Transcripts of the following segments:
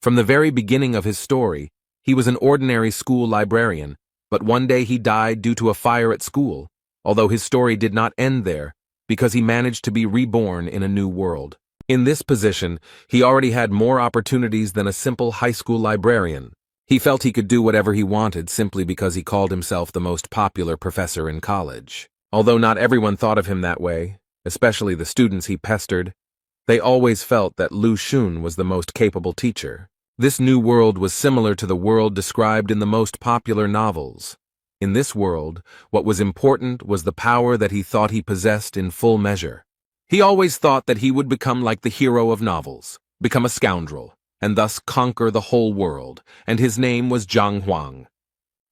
From the very beginning of his story, he was an ordinary school librarian, but one day he died due to a fire at school, although his story did not end there, because he managed to be reborn in a new world. In this position, he already had more opportunities than a simple high school librarian. He felt he could do whatever he wanted simply because he called himself the most popular professor in college. Although not everyone thought of him that way, especially the students he pestered, they always felt that Lu Xun was the most capable teacher. This new world was similar to the world described in the most popular novels. In this world, what was important was the power that he thought he possessed in full measure. He always thought that he would become like the hero of novels, become a scoundrel, and thus conquer the whole world, and his name was Zhang Huang.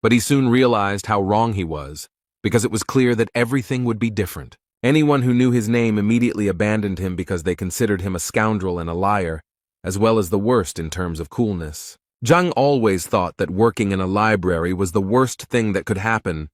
But he soon realized how wrong he was, because it was clear that everything would be different. Anyone who knew his name immediately abandoned him because they considered him a scoundrel and a liar, as well as the worst in terms of coolness. Zhang always thought that working in a library was the worst thing that could happen,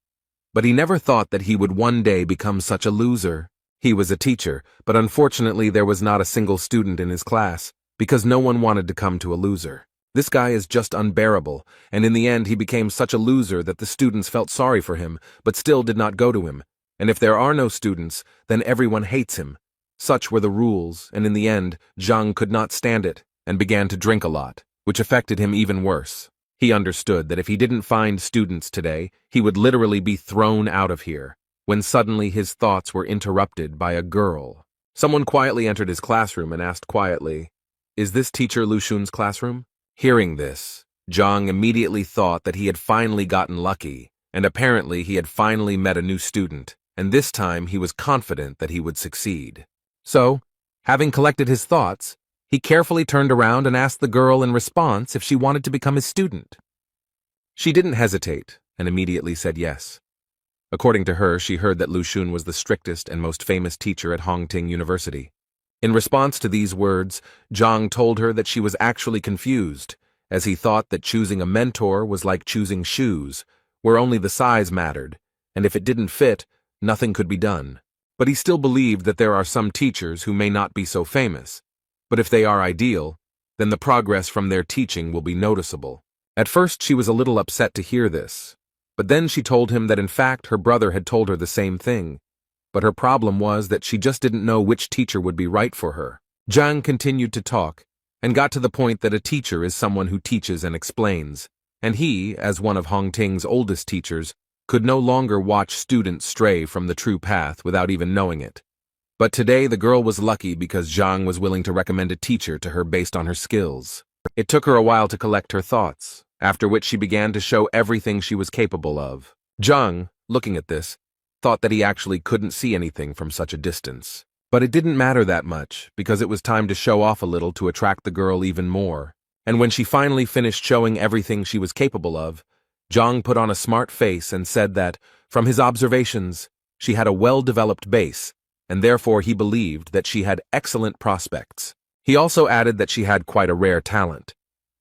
but he never thought that he would one day become such a loser. He was a teacher, but unfortunately there was not a single student in his class, because no one wanted to come to a loser. This guy is just unbearable, and in the end he became such a loser that the students felt sorry for him, but still did not go to him. And if there are no students, then everyone hates him. Such were the rules, and in the end, Zhang could not stand it, and began to drink a lot, which affected him even worse. He understood that if he didn't find students today, he would literally be thrown out of here, when suddenly his thoughts were interrupted by a girl. Someone quietly entered his classroom and asked quietly, "Is this teacher Lu Xun's classroom?" Hearing this, Zhang immediately thought that he had finally gotten lucky, and apparently he had finally met a new student, and this time he was confident that he would succeed. So, having collected his thoughts, he carefully turned around and asked the girl in response if she wanted to become his student. She didn't hesitate, and immediately said yes. According to her, she heard that Lu Xun was the strictest and most famous teacher at Hongting University. In response to these words, Zhang told her that she was actually confused, as he thought that choosing a mentor was like choosing shoes, where only the size mattered, and if it didn't fit, nothing could be done. But he still believed that there are some teachers who may not be so famous, but if they are ideal, then the progress from their teaching will be noticeable. At first she was a little upset to hear this, but then she told him that in fact her brother had told her the same thing, but her problem was that she just didn't know which teacher would be right for her. Zhang continued to talk, and got to the point that a teacher is someone who teaches and explains, and he, as one of Hongting's oldest teachers, could no longer watch students stray from the true path without even knowing it. But today the girl was lucky because Zhang was willing to recommend a teacher to her based on her skills. It took her a while to collect her thoughts, after which she began to show everything she was capable of. Zhang, looking at this, thought that he actually couldn't see anything from such a distance. But it didn't matter that much, because it was time to show off a little to attract the girl even more. And when she finally finished showing everything she was capable of, Zhang put on a smart face and said that, from his observations, she had a well-developed base, and therefore he believed that she had excellent prospects. He also added that she had quite a rare talent,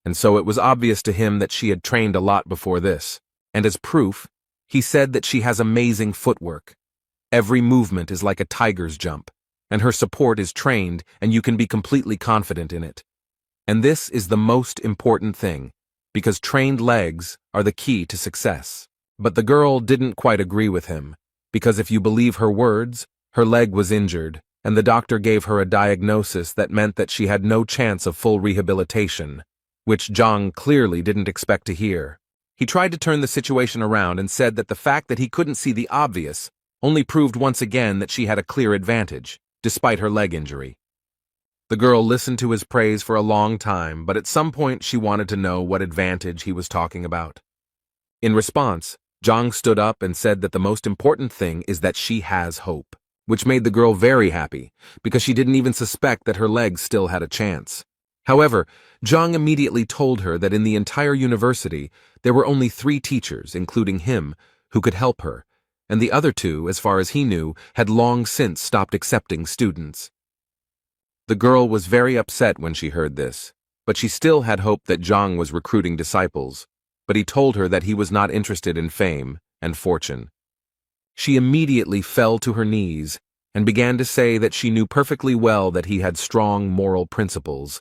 and so it was obvious to him that she had trained a lot before this. And as proof, he said that she has amazing footwork. Every movement is like a tiger's jump, and her support is trained, and you can be completely confident in it. And this is the most important thing, because trained legs are the key to success. But the girl didn't quite agree with him, because if you believe her words, her leg was injured, and the doctor gave her a diagnosis that meant that she had no chance of full rehabilitation, which Zhang clearly didn't expect to hear. He tried to turn the situation around and said that the fact that he couldn't see the obvious only proved once again that she had a clear advantage, despite her leg injury. The girl listened to his praise for a long time, but at some point she wanted to know what advantage he was talking about. In response, Zhang stood up and said that the most important thing is that she has hope, which made the girl very happy, because she didn't even suspect that her legs still had a chance. However, Zhang immediately told her that in the entire university, there were only 3 teachers, including him, who could help her, and the other 2, as far as he knew, had long since stopped accepting students. The girl was very upset when she heard this, but she still had hope that Zhang was recruiting disciples, but he told her that he was not interested in fame and fortune. She immediately fell to her knees and began to say that she knew perfectly well that he had strong moral principles,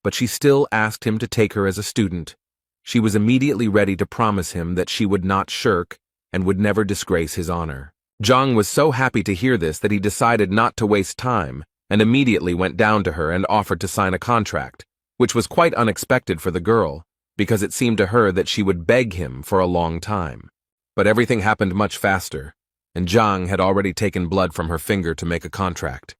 but she still asked him to take her as a student. She was immediately ready to promise him that she would not shirk and would never disgrace his honor. Zhang was so happy to hear this that he decided not to waste time and immediately went down to her and offered to sign a contract, which was quite unexpected for the girl, because it seemed to her that she would beg him for a long time. But everything happened much faster, and Zhang had already taken blood from her finger to make a contract.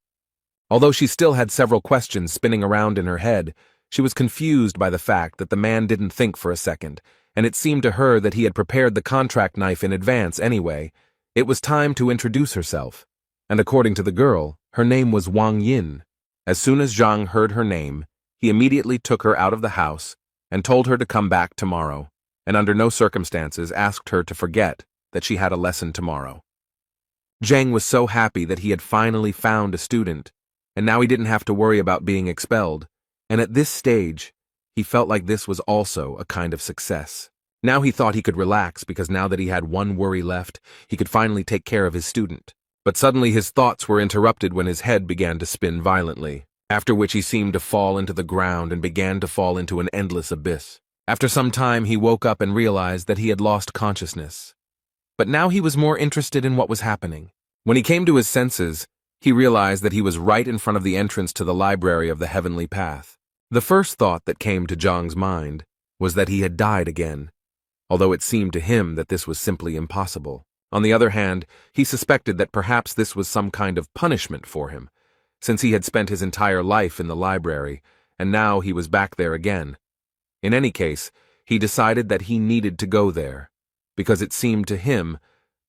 Although she still had several questions spinning around in her head, she was confused by the fact that the man didn't think for a second, and it seemed to her that he had prepared the contract knife in advance anyway. It was time to introduce herself, and according to the girl, her name was Wang Yin. As soon as Zhang heard her name, he immediately took her out of the house and told her to come back tomorrow, and under no circumstances asked her to forget that she had a lesson tomorrow. Zhang was so happy that he had finally found a student, and now he didn't have to worry about being expelled, and at this stage, he felt like this was also a kind of success. Now he thought he could relax because now that he had one worry left, he could finally take care of his student. But suddenly his thoughts were interrupted when his head began to spin violently, after which he seemed to fall into the ground and began to fall into an endless abyss. After some time, he woke up and realized that he had lost consciousness. But now he was more interested in what was happening. When he came to his senses, he realized that he was right in front of the entrance to the library of the Heavenly Path. The first thought that came to Zhang's mind was that he had died again, although it seemed to him that this was simply impossible. On the other hand, he suspected that perhaps this was some kind of punishment for him, since he had spent his entire life in the library, and now he was back there again. In any case, he decided that he needed to go there, because it seemed to him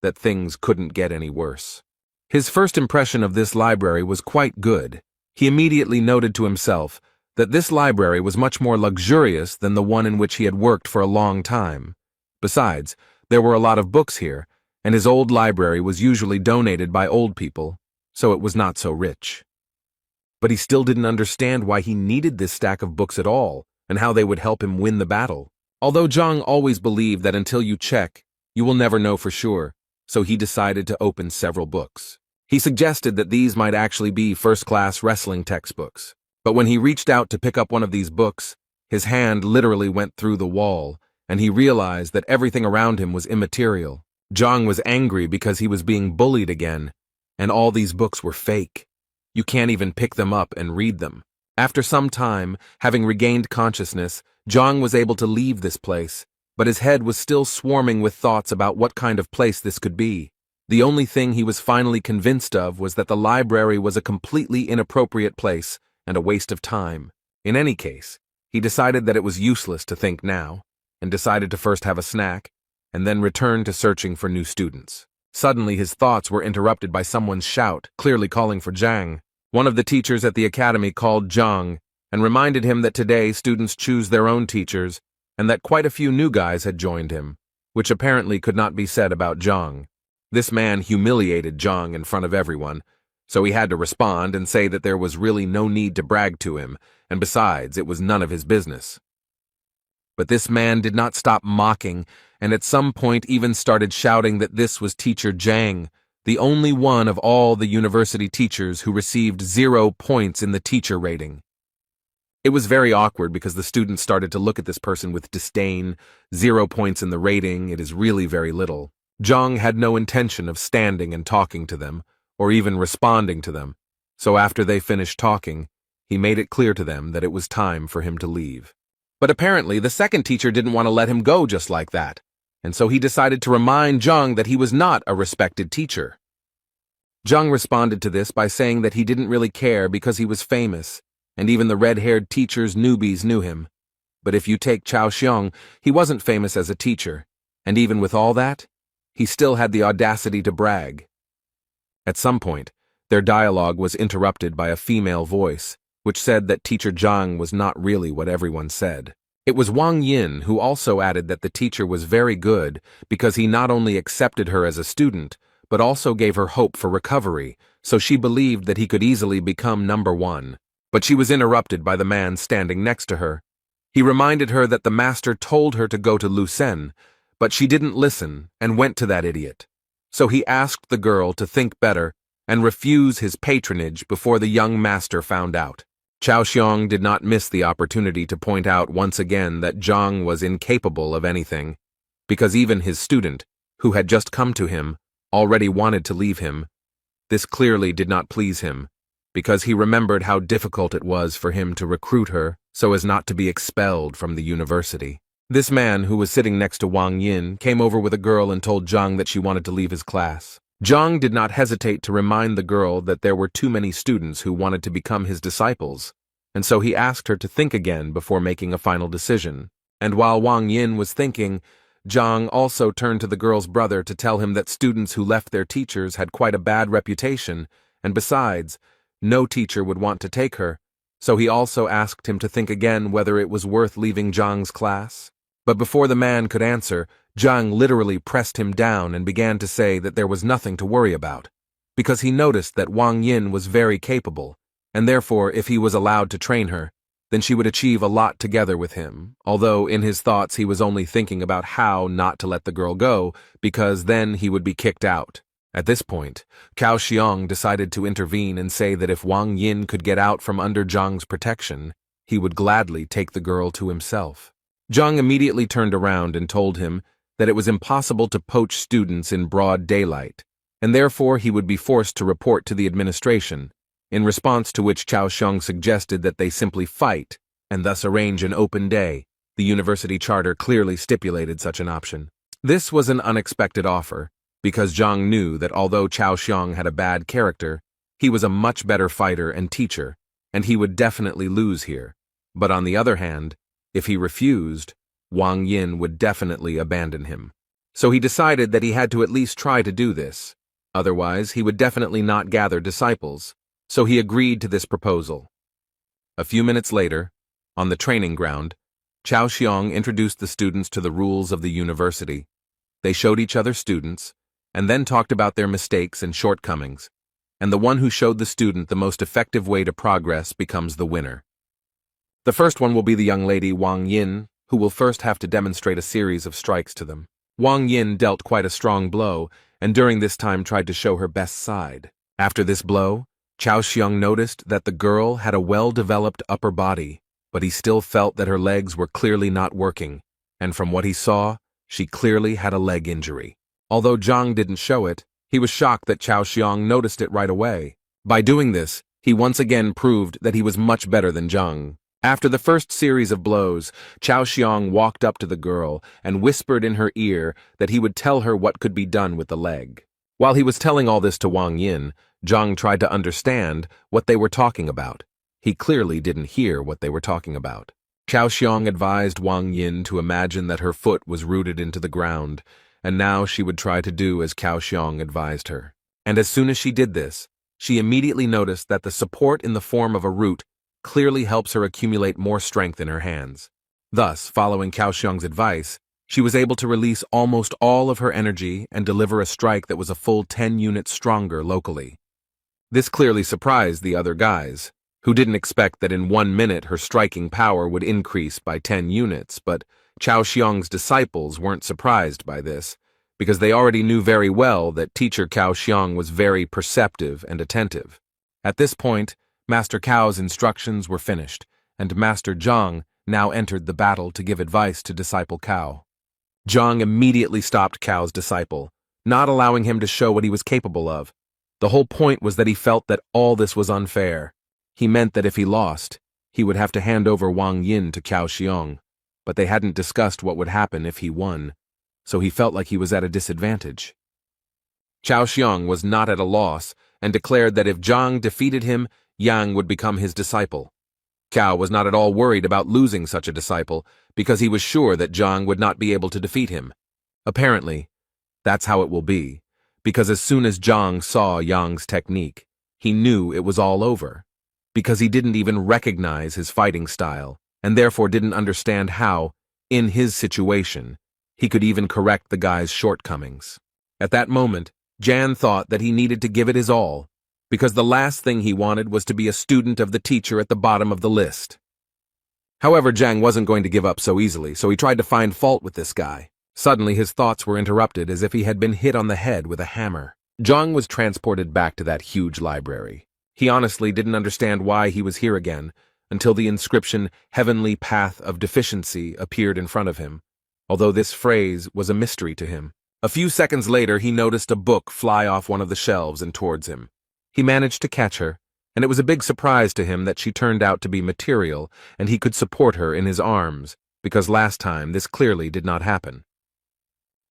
that things couldn't get any worse. His first impression of this library was quite good. He immediately noted to himself that this library was much more luxurious than the one in which he had worked for a long time. Besides, there were a lot of books here, and his old library was usually donated by old people, so it was not so rich. But he still didn't understand why he needed this stack of books at all, and how they would help him win the battle. Although Zhang always believed that until you check, you will never know for sure, so he decided to open several books. He suggested that these might actually be first-class wrestling textbooks. But when he reached out to pick up one of these books, his hand literally went through the wall, and he realized that everything around him was immaterial. Zhang was angry because he was being bullied again, and all these books were fake. You can't even pick them up and read them. After some time, having regained consciousness, Zhang was able to leave this place, but his head was still swarming with thoughts about what kind of place this could be. The only thing he was finally convinced of was that the library was a completely inappropriate place and a waste of time. In any case, he decided that it was useless to think now, and decided to first have a snack, and then return to searching for new students. Suddenly his thoughts were interrupted by someone's shout, clearly calling for Zhang. One of the teachers at the academy called Zhang and reminded him that today students choose their own teachers and that quite a few new guys had joined him, which apparently could not be said about Zhang. This man humiliated Zhang in front of everyone, so he had to respond and say that there was really no need to brag to him, and besides, it was none of his business. But this man did not stop mocking, and at some point even started shouting that this was teacher Zhang, the only one of all the university teachers who received 0 points in the teacher rating. It was very awkward because the students started to look at this person with disdain. 0 points in the rating, it is really very little. Zhang had no intention of standing and talking to them, or even responding to them, so after they finished talking, he made it clear to them that it was time for him to leave. But apparently the second teacher didn't want to let him go just like that, and so he decided to remind Zhang that he was not a respected teacher. Zhang responded to this by saying that he didn't really care because he was famous, and even the red-haired teacher's newbies knew him. But if you take Chao Xiong, he wasn't famous as a teacher, and even with all that, he still had the audacity to brag. At some point, their dialogue was interrupted by a female voice, which said that teacher Zhang was not really what everyone said. It was Wang Yin who also added that the teacher was very good because he not only accepted her as a student, but also gave her hope for recovery, so she believed that he could easily become number 1. But she was interrupted by the man standing next to her. He reminded her that the master told her to go to Lucen, but she didn't listen and went to that idiot. So he asked the girl to think better and refuse his patronage before the young master found out. Chao Xiong did not miss the opportunity to point out once again that Zhang was incapable of anything, because even his student, who had just come to him, already wanted to leave him. This clearly did not please him, because he remembered how difficult it was for him to recruit her so as not to be expelled from the university. This man, who was sitting next to Wang Yin, came over with a girl and told Zhang that she wanted to leave his class. Zhang did not hesitate to remind the girl that there were too many students who wanted to become his disciples, and so he asked her to think again before making a final decision. And while Wang Yin was thinking, Zhang also turned to the girl's brother to tell him that students who left their teachers had quite a bad reputation, and besides, no teacher would want to take her, so he also asked him to think again whether it was worth leaving Zhang's class. But before the man could answer, Zhang literally pressed him down and began to say that there was nothing to worry about, because he noticed that Wang Yin was very capable, and therefore if he was allowed to train her, then she would achieve a lot together with him, although in his thoughts he was only thinking about how not to let the girl go, because then he would be kicked out. At this point, Cao Xiong decided to intervene and say that if Wang Yin could get out from under Zhang's protection, he would gladly take the girl to himself. Zhang immediately turned around and told him that it was impossible to poach students in broad daylight, and therefore he would be forced to report to the administration, in response to which Cao Xiong suggested that they simply fight and thus arrange an open day. The university charter clearly stipulated such an option. This was an unexpected offer, because Zhang knew that although Cao Xiong had a bad character, he was a much better fighter and teacher, and he would definitely lose here. But on the other hand, if he refused, Wang Yin would definitely abandon him. So he decided that he had to at least try to do this. Otherwise, he would definitely not gather disciples. So he agreed to this proposal. A few minutes later, on the training ground, Cao Xiong introduced the students to the rules of the university. They showed each other students, and then talked about their mistakes and shortcomings, and the one who showed the student the most effective way to progress becomes the winner. The first one will be the young lady Wang Yin, who will first have to demonstrate a series of strikes to them. Wang Yin dealt quite a strong blow, and during this time tried to show her best side. After this blow, Cao Xiong noticed that the girl had a well-developed upper body, but he still felt that her legs were clearly not working, and from what he saw, she clearly had a leg injury. Although Zhang didn't show it, he was shocked that Cao Xiong noticed it right away. By doing this, he once again proved that he was much better than Zhang. After the first series of blows, Cao Xiong walked up to the girl and whispered in her ear that he would tell her what could be done with the leg. While he was telling all this to Wang Yin, Zhang tried to understand what they were talking about. He clearly didn't hear what they were talking about. Cao Xiong advised Wang Yin to imagine that her foot was rooted into the ground, and now she would try to do as Cao Xiong advised her. And as soon as she did this, she immediately noticed that the support in the form of a root clearly helps her accumulate more strength in her hands. Thus, following Cao Xiong's advice, she was able to release almost all of her energy and deliver a strike that was a full 10 units stronger locally. This clearly surprised the other guys, who didn't expect that in 1 minute her striking power would increase by 10 units, but Cao Xiong's disciples weren't surprised by this, because they already knew very well that teacher Cao Xiong was very perceptive and attentive. At this point, Master Cao's instructions were finished, and Master Zhang now entered the battle to give advice to disciple Cao. Zhang immediately stopped Cao's disciple, not allowing him to show what he was capable of. The whole point was that he felt that all this was unfair. He meant that if he lost, he would have to hand over Wang Yin to Cao Xiong, but they hadn't discussed what would happen if he won, so he felt like he was at a disadvantage. Cao Xiong was not at a loss and declared that if Zhang defeated him, Yang would become his disciple. Cao was not at all worried about losing such a disciple because he was sure that Zhang would not be able to defeat him. Apparently, that's how it will be, because as soon as Zhang saw Yang's technique, he knew it was all over, because he didn't even recognize his fighting style, and therefore didn't understand how, in his situation, he could even correct the guy's shortcomings. At that moment, Jan thought that he needed to give it his all, because the last thing he wanted was to be a student of the teacher at the bottom of the list. However, Zhang wasn't going to give up so easily, so he tried to find fault with this guy. Suddenly, his thoughts were interrupted as if he had been hit on the head with a hammer. Zhang was transported back to that huge library. He honestly didn't understand why he was here again, until the inscription "Heavenly Path of Deficiency" appeared in front of him, although this phrase was a mystery to him. A few seconds later, he noticed a book fly off one of the shelves and towards him. He managed to catch her, and it was a big surprise to him that she turned out to be material and he could support her in his arms, because last time this clearly did not happen.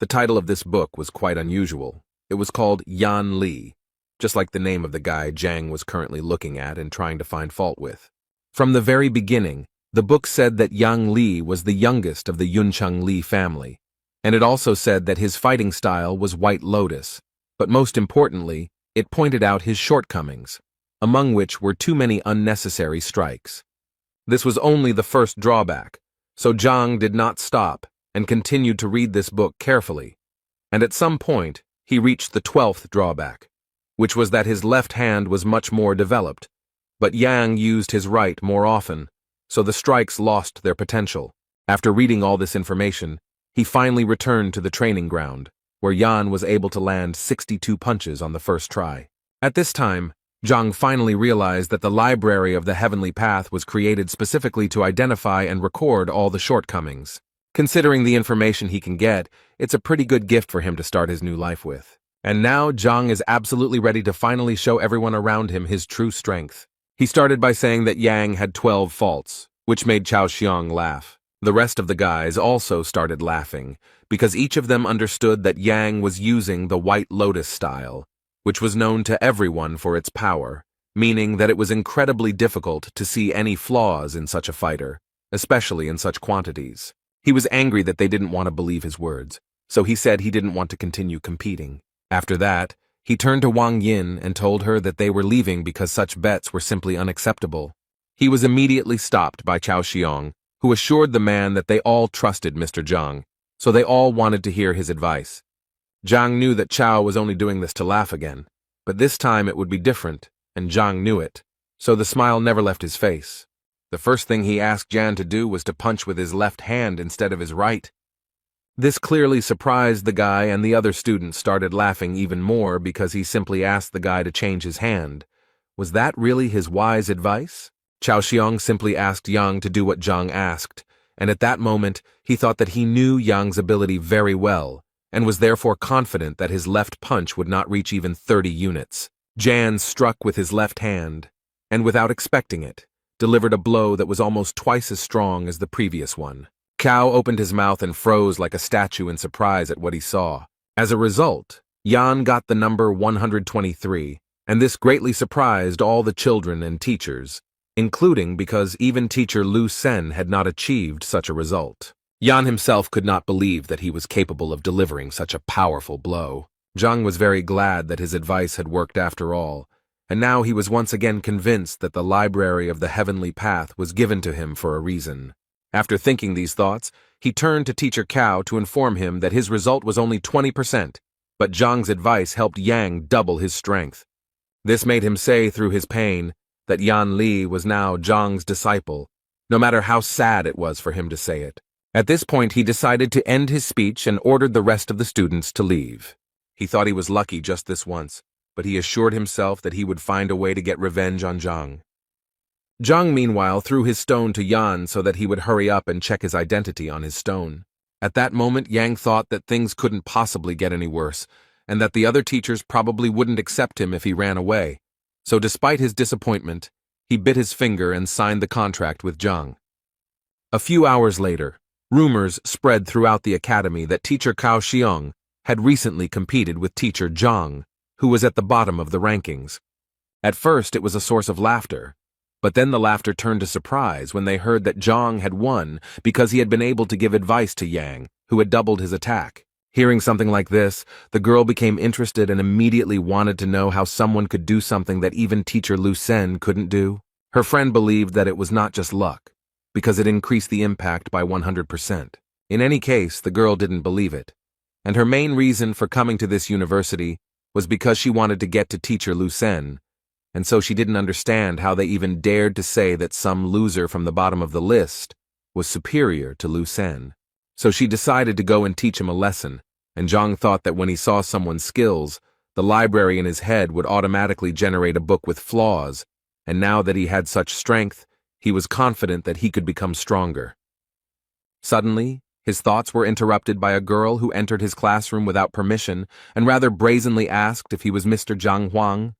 The title of this book was quite unusual. It was called Yan Li, just like the name of the guy Jang was currently looking at and trying to find fault with. From the very beginning, the book said that Yang Li was the youngest of the Yuncheng Li family, and it also said that his fighting style was White Lotus, but most importantly, it pointed out his shortcomings, among which were too many unnecessary strikes. This was only the first drawback, so Zhang did not stop and continued to read this book carefully, and at some point, he reached the 12th drawback, which was that his left hand was much more developed, but Yang used his right more often, so the strikes lost their potential. After reading all this information, he finally returned to the training ground, where Yan was able to land 62 punches on the first try. At this time, Zhang finally realized that the library of the Heavenly Path was created specifically to identify and record all the shortcomings. Considering the information he can get, it's a pretty good gift for him to start his new life with. And now Zhang is absolutely ready to finally show everyone around him his true strength. He started by saying that Yang had 12 faults, which made Chao Xiong laugh. The rest of the guys also started laughing, because each of them understood that Yang was using the White Lotus style, which was known to everyone for its power, meaning that it was incredibly difficult to see any flaws in such a fighter, especially in such quantities. He was angry that they didn't want to believe his words, so he said he didn't want to continue competing. After that, he turned to Wang Yin and told her that they were leaving because such bets were simply unacceptable. He was immediately stopped by Chao Xiong, who assured the man that they all trusted Mr. Zhang, so they all wanted to hear his advice. Zhang knew that Chao was only doing this to laugh again, but this time it would be different, and Zhang knew it, so the smile never left his face. The first thing he asked Jan to do was to punch with his left hand instead of his right. This clearly surprised the guy, and the other students started laughing even more because he simply asked the guy to change his hand. Was that really his wise advice? Chao Xiong simply asked Yang to do what Zhang asked, and at that moment he thought that he knew Yang's ability very well, and was therefore confident that his left punch would not reach even 30 units. Jan struck with his left hand, and without expecting it, delivered a blow that was almost twice as strong as the previous one. Cao opened his mouth and froze like a statue in surprise at what he saw. As a result, Yan got the number 123, and this greatly surprised all the children and teachers, including because even teacher Lu Sen had not achieved such a result. Yan himself could not believe that he was capable of delivering such a powerful blow. Zhang was very glad that his advice had worked after all, and now he was once again convinced that the library of the Heavenly Path was given to him for a reason. After thinking these thoughts, he turned to Teacher Cao to inform him that his result was only 20%, but Zhang's advice helped Yang double his strength. This made him say through his pain that Yan Li was now Zhang's disciple, no matter how sad it was for him to say it. At this point, he decided to end his speech and ordered the rest of the students to leave. He thought he was lucky just this once, but he assured himself that he would find a way to get revenge on Zhang. Zhang, meanwhile, threw his stone to Yan so that he would hurry up and check his identity on his stone. At that moment, Yang thought that things couldn't possibly get any worse, and that the other teachers probably wouldn't accept him if he ran away. So despite his disappointment, he bit his finger and signed the contract with Zhang. A few hours later, rumors spread throughout the academy that teacher Cao Xiong had recently competed with teacher Zhang, who was at the bottom of the rankings. At first, it was a source of laughter, but then the laughter turned to surprise when they heard that Zhang had won because he had been able to give advice to Yang, who had doubled his attack. Hearing something like this, the girl became interested and immediately wanted to know how someone could do something that even teacher Lu Sen couldn't do. Her friend believed that it was not just luck, because it increased the impact by 100%. In any case, the girl didn't believe it, and her main reason for coming to this university was because she wanted to get to teacher Lu Sen, and so she didn't understand how they even dared to say that some loser from the bottom of the list was superior to Lu Sen. So she decided to go and teach him a lesson, and Zhang thought that when he saw someone's skills, the library in his head would automatically generate a book with flaws, and now that he had such strength, He was confident that he could become stronger. Suddenly, his thoughts were interrupted by a girl who entered his classroom without permission and rather brazenly asked if he was Mr. Zhang Huang.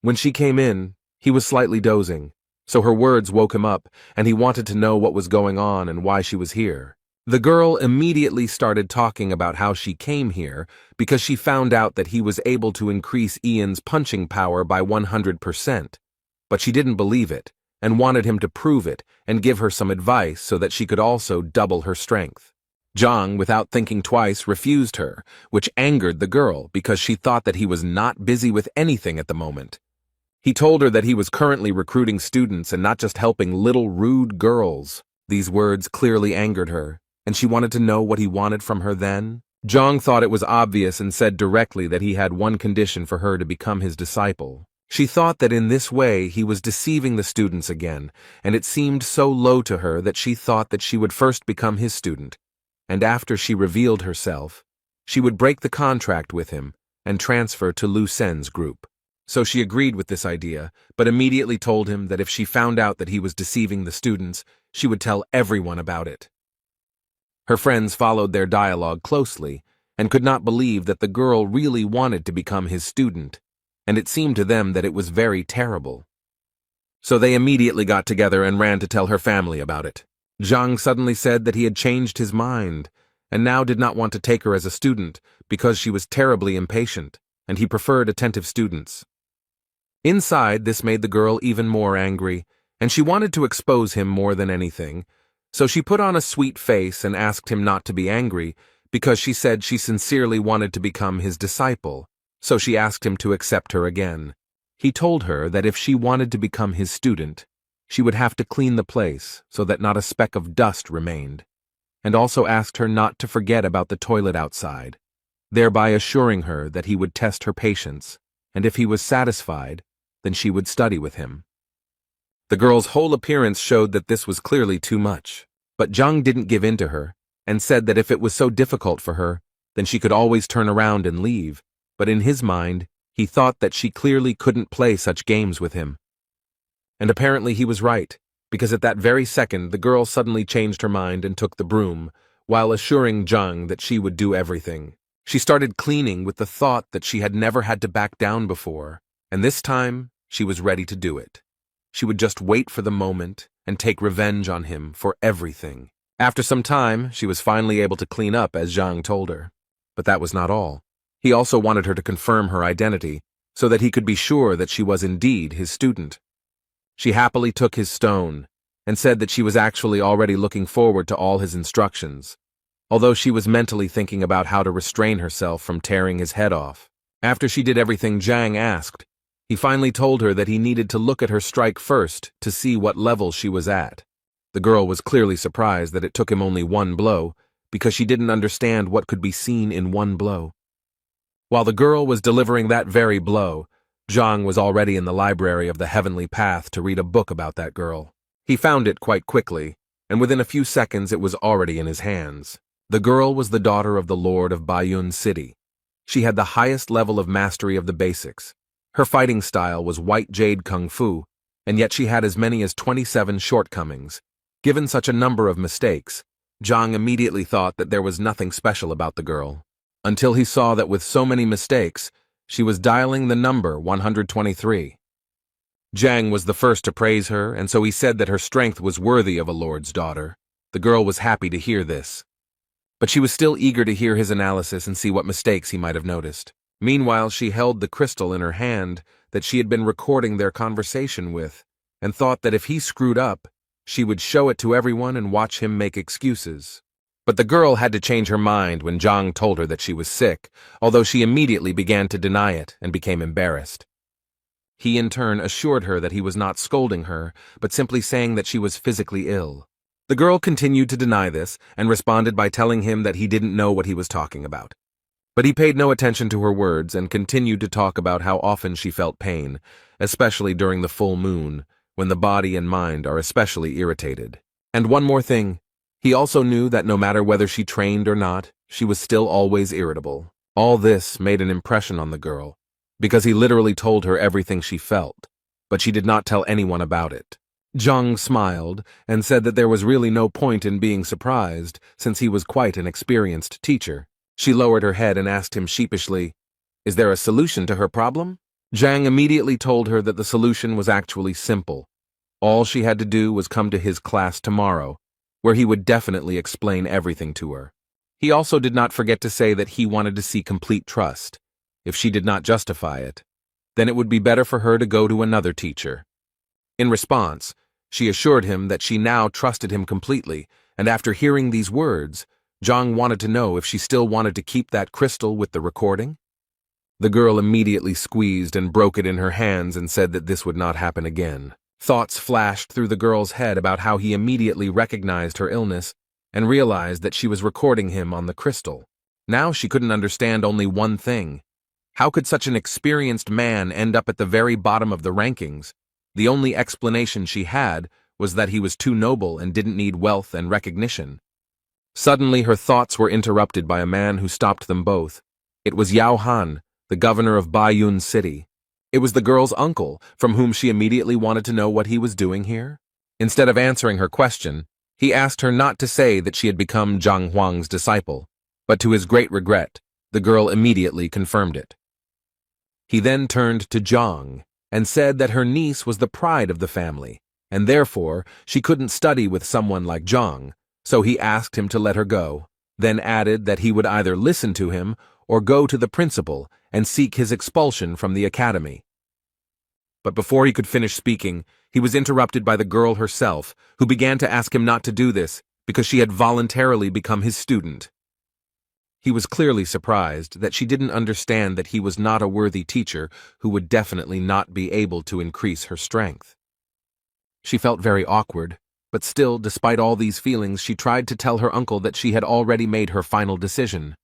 When she came in, he was slightly dozing, so her words woke him up, and he wanted to know what was going on and why she was here. The girl immediately started talking about how she came here because she found out that he was able to increase Ian's punching power by 100%. But she didn't believe it, and wanted him to prove it and give her some advice so that she could also double her strength. Zhang, without thinking twice, refused her, which angered the girl because she thought that he was not busy with anything at the moment. He told her that he was currently recruiting students and not just helping little rude girls. These words clearly angered her, and she wanted to know what he wanted from her then. Zhang thought it was obvious and said directly that he had one condition for her to become his disciple. She thought that in this way he was deceiving the students again, and it seemed so low to her that she thought that she would first become his student, and after she revealed herself, she would break the contract with him and transfer to Lu Sen's group. So she agreed with this idea, but immediately told him that if she found out that he was deceiving the students, she would tell everyone about it. Her friends followed their dialogue closely and could not believe that the girl really wanted to become his student, and it seemed to them that it was very terrible. So they immediately got together and ran to tell her family about it. Zhang suddenly said that he had changed his mind and now did not want to take her as a student because she was terribly impatient, and he preferred attentive students. Inside, this made the girl even more angry, and she wanted to expose him more than anything, so she put on a sweet face and asked him not to be angry because she said she sincerely wanted to become his disciple, so she asked him to accept her again. He told her that if she wanted to become his student, she would have to clean the place so that not a speck of dust remained, and also asked her not to forget about the toilet outside, thereby assuring her that he would test her patience, and if he was satisfied, then she would study with him. The girl's whole appearance showed that this was clearly too much, but Zhang didn't give in to her, and said that if it was so difficult for her, then she could always turn around and leave, but in his mind, he thought that she clearly couldn't play such games with him. And apparently he was right, because at that very second the girl suddenly changed her mind and took the broom, while assuring Zhang that she would do everything. She started cleaning with the thought that she had never had to back down before, and this time she was ready to do it. She would just wait for the moment and take revenge on him for everything. After some time, she was finally able to clean up as Zhang told her. But that was not all. He also wanted her to confirm her identity, so that he could be sure that she was indeed his student. She happily took his stone, and said that she was actually already looking forward to all his instructions, although she was mentally thinking about how to restrain herself from tearing his head off. After she did everything Zhang asked, he finally told her that he needed to look at her strike first to see what level she was at. The girl was clearly surprised that it took him only one blow, because she didn't understand what could be seen in one blow. While the girl was delivering that very blow, Zhang was already in the library of the Heavenly Path to read a book about that girl. He found it quite quickly, and within a few seconds it was already in his hands. The girl was the daughter of the Lord of Bayun City. She had the highest level of mastery of the basics. Her fighting style was white jade kung fu, and yet she had as many as 27 shortcomings. Given such a number of mistakes, Zhang immediately thought that there was nothing special about the girl, until he saw that with so many mistakes, she was dialing the number 123. Zhang was the first to praise her, and so he said that her strength was worthy of a lord's daughter. The girl was happy to hear this, but she was still eager to hear his analysis and see what mistakes he might have noticed. Meanwhile, she held the crystal in her hand that she had been recording their conversation with, and thought that if he screwed up, she would show it to everyone and watch him make excuses. But the girl had to change her mind when Zhang told her that she was sick, although she immediately began to deny it and became embarrassed. He in turn assured her that he was not scolding her, but simply saying that she was physically ill. The girl continued to deny this and responded by telling him that he didn't know what he was talking about. But he paid no attention to her words and continued to talk about how often she felt pain, especially during the full moon, when the body and mind are especially irritated. And one more thing. He also knew that no matter whether she trained or not, she was still always irritable. All this made an impression on the girl, because he literally told her everything she felt, but she did not tell anyone about it. Zhang smiled and said that there was really no point in being surprised, since he was quite an experienced teacher. She lowered her head and asked him sheepishly, "Is there a solution to her problem?" Zhang immediately told her that the solution was actually simple. All she had to do was come to his class tomorrow, where he would definitely explain everything to her. He also did not forget to say that he wanted to see complete trust. If she did not justify it, then it would be better for her to go to another teacher. In response, she assured him that she now trusted him completely, and after hearing these words, Zhang wanted to know if she still wanted to keep that crystal with the recording. The girl immediately squeezed and broke it in her hands and said that this would not happen again. Thoughts flashed through the girl's head about how he immediately recognized her illness and realized that she was recording him on the crystal. Now she couldn't understand only one thing. How could such an experienced man end up at the very bottom of the rankings? The only explanation she had was that he was too noble and didn't need wealth and recognition. Suddenly her thoughts were interrupted by a man who stopped them both. It was Yao Han, the governor of Baiyun City. It was the girl's uncle, from whom she immediately wanted to know what he was doing here. Instead of answering her question, he asked her not to say that she had become Zhang Huang's disciple, but to his great regret, the girl immediately confirmed it. He then turned to Zhang and said that her niece was the pride of the family, and therefore she couldn't study with someone like Zhang, so he asked him to let her go, then added that he would either listen to him or go to the principal and seek his expulsion from the academy. But before he could finish speaking, he was interrupted by the girl herself, who began to ask him not to do this because she had voluntarily become his student. He was clearly surprised that she didn't understand that he was not a worthy teacher who would definitely not be able to increase her strength. She felt very awkward, but still, despite all these feelings, she tried to tell her uncle that she had already made her final decision.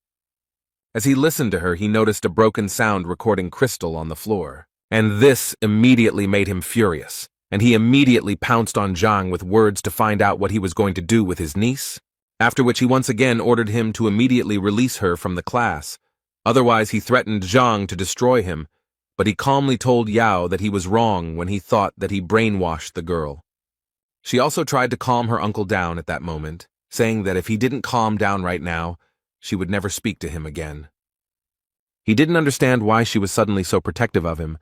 As he listened to her, he noticed a broken sound recording crystal on the floor, and this immediately made him furious, and he immediately pounced on Zhang with words to find out what he was going to do with his niece, after which he once again ordered him to immediately release her from the class. Otherwise, he threatened Zhang to destroy him, but he calmly told Yao that he was wrong when he thought that he brainwashed the girl. She also tried to calm her uncle down at that moment, saying that if he didn't calm down right now, she would never speak to him again. He didn't understand why she was suddenly so protective of him,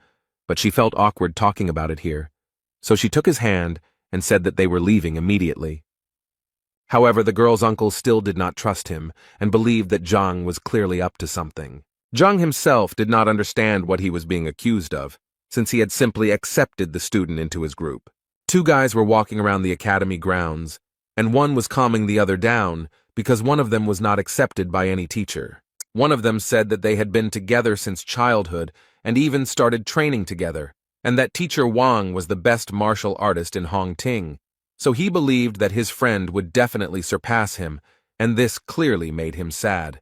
but she felt awkward talking about it here, so she took his hand and said that they were leaving immediately. However, the girl's uncle still did not trust him and believed that Zhang was clearly up to something. Zhang himself did not understand what he was being accused of, since he had simply accepted the student into his group. Two guys were walking around the academy grounds, and one was calming the other down because one of them was not accepted by any teacher. One of them said that they had been together since childhood and even started training together, and that teacher Wang was the best martial artist in Hongting, so he believed that his friend would definitely surpass him, and this clearly made him sad.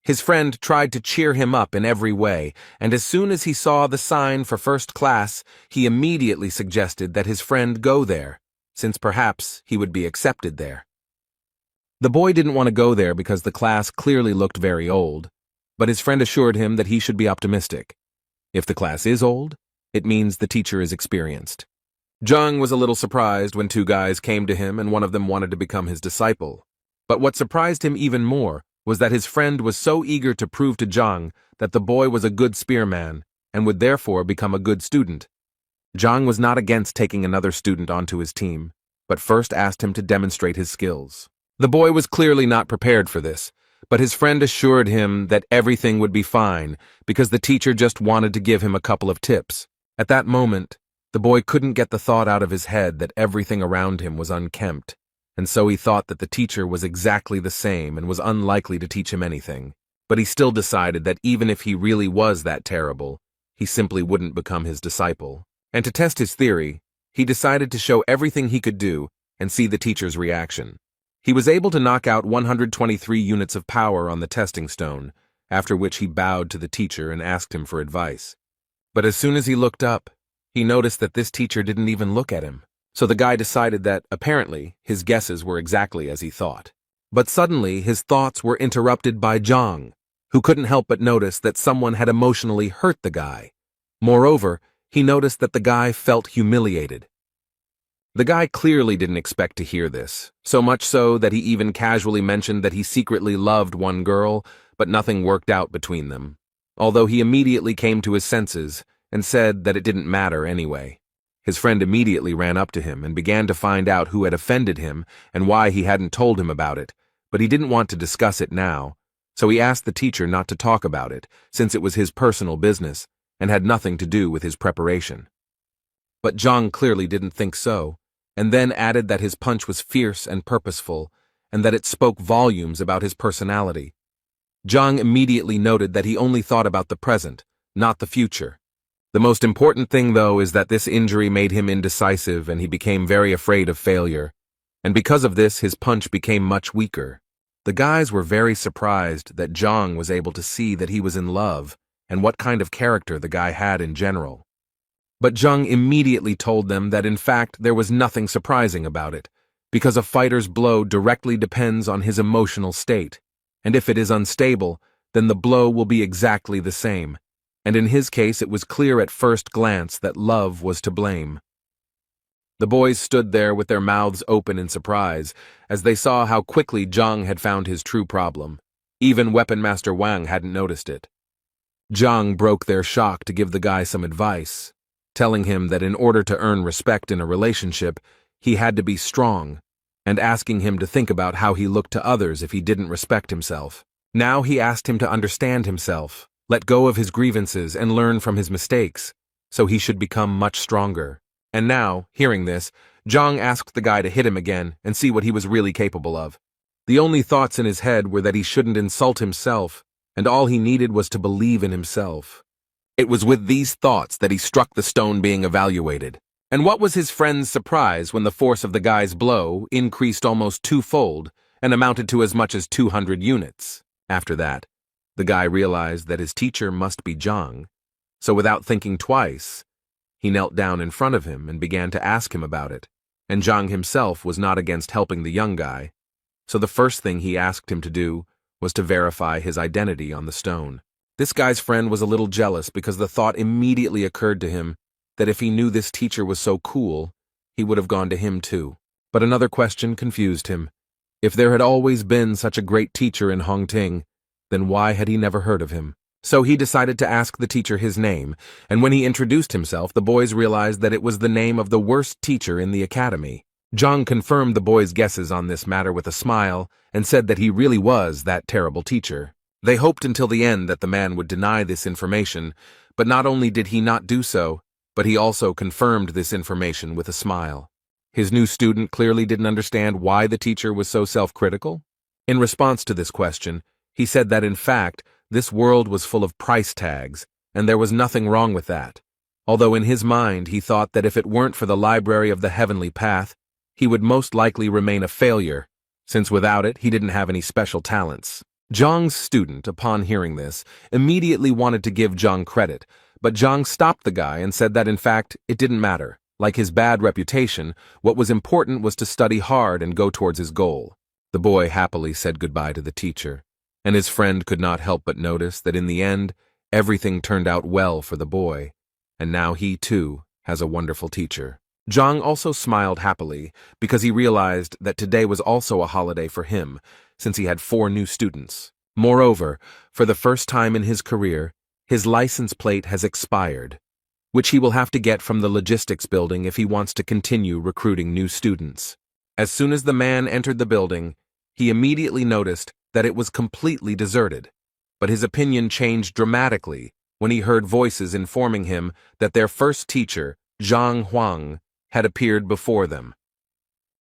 His friend tried to cheer him up in every way, and as soon as he saw the sign for first class, he immediately suggested that his friend go there, since perhaps he would be accepted there. The boy didn't want to go there because the class clearly looked very old, but his friend assured him that he should be optimistic. If the class is old, it means the teacher is experienced. Zhang was a little surprised when two guys came to him and one of them wanted to become his disciple. But what surprised him even more was that his friend was so eager to prove to Zhang that the boy was a good spearman and would therefore become a good student. Zhang was not against taking another student onto his team, but first asked him to demonstrate his skills. The boy was clearly not prepared for this, but his friend assured him that everything would be fine because the teacher just wanted to give him a couple of tips. At that moment, the boy couldn't get the thought out of his head that everything around him was unkempt, and so he thought that the teacher was exactly the same and was unlikely to teach him anything. But he still decided that even if he really was that terrible, he simply wouldn't become his disciple. And to test his theory, he decided to show everything he could do and see the teacher's reaction. He was able to knock out 123 units of power on the testing stone, after which he bowed to the teacher and asked him for advice. But as soon as he looked up, he noticed that this teacher didn't even look at him. So the guy decided that, apparently, his guesses were exactly as he thought. But suddenly, his thoughts were interrupted by Zhang, who couldn't help but notice that someone had emotionally hurt the guy. Moreover, he noticed that the guy felt humiliated. The guy clearly didn't expect to hear this, so much so that he even casually mentioned that he secretly loved one girl, but nothing worked out between them. Although he immediately came to his senses and said that it didn't matter anyway. His friend immediately ran up to him and began to find out who had offended him and why he hadn't told him about it, but he didn't want to discuss it now, so he asked the teacher not to talk about it, since it was his personal business and had nothing to do with his preparation. But Zhang clearly didn't think so, and then added that his punch was fierce and purposeful, and that it spoke volumes about his personality. Zhang immediately noted that he only thought about the present, not the future. The most important thing, though, is that this injury made him indecisive and he became very afraid of failure, and because of this his punch became much weaker. The guys were very surprised that Zhang was able to see that he was in love and what kind of character the guy had in general. But Zhang immediately told them that in fact there was nothing surprising about it, because a fighter's blow directly depends on his emotional state, and if it is unstable, then the blow will be exactly the same, and in his case it was clear at first glance that love was to blame. The boys stood there with their mouths open in surprise, as they saw how quickly Zhang had found his true problem. Even Weapon Master Wang hadn't noticed it. Zhang broke their shock to give the guy some advice, telling him that in order to earn respect in a relationship, he had to be strong, and asking him to think about how he looked to others if he didn't respect himself. Now he asked him to understand himself, let go of his grievances and learn from his mistakes, so he should become much stronger. And now, hearing this, Zhang asked the guy to hit him again and see what he was really capable of. The only thoughts in his head were that he shouldn't insult himself, and all he needed was to believe in himself. It was with these thoughts that he struck the stone being evaluated. And what was his friend's surprise when the force of the guy's blow increased almost twofold and amounted to as much as 200 units. After that, the guy realized that his teacher must be Zhang, so without thinking twice, he knelt down in front of him and began to ask him about it, and Zhang himself was not against helping the young guy, so the first thing he asked him to do was to verify his identity on the stone. This guy's friend was a little jealous because the thought immediately occurred to him that if he knew this teacher was so cool, he would have gone to him too. But another question confused him. If there had always been such a great teacher in Hongting, then why had he never heard of him? So he decided to ask the teacher his name, and when he introduced himself, the boys realized that it was the name of the worst teacher in the academy. Zhang confirmed the boys' guesses on this matter with a smile and said that he really was that terrible teacher. They hoped until the end that the man would deny this information, but not only did he not do so, but he also confirmed this information with a smile. His new student clearly didn't understand why the teacher was so self-critical. In response to this question, he said that in fact, this world was full of price tags, and there was nothing wrong with that. Although in his mind he thought that if it weren't for the Library of the Heavenly Path, he would most likely remain a failure, since without it he didn't have any special talents. Zhang's student, upon hearing this, immediately wanted to give Zhang credit, but Zhang stopped the guy and said that in fact, it didn't matter. Like his bad reputation, what was important was to study hard and go towards his goal. The boy happily said goodbye to the teacher, and his friend could not help but notice that in the end, everything turned out well for the boy, and now he too has a wonderful teacher. Zhang also smiled happily because he realized that today was also a holiday for him, since he had 4 new students. Moreover, for the first time in his career, his license plate has expired, which he will have to get from the logistics building if he wants to continue recruiting new students. As soon as the man entered the building, he immediately noticed that it was completely deserted, but his opinion changed dramatically when he heard voices informing him that their first teacher, Zhang Huang, had appeared before them.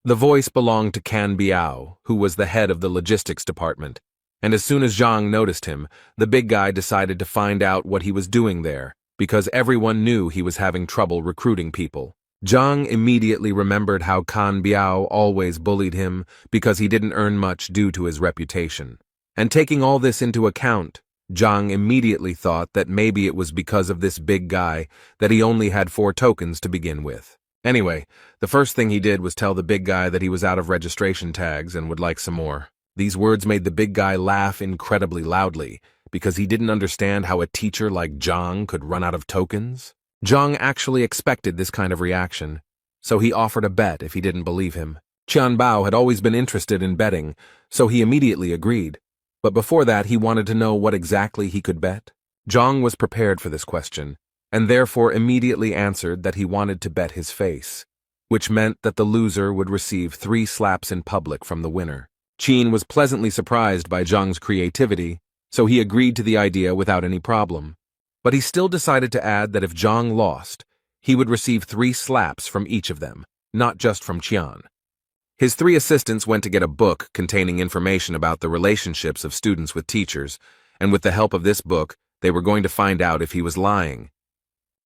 The voice belonged to Can Biao, who was the head of the logistics department, and as soon as Zhang noticed him, the big guy decided to find out what he was doing there, because everyone knew he was having trouble recruiting people. Zhang immediately remembered how Can Biao always bullied him because he didn't earn much due to his reputation. And taking all this into account, Zhang immediately thought that maybe it was because of this big guy that he only had 4 tokens to begin with. Anyway, the first thing he did was tell the big guy that he was out of registration tags and would like some more. These words made the big guy laugh incredibly loudly, because he didn't understand how a teacher like Zhang could run out of tokens. Zhang actually expected this kind of reaction, so he offered a bet if he didn't believe him. Qianbao had always been interested in betting, so he immediately agreed. But before that, he wanted to know what exactly he could bet. Zhang was prepared for this question, and therefore immediately answered that he wanted to bet his face, which meant that the loser would receive 3 slaps in public from the winner. Qin was pleasantly surprised by Zhang's creativity, so he agreed to the idea without any problem. But he still decided to add that if Zhang lost, he would receive 3 slaps from each of them, not just from Qian. His 3 assistants went to get a book containing information about the relationships of students with teachers, and with the help of this book, they were going to find out if he was lying.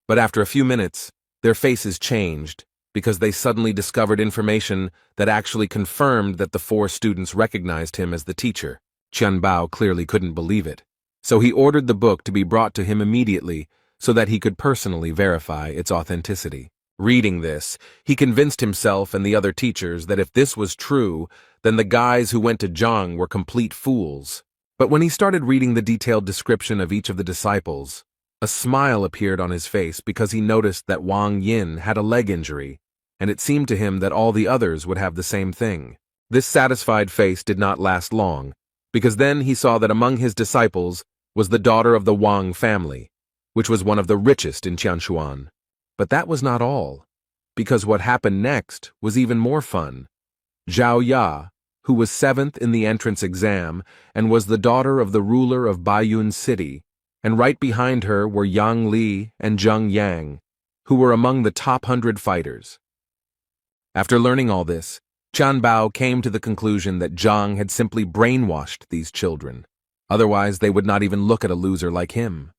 But after a few minutes, their faces changed because they suddenly discovered information that actually confirmed that the 4 students recognized him as the teacher. Qianbao clearly couldn't believe it, so he ordered the book to be brought to him immediately so that he could personally verify its authenticity. Reading this, he convinced himself and the other teachers that if this was true, then the guys who went to Zhang were complete fools. But when he started reading the detailed description of each of the disciples, a smile appeared on his face because he noticed that Wang Yin had a leg injury, and it seemed to him that all the others would have the same thing. This satisfied face did not last long, because then he saw that among his disciples was the daughter of the Wang family, which was one of the richest in Qianshuan. But that was not all, because what happened next was even more fun. Zhao Ya, who was 7th in the entrance exam and was the daughter of the ruler of Baiyun City, and right behind her were Yang Li and Zheng Yang, who were among the top 100 fighters. After learning all this, Qianbao came to the conclusion that Zhang had simply brainwashed these children. Otherwise, they would not even look at a loser like him.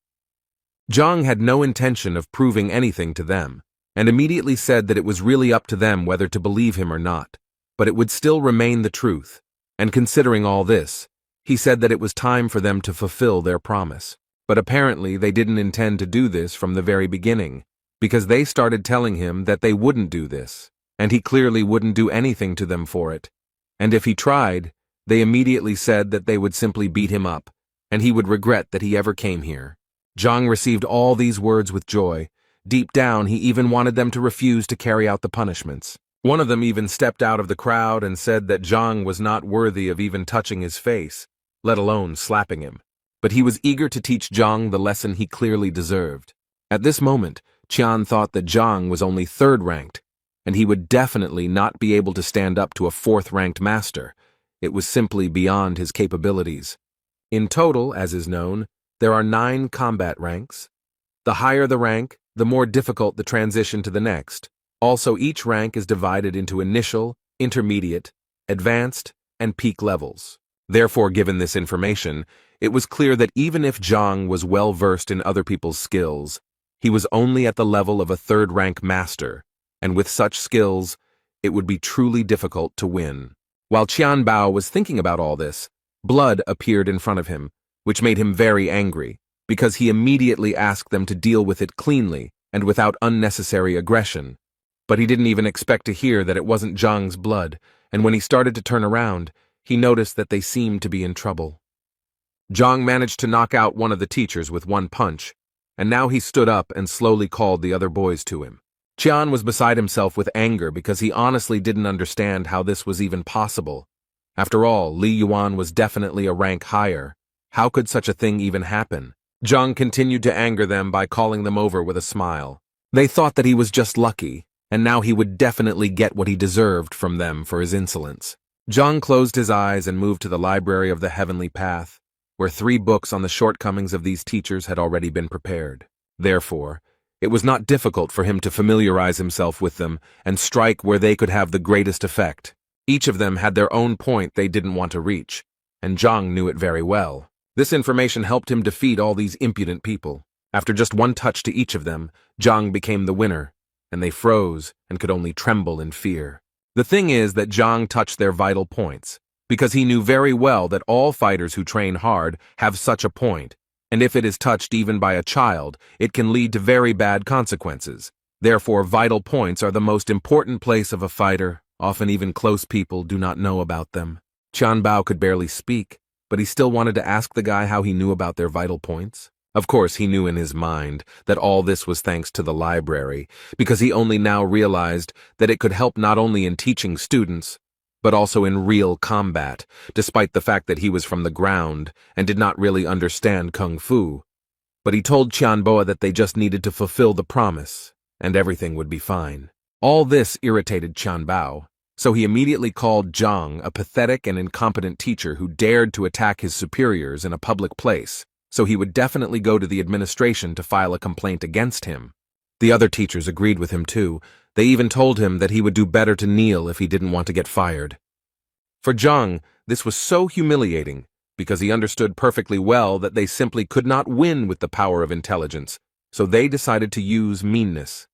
Zhang had no intention of proving anything to them, and immediately said that it was really up to them whether to believe him or not, but it would still remain the truth, and considering all this, he said that it was time for them to fulfill their promise. But apparently they didn't intend to do this from the very beginning, because they started telling him that they wouldn't do this, and he clearly wouldn't do anything to them for it. And if he tried, they immediately said that they would simply beat him up, and he would regret that he ever came here. Zhang received all these words with joy. Deep down, he even wanted them to refuse to carry out the punishments. One of them even stepped out of the crowd and said that Zhang was not worthy of even touching his face, let alone slapping him. But he was eager to teach Zhang the lesson he clearly deserved. At this moment, Qian thought that Zhang was only 3rd ranked, and he would definitely not be able to stand up to a 4th-ranked master. It was simply beyond his capabilities. In total, as is known, there are 9 combat ranks. The higher the rank, the more difficult the transition to the next. Also, each rank is divided into initial, intermediate, advanced, and peak levels. Therefore, given this information, it was clear that even if Zhang was well versed in other people's skills, he was only at the level of a 3rd-rank master, and with such skills, it would be truly difficult to win. While Qianbao was thinking about all this, blood appeared in front of him, which made him very angry, because he immediately asked them to deal with it cleanly and without unnecessary aggression. But he didn't even expect to hear that it wasn't Zhang's blood, and when he started to turn around, he noticed that they seemed to be in trouble. Zhang managed to knock out one of the teachers with one punch, and now he stood up and slowly called the other boys to him. Qian was beside himself with anger because he honestly didn't understand how this was even possible. After all, Li Yuan was definitely a rank higher. How could such a thing even happen? Zhang continued to anger them by calling them over with a smile. They thought that he was just lucky, and now he would definitely get what he deserved from them for his insolence. Zhang closed his eyes and moved to the library of the Heavenly Path, where 3 books on the shortcomings of these teachers had already been prepared. Therefore, it was not difficult for him to familiarize himself with them and strike where they could have the greatest effect. Each of them had their own point they didn't want to reach, and Zhang knew it very well. This information helped him defeat all these impudent people. After just one touch to each of them, Zhang became the winner, and they froze and could only tremble in fear. The thing is that Zhang touched their vital points, because he knew very well that all fighters who train hard have such a point, and if it is touched even by a child, it can lead to very bad consequences. Therefore, vital points are the most important place of a fighter. Often even close people do not know about them. Qianbao could barely speak, but he still wanted to ask the guy how he knew about their vital points. Of course, he knew in his mind that all this was thanks to the library, because he only now realized that it could help not only in teaching students, but also in real combat, despite the fact that he was from the ground and did not really understand kung fu. But he told Tianboa that they just needed to fulfill the promise, and everything would be fine. All this irritated Tianbao, so he immediately called Zhang a pathetic and incompetent teacher who dared to attack his superiors in a public place, so he would definitely go to the administration to file a complaint against him. The other teachers agreed with him too. They even told him that he would do better to kneel if he didn't want to get fired. For Zhang, this was so humiliating, because he understood perfectly well that they simply could not win with the power of intelligence, so they decided to use meanness.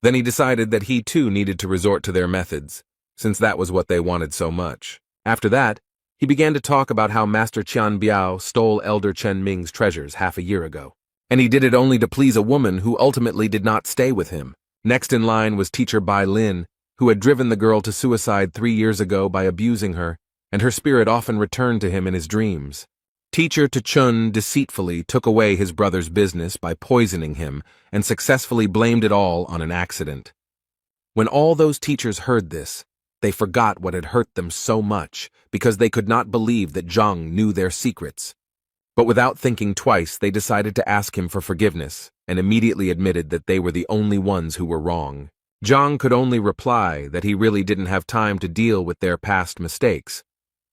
Then he decided that he too needed to resort to their methods, since that was what they wanted so much. After that, he began to talk about how Master Qian Biao stole Elder Chen Ming's treasures half a year ago. And he did it only to please a woman who ultimately did not stay with him. Next in line was teacher Bai Lin, who had driven the girl to suicide 3 years ago by abusing her, and her spirit often returned to him in his dreams. Teacher Chun deceitfully took away his brother's business by poisoning him and successfully blamed it all on an accident. When all those teachers heard this, they forgot what had hurt them so much because they could not believe that Zhang knew their secrets. But without thinking twice, they decided to ask him for forgiveness and immediately admitted that they were the only ones who were wrong. Zhang could only reply that he really didn't have time to deal with their past mistakes,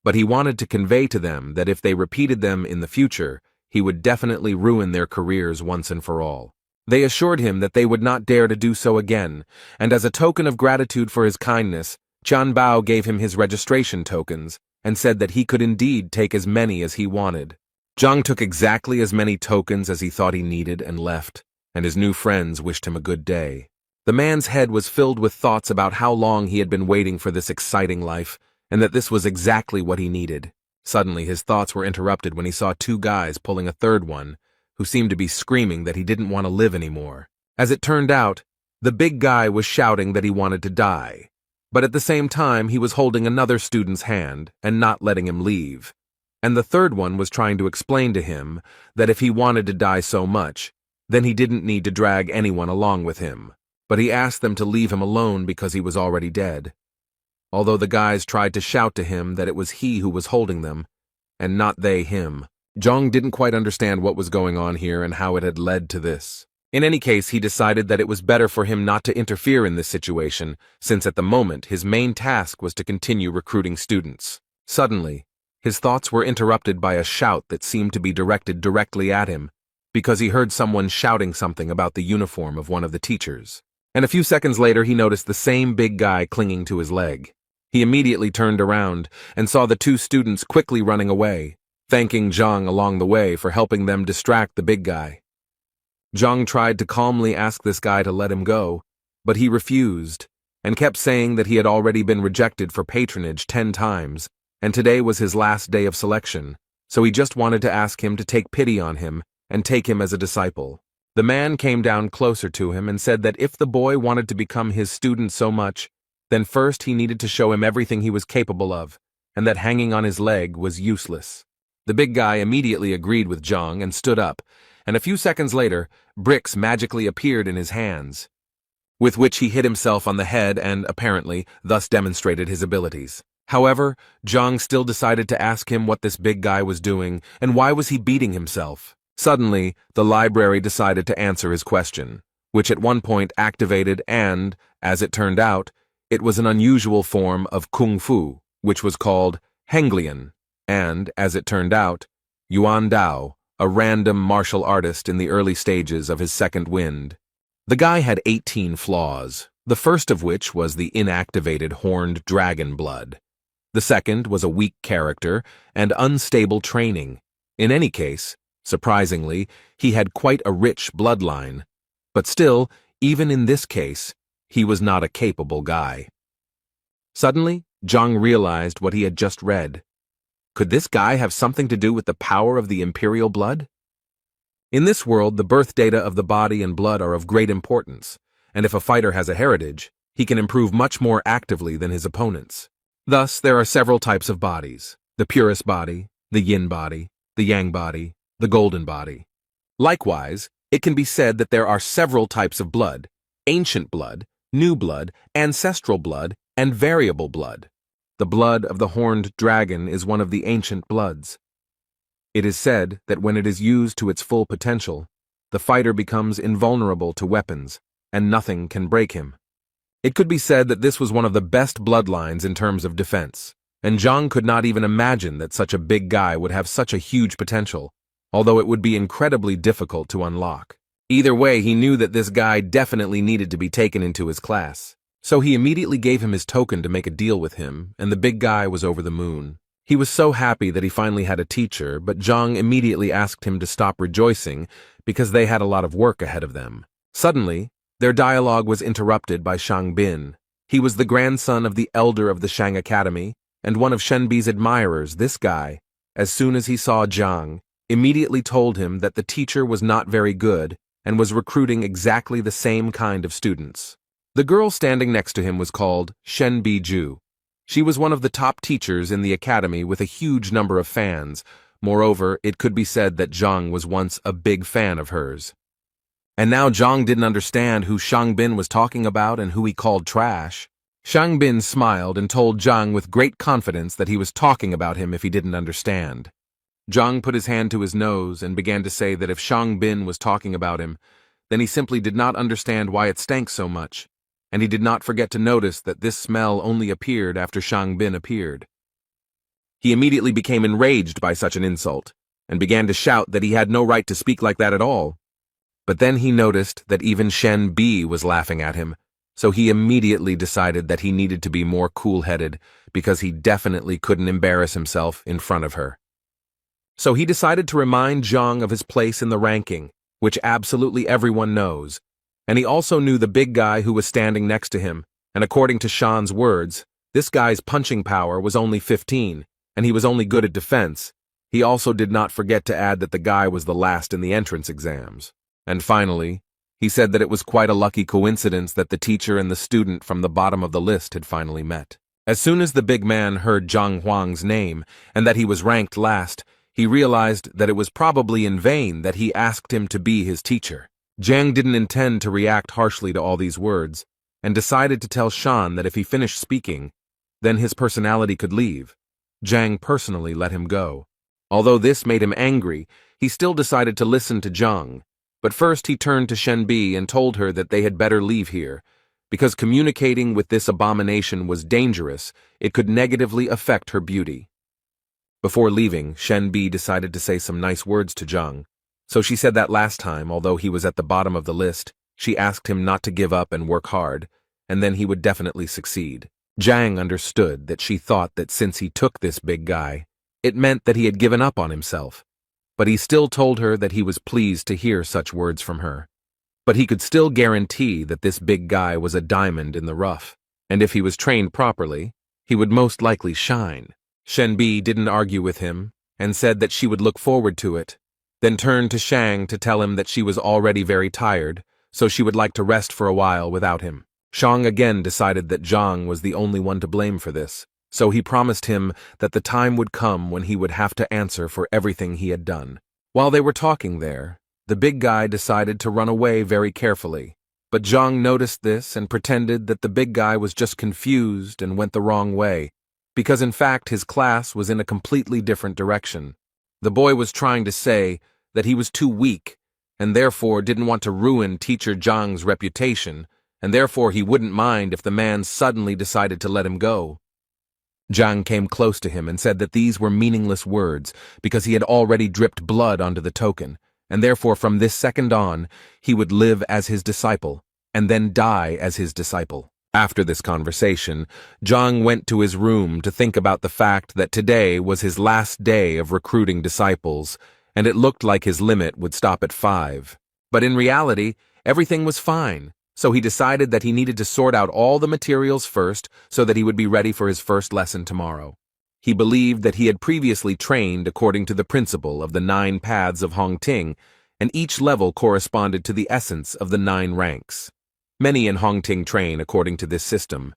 but he wanted to convey to them that if they repeated them in the future, he would definitely ruin their careers once and for all. They assured him that they would not dare to do so again, and as a token of gratitude for his kindness, Tian Bao gave him his registration tokens and said that he could indeed take as many as he wanted. Zhang took exactly as many tokens as he thought he needed and left, and his new friends wished him a good day. The man's head was filled with thoughts about how long he had been waiting for this exciting life, and that this was exactly what he needed. Suddenly, his thoughts were interrupted when he saw 2 guys pulling a third one, who seemed to be screaming that he didn't want to live anymore. As it turned out, the big guy was shouting that he wanted to die, but at the same time he was holding another student's hand and not letting him leave. And the third one was trying to explain to him that if he wanted to die so much, then he didn't need to drag anyone along with him. But he asked them to leave him alone because he was already dead. Although the guys tried to shout to him that it was he who was holding them, and not they him. Zhang didn't quite understand what was going on here and how it had led to this. In any case, he decided that it was better for him not to interfere in this situation, since at the moment his main task was to continue recruiting students. Suddenly, his thoughts were interrupted by a shout that seemed to be directed directly at him, because he heard someone shouting something about the uniform of one of the teachers. And a few seconds later he noticed the same big guy clinging to his leg. He immediately turned around and saw the 2 students quickly running away, thanking Zhang along the way for helping them distract the big guy. Zhang tried to calmly ask this guy to let him go, but he refused, and kept saying that he had already been rejected for patronage 10 times, and today was his last day of selection, so he just wanted to ask him to take pity on him and take him as a disciple. The man came down closer to him and said that if the boy wanted to become his student so much, then first he needed to show him everything he was capable of, and that hanging on his leg was useless. The big guy immediately agreed with Zhang and stood up, and a few seconds later, bricks magically appeared in his hands, with which he hit himself on the head and, apparently, thus demonstrated his abilities. However, Zhang still decided to ask him what this big guy was doing and why was he beating himself. Suddenly, the library decided to answer his question, which at one point activated and, as it turned out, it was an unusual form of kung fu, which was called Henglian, and, as it turned out, Yuan Dao, a random martial artist in the early stages of his second wind. The guy had 18 flaws, the first of which was the inactivated horned dragon blood. The second was a weak character and unstable training. In any case, surprisingly, he had quite a rich bloodline. But still, even in this case, he was not a capable guy. Suddenly, Zhang realized what he had just read. Could this guy have something to do with the power of the imperial blood? In this world, the birth data of the body and blood are of great importance, and if a fighter has a heritage, he can improve much more actively than his opponents. Thus, there are several types of bodies: the purest body, the yin body, the yang body, the golden body. Likewise, it can be said that there are several types of blood: ancient blood, new blood, ancestral blood, and variable blood. The blood of the horned dragon is one of the ancient bloods. It is said that when it is used to its full potential, the fighter becomes invulnerable to weapons, and nothing can break him. It could be said that this was one of the best bloodlines in terms of defense, and Zhang could not even imagine that such a big guy would have such a huge potential, although it would be incredibly difficult to unlock. Either way, he knew that this guy definitely needed to be taken into his class. So he immediately gave him his token to make a deal with him, and the big guy was over the moon. He was so happy that he finally had a teacher, but Zhang immediately asked him to stop rejoicing because they had a lot of work ahead of them. Suddenly, their dialogue was interrupted by Shang Bin. He was the grandson of the elder of the Shang Academy, and one of Shenbi's admirers. This guy, as soon as he saw Zhang, immediately told him that the teacher was not very good and was recruiting exactly the same kind of students. The girl standing next to him was called Shenbi Ju. She was one of the top teachers in the academy with a huge number of fans. Moreover, it could be said that Zhang was once a big fan of hers. And now Zhang didn't understand who Shang Bin was talking about and who he called trash. Shang Bin smiled and told Zhang with great confidence that he was talking about him if he didn't understand. Zhang put his hand to his nose and began to say that if Shang Bin was talking about him, then he simply did not understand why it stank so much, and he did not forget to notice that this smell only appeared after Shang Bin appeared. He immediately became enraged by such an insult, and began to shout that he had no right to speak like that at all. But then he noticed that even Shen Bi was laughing at him, so he immediately decided that he needed to be more cool-headed because he definitely couldn't embarrass himself in front of her. So he decided to remind Zhang of his place in the ranking, which absolutely everyone knows, and he also knew the big guy who was standing next to him, and according to Shan's words, this guy's punching power was only 15, and he was only good at defense. He also did not forget to add that the guy was the last in the entrance exams. And finally, he said that it was quite a lucky coincidence that the teacher and the student from the bottom of the list had finally met. As soon as the big man heard Zhang Huang's name, and that he was ranked last, he realized that it was probably in vain that he asked him to be his teacher. Zhang didn't intend to react harshly to all these words, and decided to tell Shan that if he finished speaking, then his personality could leave. Zhang personally let him go. Although this made him angry, he still decided to listen to Zhang. But first he turned to Shenbi and told her that they had better leave here, because communicating with this abomination was dangerous. It could negatively affect her beauty. Before leaving, Shenbi decided to say some nice words to Zhang. So she said that last time, although he was at the bottom of the list, she asked him not to give up and work hard, and then he would definitely succeed. Zhang understood that she thought that since he took this big guy, it meant that he had given up on himself. But he still told her that he was pleased to hear such words from her. But he could still guarantee that this big guy was a diamond in the rough, and if he was trained properly, he would most likely shine. Shenbi didn't argue with him, and said that she would look forward to it, then turned to Shang to tell him that she was already very tired, so she would like to rest for a while without him. Shang again decided that Zhang was the only one to blame for this, so he promised him that the time would come when he would have to answer for everything he had done. While they were talking there, the big guy decided to run away very carefully, but Zhang noticed this and pretended that the big guy was just confused and went the wrong way, because in fact his class was in a completely different direction. The boy was trying to say that he was too weak, and therefore didn't want to ruin teacher Zhang's reputation, and therefore he wouldn't mind if the man suddenly decided to let him go. Zhang came close to him and said that these were meaningless words because he had already dripped blood onto the token, and therefore from this second on, he would live as his disciple, and then die as his disciple. After this conversation, Zhang went to his room to think about the fact that today was his last day of recruiting disciples, and it looked like his limit would stop at 5. But in reality, everything was fine. So he decided that he needed to sort out all the materials first so that he would be ready for his first lesson tomorrow. He believed that he had previously trained according to the principle of the 9 paths of Hongting, and each level corresponded to the essence of the 9 ranks. Many in Hongting train according to this system.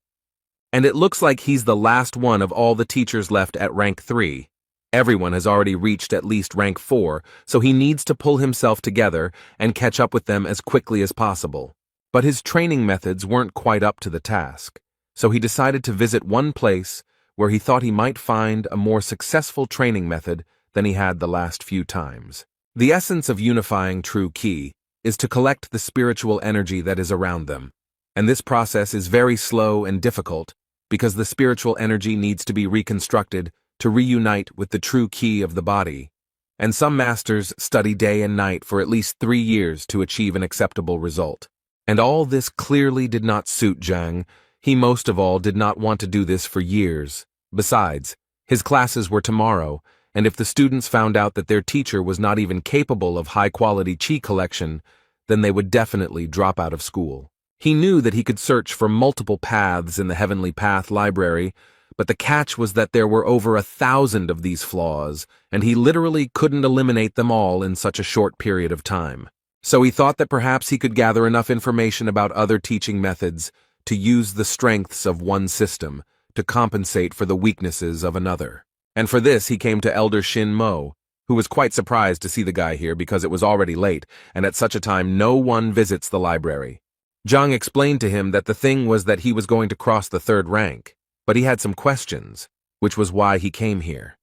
And it looks like he's the last one of all the teachers left at rank 3. Everyone has already reached at least rank 4, so he needs to pull himself together and catch up with them as quickly as possible. But his training methods weren't quite up to the task, so he decided to visit one place where he thought he might find a more successful training method than he had the last few times. The essence of unifying true ki is to collect the spiritual energy that is around them, and this process is very slow and difficult because the spiritual energy needs to be reconstructed to reunite with the true ki of the body, and some masters study day and night for at least 3 years to achieve an acceptable result. And all this clearly did not suit Zhang. He most of all did not want to do this for years. Besides, his classes were tomorrow, and if the students found out that their teacher was not even capable of high-quality qi collection, then they would definitely drop out of school. He knew that he could search for multiple paths in the Heavenly Path library, but the catch was that there were over 1,000 of these flaws, and he literally couldn't eliminate them all in such a short period of time. So he thought that perhaps he could gather enough information about other teaching methods to use the strengths of one system to compensate for the weaknesses of another. And for this he came to Elder Shin Mo, who was quite surprised to see the guy here because it was already late, and at such a time no one visits the library. Zhang explained to him that the thing was that he was going to cross the 3rd rank, but he had some questions, which was why he came here.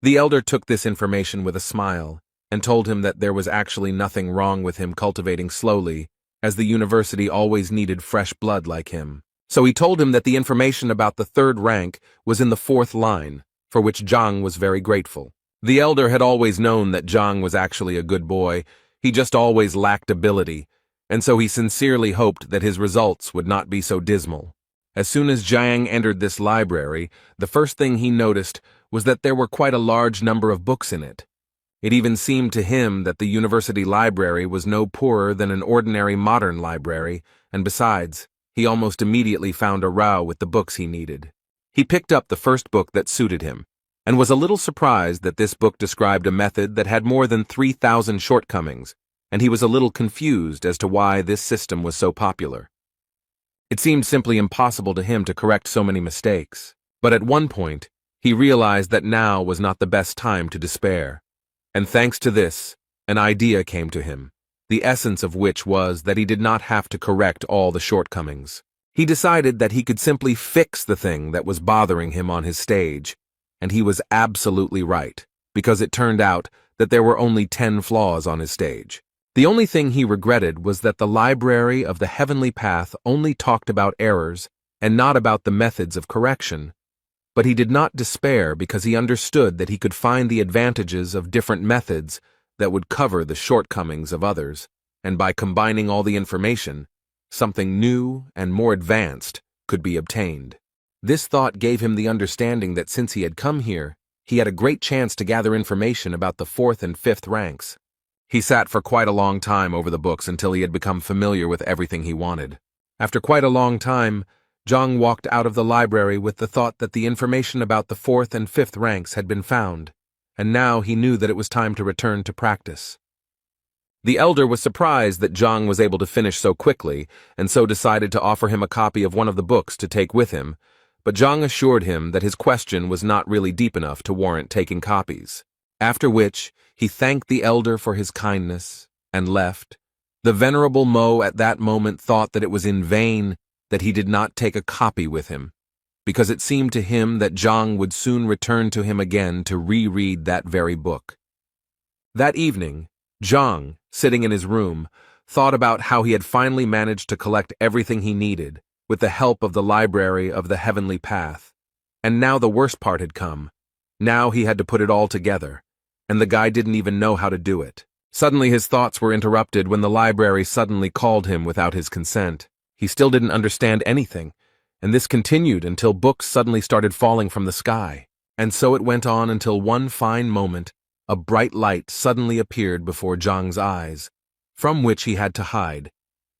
The elder took this information with a smile and told him that there was actually nothing wrong with him cultivating slowly, as the university always needed fresh blood like him. So he told him that the information about the 3rd rank was in the 4th line, for which Zhang was very grateful. The elder had always known that Zhang was actually a good boy, he just always lacked ability, and so he sincerely hoped that his results would not be so dismal. As soon as Zhang entered this library, the first thing he noticed was that there were quite a large number of books in it. It even seemed to him that the university library was no poorer than an ordinary modern library, and besides, he almost immediately found a row with the books he needed. He picked up the first book that suited him, and was a little surprised that this book described a method that had more than 3,000 shortcomings, and he was a little confused as to why this system was so popular. It seemed simply impossible to him to correct so many mistakes, but at one point, he realized that now was not the best time to despair. And thanks to this, an idea came to him, the essence of which was that he did not have to correct all the shortcomings. He decided that he could simply fix the thing that was bothering him on his stage, and he was absolutely right, because it turned out that there were only 10 flaws on his stage. The only thing he regretted was that the library of the Heavenly Path only talked about errors and not about the methods of correction. But he did not despair because he understood that he could find the advantages of different methods that would cover the shortcomings of others, and by combining all the information, something new and more advanced could be obtained. This thought gave him the understanding that since he had come here, he had a great chance to gather information about the 4th and 5th ranks. He sat for quite a long time over the books until he had become familiar with everything he wanted. After quite a long time, Zhang walked out of the library with the thought that the information about the 4th and 5th ranks had been found, and now he knew that it was time to return to practice. The elder was surprised that Zhang was able to finish so quickly, and so decided to offer him a copy of one of the books to take with him, but Zhang assured him that his question was not really deep enough to warrant taking copies. After which, he thanked the elder for his kindness and left. The venerable Mo at that moment thought that it was in vain that he did not take a copy with him, because it seemed to him that Zhang would soon return to him again to reread that very book. That evening, Zhang, sitting in his room, thought about how he had finally managed to collect everything he needed with the help of the library of the Heavenly Path. And now the worst part had come. Now he had to put it all together, and the guy didn't even know how to do it. Suddenly his thoughts were interrupted when the library suddenly called him without his consent. He still didn't understand anything, and this continued until books suddenly started falling from the sky. And so it went on until one fine moment, a bright light suddenly appeared before Zhang's eyes, from which he had to hide,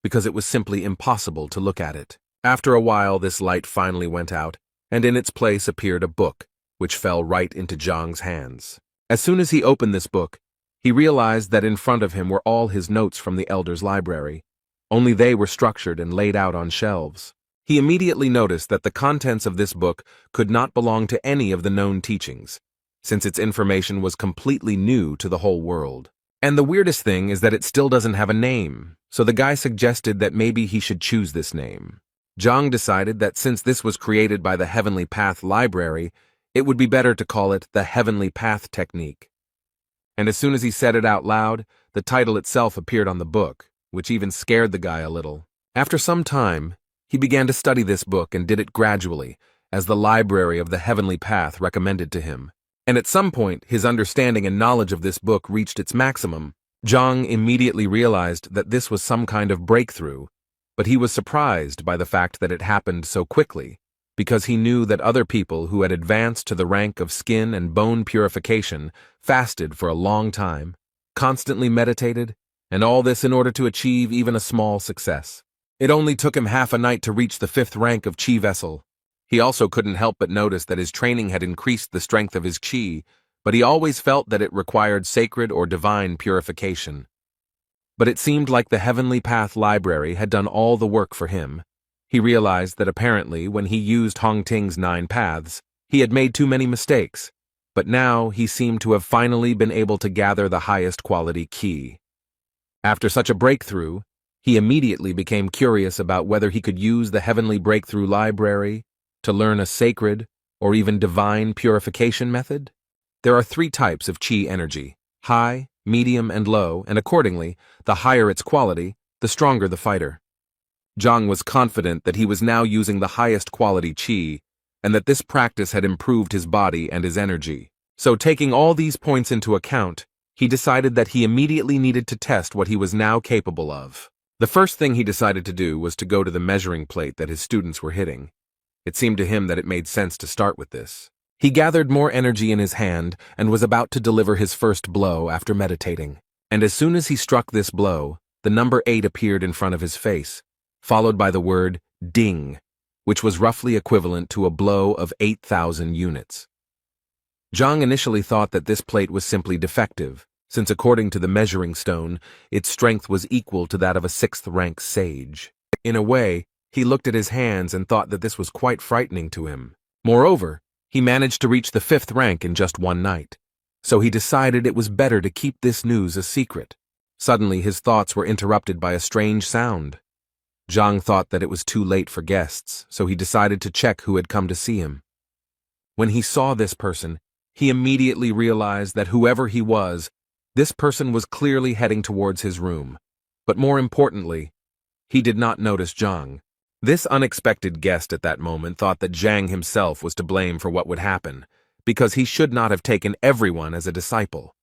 because it was simply impossible to look at it. After a while this light finally went out, and in its place appeared a book, which fell right into Zhang's hands. As soon as he opened this book, he realized that in front of him were all his notes from the elder's library, only they were structured and laid out on shelves. He immediately noticed that the contents of this book could not belong to any of the known teachings, since its information was completely new to the whole world. And the weirdest thing is that it still doesn't have a name, so the guy suggested that maybe he should choose this name. Zhang decided that since this was created by the Heavenly Path Library, it would be better to call it the Heavenly Path Technique. And as soon as he said it out loud, the title itself appeared on the book, which even scared the guy a little. After some time, he began to study this book and did it gradually, as the library of the Heavenly Path recommended to him. And at some point, his understanding and knowledge of this book reached its maximum. Zhang immediately realized that this was some kind of breakthrough, but he was surprised by the fact that it happened so quickly, because he knew that other people who had advanced to the rank of skin and bone purification fasted for a long time, constantly meditated, and all this in order to achieve even a small success. It only took him half a night to reach the 5th rank of Qi vessel. He also couldn't help but notice that his training had increased the strength of his Qi, but he always felt that it required sacred or divine purification. But it seemed like the Heavenly Path Library had done all the work for him. He realized that apparently when he used Hongting's 9 paths, he had made too many mistakes, but now he seemed to have finally been able to gather the highest quality Qi. After such a breakthrough, he immediately became curious about whether he could use the Heavenly Breakthrough Library to learn a sacred or even divine purification method. There are 3 types of Qi energy: high, medium, and low, and accordingly, the higher its quality, the stronger the fighter. Zhang was confident that he was now using the highest quality Qi, and that this practice had improved his body and his energy. So taking all these points into account, he decided that he immediately needed to test what he was now capable of. The first thing he decided to do was to go to the measuring plate that his students were hitting. It seemed to him that it made sense to start with this. He gathered more energy in his hand and was about to deliver his first blow after meditating. And as soon as he struck this blow, the number 8 appeared in front of his face, followed by the word ding, which was roughly equivalent to a blow of 8,000 units. Zhang initially thought that this plate was simply defective, since according to the measuring stone, its strength was equal to that of a 6th-rank sage. In a way, he looked at his hands and thought that this was quite frightening to him. Moreover, he managed to reach the 5th rank in just one night, so he decided it was better to keep this news a secret. Suddenly, his thoughts were interrupted by a strange sound. Zhang thought that it was too late for guests, so he decided to check who had come to see him. When he saw this person, he immediately realized that whoever he was, this person was clearly heading towards his room. But more importantly, he did not notice Zhang. This unexpected guest at that moment thought that Zhang himself was to blame for what would happen, because he should not have taken everyone as a disciple.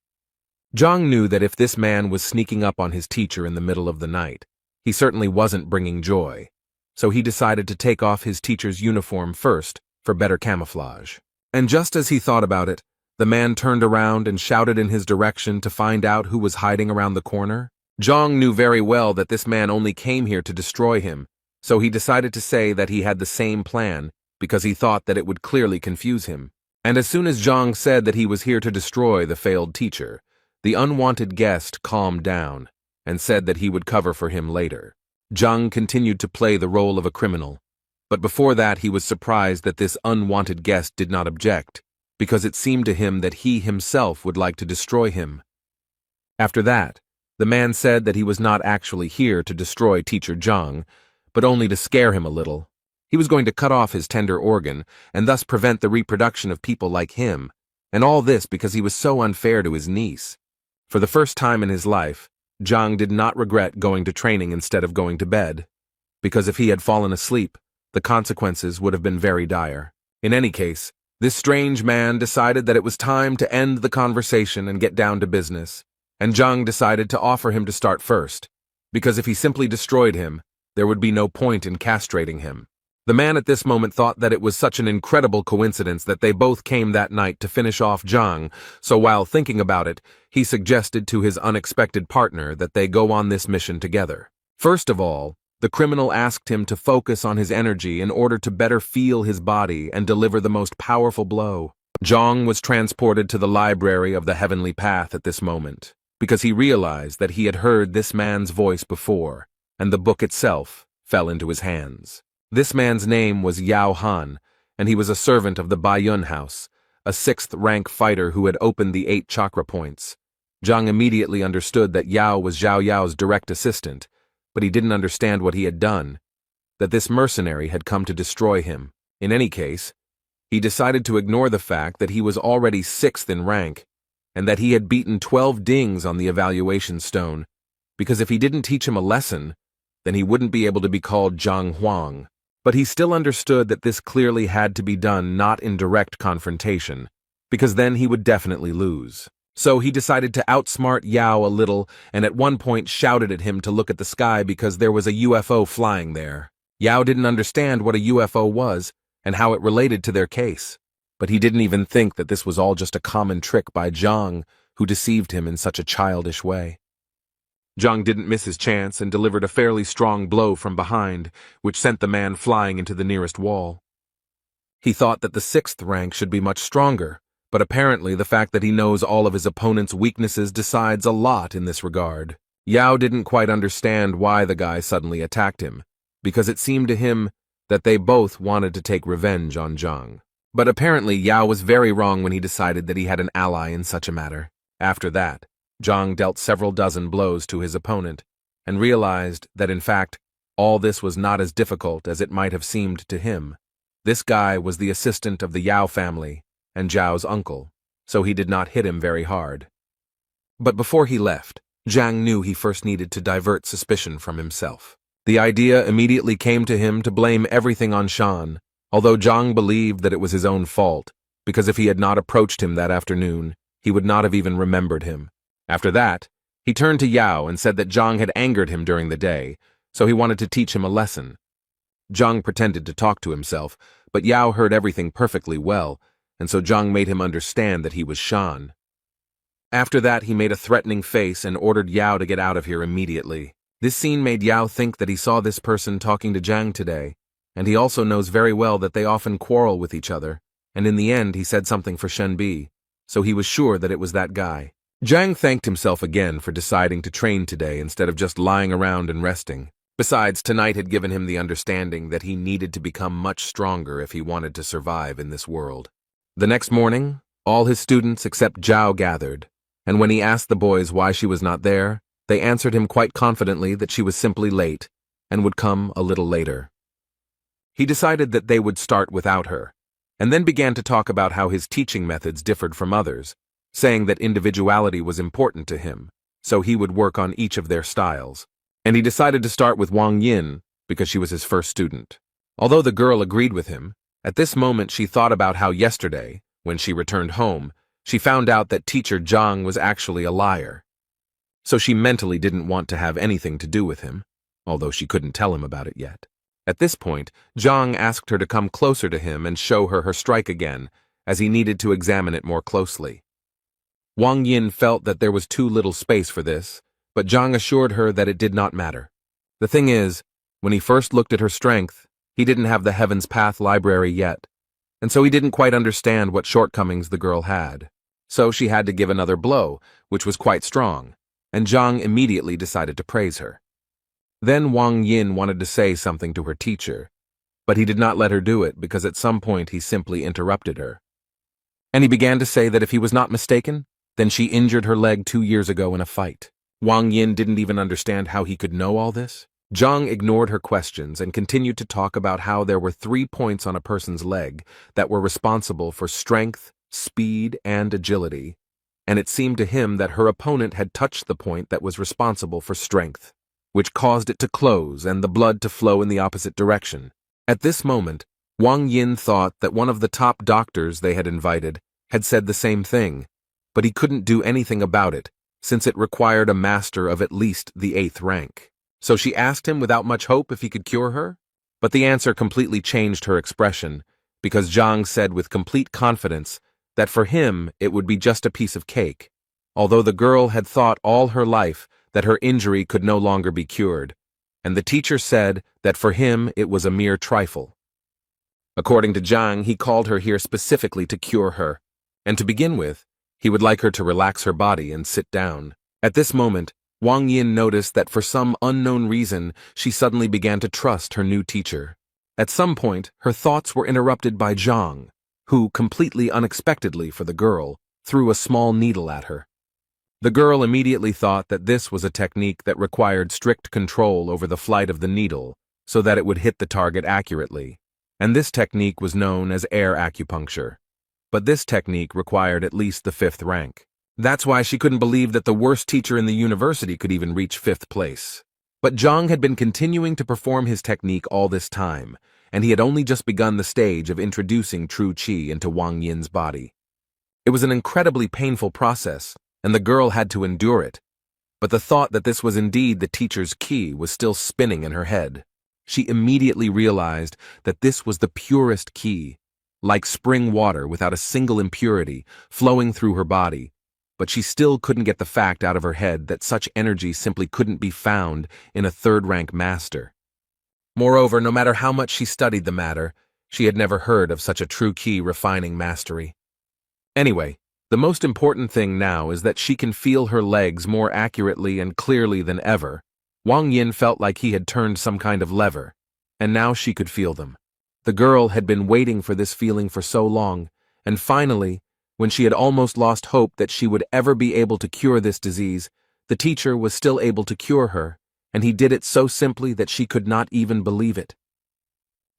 Zhang knew that if this man was sneaking up on his teacher in the middle of the night, he certainly wasn't bringing joy, so he decided to take off his teacher's uniform first for better camouflage. And just as he thought about it, the man turned around and shouted in his direction to find out who was hiding around the corner. Zhang knew very well that this man only came here to destroy him, so he decided to say that he had the same plan because he thought that it would clearly confuse him. And as soon as Zhang said that he was here to destroy the failed teacher, the unwanted guest calmed down and said that he would cover for him later. Zhang continued to play the role of a criminal, but before that he was surprised that this unwanted guest did not object, because it seemed to him that he himself would like to destroy him. After that, the man said that he was not actually here to destroy Teacher Zhang, but only to scare him a little. He was going to cut off his tender organ and thus prevent the reproduction of people like him, and all this because he was so unfair to his niece. For the first time in his life, Zhang did not regret going to training instead of going to bed, because if he had fallen asleep, the consequences would have been very dire. In any case, this strange man decided that it was time to end the conversation and get down to business, and Zhang decided to offer him to start first, because if he simply destroyed him, there would be no point in castrating him. The man at this moment thought that it was such an incredible coincidence that they both came that night to finish off Zhang, so while thinking about it, he suggested to his unexpected partner that they go on this mission together. First of all, the criminal asked him to focus on his energy in order to better feel his body and deliver the most powerful blow. Zhang was transported to the library of the Heavenly Path at this moment, because he realized that he had heard this man's voice before, and the book itself fell into his hands. This man's name was Yao Han, and he was a servant of the Baiyun house, a 6th-rank fighter who had opened the 8 chakra points. Zhang immediately understood that Yao was Zhao Yao's direct assistant, but he didn't understand what he had done, that this mercenary had come to destroy him. In any case, he decided to ignore the fact that he was already 6th in rank, and that he had beaten 12 dings on the evaluation stone, because if he didn't teach him a lesson, then he wouldn't be able to be called Zhang Huang. But he still understood that this clearly had to be done not in direct confrontation, because then he would definitely lose. So he decided to outsmart Yao a little and at one point shouted at him to look at the sky because there was a UFO flying there. Yao didn't understand what a UFO was and how it related to their case, but he didn't even think that this was all just a common trick by Zhang, who deceived him in such a childish way. Zhang didn't miss his chance and delivered a fairly strong blow from behind, which sent the man flying into the nearest wall. He thought that the 6th rank should be much stronger, but apparently the fact that he knows all of his opponent's weaknesses decides a lot in this regard. Yao didn't quite understand why the guy suddenly attacked him, because it seemed to him that they both wanted to take revenge on Zhang. But apparently Yao was very wrong when he decided that he had an ally in such a matter. After that, Zhang dealt several dozen blows to his opponent, and realized that in fact, all this was not as difficult as it might have seemed to him. This guy was the assistant of the Yao family, and Zhao's uncle, so he did not hit him very hard. But before he left, Zhang knew he first needed to divert suspicion from himself. The idea immediately came to him to blame everything on Shan, although Zhang believed that it was his own fault, because if he had not approached him that afternoon, he would not have even remembered him. After that, he turned to Yao and said that Zhang had angered him during the day, so he wanted to teach him a lesson. Zhang pretended to talk to himself, but Yao heard everything perfectly well, and so Zhang made him understand that he was Shan. After that, he made a threatening face and ordered Yao to get out of here immediately. This scene made Yao think that he saw this person talking to Zhang today, and he also knows very well that they often quarrel with each other, and in the end he said something for Shenbi, so he was sure that it was that guy. Zhang thanked himself again for deciding to train today instead of just lying around and resting. Besides, tonight had given him the understanding that he needed to become much stronger if he wanted to survive in this world. The next morning, all his students except Zhao gathered, and when he asked the boys why she was not there, they answered him quite confidently that she was simply late and would come a little later. He decided that they would start without her, and then began to talk about how his teaching methods differed from others, saying that individuality was important to him, so he would work on each of their styles. And he decided to start with Wang Yin because she was his first student. Although the girl agreed with him, at this moment she thought about how yesterday, when she returned home, she found out that teacher Zhang was actually a liar. So she mentally didn't want to have anything to do with him, although she couldn't tell him about it yet. At this point, Zhang asked her to come closer to him and show her strike again, as he needed to examine it more closely. Wang Yin felt that there was too little space for this, but Zhang assured her that it did not matter. The thing is, when he first looked at her strength, he didn't have the Heaven's Path library yet, and so he didn't quite understand what shortcomings the girl had. So she had to give another blow, which was quite strong, and Zhang immediately decided to praise her. Then Wang Yin wanted to say something to her teacher, but he did not let her do it because at some point he simply interrupted her. And he began to say that if he was not mistaken, then she injured her leg 2 years ago in a fight. Wang Yin didn't even understand how he could know all this. Zhang ignored her questions and continued to talk about how there were 3 points on a person's leg that were responsible for strength, speed, and agility, and it seemed to him that her opponent had touched the point that was responsible for strength, which caused it to close and the blood to flow in the opposite direction. At this moment, Wang Yin thought that one of the top doctors they had invited had said the same thing, but he couldn't do anything about it, since it required a master of at least the 8th rank. So she asked him without much hope if he could cure her, but the answer completely changed her expression, because Zhang said with complete confidence that for him it would be just a piece of cake, although the girl had thought all her life that her injury could no longer be cured, and the teacher said that for him it was a mere trifle. According to Zhang, he called her here specifically to cure her, and to begin with, he would like her to relax her body and sit down. At this moment, Wang Yin noticed that for some unknown reason, she suddenly began to trust her new teacher. At some point, her thoughts were interrupted by Zhang, who, completely unexpectedly for the girl, threw a small needle at her. The girl immediately thought that this was a technique that required strict control over the flight of the needle so that it would hit the target accurately, and this technique was known as air acupuncture. But this technique required at least the 5th rank. That's why she couldn't believe that the worst teacher in the university could even reach 5th place. But Zhang had been continuing to perform his technique all this time, and he had only just begun the stage of introducing true qi into Wang Yin's body. It was an incredibly painful process, and the girl had to endure it. But the thought that this was indeed the teacher's qi was still spinning in her head. She immediately realized that this was the purest qi, like spring water without a single impurity, flowing through her body. But she still couldn't get the fact out of her head that such energy simply couldn't be found in a 3rd-rank master. Moreover, no matter how much she studied the matter, she had never heard of such a true qi refining mastery. Anyway, the most important thing now is that she can feel her legs more accurately and clearly than ever. Wang Yin felt like he had turned some kind of lever, and now she could feel them. The girl had been waiting for this feeling for so long, and finally, when she had almost lost hope that she would ever be able to cure this disease, the teacher was still able to cure her, and he did it so simply that she could not even believe it.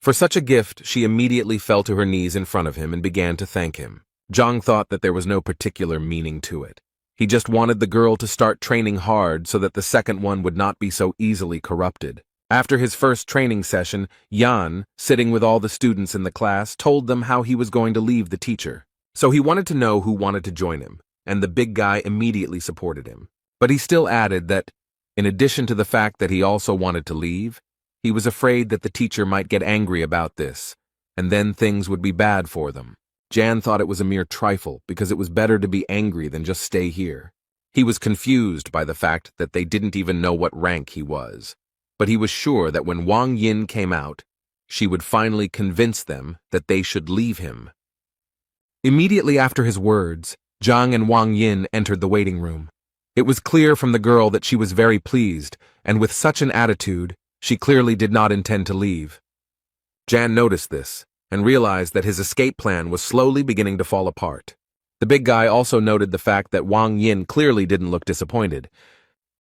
For such a gift, she immediately fell to her knees in front of him and began to thank him. Zhang thought that there was no particular meaning to it. He just wanted the girl to start training hard so that the second one would not be so easily corrupted. After his first training session, Yan, sitting with all the students in the class, told them how he was going to leave the teacher. So he wanted to know who wanted to join him, and the big guy immediately supported him. But he still added that, in addition to the fact that he also wanted to leave, he was afraid that the teacher might get angry about this, and then things would be bad for them. Jan thought it was a mere trifle because it was better to be angry than just stay here. He was confused by the fact that they didn't even know what rank he was, but he was sure that when Wang Yin came out, she would finally convince them that they should leave him. Immediately after his words, Zhang and Wang Yin entered the waiting room. It was clear from the girl that she was very pleased, and with such an attitude, she clearly did not intend to leave. Jan noticed this, and realized that his escape plan was slowly beginning to fall apart. The big guy also noted the fact that Wang Yin clearly didn't look disappointed,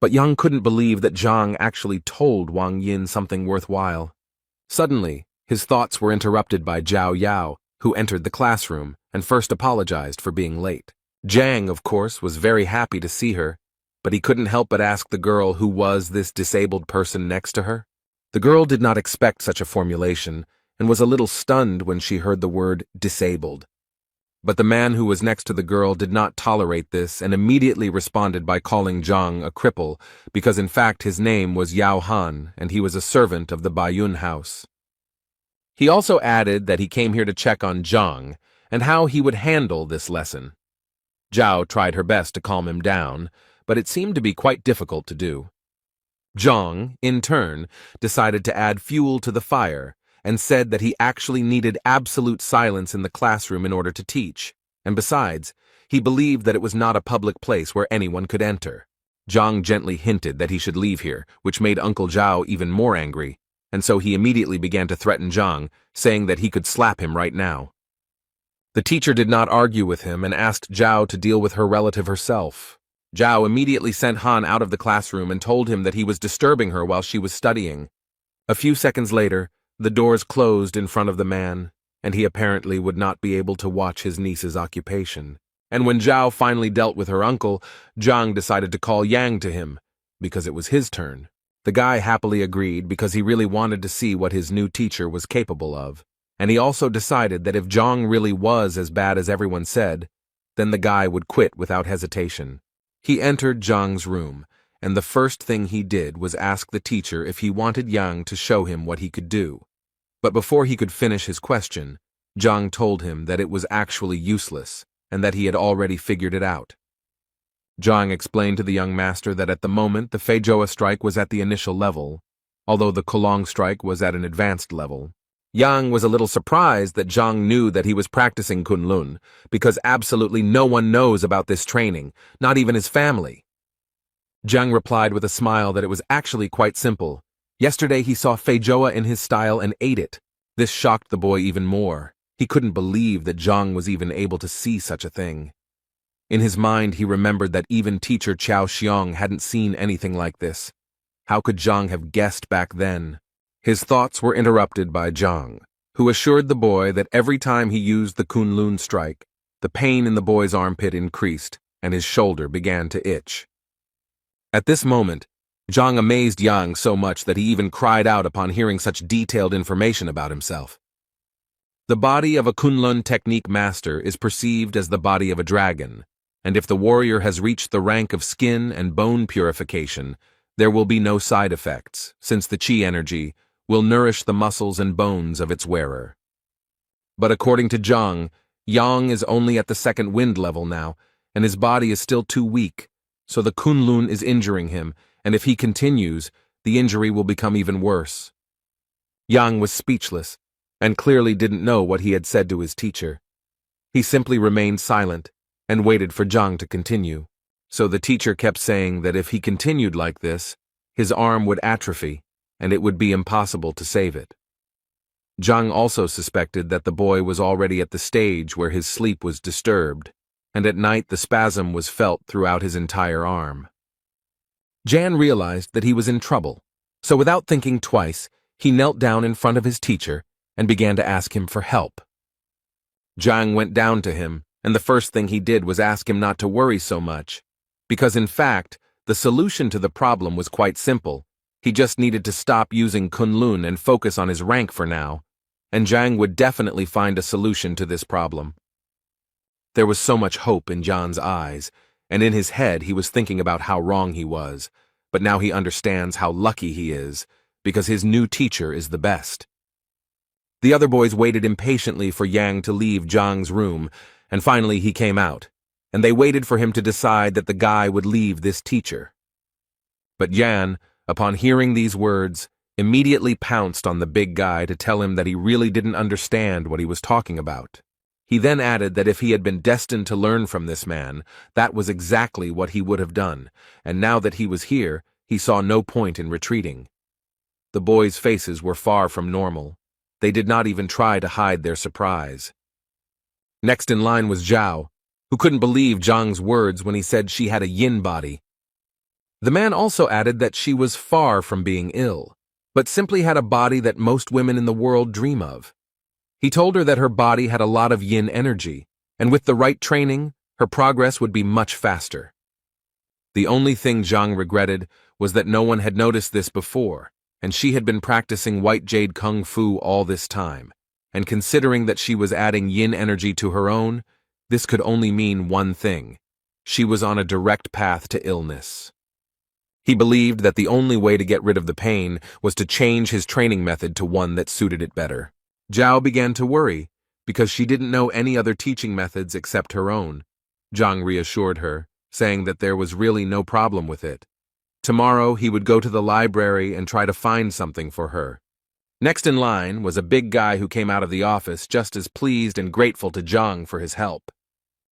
but Yang couldn't believe that Zhang actually told Wang Yin something worthwhile. Suddenly, his thoughts were interrupted by Zhao Yao, who entered the classroom and first apologized for being late. Zhang, of course, was very happy to see her, but he couldn't help but ask the girl who was this disabled person next to her. The girl did not expect such a formulation, and was a little stunned when she heard the word disabled. But the man who was next to the girl did not tolerate this and immediately responded by calling Zhang a cripple, because in fact his name was Yao Han and he was a servant of the Baiyun house. He also added that he came here to check on Zhang and how he would handle this lesson. Zhao tried her best to calm him down, but it seemed to be quite difficult to do. Zhang, in turn, decided to add fuel to the fire and said that he actually needed absolute silence in the classroom in order to teach, and besides, he believed that it was not a public place where anyone could enter. Zhang gently hinted that he should leave here, which made Uncle Zhao even more angry, and so he immediately began to threaten Zhang, saying that he could slap him right now. The teacher did not argue with him and asked Zhao to deal with her relative herself. Zhao immediately sent Han out of the classroom and told him that he was disturbing her while she was studying. A few seconds later, the doors closed in front of the man, and he apparently would not be able to watch his niece's occupation. And when Zhao finally dealt with her uncle, Zhang decided to call Yang to him, because it was his turn. The guy happily agreed because he really wanted to see what his new teacher was capable of, and he also decided that if Zhang really was as bad as everyone said, then the guy would quit without hesitation. He entered Zhang's room, and the first thing he did was ask the teacher if he wanted Yang to show him what he could do. But before he could finish his question, Zhang told him that it was actually useless, and that he had already figured it out. Zhang explained to the young master that at the moment the Feijoa strike was at the initial level, although the Kolong strike was at an advanced level. Yang was a little surprised that Zhang knew that he was practicing Kunlun, because absolutely no one knows about this training, not even his family. Zhang replied with a smile that it was actually quite simple. Yesterday he saw Feijoa in his style and ate it. This shocked the boy even more. He couldn't believe that Zhang was even able to see such a thing. In his mind, he remembered that even teacher Qiao Xiong hadn't seen anything like this. How could Zhang have guessed back then? His thoughts were interrupted by Zhang, who assured the boy that every time he used the Kunlun strike, the pain in the boy's armpit increased and his shoulder began to itch. At this moment, Zhang amazed Yang so much that he even cried out upon hearing such detailed information about himself. The body of a Kunlun technique master is perceived as the body of a dragon, and if the warrior has reached the rank of skin and bone purification, there will be no side effects, since the qi energy will nourish the muscles and bones of its wearer. But according to Zhang, Yang is only at the second wind level now, and his body is still too weak, so the Kunlun is injuring him, and if he continues, the injury will become even worse. Yang was speechless, and clearly didn't know what he had said to his teacher. He simply remained silent, and waited for Zhang to continue. So the teacher kept saying that if he continued like this, his arm would atrophy, and it would be impossible to save it. Zhang also suspected that the boy was already at the stage where his sleep was disturbed, and at night the spasm was felt throughout his entire arm. Jan realized that he was in trouble, so without thinking twice, he knelt down in front of his teacher and began to ask him for help. Zhang went down to him, and the first thing he did was ask him not to worry so much, because in fact, the solution to the problem was quite simple. He just needed to stop using Kunlun and focus on his rank for now, and Zhang would definitely find a solution to this problem. There was so much hope in Jan's eyes, and in his head he was thinking about how wrong he was, but now he understands how lucky he is, because his new teacher is the best. The other boys waited impatiently for Yang to leave Zhang's room, and finally he came out, and they waited for him to decide that the guy would leave this teacher. But Yan, upon hearing these words, immediately pounced on the big guy to tell him that he really didn't understand what he was talking about. He then added that if he had been destined to learn from this man, that was exactly what he would have done, and now that he was here, he saw no point in retreating. The boys' faces were far from normal. They did not even try to hide their surprise. Next in line was Zhao, who couldn't believe Zhang's words when he said she had a yin body. The man also added that she was far from being ill, but simply had a body that most women in the world dream of. He told her that her body had a lot of yin energy, and with the right training, her progress would be much faster. The only thing Zhang regretted was that no one had noticed this before, and she had been practicing white jade kung fu all this time, and considering that she was adding yin energy to her own, this could only mean one thing: she was on a direct path to illness. He believed that the only way to get rid of the pain was to change his training method to one that suited it better. Zhao began to worry, because she didn't know any other teaching methods except her own. Zhang reassured her, saying that there was really no problem with it. Tomorrow he would go to the library and try to find something for her. Next in line was a big guy who came out of the office just as pleased and grateful to Zhang for his help.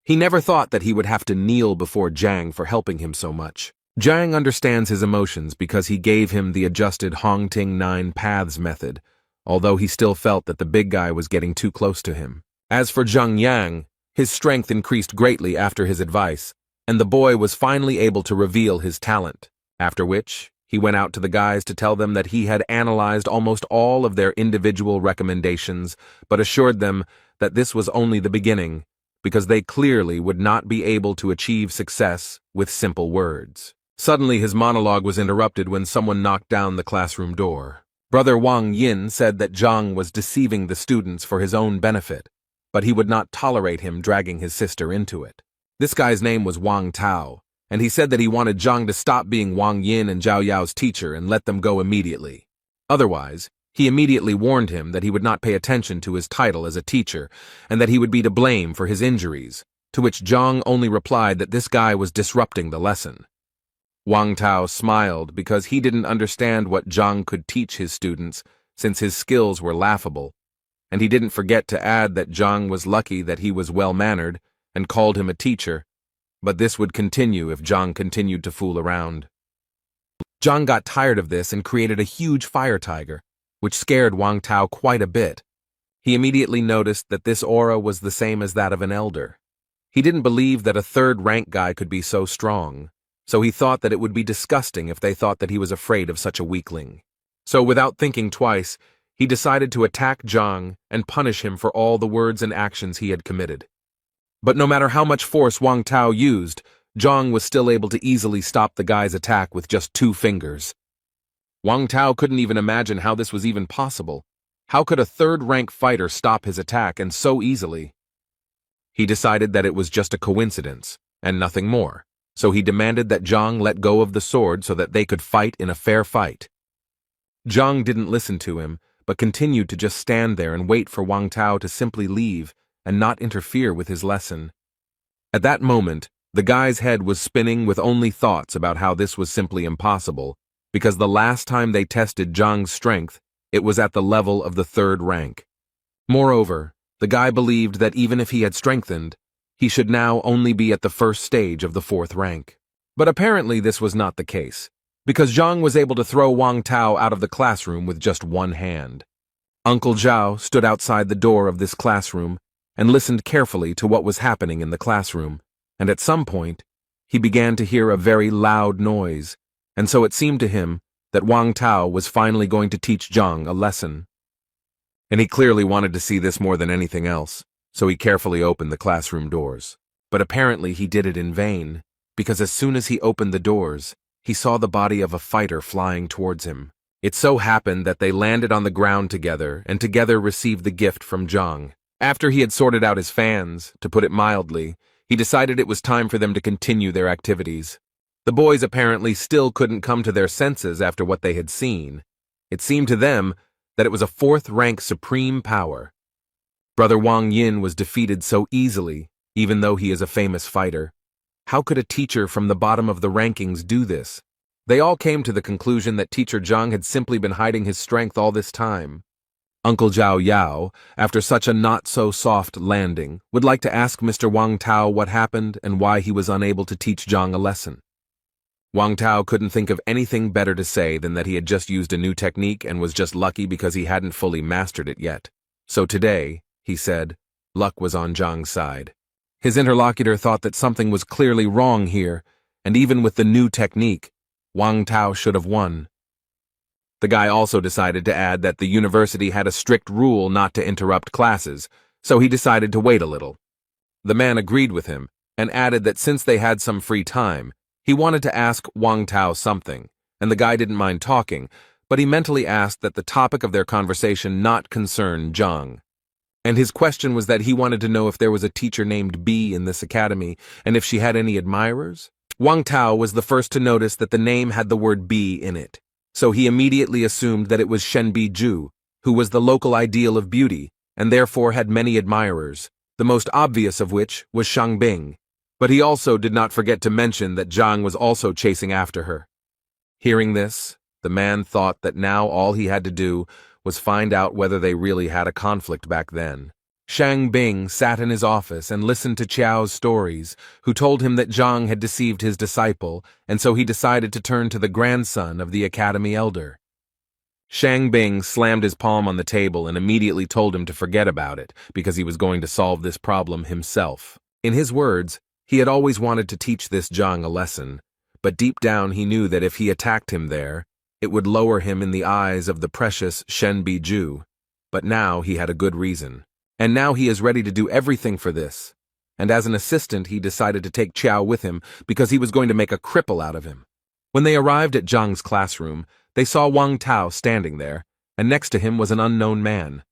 He never thought that he would have to kneel before Zhang for helping him so much. Zhang understands his emotions because he gave him the adjusted Hongting 9 Paths method, although he still felt that the big guy was getting too close to him. As for Zhang Yang, his strength increased greatly after his advice, and the boy was finally able to reveal his talent, after which he went out to the guys to tell them that he had analyzed almost all of their individual recommendations, but assured them that this was only the beginning, because they clearly would not be able to achieve success with simple words. Suddenly his monologue was interrupted when someone knocked down the classroom door. Brother Wang Yin said that Zhang was deceiving the students for his own benefit, but he would not tolerate him dragging his sister into it. This guy's name was Wang Tao, and he said that he wanted Zhang to stop being Wang Yin and Zhao Yao's teacher and let them go immediately. Otherwise, he immediately warned him that he would not pay attention to his title as a teacher and that he would be to blame for his injuries, to which Zhang only replied that this guy was disrupting the lesson. Wang Tao smiled because he didn't understand what Zhang could teach his students since his skills were laughable, and he didn't forget to add that Zhang was lucky that he was well-mannered and called him a teacher, but this would continue if Zhang continued to fool around. Zhang got tired of this and created a huge fire tiger, which scared Wang Tao quite a bit. He immediately noticed that this aura was the same as that of an elder. He didn't believe that a third-rank guy could be so strong, so he thought that it would be disgusting if they thought that he was afraid of such a weakling. So without thinking twice, he decided to attack Zhang and punish him for all the words and actions he had committed. But no matter how much force Wang Tao used, Zhang was still able to easily stop the guy's attack with just 2 fingers. Wang Tao couldn't even imagine how this was even possible. How could a third-rank fighter stop his attack and so easily? He decided that it was just a coincidence, and nothing more, so he demanded that Zhang let go of the sword so that they could fight in a fair fight. Zhang didn't listen to him, but continued to just stand there and wait for Wang Tao to simply leave and not interfere with his lesson. At that moment, the guy's head was spinning with only thoughts about how this was simply impossible, because the last time they tested Zhang's strength, it was at the level of the 3rd rank. Moreover, the guy believed that even if he had strengthened, he should now only be at the 1st stage of the 4th rank. But apparently this was not the case, because Zhang was able to throw Wang Tao out of the classroom with just 1 hand. Uncle Zhao stood outside the door of this classroom and listened carefully to what was happening in the classroom, and at some point, he began to hear a very loud noise, and so it seemed to him that Wang Tao was finally going to teach Zhang a lesson. And he clearly wanted to see this more than anything else, so he carefully opened the classroom doors. But apparently he did it in vain, because as soon as he opened the doors, he saw the body of a fighter flying towards him. It so happened that they landed on the ground together and together received the gift from Zhang. After he had sorted out his fans, to put it mildly, he decided it was time for them to continue their activities. The boys apparently still couldn't come to their senses after what they had seen. It seemed to them that it was a 4th-rank supreme power. Brother Wang Yin was defeated so easily, even though he is a famous fighter. How could a teacher from the bottom of the rankings do this? They all came to the conclusion that teacher Zhang had simply been hiding his strength all this time. Uncle Zhao Yao, after such a not-so-soft landing, would like to ask Mr. Wang Tao what happened and why he was unable to teach Zhang a lesson. Wang Tao couldn't think of anything better to say than that he had just used a new technique and was just lucky because he hadn't fully mastered it yet. So today, he said, luck was on Zhang's side. His interlocutor thought that something was clearly wrong here, and even with the new technique, Wang Tao should have won. The guy also decided to add that the university had a strict rule not to interrupt classes, so he decided to wait a little. The man agreed with him, and added that since they had some free time, he wanted to ask Wang Tao something, and the guy didn't mind talking, but he mentally asked that the topic of their conversation not concern Zhang. And his question was that he wanted to know if there was a teacher named B in this academy, and if she had any admirers. Wang Tao was the first to notice that the name had the word B in it, so he immediately assumed that it was Shenbi Zhu, who was the local ideal of beauty, and therefore had many admirers, the most obvious of which was Shang Bing. But he also did not forget to mention that Zhang was also chasing after her. Hearing this, the man thought that now all he had to do was find out whether they really had a conflict back then. Shang Bing sat in his office and listened to Qiao's stories, who told him that Zhang had deceived his disciple, and so he decided to turn to the grandson of the academy elder. Shang Bing slammed his palm on the table and immediately told him to forget about it, because he was going to solve this problem himself. In his words, he had always wanted to teach this Zhang a lesson, but deep down he knew that if he attacked him there, it would lower him in the eyes of the precious Shenbi Zhu. But now he had a good reason. And now he is ready to do everything for this. And as an assistant, he decided to take Qiao with him because he was going to make a cripple out of him. When they arrived at Zhang's classroom, they saw Wang Tao standing there, and next to him was an unknown man.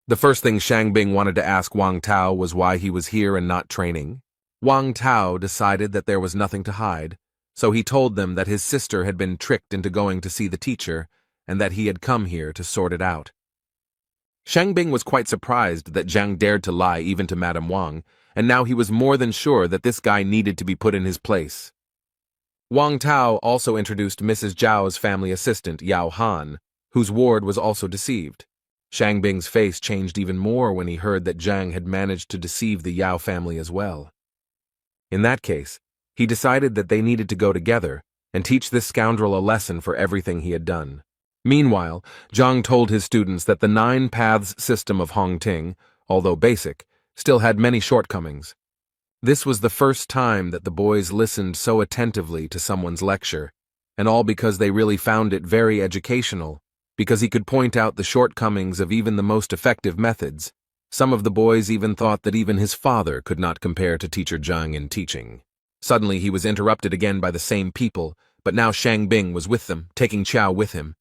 The first thing Shang Bing wanted to ask Wang Tao was why he was here and not training. Wang Tao decided that there was nothing to hide, so he told them that his sister had been tricked into going to see the teacher, and that he had come here to sort it out. Shang Bing was quite surprised that Zhang dared to lie even to Madame Wang, and now he was more than sure that this guy needed to be put in his place. Wang Tao also introduced Mrs. Zhao's family assistant, Yao Han, whose ward was also deceived. Shang Bing's face changed even more when he heard that Zhang had managed to deceive the Yao family as well. In that case, he decided that they needed to go together and teach this scoundrel a lesson for everything he had done. Meanwhile, Zhang told his students that the nine paths system of Hongting, although basic, still had many shortcomings. This was the first time that the boys listened so attentively to someone's lecture, and all because they really found it very educational, because he could point out the shortcomings of even the most effective methods. Some of the boys even thought that even his father could not compare to Teacher Zhang in teaching. Suddenly he was interrupted again by the same people, but now Shang Bing was with them, taking Chao with him.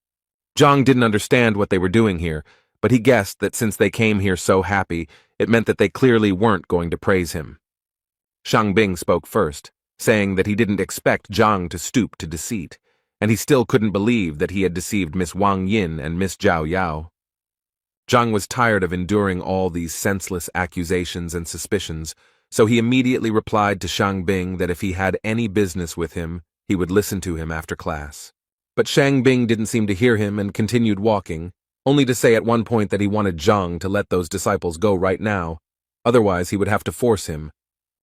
Zhang didn't understand what they were doing here, but he guessed that since they came here so happy, it meant that they clearly weren't going to praise him. Shang Bing spoke first, saying that he didn't expect Zhang to stoop to deceit, and he still couldn't believe that he had deceived Miss Wang Yin and Miss Zhao Yao. Zhang was tired of enduring all these senseless accusations and suspicions, so he immediately replied to Shang Bing that if he had any business with him, he would listen to him after class. But Shang Bing didn't seem to hear him and continued walking, only to say at one point that he wanted Zhang to let those disciples go right now, otherwise he would have to force him.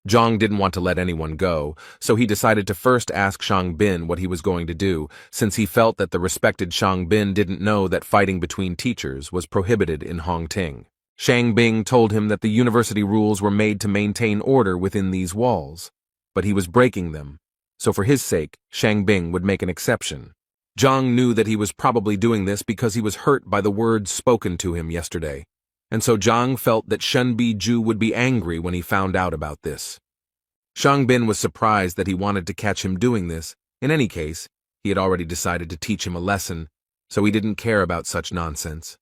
Zhang didn't want to let anyone go, so he decided to first ask Shang Bin what he was going to do, since he felt that the respected Shang Bin didn't know that fighting between teachers was prohibited in Hongting. Shang Bing told him that the university rules were made to maintain order within these walls, but he was breaking them, so for his sake, Shang Bing would make an exception. Zhang knew that he was probably doing this because he was hurt by the words spoken to him yesterday, and so Zhang felt that Shen Biju would be angry when he found out about this. Shang Bin was surprised that he wanted to catch him doing this. In any case, he had already decided to teach him a lesson, so he didn't care about such nonsense.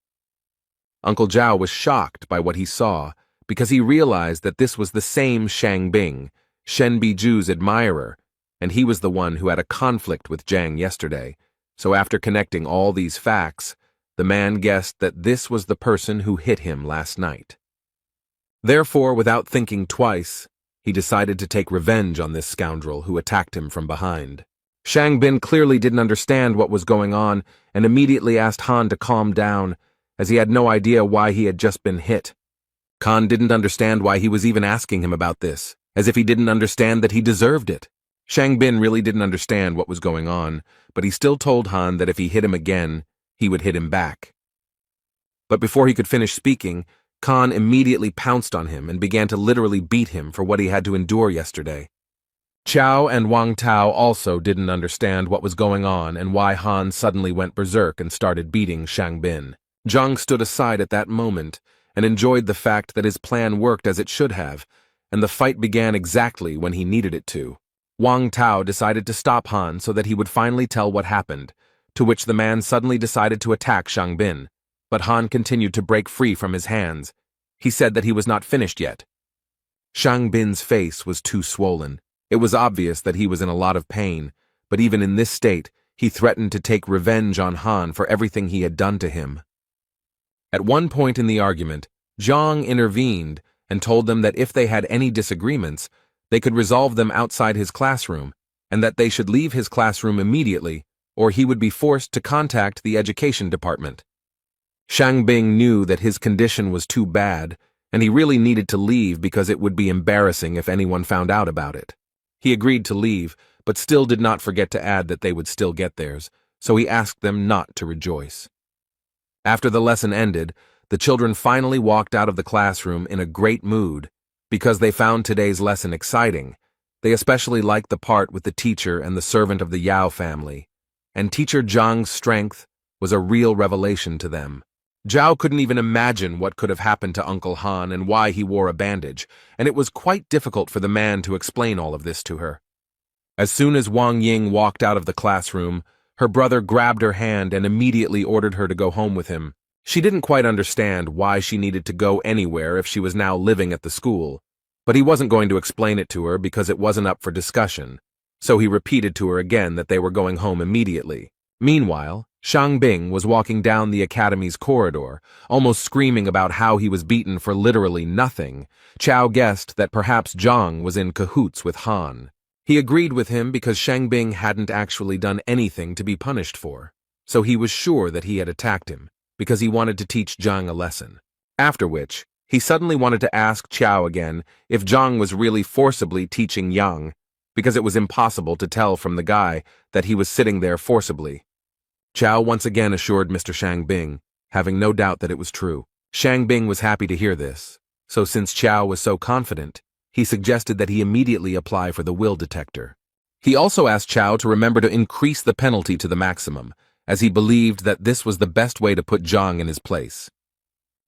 Uncle Zhao was shocked by what he saw, because he realized that this was the same Shang Bing, Shen Biju's admirer, and he was the one who had a conflict with Zhang yesterday. So after connecting all these facts, the man guessed that this was the person who hit him last night. Therefore, without thinking twice, he decided to take revenge on this scoundrel who attacked him from behind. Shang Bin clearly didn't understand what was going on and immediately asked Han to calm down, as he had no idea why he had just been hit. Han didn't understand why he was even asking him about this, as if he didn't understand that he deserved it. Shang Bin really didn't understand what was going on, but he still told Han that if he hit him again, he would hit him back. But before he could finish speaking, Khan immediately pounced on him and began to literally beat him for what he had to endure yesterday. Chao and Wang Tao also didn't understand what was going on and why Han suddenly went berserk and started beating Shang Bin. Zhang stood aside at that moment and enjoyed the fact that his plan worked as it should have, and the fight began exactly when he needed it to. Wang Tao decided to stop Han so that he would finally tell what happened, to which the man suddenly decided to attack Shang Bin, but Han continued to break free from his hands. He said that he was not finished yet. Shang Bin's face was too swollen. It was obvious that he was in a lot of pain, but even in this state, he threatened to take revenge on Han for everything he had done to him. At one point in the argument, Zhang intervened and told them that if they had any disagreements, they could resolve them outside his classroom, and that they should leave his classroom immediately, or he would be forced to contact the education department. Shang Bing knew that his condition was too bad, and he really needed to leave because it would be embarrassing if anyone found out about it. He agreed to leave, but still did not forget to add that they would still get theirs, so he asked them not to rejoice. After the lesson ended, the children finally walked out of the classroom in a great mood, because they found today's lesson exciting. They especially liked the part with the teacher and the servant of the Yao family, and Teacher Zhang's strength was a real revelation to them. Zhao couldn't even imagine what could have happened to Uncle Han and why he wore a bandage, and it was quite difficult for the man to explain all of this to her. As soon as Wang Ying walked out of the classroom, her brother grabbed her hand and immediately ordered her to go home with him. She didn't quite understand why she needed to go anywhere if she was now living at the school, but he wasn't going to explain it to her because it wasn't up for discussion, so he repeated to her again that they were going home immediately. Meanwhile, Shang Bing was walking down the academy's corridor, almost screaming about how he was beaten for literally nothing. Chao guessed that perhaps Zhang was in cahoots with Han. He agreed with him because Shang Bing hadn't actually done anything to be punished for, so he was sure that he had attacked him, because he wanted to teach Zhang a lesson. After which, he suddenly wanted to ask Chao again if Zhang was really forcibly teaching Yang, because it was impossible to tell from the guy that he was sitting there forcibly. Chow once again assured Mr. Shangbing, having no doubt that it was true. Shangbing was happy to hear this, so since Chow was so confident, he suggested that he immediately apply for the will detector. He also asked Chow to remember to increase the penalty to the maximum, as he believed that this was the best way to put Zhang in his place.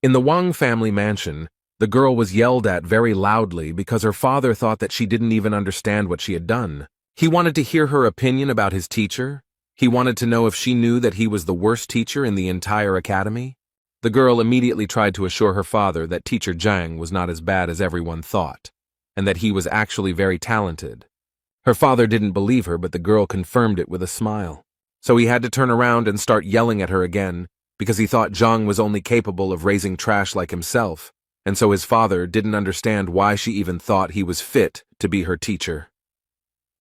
In the Wang family mansion, the girl was yelled at very loudly because her father thought that she didn't even understand what she had done. He wanted to hear her opinion about his teacher. He wanted to know if she knew that he was the worst teacher in the entire academy. The girl immediately tried to assure her father that teacher Zhang was not as bad as everyone thought, and that he was actually very talented. Her father didn't believe her, but the girl confirmed it with a smile. So he had to turn around and start yelling at her again, because he thought Zhang was only capable of raising trash like himself, and so his father didn't understand why she even thought he was fit to be her teacher.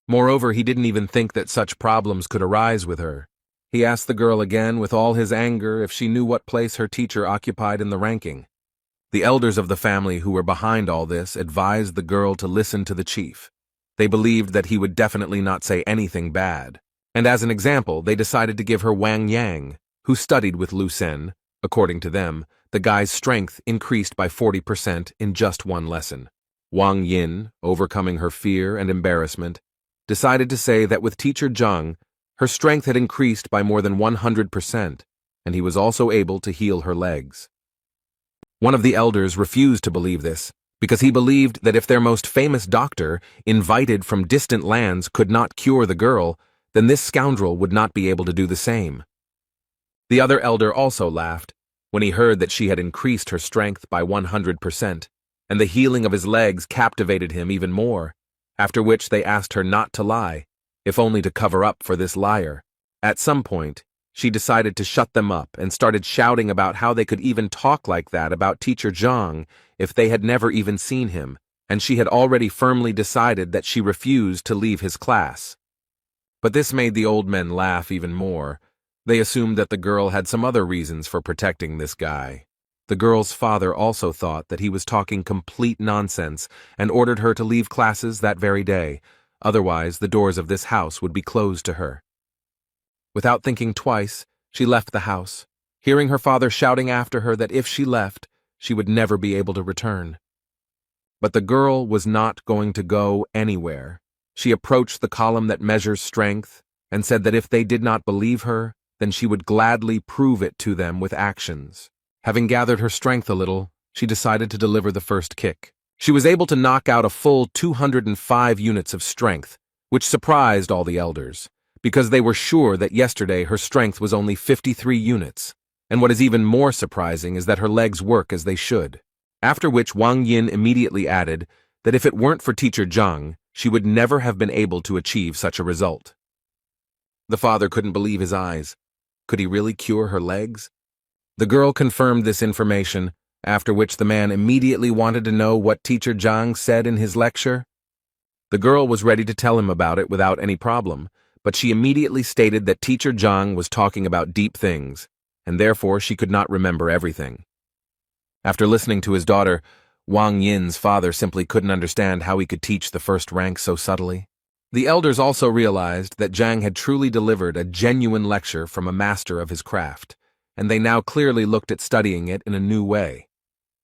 Moreover, he didn't even think that such problems could arise with her. He asked the girl again with all his anger if she knew what place her teacher occupied in the ranking. The elders of the family who were behind all this advised the girl to listen to the chief. They believed that he would definitely not say anything bad, and as an example, they decided to give her Wang Yang, who studied with Lu Sen. According to them, the guy's strength increased by 40% in just one lesson. Wang Yin, overcoming her fear and embarrassment, decided to say that with teacher Zhang, her strength had increased by more than 100%, and he was also able to heal her legs. One of the elders refused to believe this, because he believed that if their most famous doctor, invited from distant lands, could not cure the girl, then this scoundrel would not be able to do the same. The other elder also laughed when he heard that she had increased her strength by 100%, and the healing of his legs captivated him even more, after which they asked her not to lie, if only to cover up for this liar. At some point, she decided to shut them up and started shouting about how they could even talk like that about teacher Zhang if they had never even seen him, and she had already firmly decided that she refused to leave his class. But this made the old men laugh even more. They assumed that the girl had some other reasons for protecting this guy. The girl's father also thought that he was talking complete nonsense and ordered her to leave classes that very day. Otherwise, the doors of this house would be closed to her. Without thinking twice, she left the house, hearing her father shouting after her that if she left, she would never be able to return. But the girl was not going to go anywhere. She approached the column that measures strength and said that if they did not believe her, then she would gladly prove it to them with actions. Having gathered her strength a little, she decided to deliver the first kick. She was able to knock out a full 205 units of strength, which surprised all the elders, because they were sure that yesterday her strength was only 53 units, and what is even more surprising is that her legs work as they should. After which Wang Yin immediately added that if it weren't for teacher Zhang, she would never have been able to achieve such a result. The father couldn't believe his eyes. Could he really cure her legs? The girl confirmed this information, after which the man immediately wanted to know what teacher Zhang said in his lecture. The girl was ready to tell him about it without any problem, but she immediately stated that teacher Zhang was talking about deep things, and therefore she could not remember everything. After listening to his daughter, Wang Yin's father simply couldn't understand how he could teach the first rank so subtly. The elders also realized that Zhang had truly delivered a genuine lecture from a master of his craft, and they now clearly looked at studying it in a new way.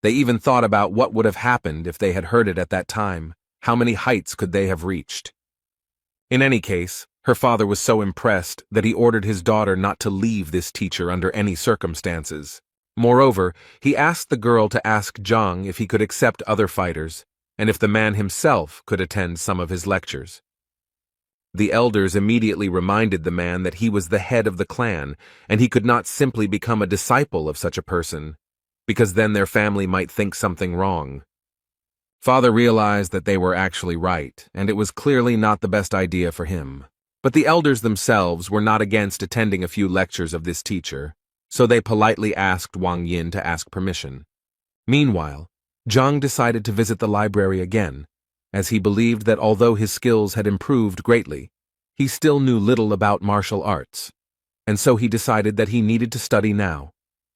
They even thought about what would have happened if they had heard it at that time. How many heights could they have reached? In any case, her father was so impressed that he ordered his daughter not to leave this teacher under any circumstances. Moreover, he asked the girl to ask Zhang if he could accept other fighters, and if the man himself could attend some of his lectures. The elders immediately reminded the man that he was the head of the clan, and he could not simply become a disciple of such a person, because then their family might think something wrong. Father realized that they were actually right, and it was clearly not the best idea for him. But the elders themselves were not against attending a few lectures of this teacher, so they politely asked Wang Yin to ask permission. Meanwhile, Zhang decided to visit the library again, as he believed that although his skills had improved greatly, he still knew little about martial arts, and so he decided that he needed to study now.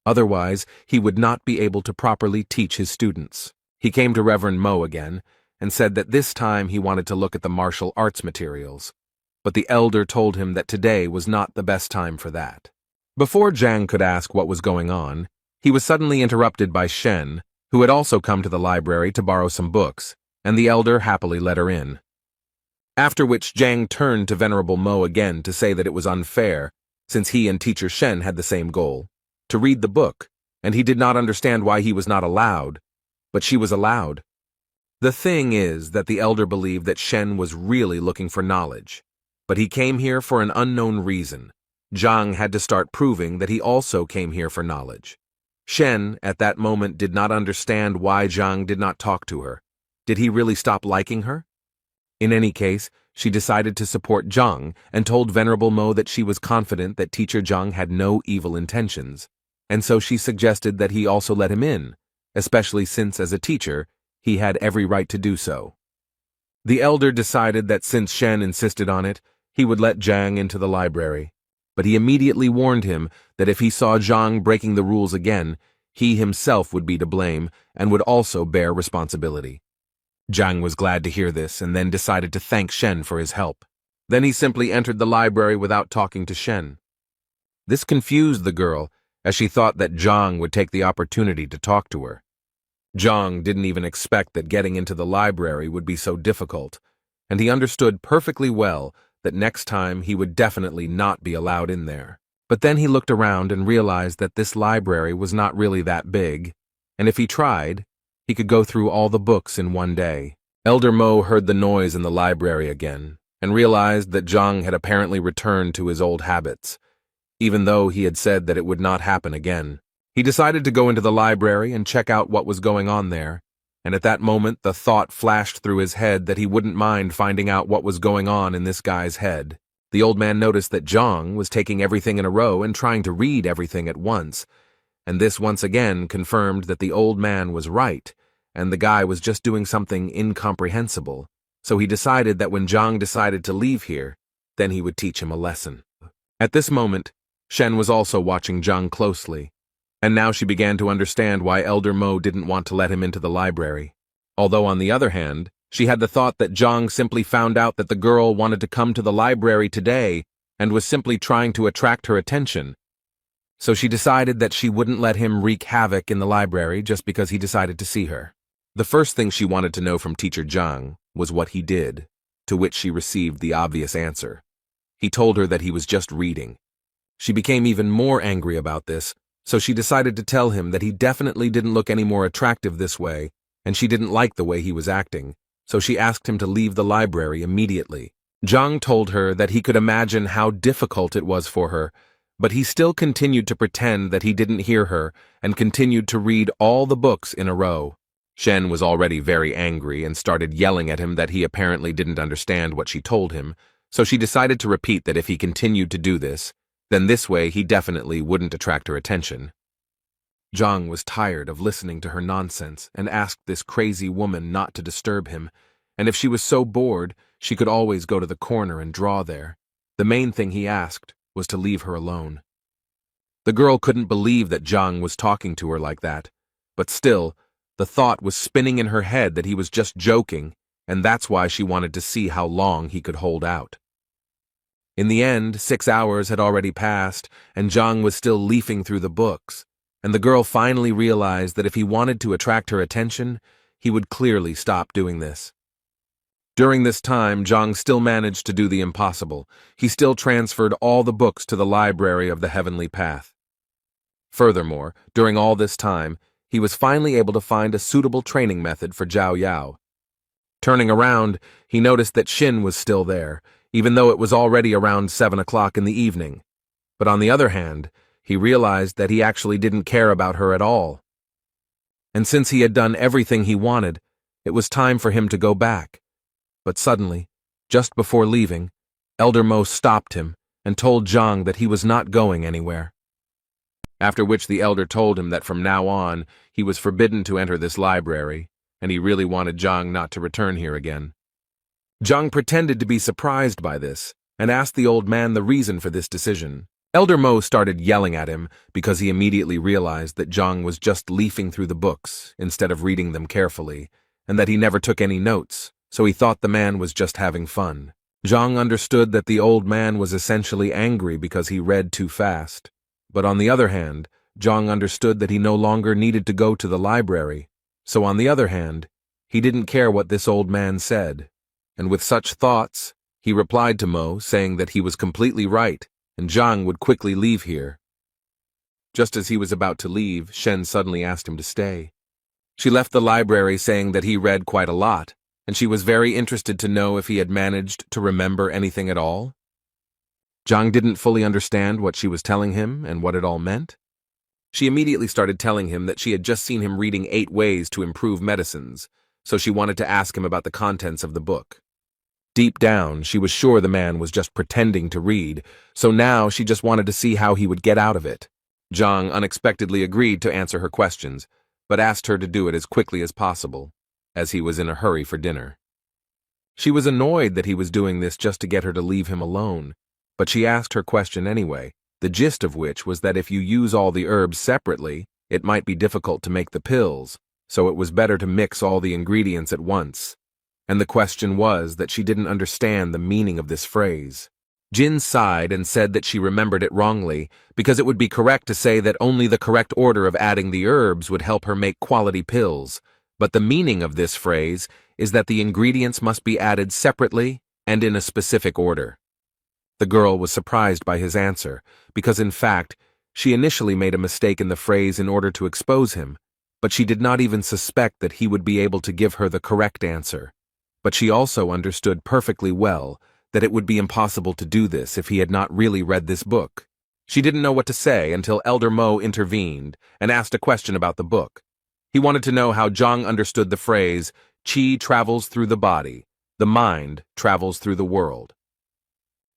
Otherwise, he would not be able to properly teach his students. He came to Reverend Mo again, and said that this time he wanted to look at the martial arts materials, but the elder told him that today was not the best time for that. Before Zhang could ask what was going on, he was suddenly interrupted by Shen, who had also come to the library to borrow some books, and the elder happily let her in. After which Zhang turned to Venerable Mo again to say that it was unfair, since he and Teacher Shen had the same goal, to read the book, and he did not understand why he was not allowed, but she was allowed. The thing is that the elder believed that Shen was really looking for knowledge, but he came here for an unknown reason. Zhang had to start proving that he also came here for knowledge. Shen, at that moment, did not understand why Zhang did not talk to her. Did he really stop liking her? In any case, she decided to support Zhang and told Venerable Mo that she was confident that Teacher Zhang had no evil intentions, and so she suggested that he also let him in, especially since, as a teacher, he had every right to do so. The elder decided that since Shen insisted on it, he would let Zhang into the library, but he immediately warned him that if he saw Zhang breaking the rules again, he himself would be to blame and would also bear responsibility. Zhang was glad to hear this and then decided to thank Shen for his help. Then he simply entered the library without talking to Shen. This confused the girl, as she thought that Zhang would take the opportunity to talk to her. Zhang didn't even expect that getting into the library would be so difficult, and he understood perfectly well that next time he would definitely not be allowed in there. But then he looked around and realized that this library was not really that big, and if he tried, he could go through all the books in one day. Elder Mo heard the noise in the library again, and realized that Zhang had apparently returned to his old habits, even though he had said that it would not happen again. He decided to go into the library and check out what was going on there, and at that moment the thought flashed through his head that he wouldn't mind finding out what was going on in this guy's head. The old man noticed that Zhang was taking everything in a row and trying to read everything at once, and this once again confirmed that the old man was right, and the guy was just doing something incomprehensible, so he decided that when Zhang decided to leave here, then he would teach him a lesson. At this moment, Shen was also watching Zhang closely, and now she began to understand why Elder Mo didn't want to let him into the library. Although on the other hand, she had the thought that Zhang simply found out that the girl wanted to come to the library today and was simply trying to attract her attention. So she decided that she wouldn't let him wreak havoc in the library just because he decided to see her. The first thing she wanted to know from Teacher Zhang was what he did, to which she received the obvious answer. He told her that he was just reading. She became even more angry about this, so she decided to tell him that he definitely didn't look any more attractive this way, and she didn't like the way he was acting, so she asked him to leave the library immediately. Zhang told her that he could imagine how difficult it was for her, but he still continued to pretend that he didn't hear her and continued to read all the books in a row. Shen was already very angry and started yelling at him that he apparently didn't understand what she told him, so she decided to repeat that if he continued to do this, then this way he definitely wouldn't attract her attention. Zhang was tired of listening to her nonsense and asked this crazy woman not to disturb him, and if she was so bored, she could always go to the corner and draw there. The main thing he asked was to leave her alone. The girl couldn't believe that Zhang was talking to her like that, but still, the thought was spinning in her head that he was just joking, and that's why she wanted to see how long he could hold out. In the end, 6 hours had already passed, and Zhang was still leafing through the books, and the girl finally realized that if he wanted to attract her attention, he would clearly stop doing this. During this time, Zhang still managed to do the impossible. He still transferred all the books to the library of the Heavenly Path. Furthermore, during all this time, he was finally able to find a suitable training method for Zhao Yao. Turning around, he noticed that Xin was still there, even though it was already around 7 o'clock in the evening. But on the other hand, he realized that he actually didn't care about her at all. And since he had done everything he wanted, it was time for him to go back. But suddenly, just before leaving, Elder Mo stopped him and told Zhang that he was not going anywhere. After which the elder told him that from now on, he was forbidden to enter this library, and he really wanted Zhang not to return here again. Zhang pretended to be surprised by this, and asked the old man the reason for this decision. Elder Mo started yelling at him because he immediately realized that Zhang was just leafing through the books instead of reading them carefully, and that he never took any notes, so he thought the man was just having fun. Zhang understood that the old man was essentially angry because he read too fast, But on the other hand, Zhang understood that he no longer needed to go to the library, so on the other hand, he didn't care what this old man said. And with such thoughts, he replied to Mo, saying that he was completely right, and Zhang would quickly leave here. Just as he was about to leave, Shen suddenly asked him to stay. She left the library saying that he read quite a lot, and she was very interested to know if he had managed to remember anything at all. Zhang didn't fully understand what she was telling him and what it all meant. She immediately started telling him that she had just seen him reading 8 ways to improve medicines, so she wanted to ask him about the contents of the book. Deep down, she was sure the man was just pretending to read, so now she just wanted to see how he would get out of it. Zhang unexpectedly agreed to answer her questions, but asked her to do it as quickly as possible, as he was in a hurry for dinner. She was annoyed that he was doing this just to get her to leave him alone, but she asked her question anyway, the gist of which was that if you use all the herbs separately, it might be difficult to make the pills, so it was better to mix all the ingredients at once. And the question was that she didn't understand the meaning of this phrase. Jin sighed and said that she remembered it wrongly, because it would be correct to say that only the correct order of adding the herbs would help her make quality pills, but the meaning of this phrase is that the ingredients must be added separately and in a specific order. The girl was surprised by his answer, because in fact, she initially made a mistake in the phrase in order to expose him, but she did not even suspect that he would be able to give her the correct answer. But she also understood perfectly well that it would be impossible to do this if he had not really read this book. She didn't know what to say until Elder Mo intervened and asked a question about the book. He wanted to know how Zhang understood the phrase, "Qi travels through the body, the mind travels through the world."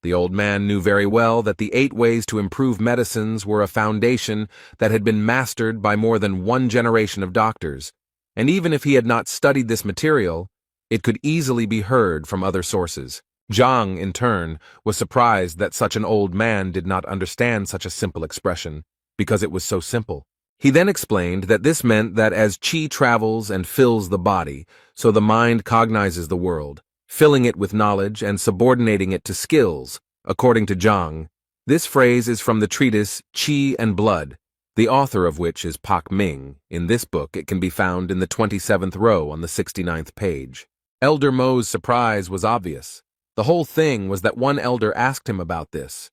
The old man knew very well that the 8 ways to improve medicines were a foundation that had been mastered by more than one generation of doctors, and even if he had not studied this material, it could easily be heard from other sources. Zhang, in turn, was surprised that such an old man did not understand such a simple expression, because it was so simple. He then explained that this meant that as qi travels and fills the body, so the mind cognizes the world, filling it with knowledge and subordinating it to skills. According to Zhang, this phrase is from the treatise Qi and Blood, the author of which is Pak Ming. In this book, it can be found in the 27th row on the 69th page. Elder Mo's surprise was obvious. The whole thing was that one elder asked him about this,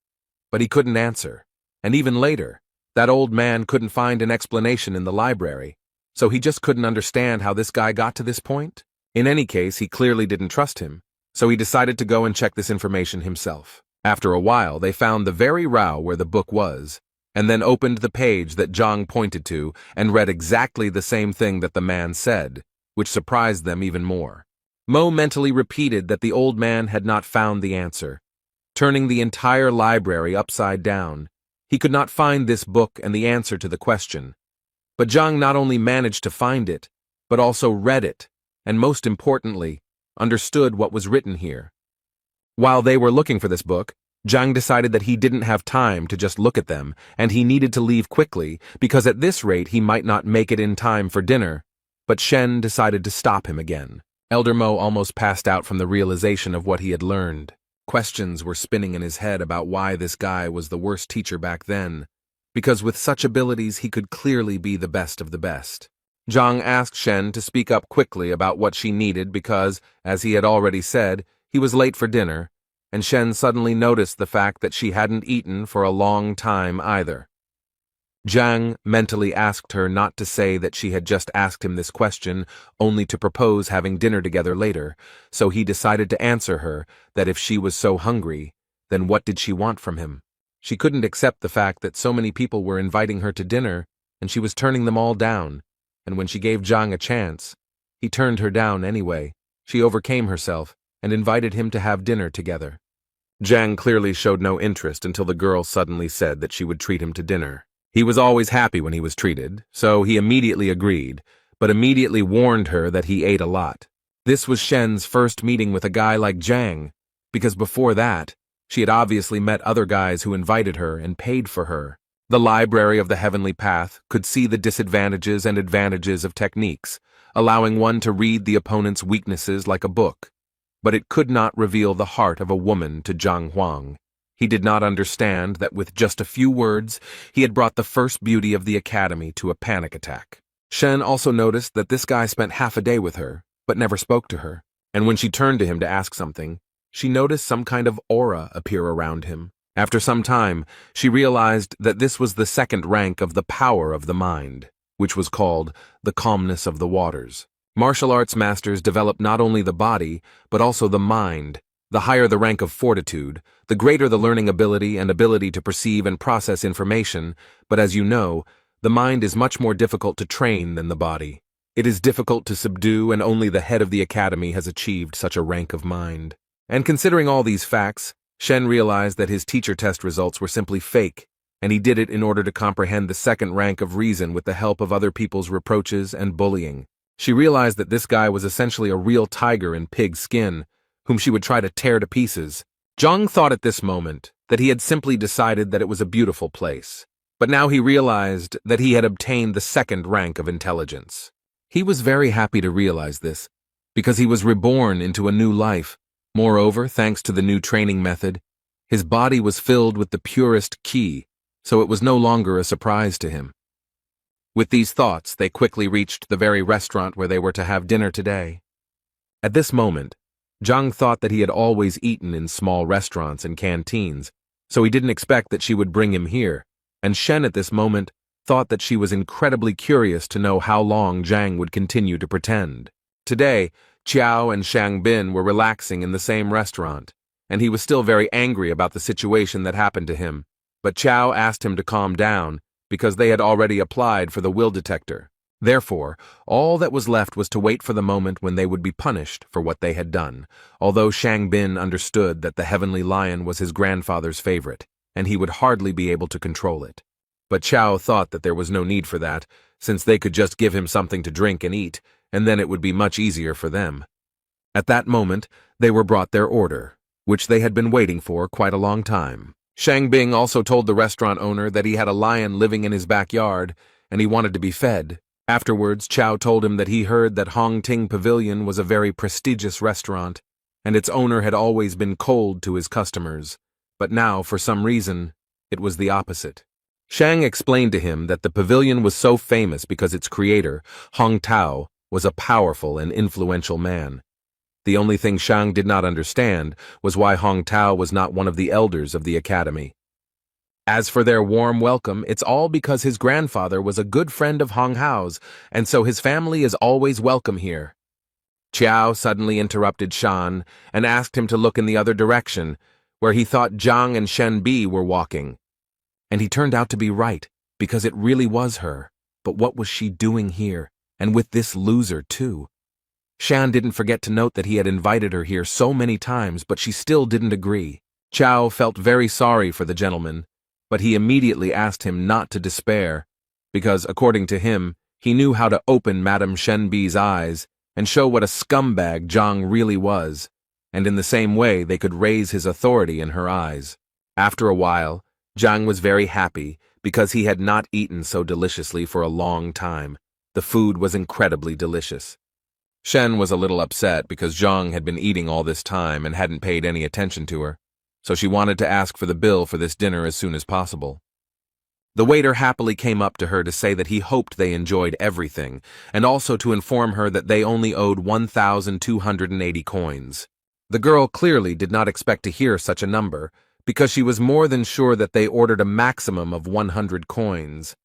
but he couldn't answer. And even later, that old man couldn't find an explanation in the library, so he just couldn't understand how this guy got to this point. In any case, he clearly didn't trust him, so he decided to go and check this information himself. After a while, they found the very row where the book was, and then opened the page that Zhang pointed to and read exactly the same thing that the man said, which surprised them even more. Mo mentally repeated that the old man had not found the answer, turning the entire library upside down. He could not find this book and the answer to the question. But Zhang not only managed to find it, but also read it, and most importantly, understood what was written here. While they were looking for this book, Zhang decided that he didn't have time to just look at them, and he needed to leave quickly, because at this rate he might not make it in time for dinner. But Shen decided to stop him again. Elder Mo almost passed out from the realization of what he had learned. Questions were spinning in his head about why this guy was the worst teacher back then, because with such abilities he could clearly be the best of the best. Zhang asked Shen to speak up quickly about what she needed because, as he had already said, he was late for dinner, and Shen suddenly noticed the fact that she hadn't eaten for a long time either. Zhang mentally asked her not to say that she had just asked him this question only to propose having dinner together later, so he decided to answer her that if she was so hungry, then what did she want from him? She couldn't accept the fact that so many people were inviting her to dinner, and she was turning them all down, and when she gave Zhang a chance, he turned her down anyway. She overcame herself and invited him to have dinner together. Zhang clearly showed no interest until the girl suddenly said that she would treat him to dinner. He was always happy when he was treated, so he immediately agreed, but immediately warned her that he ate a lot. This was Shen's first meeting with a guy like Zhang, because before that, she had obviously met other guys who invited her and paid for her. The Library of the Heavenly Path could see the disadvantages and advantages of techniques, allowing one to read the opponent's weaknesses like a book, but it could not reveal the heart of a woman to Zhang Huang. He did not understand that with just a few words, he had brought the first beauty of the academy to a panic attack. Shen also noticed that this guy spent half a day with her, but never spoke to her. And when she turned to him to ask something, she noticed some kind of aura appear around him. After some time, she realized that this was the second rank of the power of the mind, which was called the calmness of the waters. Martial arts masters develop not only the body, but also the mind. The higher the rank of fortitude, the greater the learning ability and ability to perceive and process information, but as you know, the mind is much more difficult to train than the body. It is difficult to subdue, and only the head of the academy has achieved such a rank of mind. And considering all these facts, Shen realized that his teacher test results were simply fake, and he did it in order to comprehend the second rank of reason with the help of other people's reproaches and bullying. She realized that this guy was essentially a real tiger in pig skin, whom she would try to tear to pieces. Zhang thought at this moment that he had simply decided that it was a beautiful place, but now he realized that he had obtained the second rank of intelligence. He was very happy to realize this, because he was reborn into a new life. Moreover, thanks to the new training method, his body was filled with the purest qi, so it was no longer a surprise to him. With these thoughts, they quickly reached the very restaurant where they were to have dinner today. At this moment, Zhang thought that he had always eaten in small restaurants and canteens, so he didn't expect that she would bring him here, and Shen at this moment thought that she was incredibly curious to know how long Zhang would continue to pretend. Today, Qiao and Shang Bin were relaxing in the same restaurant, and he was still very angry about the situation that happened to him, but Qiao asked him to calm down because they had already applied for the will detector. Therefore, all that was left was to wait for the moment when they would be punished for what they had done, although Shang Bin understood that the heavenly lion was his grandfather's favorite, and he would hardly be able to control it. But Qiao thought that there was no need for that, since they could just give him something to drink and eat, and then it would be much easier for them. At that moment, they were brought their order, which they had been waiting for quite a long time. Shang Bing also told the restaurant owner that he had a lion living in his backyard, and he wanted to be fed. Afterwards, Qiao told him that he heard that Hong Ting Pavilion was a very prestigious restaurant, and its owner had always been cold to his customers, but now, for some reason, it was the opposite. Shang explained to him that the pavilion was so famous because its creator, Hong Tao, was a powerful and influential man. The only thing Shang did not understand was why Hong Tao was not one of the elders of the academy. As for their warm welcome, it's all because his grandfather was a good friend of Hong Hao's, and so his family is always welcome here. Qiao suddenly interrupted Shan and asked him to look in the other direction, where he thought Zhang and Shen Bi were walking. And he turned out to be right, because it really was her. But what was she doing here, and with this loser too? Shan didn't forget to note that he had invited her here so many times, but she still didn't agree. Qiao felt very sorry for the gentleman, but he immediately asked him not to despair, because, according to him, he knew how to open Madame Shenbi's eyes and show what a scumbag Zhang really was, and in the same way they could raise his authority in her eyes. After a while, Zhang was very happy because he had not eaten so deliciously for a long time. The food was incredibly delicious. Shen was a little upset because Zhang had been eating all this time and hadn't paid any attention to her, so she wanted to ask for the bill for this dinner as soon as possible. The waiter happily came up to her to say that he hoped they enjoyed everything, and also to inform her that they only owed 1,280 coins. The girl clearly did not expect to hear such a number, because she was more than sure that they ordered a maximum of 100 coins.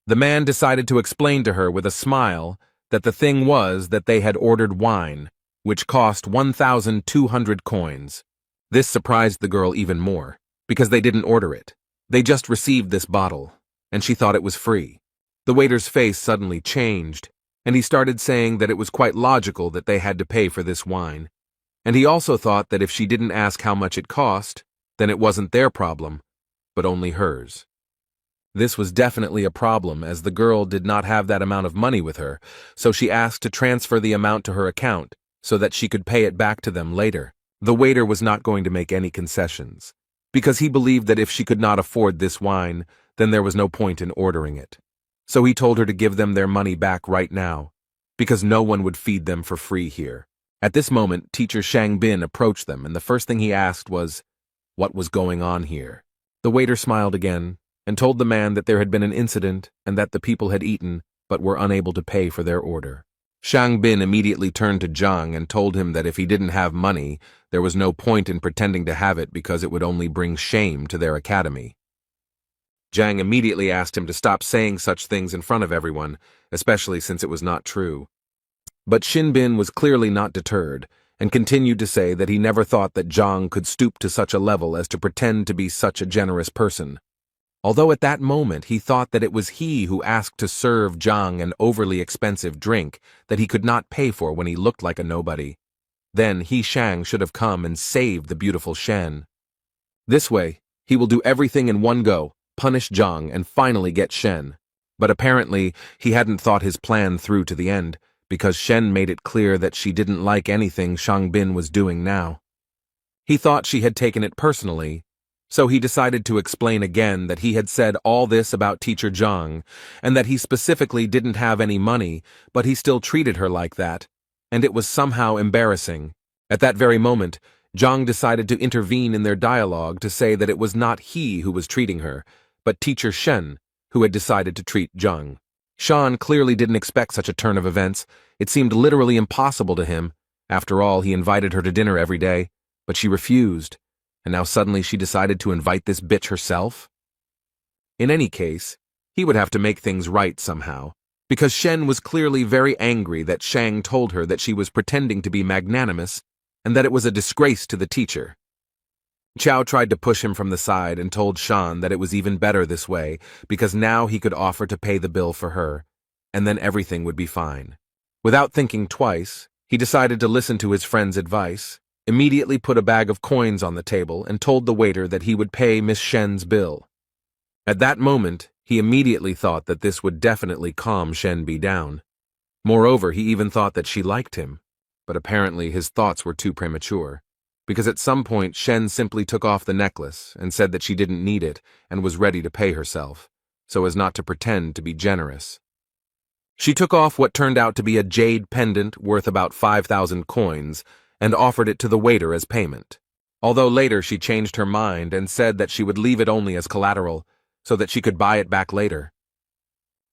The man decided to explain to her with a smile that the thing was that they had ordered wine, which cost 1,200 coins. This surprised the girl even more, because they didn't order it. They just received this bottle, and she thought it was free. The waiter's face suddenly changed, and he started saying that it was quite logical that they had to pay for this wine. And he also thought that if she didn't ask how much it cost, then it wasn't their problem, but only hers. This was definitely a problem, as the girl did not have that amount of money with her, so she asked to transfer the amount to her account so that she could pay it back to them later. The waiter was not going to make any concessions, because he believed that if she could not afford this wine, then there was no point in ordering it. So he told her to give them their money back right now, because no one would feed them for free here. At this moment, teacher Shang Bin approached them, and the first thing he asked was, what was going on here. The waiter smiled again and told the man that there had been an incident and that the people had eaten but were unable to pay for their order. Shang Bin immediately turned to Zhang and told him that if he didn't have money, there was no point in pretending to have it because it would only bring shame to their academy. Zhang immediately asked him to stop saying such things in front of everyone, especially since it was not true. But Xin Bin was clearly not deterred, and continued to say that he never thought that Zhang could stoop to such a level as to pretend to be such a generous person. Although at that moment he thought that it was he who asked to serve Zhang an overly expensive drink that he could not pay for when he looked like a nobody. Then he, Shang, should have come and saved the beautiful Shen. This way, he will do everything in one go, punish Zhang, and finally get Shen. But apparently, he hadn't thought his plan through to the end, because Shen made it clear that she didn't like anything Shang Bin was doing now. He thought she had taken it personally, so he decided to explain again that he had said all this about teacher Zhang, and that he specifically didn't have any money, but he still treated her like that, and it was somehow embarrassing. At that very moment, Zhang decided to intervene in their dialogue to say that it was not he who was treating her, but teacher Shen, who had decided to treat Zhang. Shan clearly didn't expect such a turn of events. It seemed literally impossible to him. After all, he invited her to dinner every day, but she refused. And now suddenly she decided to invite this bitch herself? In any case, he would have to make things right somehow, because Shen was clearly very angry that Shang told her that she was pretending to be magnanimous and that it was a disgrace to the teacher. Chao tried to push him from the side and told Shan that it was even better this way because now he could offer to pay the bill for her, and then everything would be fine. Without thinking twice, he decided to listen to his friend's advice, immediately put a bag of coins on the table and told the waiter that he would pay Miss Shen's bill. At that moment, he immediately thought that this would definitely calm Shen Bi down. Moreover, he even thought that she liked him, but apparently his thoughts were too premature, because at some point Shen simply took off the necklace and said that she didn't need it and was ready to pay herself, so as not to pretend to be generous. She took off what turned out to be a jade pendant worth about 5,000 coins and offered it to the waiter as payment, although later she changed her mind and said that she would leave it only as collateral, so that she could buy it back later.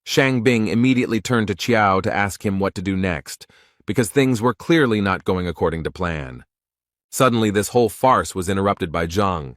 Shang Bing immediately turned to Qiao to ask him what to do next, because things were clearly not going according to plan. Suddenly this whole farce was interrupted by Zhang,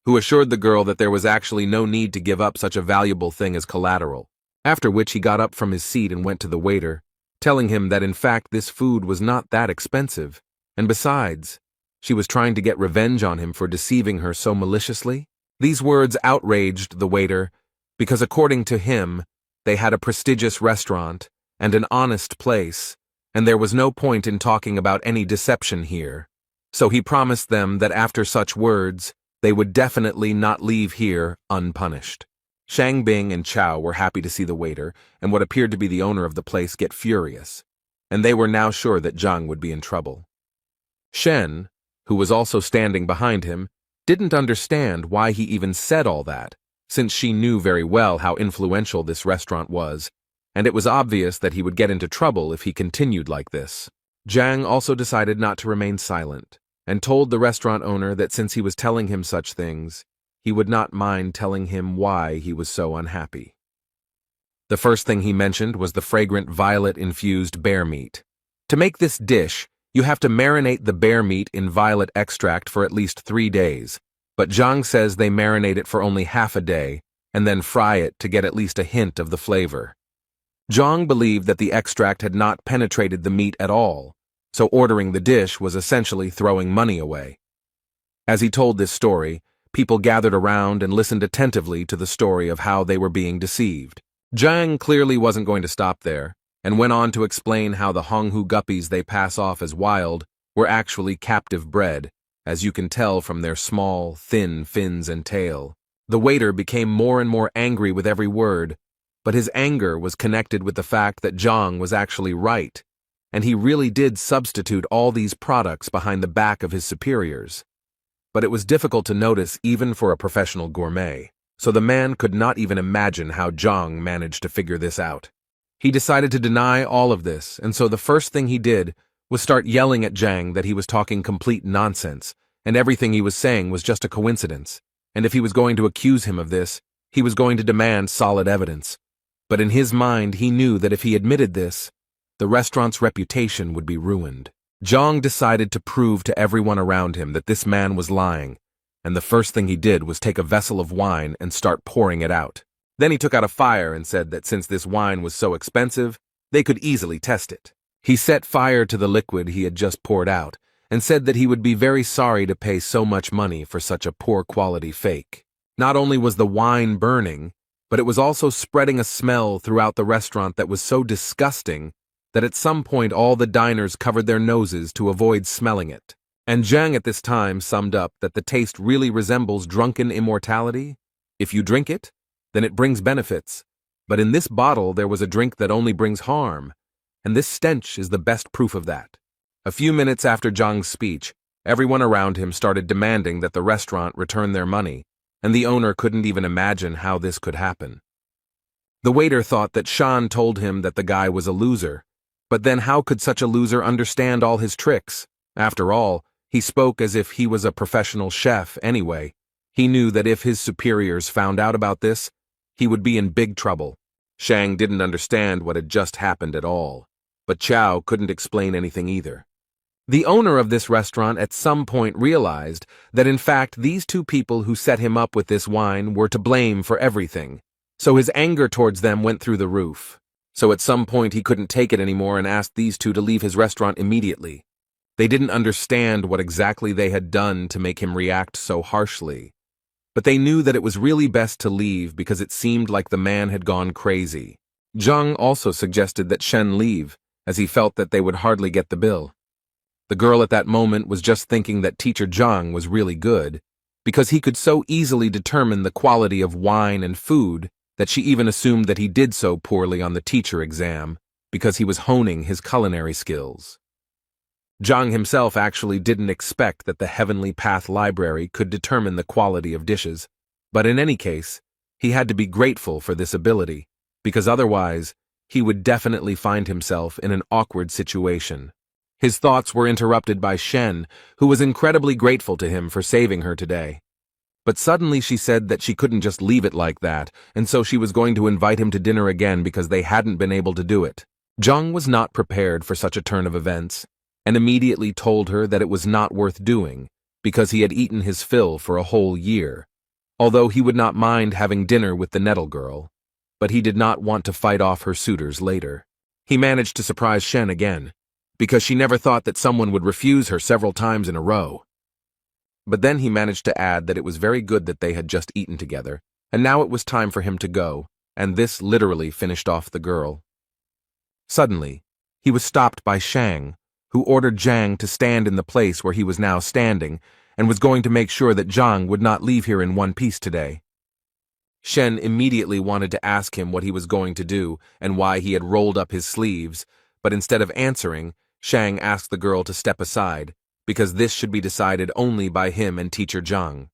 who assured the girl that there was actually no need to give up such a valuable thing as collateral, after which he got up from his seat and went to the waiter, telling him that in fact this food was not that expensive, and besides, she was trying to get revenge on him for deceiving her so maliciously. These words outraged the waiter, because according to him, they had a prestigious restaurant and an honest place, and there was no point in talking about any deception here. So he promised them that after such words, they would definitely not leave here unpunished. Shang Bing and Chao were happy to see the waiter and what appeared to be the owner of the place get furious, and they were now sure that Zhang would be in trouble. Shen, who was also standing behind him, didn't understand why he even said all that, since she knew very well how influential this restaurant was, and it was obvious that he would get into trouble if he continued like this. Zhang also decided not to remain silent, and told the restaurant owner that since he was telling him such things, he would not mind telling him why he was so unhappy. The first thing he mentioned was the fragrant violet-infused bear meat. To make this dish, you have to marinate the bear meat in violet extract for at least 3 days, but Zhang says they marinate it for only half a day and then fry it to get at least a hint of the flavor. Zhang believed that the extract had not penetrated the meat at all, so ordering the dish was essentially throwing money away. As he told this story, people gathered around and listened attentively to the story of how they were being deceived. Zhang clearly wasn't going to stop there, and went on to explain how the Honghu guppies they pass off as wild were actually captive bred, as you can tell from their small, thin fins and tail. The waiter became more and more angry with every word, but his anger was connected with the fact that Zhang was actually right, and he really did substitute all these products behind the back of his superiors. But it was difficult to notice even for a professional gourmet, so the man could not even imagine how Zhang managed to figure this out. He decided to deny all of this, and so the first thing he did was start yelling at Zhang that he was talking complete nonsense, and everything he was saying was just a coincidence, and if he was going to accuse him of this, he was going to demand solid evidence. But in his mind, he knew that if he admitted this, the restaurant's reputation would be ruined. Zhang decided to prove to everyone around him that this man was lying, and the first thing he did was take a vessel of wine and start pouring it out. Then he took out a fire and said that since this wine was so expensive, they could easily test it. He set fire to the liquid he had just poured out, and said that he would be very sorry to pay so much money for such a poor quality fake. Not only was the wine burning, but it was also spreading a smell throughout the restaurant that was so disgusting that at some point all the diners covered their noses to avoid smelling it. And Zhang at this time summed up that the taste really resembles drunken immortality. If you drink it, then it brings benefits. But in this bottle there was a drink that only brings harm, and this stench is the best proof of that. A few minutes after Zhang's speech, everyone around him started demanding that the restaurant return their money, and the owner couldn't even imagine how this could happen. The waiter thought that Shan told him that the guy was a loser, but then how could such a loser understand all his tricks? After all, he spoke as if he was a professional chef anyway. He knew that if his superiors found out about this, he would be in big trouble. Shang didn't understand what had just happened at all, but Chow couldn't explain anything either. The owner of this restaurant at some point realized that in fact these two people who set him up with this wine were to blame for everything, so his anger towards them went through the roof. So at some point he couldn't take it anymore and asked these two to leave his restaurant immediately. They didn't understand what exactly they had done to make him react so harshly, but they knew that it was really best to leave because it seemed like the man had gone crazy. Zhang also suggested that Shen leave, as he felt that they would hardly get the bill. The girl at that moment was just thinking that Teacher Zhang was really good, because he could so easily determine the quality of wine and food that she even assumed that he did so poorly on the teacher exam, because he was honing his culinary skills. Zhang himself actually didn't expect that the Heavenly Path Library could determine the quality of dishes, but in any case, he had to be grateful for this ability, because otherwise, he would definitely find himself in an awkward situation. His thoughts were interrupted by Shen, who was incredibly grateful to him for saving her today. But suddenly she said that she couldn't just leave it like that, and so she was going to invite him to dinner again because they hadn't been able to do it. Zhang was not prepared for such a turn of events, and immediately told her that it was not worth doing, because he had eaten his fill for a whole year, although he would not mind having dinner with the Nettle girl, but he did not want to fight off her suitors later. He managed to surprise Shen again, because she never thought that someone would refuse her several times in a row. But then he managed to add that it was very good that they had just eaten together, and now it was time for him to go, and this literally finished off the girl. Suddenly, he was stopped by Shang, who ordered Zhang to stand in the place where he was now standing, and was going to make sure that Zhang would not leave here in one piece today. Shen immediately wanted to ask him what he was going to do and why he had rolled up his sleeves, but instead of answering, Shang asked the girl to step aside, because this should be decided only by him and Teacher Zhang.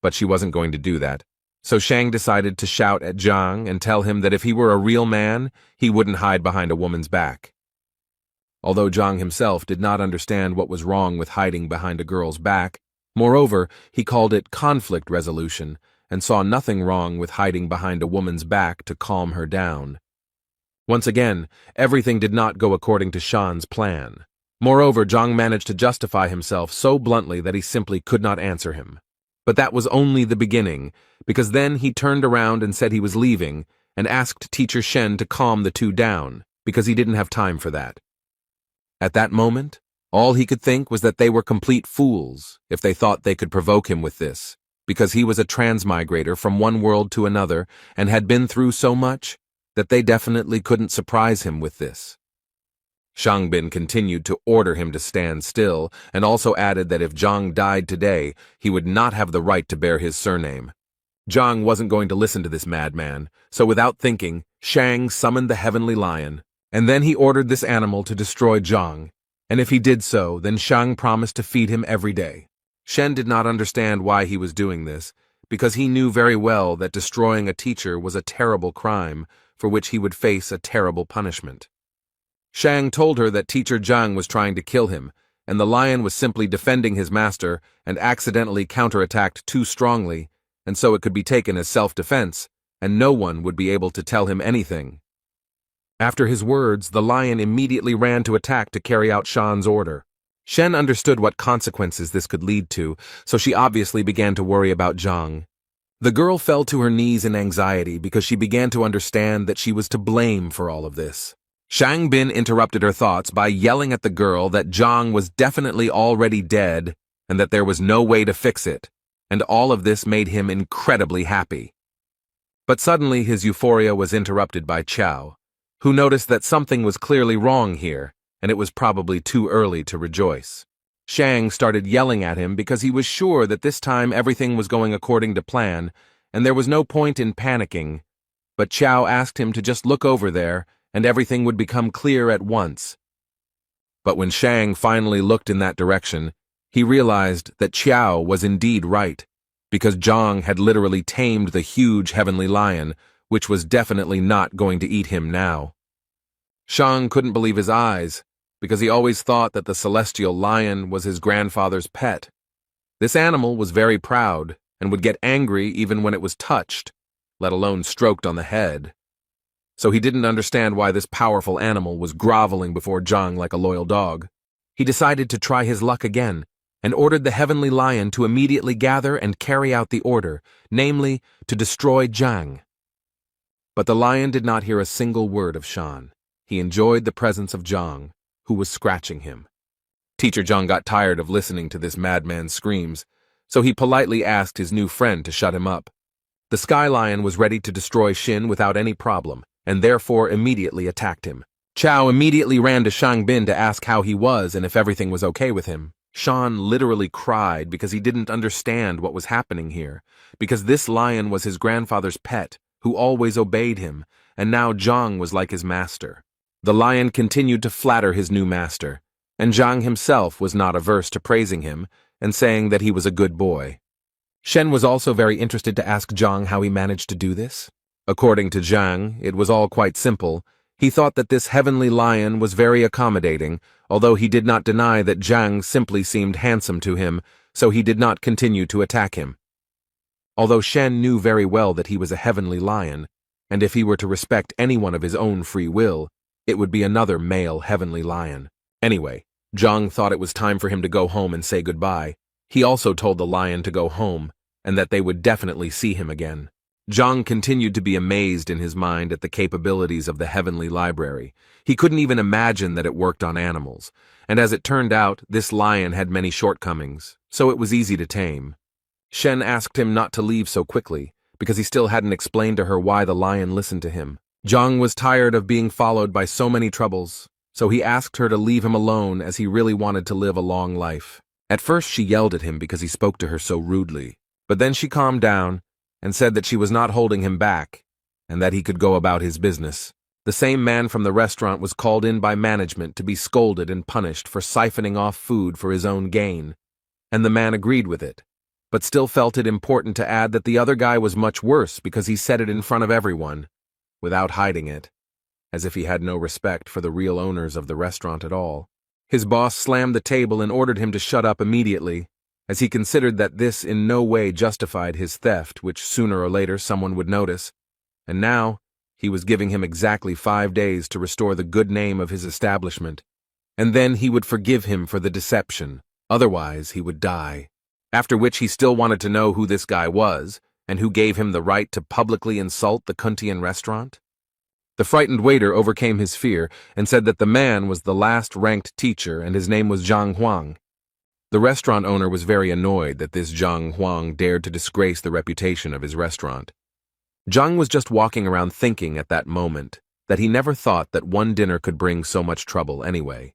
But she wasn't going to do that, so Shang decided to shout at Zhang and tell him that if he were a real man, he wouldn't hide behind a woman's back. Although Zhang himself did not understand what was wrong with hiding behind a girl's back, moreover, he called it conflict resolution and saw nothing wrong with hiding behind a woman's back to calm her down. Once again, everything did not go according to Shan's plan. Moreover, Zhang managed to justify himself so bluntly that he simply could not answer him. But that was only the beginning, because then he turned around and said he was leaving, and asked Teacher Shen to calm the two down, because he didn't have time for that. At that moment, all he could think was that they were complete fools if they thought they could provoke him with this, because he was a transmigrator from one world to another and had been through so much that they definitely couldn't surprise him with this. Shangbin continued to order him to stand still, and also added that if Zhang died today, he would not have the right to bear his surname. Zhang wasn't going to listen to this madman, so without thinking, Shang summoned the heavenly lion, and then he ordered this animal to destroy Zhang, and if he did so, then Shang promised to feed him every day. Shen did not understand why he was doing this, because he knew very well that destroying a teacher was a terrible crime, for which he would face a terrible punishment. Shang told her that Teacher Zhang was trying to kill him, and the lion was simply defending his master and accidentally counterattacked too strongly, and so it could be taken as self-defense, and no one would be able to tell him anything. After his words, the lion immediately ran to attack to carry out Shan's order. Shen understood what consequences this could lead to, so she obviously began to worry about Zhang. The girl fell to her knees in anxiety because she began to understand that she was to blame for all of this. Shang Bin interrupted her thoughts by yelling at the girl that Zhang was definitely already dead and that there was no way to fix it, and all of this made him incredibly happy. But suddenly his euphoria was interrupted by Qiao, who noticed that something was clearly wrong here, and it was probably too early to rejoice. Shang started yelling at him because he was sure that this time everything was going according to plan, and there was no point in panicking, but Qiao asked him to just look over there, and everything would become clear at once. But when Shang finally looked in that direction, he realized that Qiao was indeed right, because Zhang had literally tamed the huge heavenly lion, which was definitely not going to eat him now. Shang couldn't believe his eyes, because he always thought that the celestial lion was his grandfather's pet. This animal was very proud and would get angry even when it was touched, let alone stroked on the head. So he didn't understand why this powerful animal was groveling before Zhang like a loyal dog. He decided to try his luck again and ordered the heavenly lion to immediately gather and carry out the order, namely, to destroy Zhang. But the lion did not hear a single word of Shan. He enjoyed the presence of Zhang, who was scratching him. Teacher Zhang got tired of listening to this madman's screams, so he politely asked his new friend to shut him up. The Sky Lion was ready to destroy Shin without any problem, and therefore immediately attacked him. Qiao immediately ran to Shang Bin to ask how he was and if everything was okay with him. Shan literally cried because he didn't understand what was happening here, because this lion was his grandfather's pet, who always obeyed him, and now Zhang was like his master. The lion continued to flatter his new master, and Zhang himself was not averse to praising him and saying that he was a good boy. Shen was also very interested to ask Zhang how he managed to do this. According to Zhang, it was all quite simple. He thought that this heavenly lion was very accommodating, although he did not deny that Zhang simply seemed handsome to him, so he did not continue to attack him. Although Shen knew very well that he was a heavenly lion, and if he were to respect anyone of his own free will, it would be another male heavenly lion. Anyway, Zhang thought it was time for him to go home and say goodbye. He also told the lion to go home, and that they would definitely see him again. Zhang continued to be amazed in his mind at the capabilities of the heavenly library. He couldn't even imagine that it worked on animals, and as it turned out, this lion had many shortcomings, so it was easy to tame. Shen asked him not to leave so quickly, because he still hadn't explained to her why the lion listened to him. Zhang was tired of being followed by so many troubles, so he asked her to leave him alone as he really wanted to live a long life. At first she yelled at him because he spoke to her so rudely, but then she calmed down and said that she was not holding him back, and that he could go about his business. The same man from the restaurant was called in by management to be scolded and punished for siphoning off food for his own gain, and the man agreed with it, but still felt it important to add that the other guy was much worse because he said it in front of everyone, without hiding it, as if he had no respect for the real owners of the restaurant at all. His boss slammed the table and ordered him to shut up immediately, as he considered that this in no way justified his theft, which sooner or later someone would notice, and now he was giving him exactly 5 days to restore the good name of his establishment, and then he would forgive him for the deception, otherwise he would die. After which he still wanted to know who this guy was, and who gave him the right to publicly insult the Kuntian restaurant? The frightened waiter overcame his fear and said that the man was the last-ranked teacher and his name was Zhang Huang. The restaurant owner was very annoyed that this Zhang Huang dared to disgrace the reputation of his restaurant. Zhang was just walking around thinking at that moment that he never thought that one dinner could bring so much trouble anyway.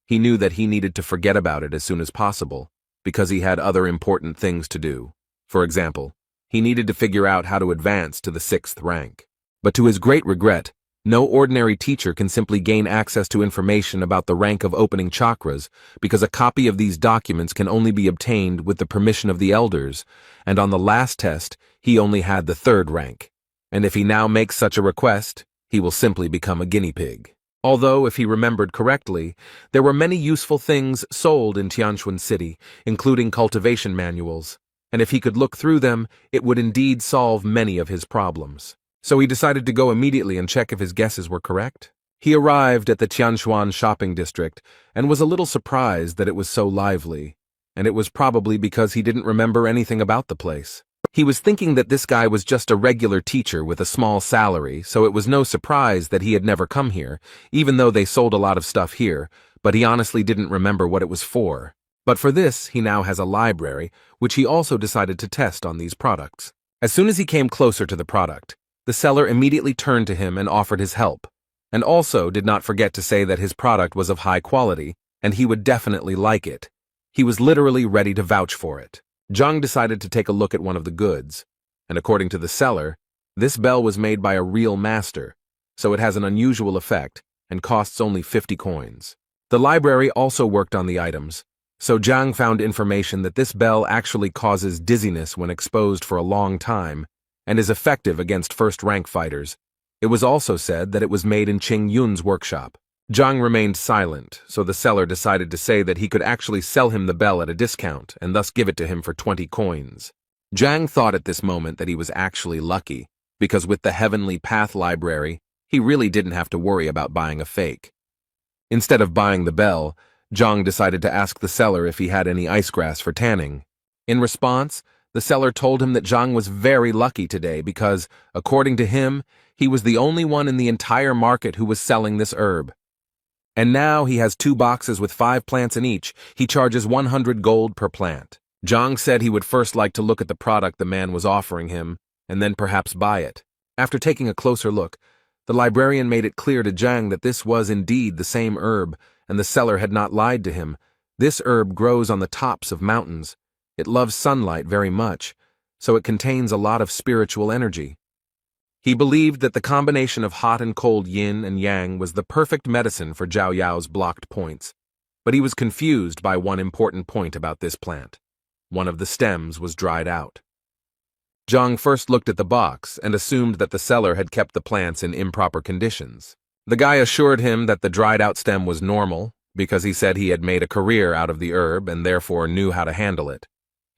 He knew that he needed to forget about it as soon as possible, because he had other important things to do. For example, he needed to figure out how to advance to the 6th rank. But to his great regret, no ordinary teacher can simply gain access to information about the rank of opening chakras, because a copy of these documents can only be obtained with the permission of the elders, and on the last test, he only had the 3rd rank. And if he now makes such a request, he will simply become a guinea pig. Although, if he remembered correctly, there were many useful things sold in Tianquan City, including cultivation manuals, and if he could look through them, it would indeed solve many of his problems. So he decided to go immediately and check if his guesses were correct. He arrived at the Tianquan shopping district and was a little surprised that it was so lively, and it was probably because he didn't remember anything about the place. He was thinking that this guy was just a regular teacher with a small salary, so it was no surprise that he had never come here, even though they sold a lot of stuff here, but he honestly didn't remember what it was for. But for this, he now has a library, which he also decided to test on these products. As soon as he came closer to the product, the seller immediately turned to him and offered his help, and also did not forget to say that his product was of high quality, and he would definitely like it. He was literally ready to vouch for it. Zhang decided to take a look at one of the goods, and according to the seller, this bell was made by a real master, so it has an unusual effect and costs only 50 coins. The library also worked on the items, so Zhang found information that this bell actually causes dizziness when exposed for a long time and is effective against first-rank fighters. It was also said that it was made in Qing Yun's workshop. Zhang remained silent, so the seller decided to say that he could actually sell him the bell at a discount and thus give it to him for 20 coins. Zhang thought at this moment that he was actually lucky, because with the Heavenly Path library, he really didn't have to worry about buying a fake. Instead of buying the bell, Zhang decided to ask the seller if he had any ice grass for tanning. In response, the seller told him that Zhang was very lucky today because, according to him, he was the only one in the entire market who was selling this herb. And now he has 2 boxes with 5 plants in each. He charges 100 gold per plant. Zhang said he would first like to look at the product the man was offering him, and then perhaps buy it. After taking a closer look, the librarian made it clear to Zhang that this was indeed the same herb, and the seller had not lied to him. This herb grows on the tops of mountains. It loves sunlight very much, so it contains a lot of spiritual energy. He believed that the combination of hot and cold yin and yang was the perfect medicine for Zhao Yao's blocked points, but he was confused by one important point about this plant. One of the stems was dried out. Zhang first looked at the box and assumed that the seller had kept the plants in improper conditions. The guy assured him that the dried-out stem was normal, because he said he had made a career out of the herb and therefore knew how to handle it.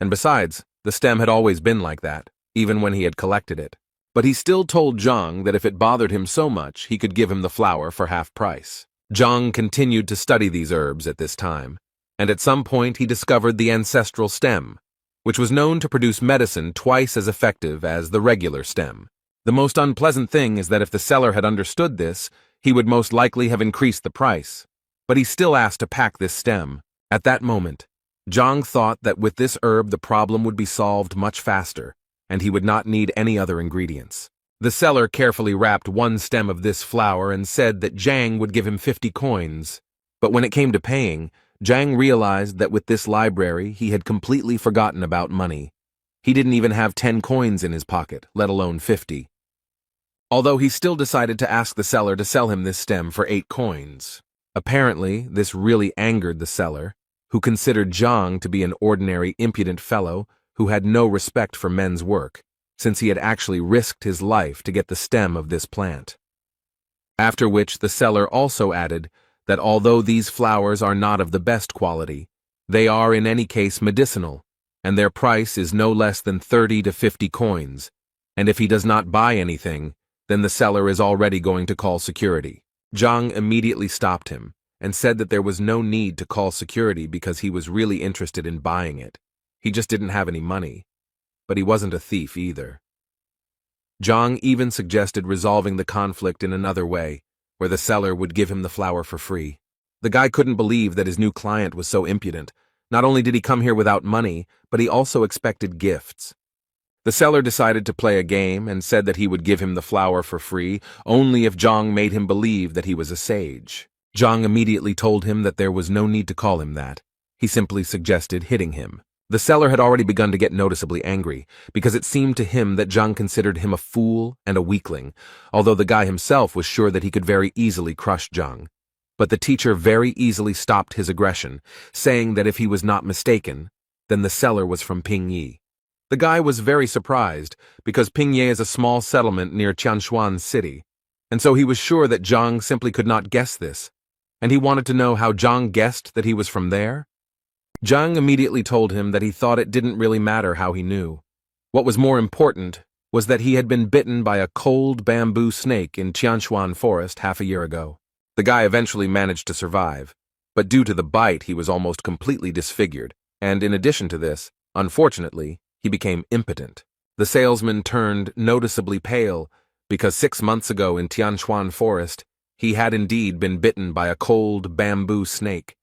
And besides, the stem had always been like that, even when he had collected it. But he still told Zhang that if it bothered him so much, he could give him the flower for half price. Zhang continued to study these herbs at this time, and at some point he discovered the ancestral stem, which was known to produce medicine twice as effective as the regular stem. The most unpleasant thing is that if the seller had understood this, he would most likely have increased the price. But he still asked to pack this stem. At that moment, Zhang thought that with this herb the problem would be solved much faster, and he would not need any other ingredients. The seller carefully wrapped 1 stem of this flower and said that Zhang would give him 50 coins. But when it came to paying, Zhang realized that with this library he had completely forgotten about money. He didn't even have 10 coins in his pocket, let alone 50. Although he still decided to ask the seller to sell him this stem for 8 coins. Apparently, this really angered the seller, who considered Zhang to be an ordinary impudent fellow who had no respect for men's work, since he had actually risked his life to get the stem of this plant. After which the seller also added that although these flowers are not of the best quality, they are in any case medicinal, and their price is no less than 30 to 50 coins, and if he does not buy anything, then the seller is already going to call security. Zhang immediately stopped him and said that there was no need to call security because he was really interested in buying it. He just didn't have any money, but he wasn't a thief either. Zhang even suggested resolving the conflict in another way, where the seller would give him the flower for free. The guy couldn't believe that his new client was so impudent. Not only did he come here without money, but he also expected gifts. The seller decided to play a game and said that he would give him the flower for free only if Zhang made him believe that he was a sage. Zhang immediately told him that there was no need to call him that. He simply suggested hitting him. The seller had already begun to get noticeably angry, because it seemed to him that Zhang considered him a fool and a weakling, although the guy himself was sure that he could very easily crush Zhang. But the teacher very easily stopped his aggression, saying that if he was not mistaken, then the seller was from Pingyi. The guy was very surprised, because Pingyi is a small settlement near Tianquan City. And so he was sure that Zhang simply could not guess this, and he wanted to know how Zhang guessed that he was from there. Zhang immediately told him that he thought it didn't really matter how he knew. What was more important was that he had been bitten by a cold bamboo snake in Tianshuan Forest half a year ago. The guy eventually managed to survive, but due to the bite he was almost completely disfigured, and in addition to this, unfortunately, he became impotent. The salesman turned noticeably pale because 6 months ago in Tianshuan Forest, he had indeed been bitten by a cold bamboo snake.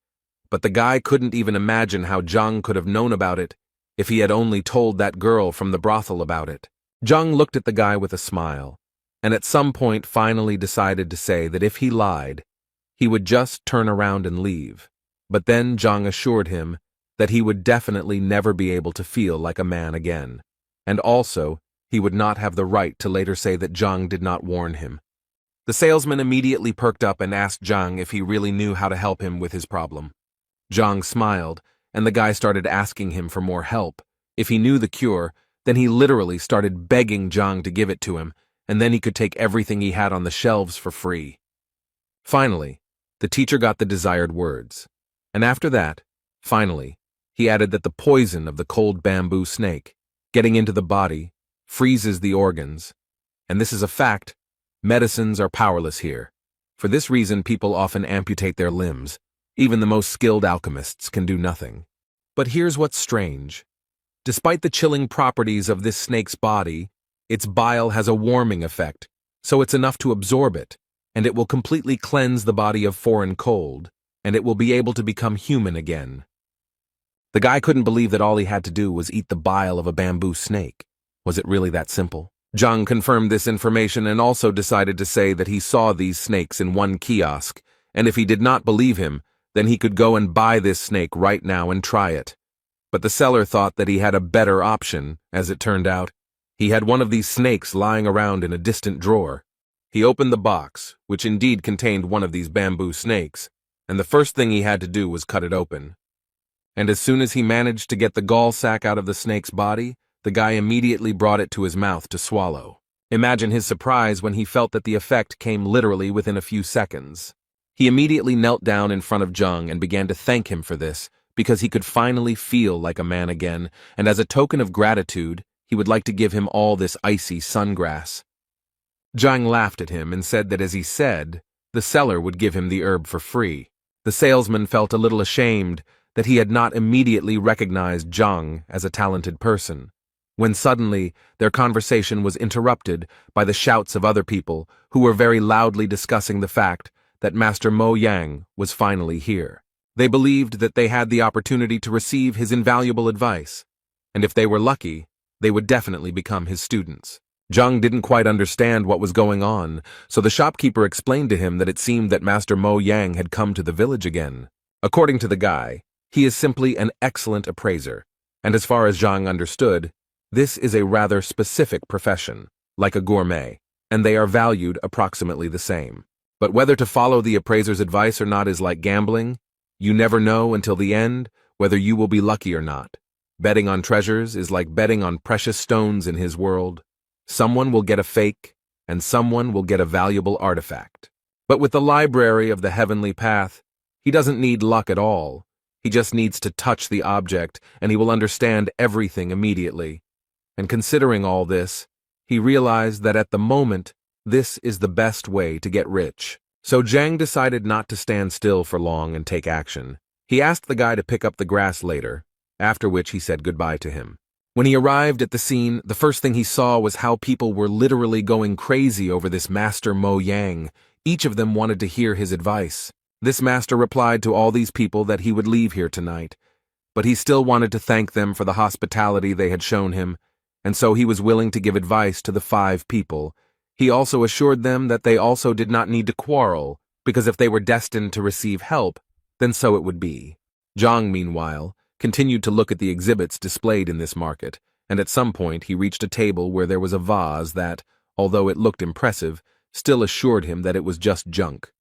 But the guy couldn't even imagine how Zhang could have known about it if he had only told that girl from the brothel about it. Zhang looked at the guy with a smile, and at some point finally decided to say that if he lied, he would just turn around and leave. But then Zhang assured him that he would definitely never be able to feel like a man again, and also he would not have the right to later say that Zhang did not warn him. The salesman immediately perked up and asked Zhang if he really knew how to help him with his problem. Zhang smiled, and the guy started asking him for more help. If he knew the cure, then he literally started begging Zhang to give it to him, and then he could take everything he had on the shelves for free. Finally, the teacher got the desired words, and after that, finally, he added that the poison of the cold bamboo snake, getting into the body, freezes the organs. And this is a fact. Medicines are powerless here. For this reason, people often amputate their limbs. Even the most skilled alchemists can do nothing. But here's what's strange. Despite the chilling properties of this snake's body, its bile has a warming effect, so it's enough to absorb it, and it will completely cleanse the body of foreign cold, and it will be able to become human again. The guy couldn't believe that all he had to do was eat the bile of a bamboo snake. Was it really that simple? Zhang confirmed this information and also decided to say that he saw these snakes in one kiosk, and if he did not believe him, then he could go and buy this snake right now and try it. But the seller thought that he had a better option, as it turned out. He had one of these snakes lying around in a distant drawer. He opened the box, which indeed contained one of these bamboo snakes, and the first thing he had to do was cut it open. And as soon as he managed to get the gall sac out of the snake's body, the guy immediately brought it to his mouth to swallow. Imagine his surprise when he felt that the effect came literally within a few seconds. He immediately knelt down in front of Zhang and began to thank him for this, because he could finally feel like a man again, and as a token of gratitude, he would like to give him all this icy sungrass. Zhang laughed at him and said that as he said, the seller would give him the herb for free. The salesman felt a little ashamed that he had not immediately recognized Zhang as a talented person, when suddenly their conversation was interrupted by the shouts of other people who were very loudly discussing the fact that Master Mo Yang was finally here. They believed that they had the opportunity to receive his invaluable advice, and if they were lucky, they would definitely become his students. Zhang didn't quite understand what was going on, so the shopkeeper explained to him that it seemed that Master Mo Yang had come to the village again. According to the guy, he is simply an excellent appraiser, and as far as Zhang understood, this is a rather specific profession, like a gourmet, and they are valued approximately the same. But whether to follow the appraiser's advice or not is like gambling. You never know until the end whether you will be lucky or not. Betting on treasures is like betting on precious stones in his world. Someone will get a fake, and someone will get a valuable artifact. But with the library of the heavenly path, he doesn't need luck at all. He just needs to touch the object, and he will understand everything immediately. And considering all this, he realized that at the moment, this is the best way to get rich. So Zhang decided not to stand still for long and take action. He asked the guy to pick up the grass later, after which he said goodbye to him. When he arrived at the scene, the first thing he saw was how people were literally going crazy over this Master Mo Yang. Each of them wanted to hear his advice. This master replied to all these people that he would leave here tonight, but he still wanted to thank them for the hospitality they had shown him, and so he was willing to give advice to the 5 people. He also assured them that they also did not need to quarrel, because if they were destined to receive help, then so it would be. Zhang, meanwhile, continued to look at the exhibits displayed in this market, and at some point he reached a table where there was a vase that, although it looked impressive, still assured him that it was just junk.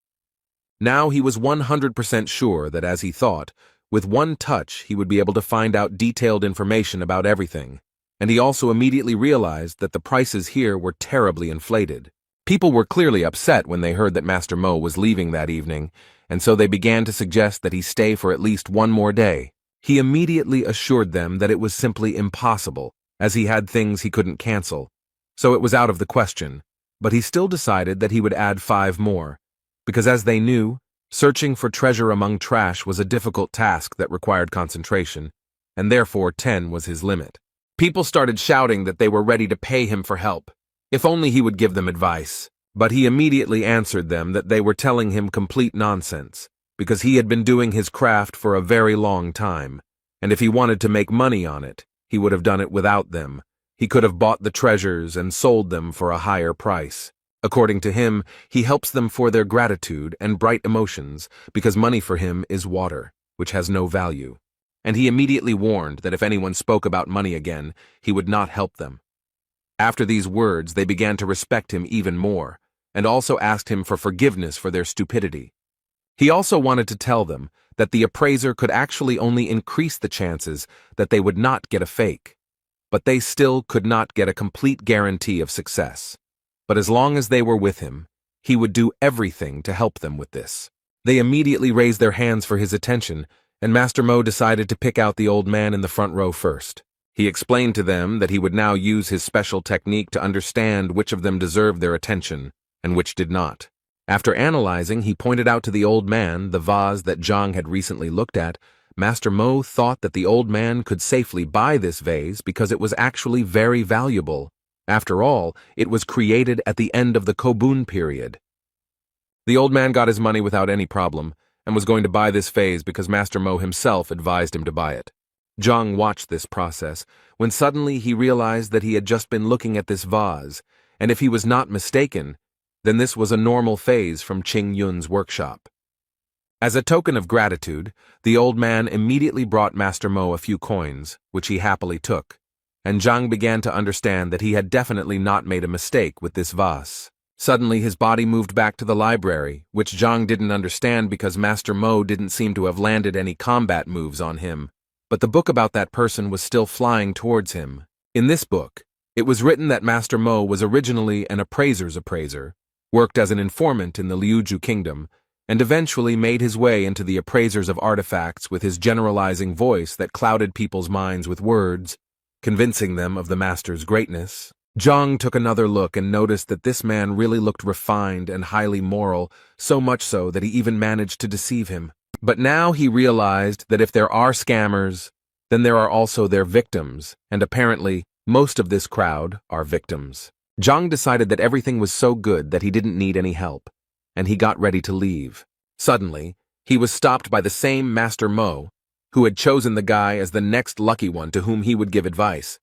Now he was 100% sure that, as he thought, with one touch he would be able to find out detailed information about everything, and he also immediately realized that the prices here were terribly inflated. People were clearly upset when they heard that Master Mo was leaving that evening, and so they began to suggest that he stay for at least one more day. He immediately assured them that it was simply impossible, as he had things he couldn't cancel, so it was out of the question, but he still decided that he would add 5 more, because as they knew, searching for treasure among trash was a difficult task that required concentration, and therefore 10 was his limit. People started shouting that they were ready to pay him for help, if only he would give them advice, but he immediately answered them that they were telling him complete nonsense, because he had been doing his craft for a very long time, and if he wanted to make money on it, he would have done it without them. He could have bought the treasures and sold them for a higher price. According to him, he helps them for their gratitude and bright emotions, because money for him is water, which has no value. And he immediately warned that if anyone spoke about money again, he would not help them. After these words, they began to respect him even more, and also asked him for forgiveness for their stupidity. He also wanted to tell them that the appraiser could actually only increase the chances that they would not get a fake, but they still could not get a complete guarantee of success. But as long as they were with him, he would do everything to help them with this. They immediately raised their hands for his attention, and Master Mo decided to pick out the old man in the front row first. He explained to them that he would now use his special technique to understand which of them deserved their attention and which did not. After analyzing, he pointed out to the old man the vase that Zhang had recently looked at. Master Mo thought that the old man could safely buy this vase because it was actually very valuable. After all, it was created at the end of the Kobun period. The old man got his money without any problem and was going to buy this vase because Master Mo himself advised him to buy it. Zhang watched this process, when suddenly he realized that he had just been looking at this vase, and if he was not mistaken, then this was a normal phase from Qing Yun's workshop. As a token of gratitude, the old man immediately brought Master Mo a few coins, which he happily took, and Zhang began to understand that he had definitely not made a mistake with this vase. Suddenly his body moved back to the library, which Zhang didn't understand because Master Mo didn't seem to have landed any combat moves on him. But the book about that person was still flying towards him. In this book, it was written that Master Mo was originally an appraiser's appraiser, worked as an informant in the Liuju kingdom, and eventually made his way into the appraisers of artifacts with his generalizing voice that clouded people's minds with words, convincing them of the master's greatness. Zhang took another look and noticed that this man really looked refined and highly moral, so much so that he even managed to deceive him. But now he realized that if there are scammers, then there are also their victims, and apparently, most of this crowd are victims. Zhang decided that everything was so good that he didn't need any help, and he got ready to leave. Suddenly, he was stopped by the same Master Mo, who had chosen the guy as the next lucky one to whom he would give advice.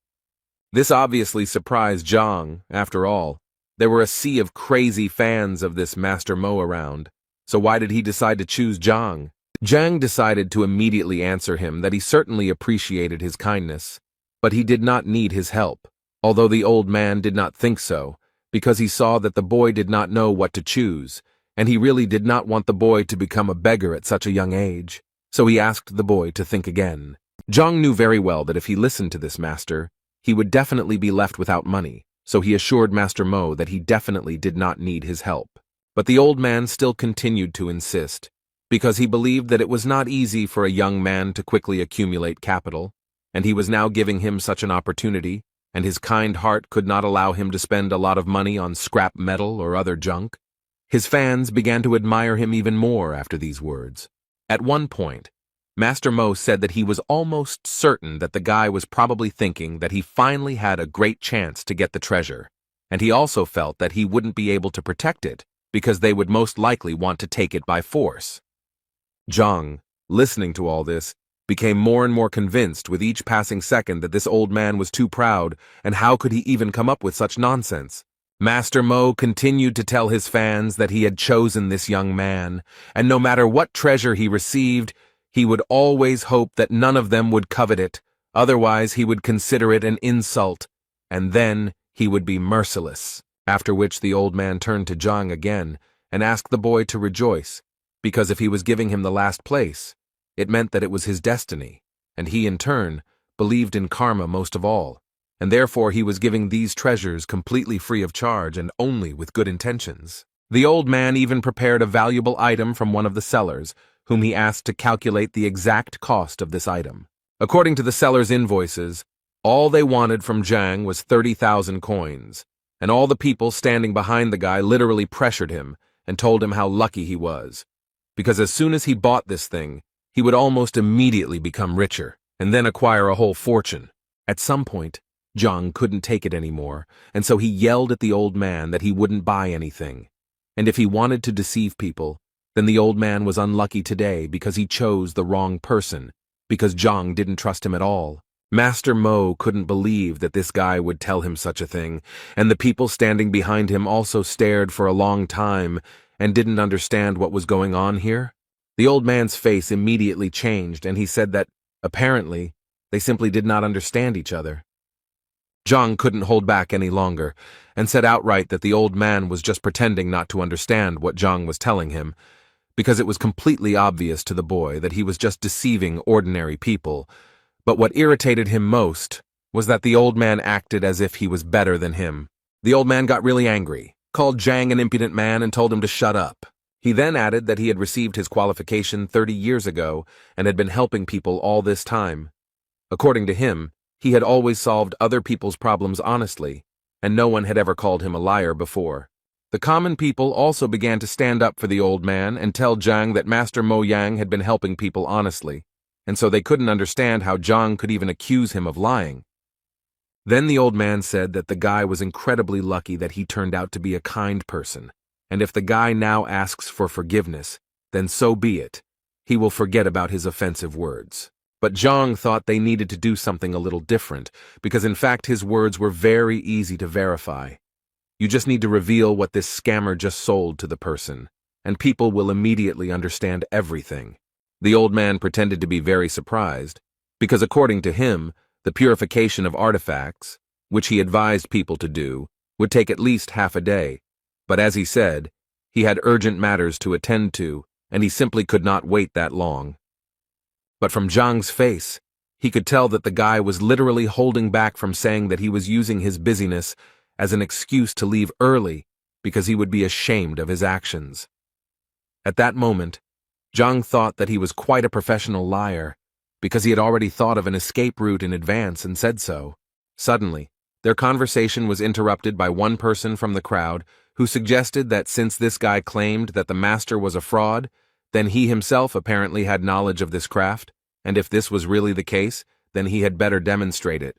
This obviously surprised Zhang. After all, there were a sea of crazy fans of this Master Mo around, so why did he decide to choose Zhang? Zhang decided to immediately answer him that he certainly appreciated his kindness, but he did not need his help, although the old man did not think so, because he saw that the boy did not know what to choose, and he really did not want the boy to become a beggar at such a young age, so he asked the boy to think again. Zhang knew very well that if he listened to this master, he would definitely be left without money, so he assured Master Mo that he definitely did not need his help. But the old man still continued to insist, because he believed that it was not easy for a young man to quickly accumulate capital, and he was now giving him such an opportunity, and his kind heart could not allow him to spend a lot of money on scrap metal or other junk. His fans began to admire him even more after these words. At one point, Master Mo said that he was almost certain that the guy was probably thinking that he finally had a great chance to get the treasure, and he also felt that he wouldn't be able to protect it because they would most likely want to take it by force. Zhang, listening to all this, became more and more convinced with each passing second that this old man was too proud, and how could he even come up with such nonsense? Master Mo continued to tell his fans that he had chosen this young man, and no matter what treasure he received, he would always hope that none of them would covet it, otherwise he would consider it an insult, and then he would be merciless. After which the old man turned to Zhang again and asked the boy to rejoice, because if he was giving him the last place, it meant that it was his destiny, and he in turn believed in karma most of all, and therefore he was giving these treasures completely free of charge and only with good intentions. The old man even prepared a valuable item from one of the sellers, whom he asked to calculate the exact cost of this item. According to the seller's invoices, all they wanted from Zhang was 30,000 coins, and all the people standing behind the guy literally pressured him and told him how lucky he was, because as soon as he bought this thing, he would almost immediately become richer, and then acquire a whole fortune. At some point, Zhang couldn't take it anymore, and so he yelled at the old man that he wouldn't buy anything. And if he wanted to deceive people, then the old man was unlucky today because he chose the wrong person, because Zhang didn't trust him at all. Master Mo couldn't believe that this guy would tell him such a thing, and the people standing behind him also stared for a long time and didn't understand what was going on here. The old man's face immediately changed, and he said that, apparently, they simply did not understand each other. Zhang couldn't hold back any longer, and said outright that the old man was just pretending not to understand what Zhang was telling him, because it was completely obvious to the boy that he was just deceiving ordinary people. But what irritated him most was that the old man acted as if he was better than him. The old man got really angry, called Zhang an impudent man, and told him to shut up. He then added that he had received his qualification 30 years ago and had been helping people all this time. According to him, he had always solved other people's problems honestly, and no one had ever called him a liar before. The common people also began to stand up for the old man and tell Zhang that Master Mo Yang had been helping people honestly, and so they couldn't understand how Zhang could even accuse him of lying. Then the old man said that the guy was incredibly lucky that he turned out to be a kind person, and if the guy now asks for forgiveness, then so be it. He will forget about his offensive words. But Zhang thought they needed to do something a little different, because in fact his words were very easy to verify. You just need to reveal what this scammer just sold to the person, and people will immediately understand everything. The old man pretended to be very surprised, because according to him, the purification of artifacts, which he advised people to do, would take at least half a day. But as he said, he had urgent matters to attend to, and he simply could not wait that long. But from Zhang's face, he could tell that the guy was literally holding back from saying that he was using his busyness as an excuse to leave early because he would be ashamed of his actions. At that moment, Zhang thought that he was quite a professional liar because he had already thought of an escape route in advance and said so. Suddenly, their conversation was interrupted by one person from the crowd who suggested that since this guy claimed that the master was a fraud, then he himself apparently had knowledge of this craft, and if this was really the case, then he had better demonstrate it.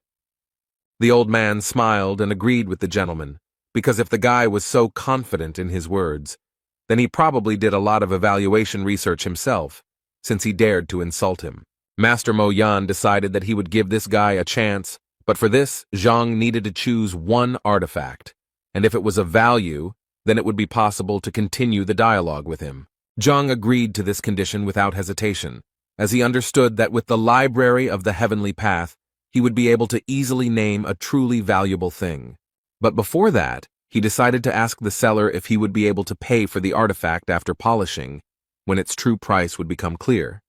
The old man smiled and agreed with the gentleman, because if the guy was so confident in his words, then he probably did a lot of evaluation research himself, since he dared to insult him. Master Mo Yan decided that he would give this guy a chance, but for this, Zhang needed to choose one artifact, and if it was of value, then it would be possible to continue the dialogue with him. Zhang agreed to this condition without hesitation, as he understood that with the library of the heavenly path, he would be able to easily name a truly valuable thing. But before that, he decided to ask the seller if he would be able to pay for the artifact after polishing, when its true price would become clear.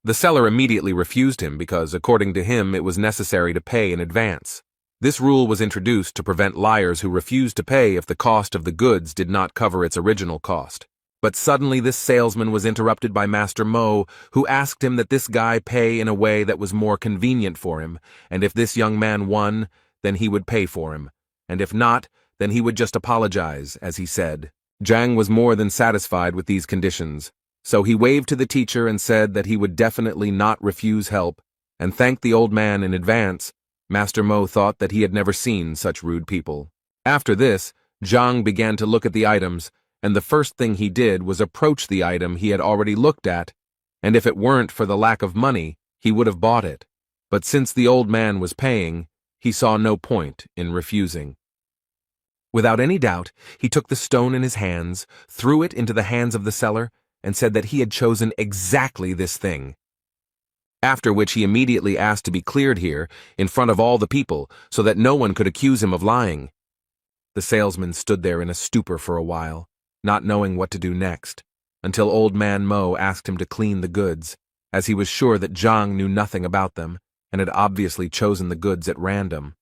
The seller immediately refused him because, according to him, it was necessary to pay in advance. This rule was introduced to prevent liars who refused to pay if the cost of the goods did not cover its original cost. But suddenly this salesman was interrupted by Master Mo, who asked him that this guy pay in a way that was more convenient for him, and if this young man won, then he would pay for him, and if not, then he would just apologize, as he said. Zhang was more than satisfied with these conditions, so he waved to the teacher and said that he would definitely not refuse help, and thanked the old man in advance. Master Mo thought that he had never seen such rude people. After this, Zhang began to look at the items, and the first thing he did was approach the item he had already looked at, and if it weren't for the lack of money, he would have bought it. But since the old man was paying, he saw no point in refusing. Without any doubt, he took the stone in his hands, threw it into the hands of the seller, and said that he had chosen exactly this thing. After which he immediately asked to be cleared here, in front of all the people, so that no one could accuse him of lying. The salesman stood there in a stupor for a while, not knowing what to do next, until old man Mo asked him to clean the goods, as he was sure that Zhang knew nothing about them, and had obviously chosen the goods at random.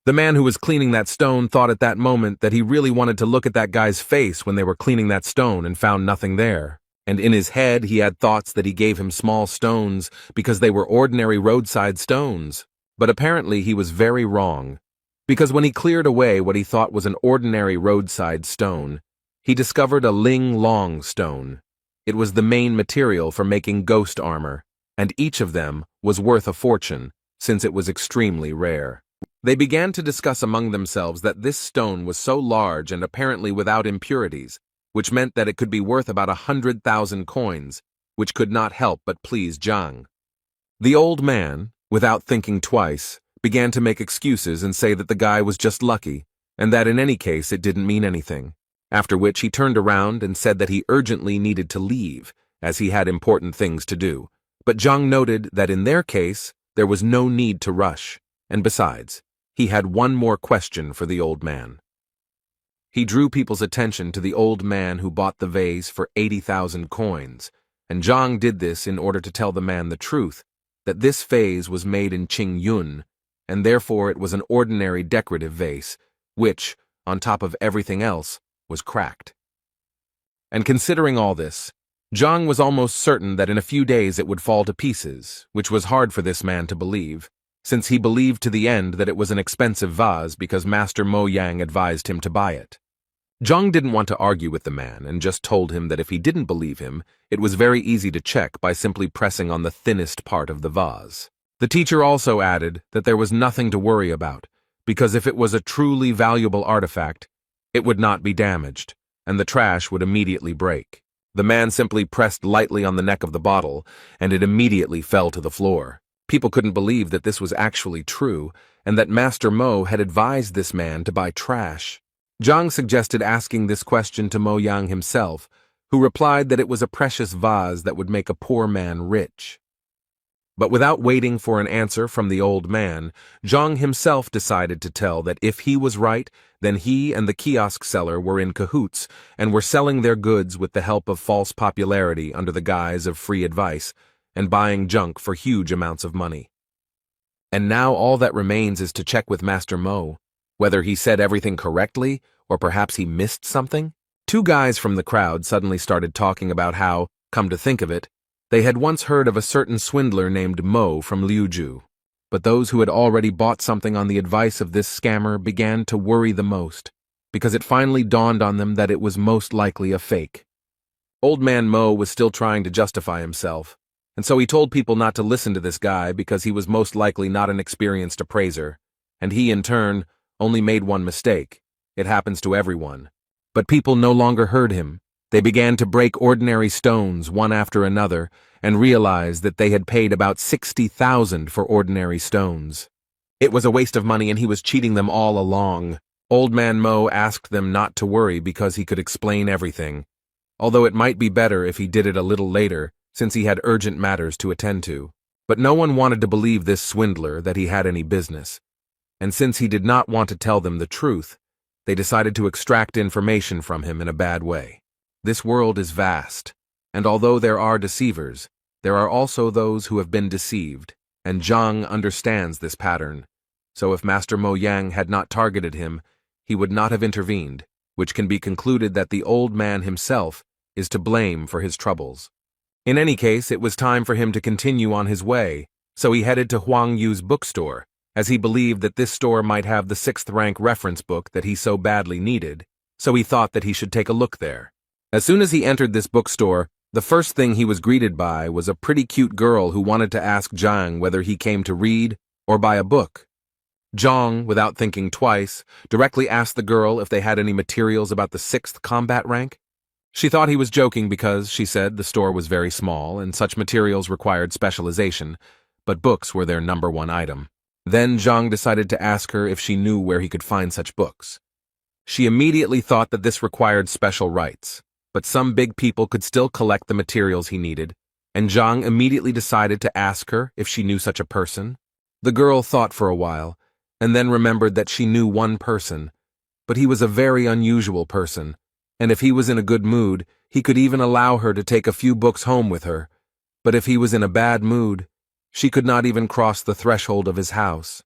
The man who was cleaning that stone thought at that moment that he really wanted to look at that guy's face when they were cleaning that stone and found nothing there. And in his head he had thoughts that he gave him small stones because they were ordinary roadside stones. But apparently he was very wrong, because when he cleared away what he thought was an ordinary roadside stone, he discovered a ling long stone. It was the main material for making ghost armor, and each of them was worth a fortune, since it was extremely rare. They began to discuss among themselves that this stone was so large and apparently without impurities, which meant that it could be worth about 100,000 coins, which could not help but please Zhang. The old man, without thinking twice, began to make excuses and say that the guy was just lucky, and that in any case it didn't mean anything, after which he turned around and said that he urgently needed to leave, as he had important things to do. But Zhang noted that in their case, there was no need to rush, and besides, he had one more question for the old man. He drew people's attention to the old man who bought the vase for 80,000 coins, and Zhang did this in order to tell the man the truth, that this vase was made in Qingyun, and therefore it was an ordinary decorative vase, which, on top of everything else, was cracked. And considering all this, Zhang was almost certain that in a few days it would fall to pieces, which was hard for this man to believe, since he believed to the end that it was an expensive vase because Master Mo Yang advised him to buy it. Zhang didn't want to argue with the man and just told him that if he didn't believe him, it was very easy to check by simply pressing on the thinnest part of the vase. The teacher also added that there was nothing to worry about, because if it was a truly valuable artifact, it would not be damaged, and the trash would immediately break. The man simply pressed lightly on the neck of the bottle, and it immediately fell to the floor. People couldn't believe that this was actually true, and that Master Mo had advised this man to buy trash. Zhang suggested asking this question to Mo Yang himself, who replied that it was a precious vase that would make a poor man rich. But without waiting for an answer from the old man, Zhang himself decided to tell that if he was right, then he and the kiosk seller were in cahoots and were selling their goods with the help of false popularity under the guise of free advice, and buying junk for huge amounts of money. And now all that remains is to check with Master Mo, whether he said everything correctly, or perhaps he missed something. Two guys from the crowd suddenly started talking about how, come to think of it, they had once heard of a certain swindler named Mo from Liuju. But those who had already bought something on the advice of this scammer began to worry the most, because it finally dawned on them that it was most likely a fake. Old man Mo was still trying to justify himself, and so he told people not to listen to this guy because he was most likely not an experienced appraiser, and he, in turn, only made one mistake. It happens to everyone. But people no longer heard him. They began to break ordinary stones one after another and realized that they had paid about 60,000 for ordinary stones. It was a waste of money and he was cheating them all along. Old man Mo asked them not to worry because he could explain everything, although it might be better if he did it a little later, since he had urgent matters to attend to. But no one wanted to believe this swindler that he had any business, and since he did not want to tell them the truth, they decided to extract information from him in a bad way. This world is vast, and although there are deceivers, there are also those who have been deceived, and Zhang understands this pattern. So if Master Mo Yang had not targeted him, he would not have intervened, which can be concluded that the old man himself is to blame for his troubles. In any case, it was time for him to continue on his way, so he headed to Huang Yu's bookstore, as he believed that this store might have the 6th-rank reference book that he so badly needed, so he thought that he should take a look there. As soon as he entered this bookstore, the first thing he was greeted by was a pretty cute girl who wanted to ask Zhang whether he came to read or buy a book. Zhang, without thinking twice, directly asked the girl if they had any materials about the 6th combat rank. She thought he was joking because, she said, the store was very small and such materials required specialization, but books were their #1 item. Then Zhang decided to ask her if she knew where he could find such books. She immediately thought that this required special rights, but some big people could still collect the materials he needed, and Zhang immediately decided to ask her if she knew such a person. The girl thought for a while, and then remembered that she knew one person, but he was a very unusual person, and if he was in a good mood, he could even allow her to take a few books home with her, but if he was in a bad mood, she could not even cross the threshold of his house.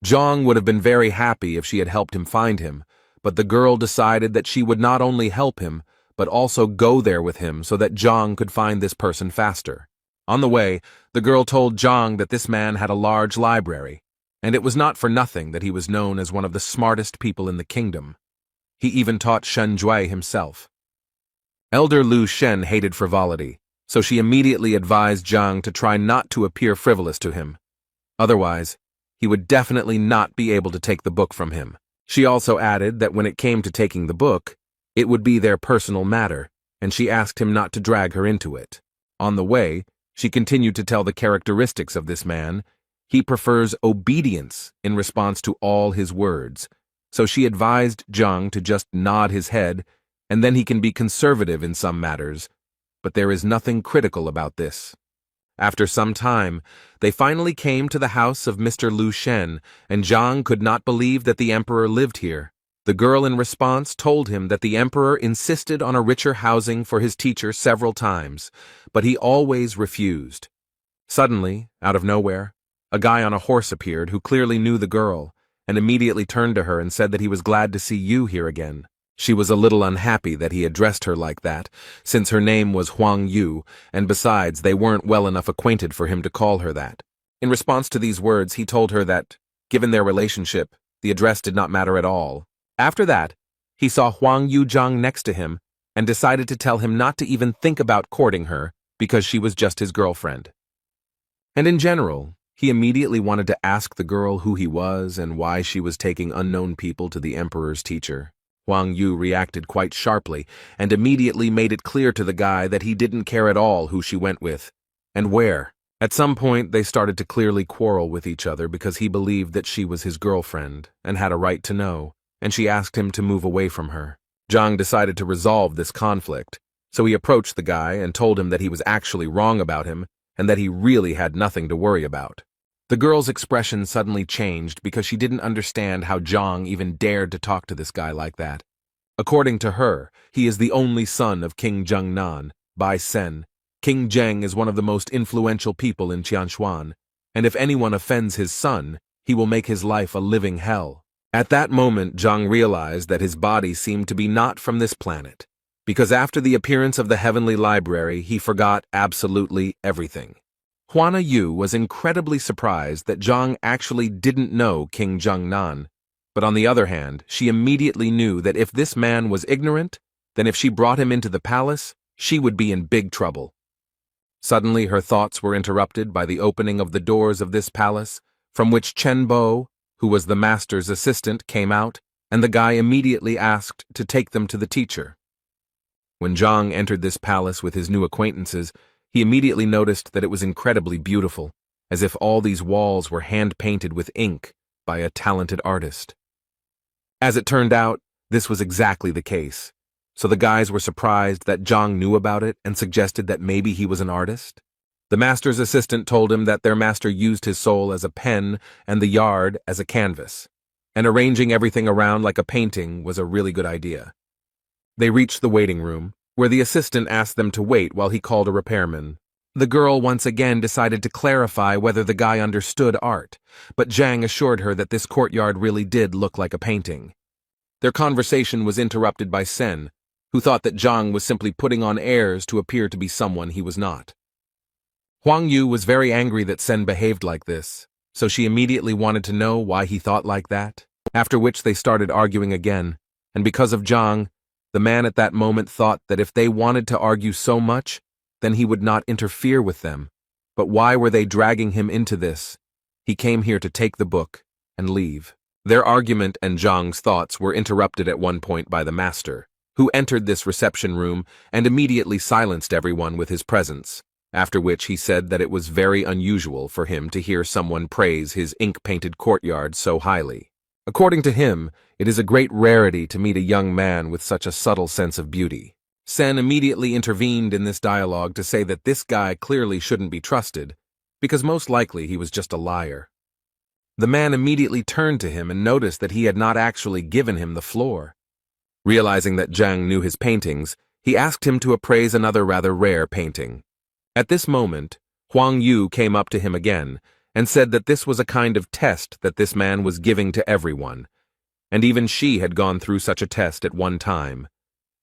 Zhang would have been very happy if she had helped him find him, but the girl decided that she would not only help him, but also go there with him so that Zhang could find this person faster. On the way, the girl told Zhang that this man had a large library, and it was not for nothing that he was known as one of the smartest people in the kingdom. He even taught Shen Jue himself. Elder Lu Shen hated frivolity, so she immediately advised Zhang to try not to appear frivolous to him. Otherwise, he would definitely not be able to take the book from him. She also added that when it came to taking the book, it would be their personal matter, and she asked him not to drag her into it. On the way, she continued to tell the characteristics of this man. He prefers obedience in response to all his words, so she advised Zhang to just nod his head, and then he can be conservative in some matters, but there is nothing critical about this. After some time, they finally came to the house of Mr. Lu Shen, and Zhang could not believe that the emperor lived here. The girl in response told him that the emperor insisted on a richer housing for his teacher several times, but he always refused. Suddenly, out of nowhere, a guy on a horse appeared who clearly knew the girl, and immediately turned to her and said that he was glad to see you here again. She was a little unhappy that he addressed her like that, since her name was Huang Yu, and besides, they weren't well enough acquainted for him to call her that. In response to these words, he told her that, given their relationship, the address did not matter at all. After that, he saw Huang Yu Zhang next to him, and decided to tell him not to even think about courting her, because she was just his girlfriend. And in general, he immediately wanted to ask the girl who he was and why she was taking unknown people to the emperor's teacher. Huang Yu reacted quite sharply and immediately made it clear to the guy that he didn't care at all who she went with, and where. At some point, they started to clearly quarrel with each other because he believed that she was his girlfriend and had a right to know, and she asked him to move away from her. Zhang decided to resolve this conflict, so he approached the guy and told him that he was actually wrong about him and that he really had nothing to worry about. The girl's expression suddenly changed because she didn't understand how Zhang even dared to talk to this guy like that. According to her, he is the only son of King Zhengnan, Bai Sen. King Zheng is one of the most influential people in Qianshuan, and if anyone offends his son, he will make his life a living hell. At that moment, Zhang realized that his body seemed to be not from this planet, because after the appearance of the heavenly library, he forgot absolutely everything. Huana Yu was incredibly surprised that Zhang actually didn't know King Zhengnan, but on the other hand, she immediately knew that if this man was ignorant, then if she brought him into the palace, she would be in big trouble. Suddenly her thoughts were interrupted by the opening of the doors of this palace, from which Chen Bo, who was the master's assistant, came out, and the guy immediately asked to take them to the teacher. When Zhang entered this palace with his new acquaintances, he immediately noticed that it was incredibly beautiful, as if all these walls were hand-painted with ink by a talented artist. As it turned out, this was exactly the case, so the guys were surprised that Zhang knew about it and suggested that maybe he was an artist. The master's assistant told him that their master used his soul as a pen and the yard as a canvas, and arranging everything around like a painting was a really good idea. They reached the waiting room, where the assistant asked them to wait while he called a repairman. The girl once again decided to clarify whether the guy understood art, but Zhang assured her that this courtyard really did look like a painting. Their conversation was interrupted by Sen, who thought that Zhang was simply putting on airs to appear to be someone he was not. Huang Yu was very angry that Sen behaved like this, so she immediately wanted to know why he thought like that, after which they started arguing again, and because of Zhang, the man at that moment thought that if they wanted to argue so much, then he would not interfere with them. But why were they dragging him into this? He came here to take the book and leave. Their argument and Zhang's thoughts were interrupted at one point by the master, who entered this reception room and immediately silenced everyone with his presence, after which he said that it was very unusual for him to hear someone praise his ink-painted courtyard so highly. According to him, it is a great rarity to meet a young man with such a subtle sense of beauty. Sen immediately intervened in this dialogue to say that this guy clearly shouldn't be trusted, because most likely he was just a liar. The man immediately turned to him and noticed that he had not actually given him the floor. Realizing that Zhang knew his paintings, he asked him to appraise another rather rare painting. At this moment, Huang Yu came up to him again, and said that this was a kind of test that this man was giving to everyone, and even she had gone through such a test at one time,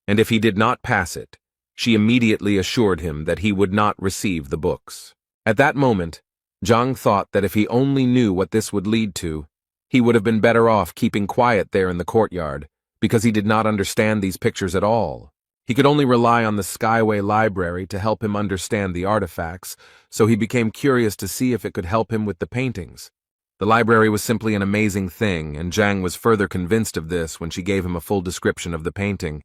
and if he did not pass it, she immediately assured him that he would not receive the books. At that moment, Zhang thought that if he only knew what this would lead to, he would have been better off keeping quiet there in the courtyard, because he did not understand these pictures at all. He could only rely on the Skyway Library to help him understand the artifacts, so he became curious to see if it could help him with the paintings. The library was simply an amazing thing, and Zhang was further convinced of this when she gave him a full description of the painting.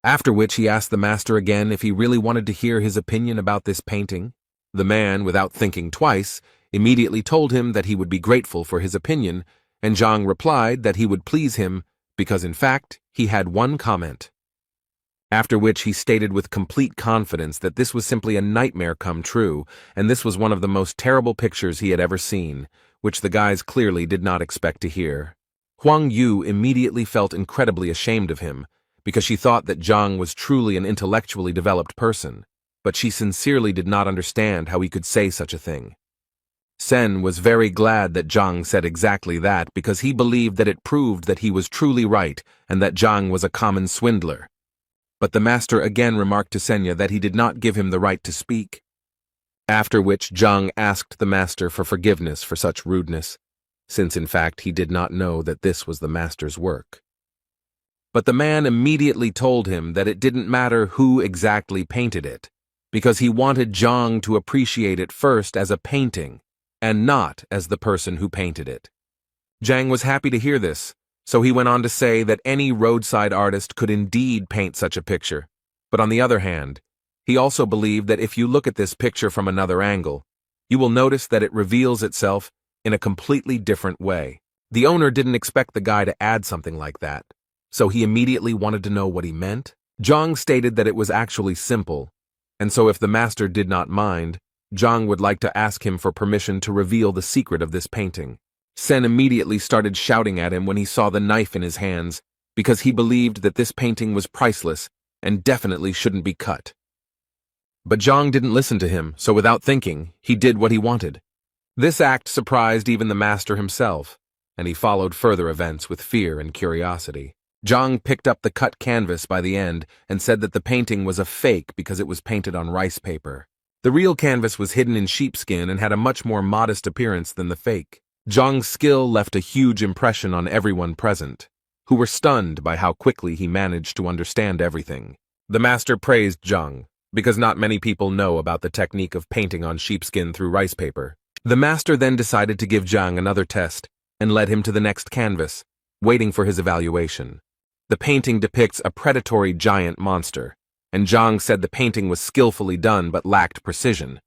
After which he asked the master again if he really wanted to hear his opinion about this painting. The man, without thinking twice, immediately told him that he would be grateful for his opinion, and Zhang replied that he would please him because, in fact, he had one comment. After which he stated with complete confidence that this was simply a nightmare come true, and this was one of the most terrible pictures he had ever seen, which the guys clearly did not expect to hear. Huang Yu immediately felt incredibly ashamed of him, because she thought that Zhang was truly an intellectually developed person, but she sincerely did not understand how he could say such a thing. Sen was very glad that Zhang said exactly that because he believed that it proved that he was truly right and that Zhang was a common swindler. But the master again remarked to Senya that he did not give him the right to speak. After which Zhang asked the master for forgiveness for such rudeness, since in fact he did not know that this was the master's work. But the man immediately told him that it didn't matter who exactly painted it, because he wanted Zhang to appreciate it first as a painting, and not as the person who painted it. Zhang was happy to hear this, so he went on to say that any roadside artist could indeed paint such a picture, but on the other hand, he also believed that if you look at this picture from another angle, you will notice that it reveals itself in a completely different way. The owner didn't expect the guy to add something like that, so he immediately wanted to know what he meant. Zhang stated that it was actually simple, and so if the master did not mind, Zhang would like to ask him for permission to reveal the secret of this painting. Sen immediately started shouting at him when he saw the knife in his hands, because he believed that this painting was priceless and definitely shouldn't be cut. But Zhang didn't listen to him, so without thinking, he did what he wanted. This act surprised even the master himself, and he followed further events with fear and curiosity. Zhang picked up the cut canvas by the end and said that the painting was a fake because it was painted on rice paper. The real canvas was hidden in sheepskin and had a much more modest appearance than the fake. Zhang's skill left a huge impression on everyone present, who were stunned by how quickly he managed to understand everything. The master praised Zhang, because not many people know about the technique of painting on sheepskin through rice paper. The master then decided to give Zhang another test and led him to the next canvas, waiting for his evaluation. The painting depicts a predatory giant monster, and Zhang said the painting was skillfully done but lacked precision.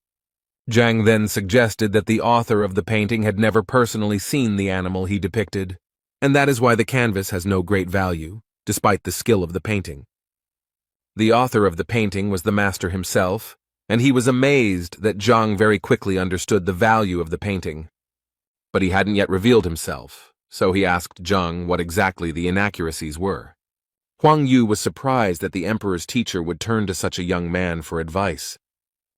Zhang then suggested that the author of the painting had never personally seen the animal he depicted, and that is why the canvas has no great value, despite the skill of the painting. The author of the painting was the master himself, and he was amazed that Zhang very quickly understood the value of the painting. But he hadn't yet revealed himself, so he asked Zhang what exactly the inaccuracies were. Huang Yu was surprised that the emperor's teacher would turn to such a young man for advice.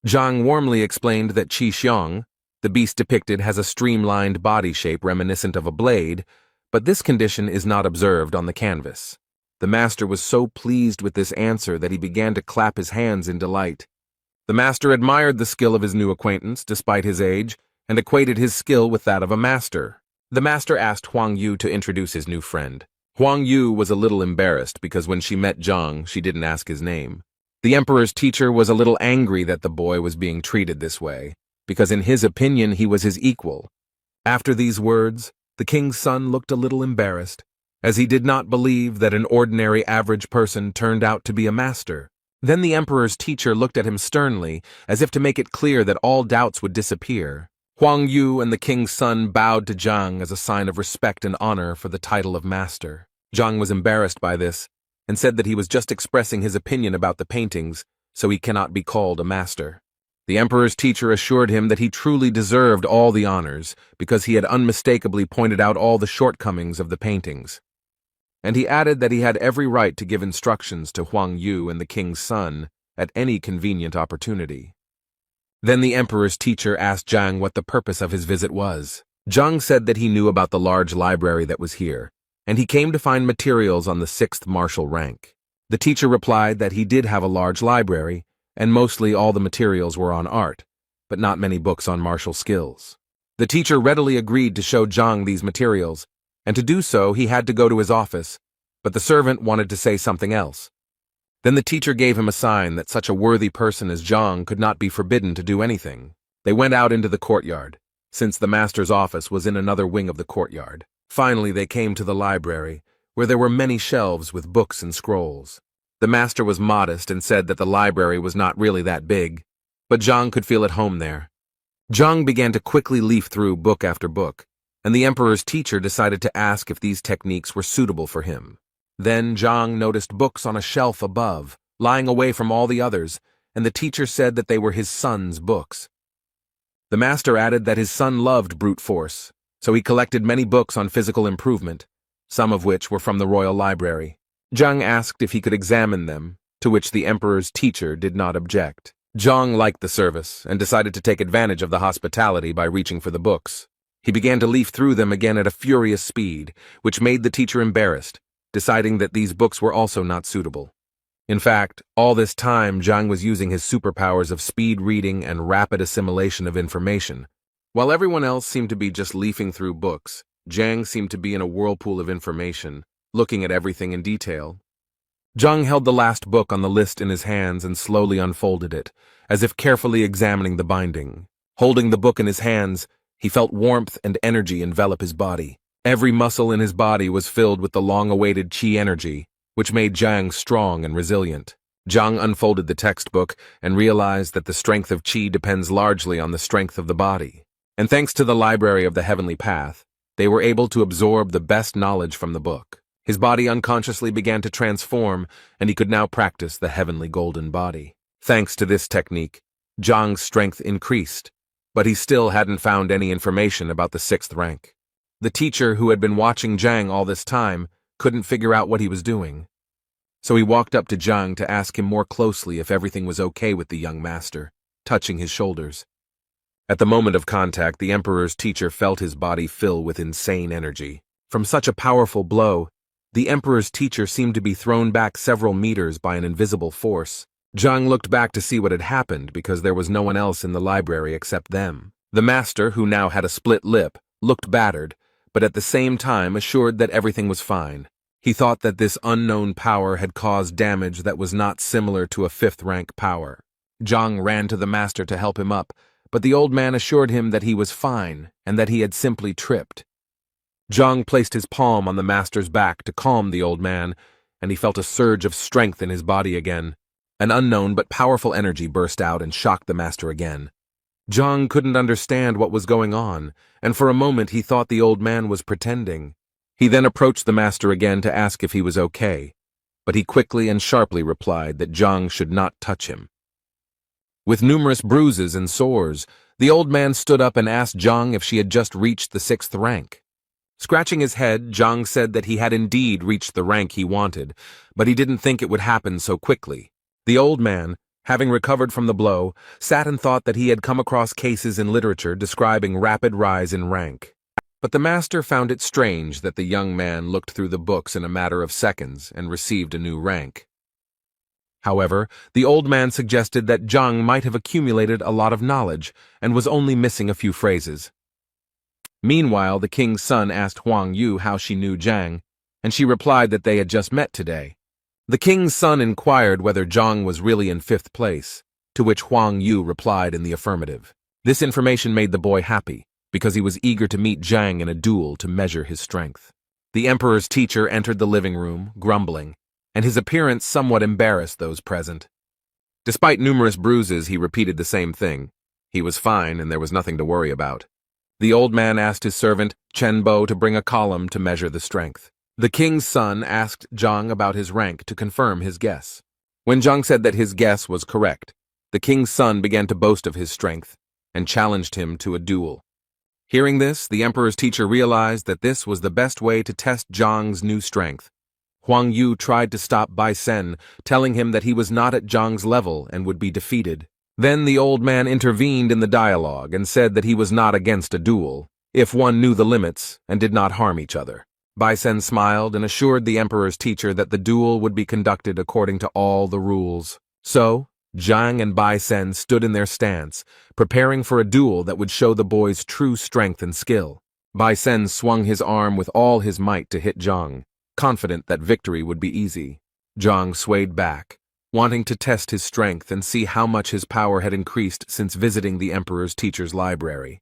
Zhang warmly explained that Qi Xiong, the beast depicted, has a streamlined body shape reminiscent of a blade, but this condition is not observed on the canvas. The master was so pleased with this answer that he began to clap his hands in delight. The master admired the skill of his new acquaintance, despite his age, and equated his skill with that of a master. The master asked Huang Yu to introduce his new friend. Huang Yu was a little embarrassed because when she met Zhang, she didn't ask his name. The emperor's teacher was a little angry that the boy was being treated this way, because in his opinion he was his equal. After these words, the king's son looked a little embarrassed, as he did not believe that an ordinary average person turned out to be a master. Then the emperor's teacher looked at him sternly, as if to make it clear that all doubts would disappear. Huang Yu and the king's son bowed to Zhang as a sign of respect and honor for the title of master. Zhang was embarrassed by this, and said that he was just expressing his opinion about the paintings, so he cannot be called a master. The emperor's teacher assured him that he truly deserved all the honors, because he had unmistakably pointed out all the shortcomings of the paintings. And he added that he had every right to give instructions to Huang Yu and the king's son at any convenient opportunity. Then the emperor's teacher asked Zhang what the purpose of his visit was. Zhang said that he knew about the large library that was here, and he came to find materials on the 6th martial rank. The teacher replied that he did have a large library, and mostly all the materials were on art, but not many books on martial skills. The teacher readily agreed to show Zhang these materials, and to do so he had to go to his office, but the servant wanted to say something else. Then the teacher gave him a sign that such a worthy person as Zhang could not be forbidden to do anything. They went out into the courtyard, since the master's office was in another wing of the courtyard. Finally they came to the library, where there were many shelves with books and scrolls. The master was modest and said that the library was not really that big, but Zhang could feel at home there. Zhang began to quickly leaf through book after book, and the emperor's teacher decided to ask if these techniques were suitable for him. Then Zhang noticed books on a shelf above, lying away from all the others, and the teacher said that they were his son's books. The master added that his son loved brute force, so he collected many books on physical improvement, some of which were from the royal library. Zhang asked if he could examine them, to which the emperor's teacher did not object. Zhang liked the service and decided to take advantage of the hospitality by reaching for the books. He began to leaf through them again at a furious speed, which made the teacher embarrassed, deciding that these books were also not suitable. In fact, all this time Zhang was using his superpowers of speed reading and rapid assimilation of information. While everyone else seemed to be just leafing through books, Zhang seemed to be in a whirlpool of information, looking at everything in detail. Zhang held the last book on the list in his hands and slowly unfolded it, as if carefully examining the binding. Holding the book in his hands, he felt warmth and energy envelop his body. Every muscle in his body was filled with the long-awaited qi energy, which made Zhang strong and resilient. Zhang unfolded the textbook and realized that the strength of qi depends largely on the strength of the body. And thanks to the library of the heavenly path, they were able to absorb the best knowledge from the book. His body unconsciously began to transform, and he could now practice the heavenly golden body. Thanks to this technique, Zhang's strength increased, but he still hadn't found any information about the 6th rank. The teacher, who had been watching Zhang all this time, couldn't figure out what he was doing. So he walked up to Zhang to ask him more closely if everything was okay with the young master, touching his shoulders. At the moment of contact, the emperor's teacher felt his body fill with insane energy. From such a powerful blow, the emperor's teacher seemed to be thrown back several meters by an invisible force. Zhang looked back to see what had happened because there was no one else in the library except them. The master, who now had a split lip, looked battered, but at the same time assured that everything was fine. He thought that this unknown power had caused damage that was not similar to a 5th rank power. Zhang ran to the master to help him up, but the old man assured him that he was fine and that he had simply tripped. Zhang placed his palm on the master's back to calm the old man, and he felt a surge of strength in his body again. An unknown but powerful energy burst out and shocked the master again. Zhang couldn't understand what was going on, and for a moment he thought the old man was pretending. He then approached the master again to ask if he was okay, but he quickly and sharply replied that Zhang should not touch him. With numerous bruises and sores, the old man stood up and asked Zhang if she had just reached the 6th rank. Scratching his head, Zhang said that he had indeed reached the rank he wanted, but he didn't think it would happen so quickly. The old man, having recovered from the blow, sat and thought that he had come across cases in literature describing rapid rise in rank. But the master found it strange that the young man looked through the books in a matter of seconds and received a new rank. However, the old man suggested that Zhang might have accumulated a lot of knowledge and was only missing a few phrases. Meanwhile, the king's son asked Huang Yu how she knew Zhang, and she replied that they had just met today. The king's son inquired whether Zhang was really in 5th place, to which Huang Yu replied in the affirmative. This information made the boy happy, because he was eager to meet Zhang in a duel to measure his strength. The emperor's teacher entered the living room, grumbling, and his appearance somewhat embarrassed those present. Despite numerous bruises, he repeated the same thing. He was fine, and there was nothing to worry about. The old man asked his servant, Chen Bo, to bring a column to measure the strength. The king's son asked Zhang about his rank to confirm his guess. When Zhang said that his guess was correct, the king's son began to boast of his strength and challenged him to a duel. Hearing this, the emperor's teacher realized that this was the best way to test Zhang's new strength. Huang Yu tried to stop Bai Sen, telling him that he was not at Zhang's level and would be defeated. Then the old man intervened in the dialogue and said that he was not against a duel, if one knew the limits and did not harm each other. Bai Sen smiled and assured the emperor's teacher that the duel would be conducted according to all the rules. So, Zhang and Bai Sen stood in their stance, preparing for a duel that would show the boy's true strength and skill. Bai Sen swung his arm with all his might to hit Zhang, confident that victory would be easy. Zhang swayed back, wanting to test his strength and see how much his power had increased since visiting the emperor's teacher's library.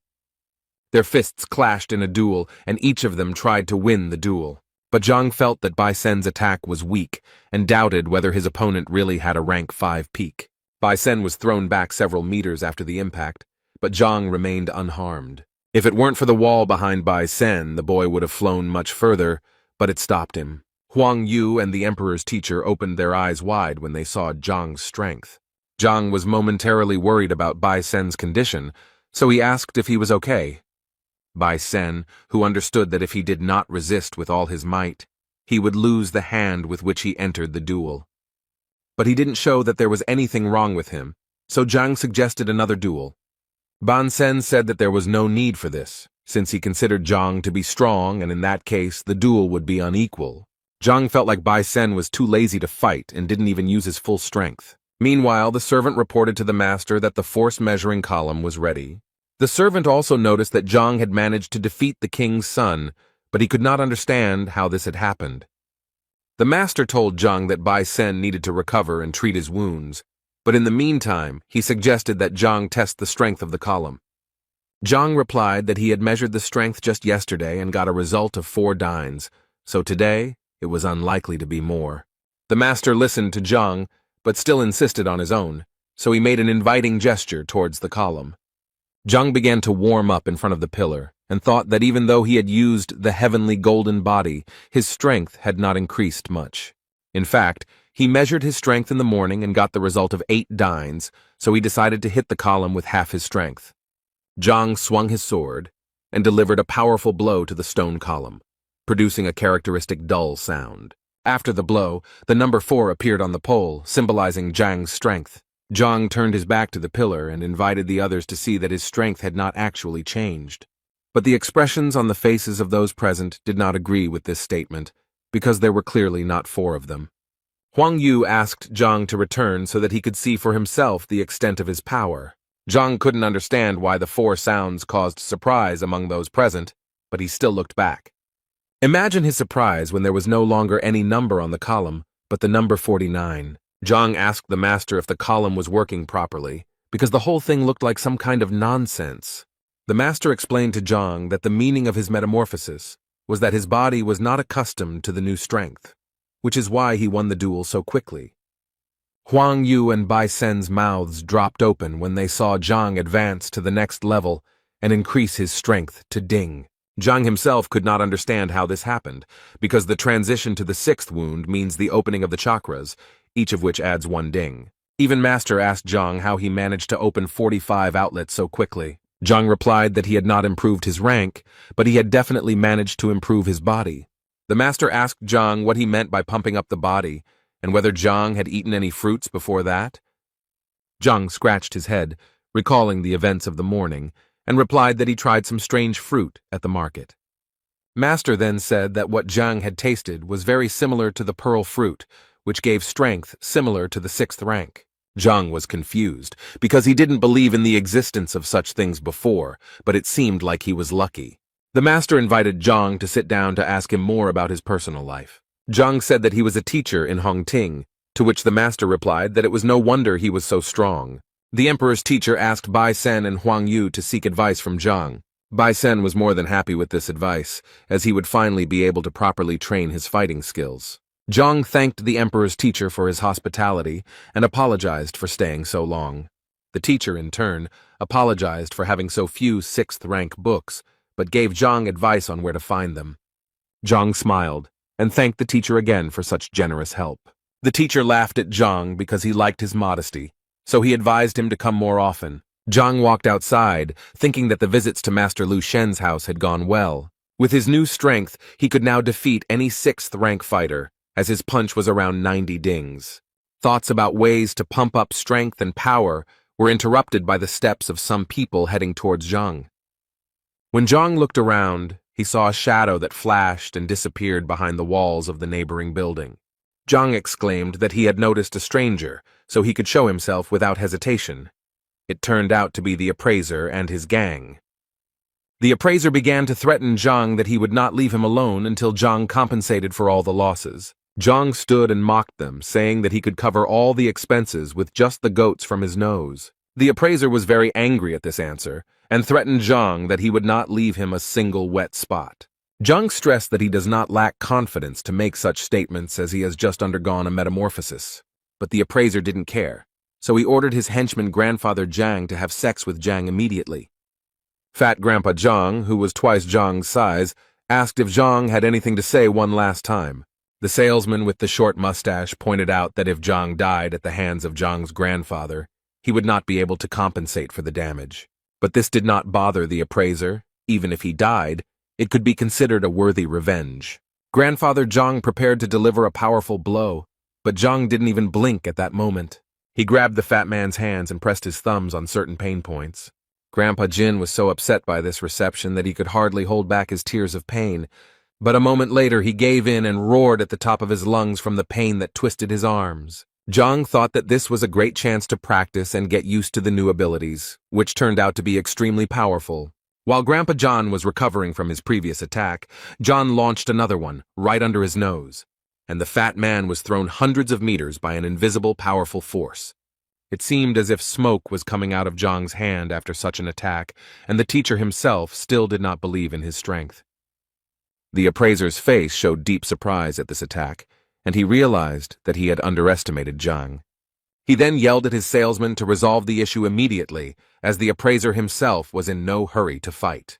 Their fists clashed in a duel, and each of them tried to win the duel. But Zhang felt that Bai Sen's attack was weak and doubted whether his opponent really had a rank 5 peak. Bai Sen was thrown back several meters after the impact, but Zhang remained unharmed. If it weren't for the wall behind Bai Sen, the boy would have flown much further, but it stopped him. Huang Yu and the emperor's teacher opened their eyes wide when they saw Zhang's strength. Zhang was momentarily worried about Bai Sen's condition, so he asked if he was okay. Bai Sen, who understood that if he did not resist with all his might, he would lose the hand with which he entered the duel. But he didn't show that there was anything wrong with him, so Zhang suggested another duel. Ban Sen said that there was no need for this, since he considered Zhang to be strong, and in that case the duel would be unequal. Zhang felt like Bai Sen was too lazy to fight and didn't even use his full strength. Meanwhile, the servant reported to the master that the force measuring column was ready. The servant also noticed that Zhang had managed to defeat the king's son, but he could not understand how this had happened. The master told Zhang that Bai Sen needed to recover and treat his wounds, but in the meantime, he suggested that Zhang test the strength of the column. Zhang replied that he had measured the strength just yesterday and got a result of 4 dynes, so today it was unlikely to be more. The master listened to Zhang, but still insisted on his own, so he made an inviting gesture towards the column. Zhang began to warm up in front of the pillar, and thought that even though he had used the heavenly golden body, his strength had not increased much. In fact, he measured his strength in the morning and got the result of 8 dynes, so he decided to hit the column with half his strength. Zhang swung his sword and delivered a powerful blow to the stone column, producing a characteristic dull sound. After the blow, the number 4 appeared on the pole, symbolizing Zhang's strength. Zhang turned his back to the pillar and invited the others to see that his strength had not actually changed. But the expressions on the faces of those present did not agree with this statement, because there were clearly not 4 of them. Huang Yu asked Zhang to return so that he could see for himself the extent of his power. Zhang couldn't understand why the 4 sounds caused surprise among those present, but he still looked back. Imagine his surprise when there was no longer any number on the column, but the number 49. Zhang asked the master if the column was working properly, because the whole thing looked like some kind of nonsense. The master explained to Zhang that the meaning of his metamorphosis was that his body was not accustomed to the new strength, which is why he won the duel so quickly. Huang Yu and Bai Sen's mouths dropped open when they saw Zhang advance to the next level and increase his strength to ding. Zhang himself could not understand how this happened, because the transition to the 6th wound means the opening of the chakras, each of which adds 1 ding. Even Master asked Zhang how he managed to open 45 outlets so quickly. Zhang replied that he had not improved his rank, but he had definitely managed to improve his body. The Master asked Zhang what he meant by pumping up the body, and whether Zhang had eaten any fruits before that. Zhang scratched his head, recalling the events of the morning, and replied that he tried some strange fruit at the market. Master then said that what Zhang had tasted was very similar to the pearl fruit, which gave strength similar to the 6th rank. Zhang was confused, because he didn't believe in the existence of such things before, but it seemed like he was lucky. The master invited Zhang to sit down to ask him more about his personal life. Zhang said that he was a teacher in Hongting, to which the master replied that it was no wonder he was so strong. The emperor's teacher asked Bai Sen and Huang Yu to seek advice from Zhang. Bai Sen was more than happy with this advice, as he would finally be able to properly train his fighting skills. Zhang thanked the emperor's teacher for his hospitality and apologized for staying so long. The teacher, in turn, apologized for having so few 6th-rank books, but gave Zhang advice on where to find them. Zhang smiled and thanked the teacher again for such generous help. The teacher laughed at Zhang because he liked his modesty, so he advised him to come more often. Zhang walked outside, thinking that the visits to Master Lu Shen's house had gone well. With his new strength, he could now defeat any 6th-rank fighter, as his punch was around 90 dings. Thoughts about ways to pump up strength and power were interrupted by the steps of some people heading towards Zhang. When Zhang looked around, he saw a shadow that flashed and disappeared behind the walls of the neighboring building. Zhang exclaimed that he had noticed a stranger, so he could show himself without hesitation. It turned out to be the appraiser and his gang. The appraiser began to threaten Zhang that he would not leave him alone until Zhang compensated for all the losses. Zhang stood and mocked them, saying that he could cover all the expenses with just the goats from his nose. The appraiser was very angry at this answer, and threatened Zhang that he would not leave him a single wet spot. Zhang stressed that he does not lack confidence to make such statements as he has just undergone a metamorphosis. But the appraiser didn't care, so he ordered his henchman grandfather Zhang to have sex with Zhang immediately. Fat Grandpa Zhang, who was twice Zhang's size, asked if Zhang had anything to say one last time. The salesman with the short mustache pointed out that if Zhang died at the hands of Zhang's grandfather, he would not be able to compensate for the damage. But this did not bother the appraiser. Even if he died, it could be considered a worthy revenge. Grandfather Zhang prepared to deliver a powerful blow, but Zhang didn't even blink at that moment. He grabbed the fat man's hands and pressed his thumbs on certain pain points. Grandpa Jin was so upset by this reception that he could hardly hold back his tears of pain, but a moment later he gave in and roared at the top of his lungs from the pain that twisted his arms. Zhang thought that this was a great chance to practice and get used to the new abilities, which turned out to be extremely powerful. While Grandpa John was recovering from his previous attack, John launched another one, right under his nose, and the fat man was thrown hundreds of meters by an invisible, powerful force. It seemed as if smoke was coming out of Zhang's hand after such an attack, and the teacher himself still did not believe in his strength. The appraiser's face showed deep surprise at this attack, and he realized that he had underestimated Zhang. He then yelled at his salesman to resolve the issue immediately, as the appraiser himself was in no hurry to fight.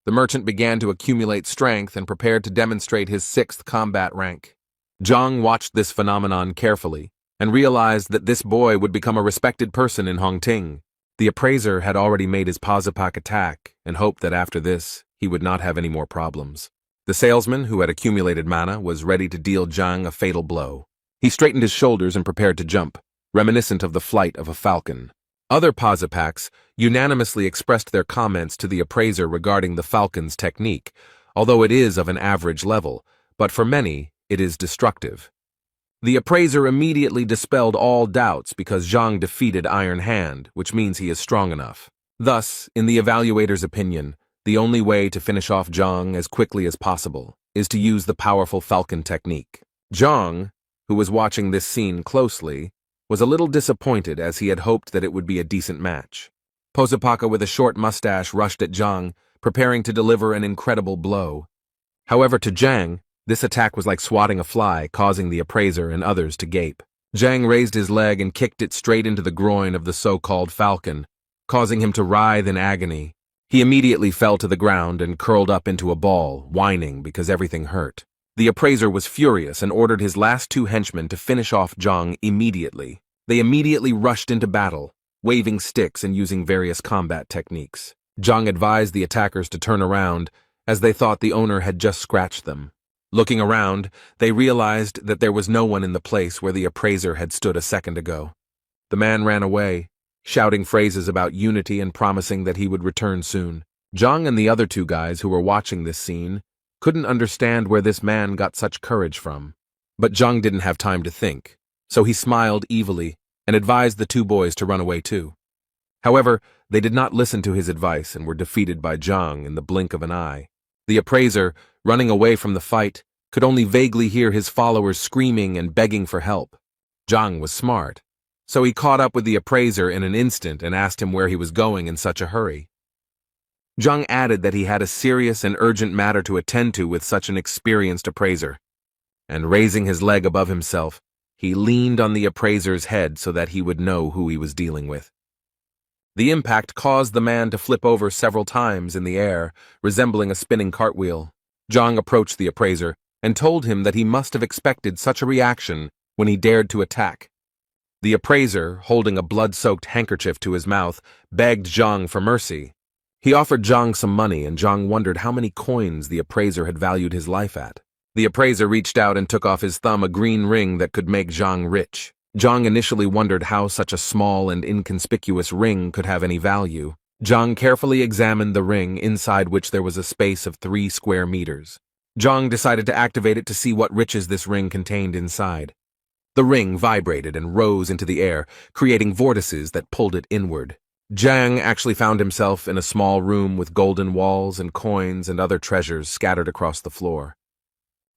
The merchant began to accumulate strength and prepared to demonstrate his 6th combat rank. Zhang watched this phenomenon carefully, and realized that this boy would become a respected person in Hongting. The appraiser had already made his Pazapak attack, and hoped that after this, he would not have any more problems. The salesman, who had accumulated mana, was ready to deal Zhang a fatal blow. He straightened his shoulders and prepared to jump, reminiscent of the flight of a falcon. Other Pazapaks unanimously expressed their comments to the appraiser regarding the falcon's technique, although it is of an average level, but for many, it is destructive. The appraiser immediately dispelled all doubts because Zhang defeated Iron Hand, which means he is strong enough. Thus, in the evaluator's opinion, the only way to finish off Zhang as quickly as possible is to use the powerful falcon technique. Zhang, who was watching this scene closely, was a little disappointed as he had hoped that it would be a decent match. Posapaka with a short mustache rushed at Zhang, preparing to deliver an incredible blow. However, to Zhang, this attack was like swatting a fly, causing the appraiser and others to gape. Zhang raised his leg and kicked it straight into the groin of the so-called falcon, causing him to writhe in agony. He immediately fell to the ground and curled up into a ball, whining because everything hurt. The appraiser was furious and ordered his last 2 henchmen to finish off Zhang immediately. They immediately rushed into battle, waving sticks and using various combat techniques. Zhang advised the attackers to turn around, as they thought the owner had just scratched them. Looking around, they realized that there was no one in the place where the appraiser had stood a second ago. The man ran away, shouting phrases about unity and promising that he would return soon. Zhang and the other 2 guys who were watching this scene couldn't understand where this man got such courage from. But Zhang didn't have time to think, so he smiled evilly and advised the 2 boys to run away too. However, they did not listen to his advice and were defeated by Zhang in the blink of an eye. The appraiser, running away from the fight, could only vaguely hear his followers screaming and begging for help. Zhang was smart, so he caught up with the appraiser in an instant and asked him where he was going in such a hurry. Zhang added that he had a serious and urgent matter to attend to with such an experienced appraiser, and raising his leg above himself, he leaned on the appraiser's head so that he would know who he was dealing with. The impact caused the man to flip over several times in the air, resembling a spinning cartwheel. Zhang approached the appraiser and told him that he must have expected such a reaction when he dared to attack. The appraiser, holding a blood-soaked handkerchief to his mouth, begged Zhang for mercy. He offered Zhang some money, and Zhang wondered how many coins the appraiser had valued his life at. The appraiser reached out and took off his thumb a green ring that could make Zhang rich. Zhang initially wondered how such a small and inconspicuous ring could have any value. Zhang carefully examined the ring, inside which there was a space of 3 square meters. Zhang decided to activate it to see what riches this ring contained inside. The ring vibrated and rose into the air, creating vortices that pulled it inward. Zhang actually found himself in a small room with golden walls and coins and other treasures scattered across the floor.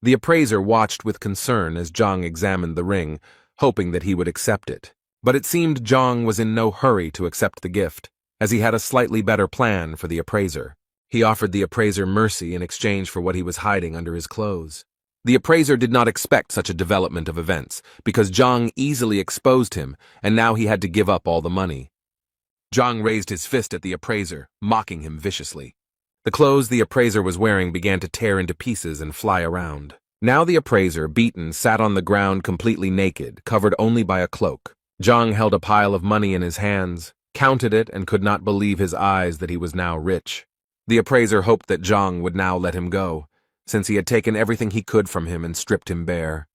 The appraiser watched with concern as Zhang examined the ring, hoping that he would accept it. But it seemed Zhang was in no hurry to accept the gift, as he had a slightly better plan for the appraiser. He offered the appraiser mercy in exchange for what he was hiding under his clothes. The appraiser did not expect such a development of events, because Zhang easily exposed him, and now he had to give up all the money. Zhang raised his fist at the appraiser, mocking him viciously. The clothes the appraiser was wearing began to tear into pieces and fly around. Now the appraiser, beaten, sat on the ground completely naked, covered only by a cloak. Zhang held a pile of money in his hands, counted it, and could not believe his eyes that he was now rich. The appraiser hoped that Zhang would now let him go, since he had taken everything he could from him and stripped him bare.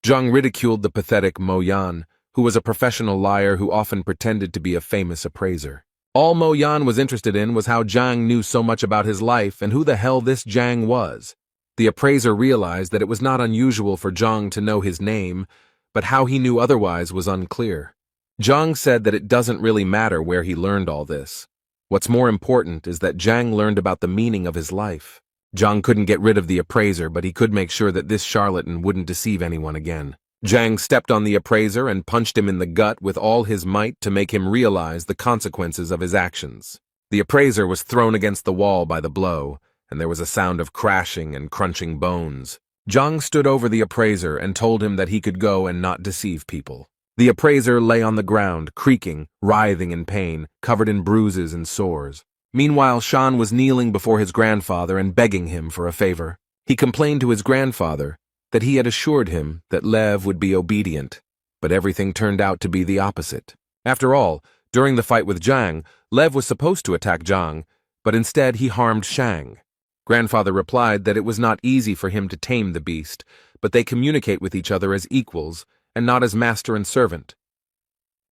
Zhang ridiculed the pathetic Mo Yan, who was a professional liar who often pretended to be a famous appraiser. All Mo Yan was interested in was how Zhang knew so much about his life and who the hell this Zhang was. The appraiser realized that it was not unusual for Zhang to know his name, but how he knew otherwise was unclear. Zhang said that it doesn't really matter where he learned all this. What's more important is that Zhang learned about the meaning of his life. Zhang couldn't get rid of the appraiser, but he could make sure that this charlatan wouldn't deceive anyone again. Zhang stepped on the appraiser and punched him in the gut with all his might to make him realize the consequences of his actions. The appraiser was thrown against the wall by the blow, and there was a sound of crashing and crunching bones. Zhang stood over the appraiser and told him that he could go and not deceive people. The appraiser lay on the ground, creaking, writhing in pain, covered in bruises and sores. Meanwhile, Shan was kneeling before his grandfather and begging him for a favor. He complained to his grandfather that he had assured him that Lev would be obedient, but everything turned out to be the opposite. After all, during the fight with Zhang, Lev was supposed to attack Zhang, but instead he harmed Shang. Grandfather replied that it was not easy for him to tame the beast, but they communicate with each other as equals and not as master and servant.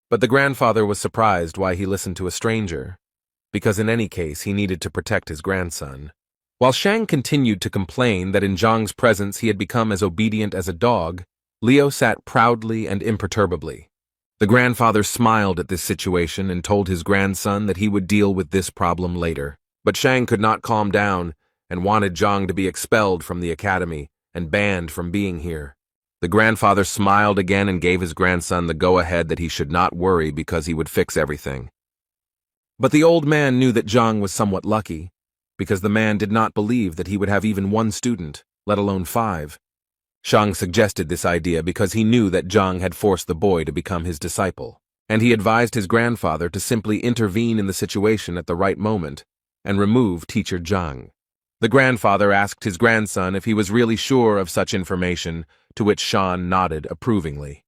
But the grandfather was surprised why he listened to a stranger, because in any case he needed to protect his grandson. While Shang continued to complain that in Zhang's presence he had become as obedient as a dog, Liu sat proudly and imperturbably. The grandfather smiled at this situation and told his grandson that he would deal with this problem later. But Shang could not calm down and wanted Zhang to be expelled from the academy and banned from being here. The grandfather smiled again and gave his grandson the go-ahead that he should not worry because he would fix everything. But the old man knew that Zhang was somewhat lucky, because the man did not believe that he would have even 1 student, let alone 5. Shang suggested this idea because he knew that Zhang had forced the boy to become his disciple, and he advised his grandfather to simply intervene in the situation at the right moment and remove teacher Zhang. The grandfather asked his grandson if he was really sure of such information, to which Shan nodded approvingly.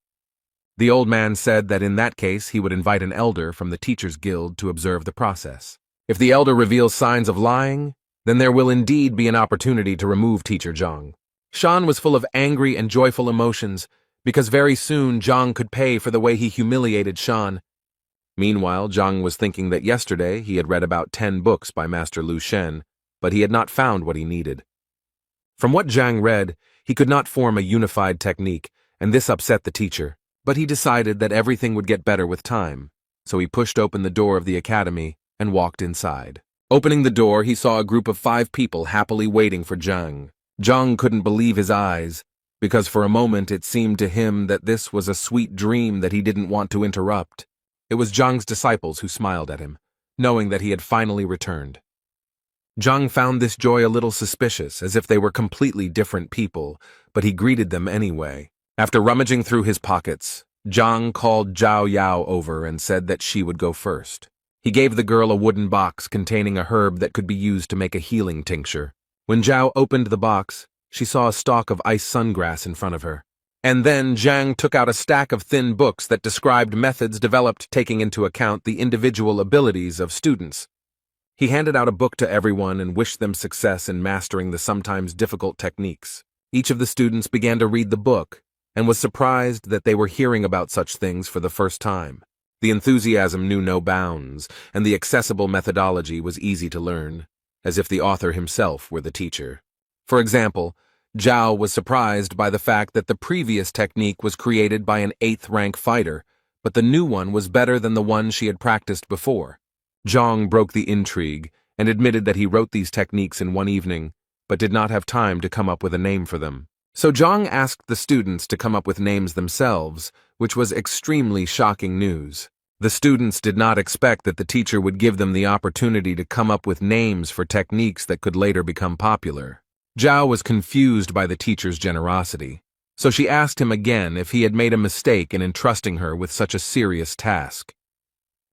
The old man said that in that case he would invite an elder from the Teachers Guild to observe the process. If the elder reveals signs of lying, then there will indeed be an opportunity to remove teacher Zhang. Shan was full of angry and joyful emotions, because very soon Zhang could pay for the way he humiliated Shan. Meanwhile, Zhang was thinking that yesterday he had read about 10 books by Master Lu Shen, but he had not found what he needed. From what Zhang read, he could not form a unified technique, and this upset the teacher. But he decided that everything would get better with time, so he pushed open the door of the academy and walked inside. Opening the door, he saw a group of 5 people happily waiting for Zhang. Zhang couldn't believe his eyes, because for a moment it seemed to him that this was a sweet dream that he didn't want to interrupt. It was Zhang's disciples who smiled at him, knowing that he had finally returned. Zhang found this joy a little suspicious, as if they were completely different people, but he greeted them anyway. After rummaging through his pockets, Zhang called Zhao Yao over and said that she would go first. He gave the girl a wooden box containing a herb that could be used to make a healing tincture. When Zhao opened the box, she saw a stalk of ice sungrass in front of her. And then Zhang took out a stack of thin books that described methods developed taking into account the individual abilities of students. He handed out a book to everyone and wished them success in mastering the sometimes difficult techniques. Each of the students began to read the book, and was surprised that they were hearing about such things for the first time. The enthusiasm knew no bounds, and the accessible methodology was easy to learn, as if the author himself were the teacher. For example, Zhao was surprised by the fact that the previous technique was created by an 8th-rank fighter, but the new one was better than the one she had practiced before. Zhang broke the intrigue and admitted that he wrote these techniques in one evening, but did not have time to come up with a name for them. So Zhang asked the students to come up with names themselves, which was extremely shocking news. The students did not expect that the teacher would give them the opportunity to come up with names for techniques that could later become popular. Zhao was confused by the teacher's generosity, so she asked him again if he had made a mistake in entrusting her with such a serious task.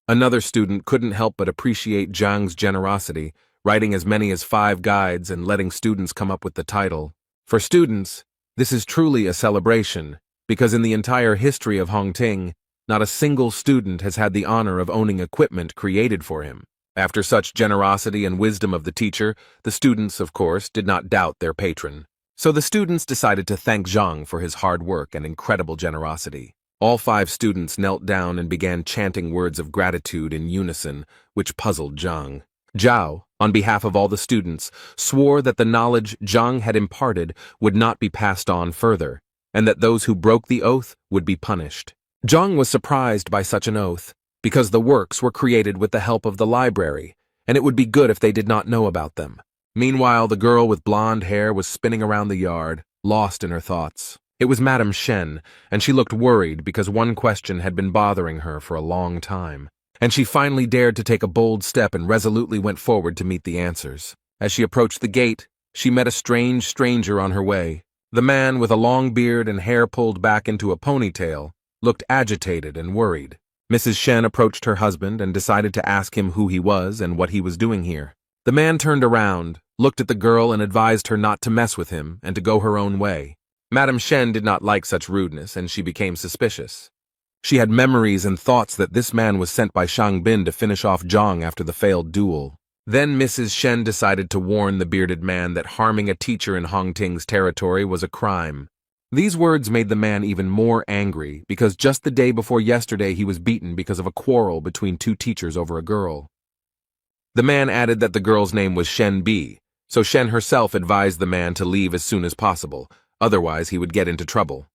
Another student couldn't help but appreciate Zhang's generosity, writing as many as 5 guides and letting students come up with the title. For students, this is truly a celebration, because in the entire history of Hongting, not a single student has had the honor of owning equipment created for him. After such generosity and wisdom of the teacher, the students, of course, did not doubt their patron. So the students decided to thank Zhang for his hard work and incredible generosity. All 5 students knelt down and began chanting words of gratitude in unison, which puzzled Zhang. Zhao, on behalf of all the students, swore that the knowledge Zhang had imparted would not be passed on further, and that those who broke the oath would be punished. Zhang was surprised by such an oath, because the works were created with the help of the library, and it would be good if they did not know about them. Meanwhile, the girl with blonde hair was spinning around the yard, lost in her thoughts. It was Madame Shen, and she looked worried because one question had been bothering her for a long time. And she finally dared to take a bold step and resolutely went forward to meet the answers. As she approached the gate, she met a strange stranger on her way. The man, with a long beard and hair pulled back into a ponytail, looked agitated and worried. Mrs. Shen approached her husband and decided to ask him who he was and what he was doing here. The man turned around, looked at the girl and advised her not to mess with him and to go her own way. Madame Shen did not like such rudeness, and she became suspicious. She had memories and thoughts that this man was sent by Shang Bin to finish off Zhang after the failed duel. Then Mrs. Shen decided to warn the bearded man that harming a teacher in Hongting's territory was a crime. These words made the man even more angry, because just the day before yesterday he was beaten because of a quarrel between 2 teachers over a girl. The man added that the girl's name was Shen Bi, so Shen herself advised the man to leave as soon as possible, otherwise he would get into trouble.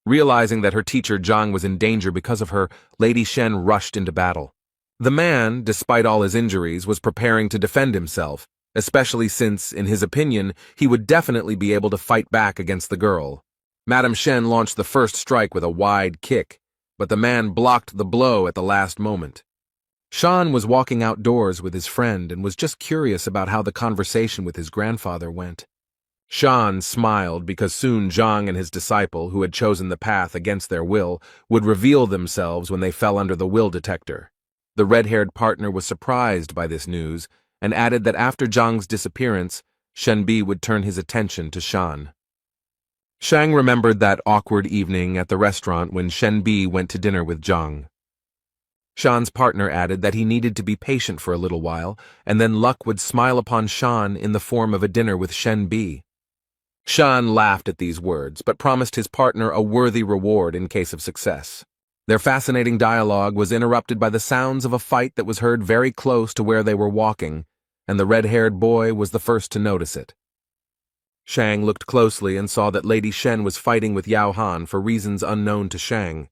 Realizing that her teacher Zhang was in danger because of her, Lady Shen rushed into battle. The man, despite all his injuries, was preparing to defend himself, especially since, in his opinion, he would definitely be able to fight back against the girl. Madame Shen launched the first strike with a wide kick, but the man blocked the blow at the last moment. Shan was walking outdoors with his friend and was just curious about how the conversation with his grandfather went. Shan smiled because soon Zhang and his disciple, who had chosen the path against their will, would reveal themselves when they fell under the will detector. The red-haired partner was surprised by this news and added that after Zhang's disappearance, Shenbi would turn his attention to Shan. Shang remembered that awkward evening at the restaurant when Shenbi went to dinner with Zhang. Shan's partner added that he needed to be patient for a little while, and then luck would smile upon Shan in the form of a dinner with Shenbi. Shan laughed at these words, but promised his partner a worthy reward in case of success. Their fascinating dialogue was interrupted by the sounds of a fight that was heard very close to where they were walking, and the red-haired boy was the first to notice it. Shang looked closely and saw that Lady Shen was fighting with Yao Han for reasons unknown to Shang.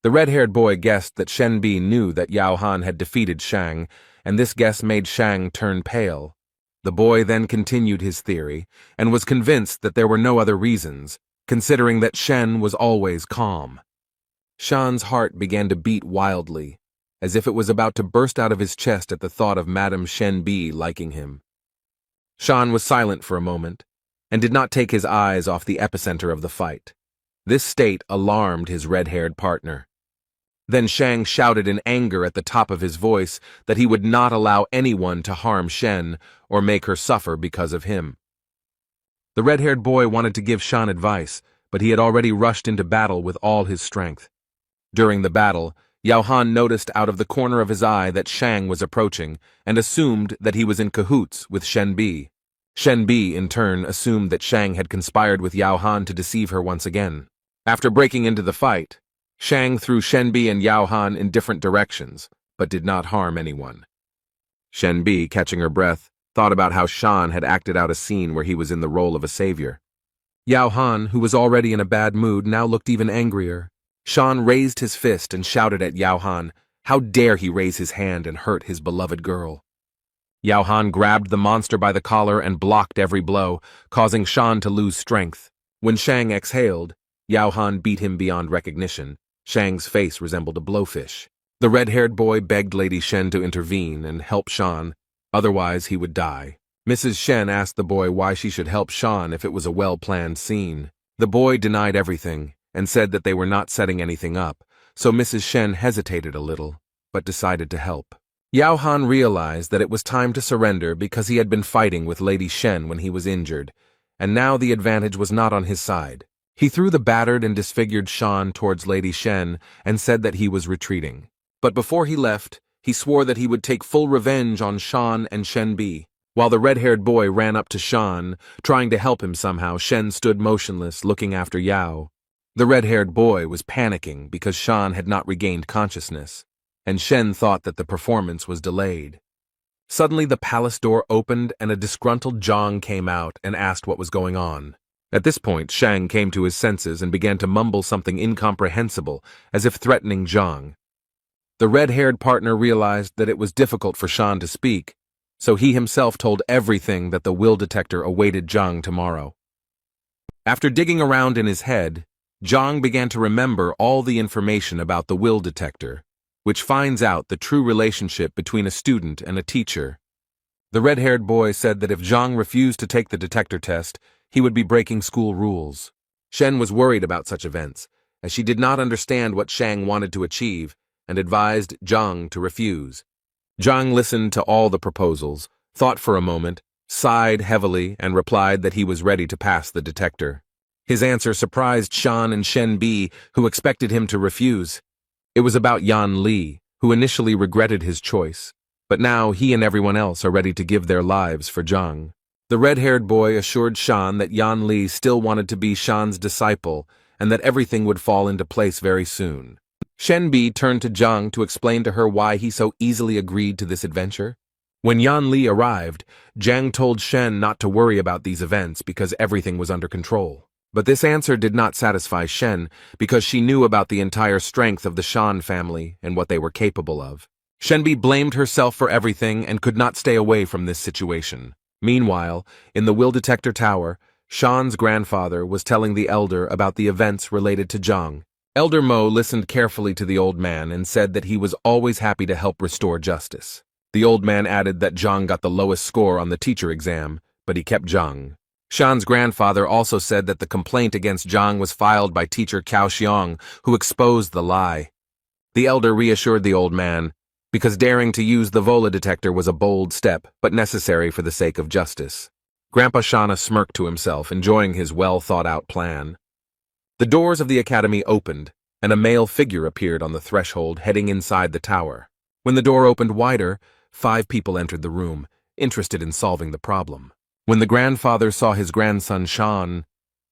The red-haired boy guessed that Shenbi knew that Yao Han had defeated Shang, and this guess made Shang turn pale. The boy then continued his theory, and was convinced that there were no other reasons, considering that Shen was always calm. Shan's heart began to beat wildly, as if it was about to burst out of his chest at the thought of Madame Shenbi liking him. Shan was silent for a moment, and did not take his eyes off the epicenter of the fight. This state alarmed his red-haired partner. Then Shang shouted in anger at the top of his voice that he would not allow anyone to harm Shen or make her suffer because of him. The red-haired boy wanted to give Shan advice, but he had already rushed into battle with all his strength. During the battle, Yao Han noticed out of the corner of his eye that Shang was approaching and assumed that he was in cahoots with Shenbi. Shenbi, in turn, assumed that Shang had conspired with Yao Han to deceive her once again. After breaking into the fight, Shang threw Shenbi and Yao Han in different directions, but did not harm anyone. Shenbi, catching her breath, thought about how Shan had acted out a scene where he was in the role of a savior. Yao Han, who was already in a bad mood, now looked even angrier. Shan raised his fist and shouted at Yao Han, how dare he raise his hand and hurt his beloved girl. Yao Han grabbed the monster by the collar and blocked every blow, causing Shan to lose strength. When Shang exhaled, Yao Han beat him beyond recognition. Shang's face resembled a blowfish. The red-haired boy begged Lady Shen to intervene and help Shan, otherwise he would die. Mrs. Shen asked the boy why she should help Shan if it was a well-planned scene. The boy denied everything and said that they were not setting anything up, so Mrs. Shen hesitated a little, but decided to help. Yao Han realized that it was time to surrender because he had been fighting with Lady Shen when he was injured, and now the advantage was not on his side. He threw the battered and disfigured Shan towards Lady Shen and said that he was retreating. But before he left, he swore that he would take full revenge on Shan and Shenbi. While the red-haired boy ran up to Shan, trying to help him somehow, Shen stood motionless, looking after Yao. The red-haired boy was panicking because Shan had not regained consciousness, and Shen thought that the performance was delayed. Suddenly the palace door opened and a disgruntled Zhang came out and asked what was going on. At this point, Shang came to his senses and began to mumble something incomprehensible, as if threatening Zhang. The red-haired partner realized that it was difficult for Shan to speak, so he himself told everything that the will detector awaited Zhang tomorrow. After digging around in his head, Zhang began to remember all the information about the will detector, which finds out the true relationship between a student and a teacher. The red-haired boy said that if Zhang refused to take the detector test, he would be breaking school rules. Shen was worried about such events, as she did not understand what Shang wanted to achieve, and advised Zhang to refuse. Zhang listened to all the proposals, thought for a moment, sighed heavily, and replied that he was ready to pass the detector. His answer surprised Shan and Shenbi, who expected him to refuse. It was about Yan Li, who initially regretted his choice, but now he and everyone else are ready to give their lives for Zhang. The red-haired boy assured Shan that Yan Li still wanted to be Shan's disciple and that everything would fall into place very soon. Shenbi turned to Zhang to explain to her why he so easily agreed to this adventure. When Yan Li arrived, Zhang told Shen not to worry about these events because everything was under control. But this answer did not satisfy Shen because she knew about the entire strength of the Shan family and what they were capable of. Shenbi blamed herself for everything and could not stay away from this situation. Meanwhile, in the will detector tower, Shan's grandfather was telling the elder about the events related to Zhang. Elder Mo listened carefully to the old man and said that he was always happy to help restore justice. The old man added that Zhang got the lowest score on the teacher exam, but he kept Zhang. Shan's grandfather also said that the complaint against Zhang was filed by teacher Cao Xiong, who exposed the lie. The elder reassured the old man, because daring to use the Vola detector was a bold step, but necessary for the sake of justice. Grandpa Shana smirked to himself, enjoying his well-thought-out plan. The doors of the academy opened, and a male figure appeared on the threshold heading inside the tower. When the door opened wider, 5 people entered the room, interested in solving the problem. When the grandfather saw his grandson Shan,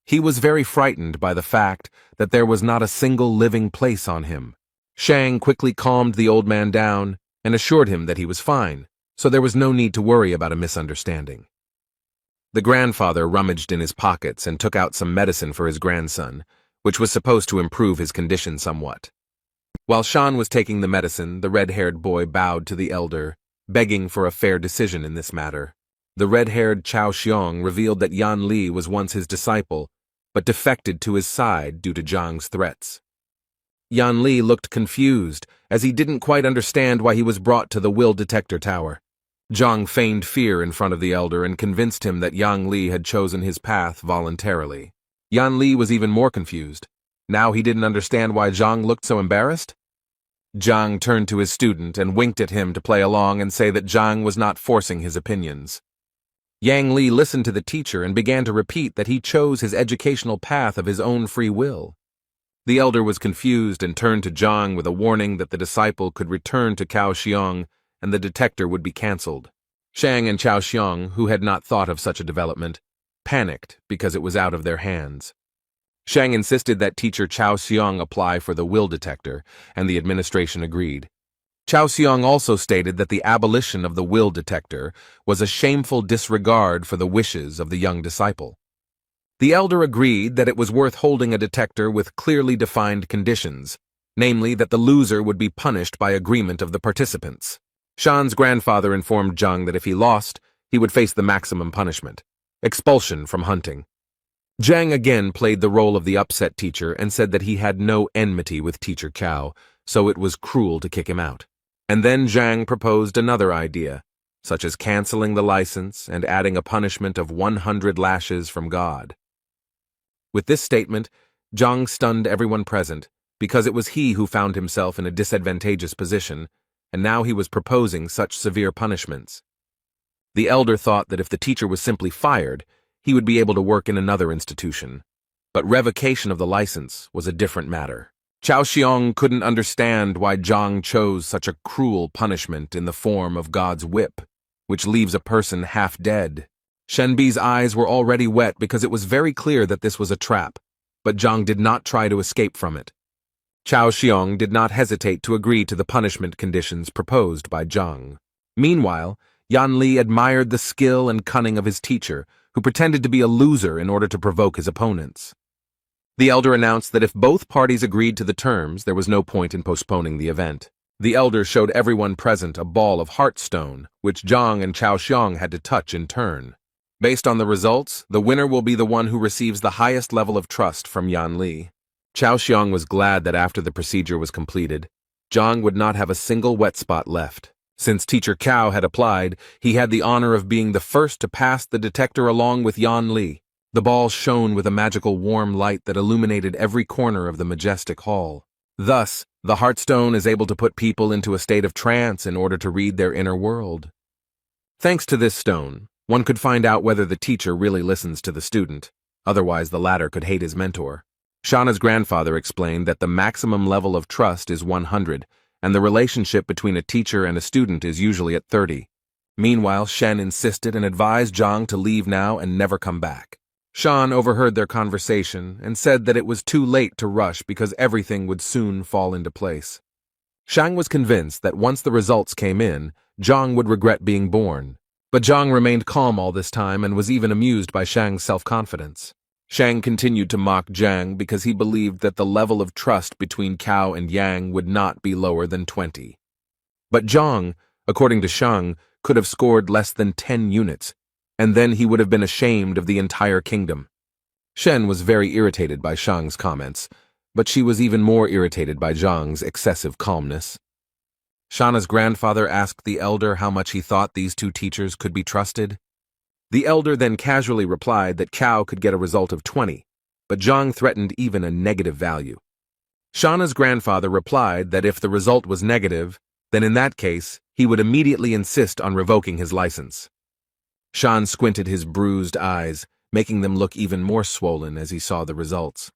he was very frightened by the fact that there was not a single living place on him. Shang quickly calmed the old man down and assured him that he was fine, so there was no need to worry about a misunderstanding. The grandfather rummaged in his pockets and took out some medicine for his grandson, which was supposed to improve his condition somewhat. While Shan was taking the medicine, the red-haired boy bowed to the elder, begging for a fair decision in this matter. The red-haired Cao Xiong revealed that Yan Li was once his disciple, but defected to his side due to Zhang's threats. Yan Li looked confused, as he didn't quite understand why he was brought to the will detector tower. Zhang feigned fear in front of the elder and convinced him that Yan Li had chosen his path voluntarily. Yan Li was even more confused. Now he didn't understand why Zhang looked so embarrassed. Zhang turned to his student and winked at him to play along and say that Zhang was not forcing his opinions. Yang Li listened to the teacher and began to repeat that he chose his educational path of his own free will. The elder was confused and turned to Zhang with a warning that the disciple could return to Cao Xiong and the detector would be cancelled. Shang and Cao Xiong, who had not thought of such a development, panicked because it was out of their hands. Shang insisted that teacher Chao Xiong apply for the will detector, and the administration agreed. Chao Xiong also stated that the abolition of the will detector was a shameful disregard for the wishes of the young disciple. The elder agreed that it was worth holding a detector with clearly defined conditions, namely that the loser would be punished by agreement of the participants. Shan's grandfather informed Zhang that if he lost, he would face the maximum punishment, expulsion from hunting. Zhang again played the role of the upset teacher and said that he had no enmity with teacher Cao, so it was cruel to kick him out. And then Zhang proposed another idea, such as canceling the license and adding a punishment of 100 lashes from God. With this statement, Zhang stunned everyone present, because it was he who found himself in a disadvantageous position, and now he was proposing such severe punishments. The elder thought that if the teacher was simply fired, he would be able to work in another institution. But revocation of the license was a different matter. Chao Xiong couldn't understand why Zhang chose such a cruel punishment in the form of God's whip, which leaves a person half dead. Shenbi's eyes were already wet because it was very clear that this was a trap, but Zhang did not try to escape from it. Chao Xiong did not hesitate to agree to the punishment conditions proposed by Zhang. Meanwhile, Yan Li admired the skill and cunning of his teacher, who pretended to be a loser in order to provoke his opponents. The elder announced that if both parties agreed to the terms, there was no point in postponing the event. The elder showed everyone present a ball of heartstone, which Zhang and Chao Xiong had to touch in turn. Based on the results, the winner will be the one who receives the highest level of trust from Yan Li. Chao Xiong was glad that after the procedure was completed, Zhang would not have a single wet spot left. Since teacher Cao had applied, he had the honor of being the first to pass the detector along with Yan Li. The ball shone with a magical warm light that illuminated every corner of the majestic hall. Thus, the Heartstone is able to put people into a state of trance in order to read their inner world. Thanks to this stone, one could find out whether the teacher really listens to the student, otherwise the latter could hate his mentor. Shauna's grandfather explained that the maximum level of trust is 100, and the relationship between a teacher and a student is usually at 30. Meanwhile, Shen insisted and advised Zhang to leave now and never come back. Shan overheard their conversation and said that it was too late to rush because everything would soon fall into place. Shang was convinced that once the results came in, Zhang would regret being born. But Zhang remained calm all this time and was even amused by Shang's self-confidence. Shang continued to mock Zhang because he believed that the level of trust between Cao and Yang would not be lower than 20. But Zhang, according to Shang, could have scored less than 10 units, and then he would have been ashamed of the entire kingdom. Shen was very irritated by Shang's comments, but she was even more irritated by Zhang's excessive calmness. Shauna's grandfather asked the elder how much he thought these two teachers could be trusted. The elder then casually replied that Cao could get a result of 20, but Zhang threatened even a negative value. Shauna's grandfather replied that if the result was negative, then in that case, he would immediately insist on revoking his license. Shan squinted his bruised eyes, making them look even more swollen as he saw the results.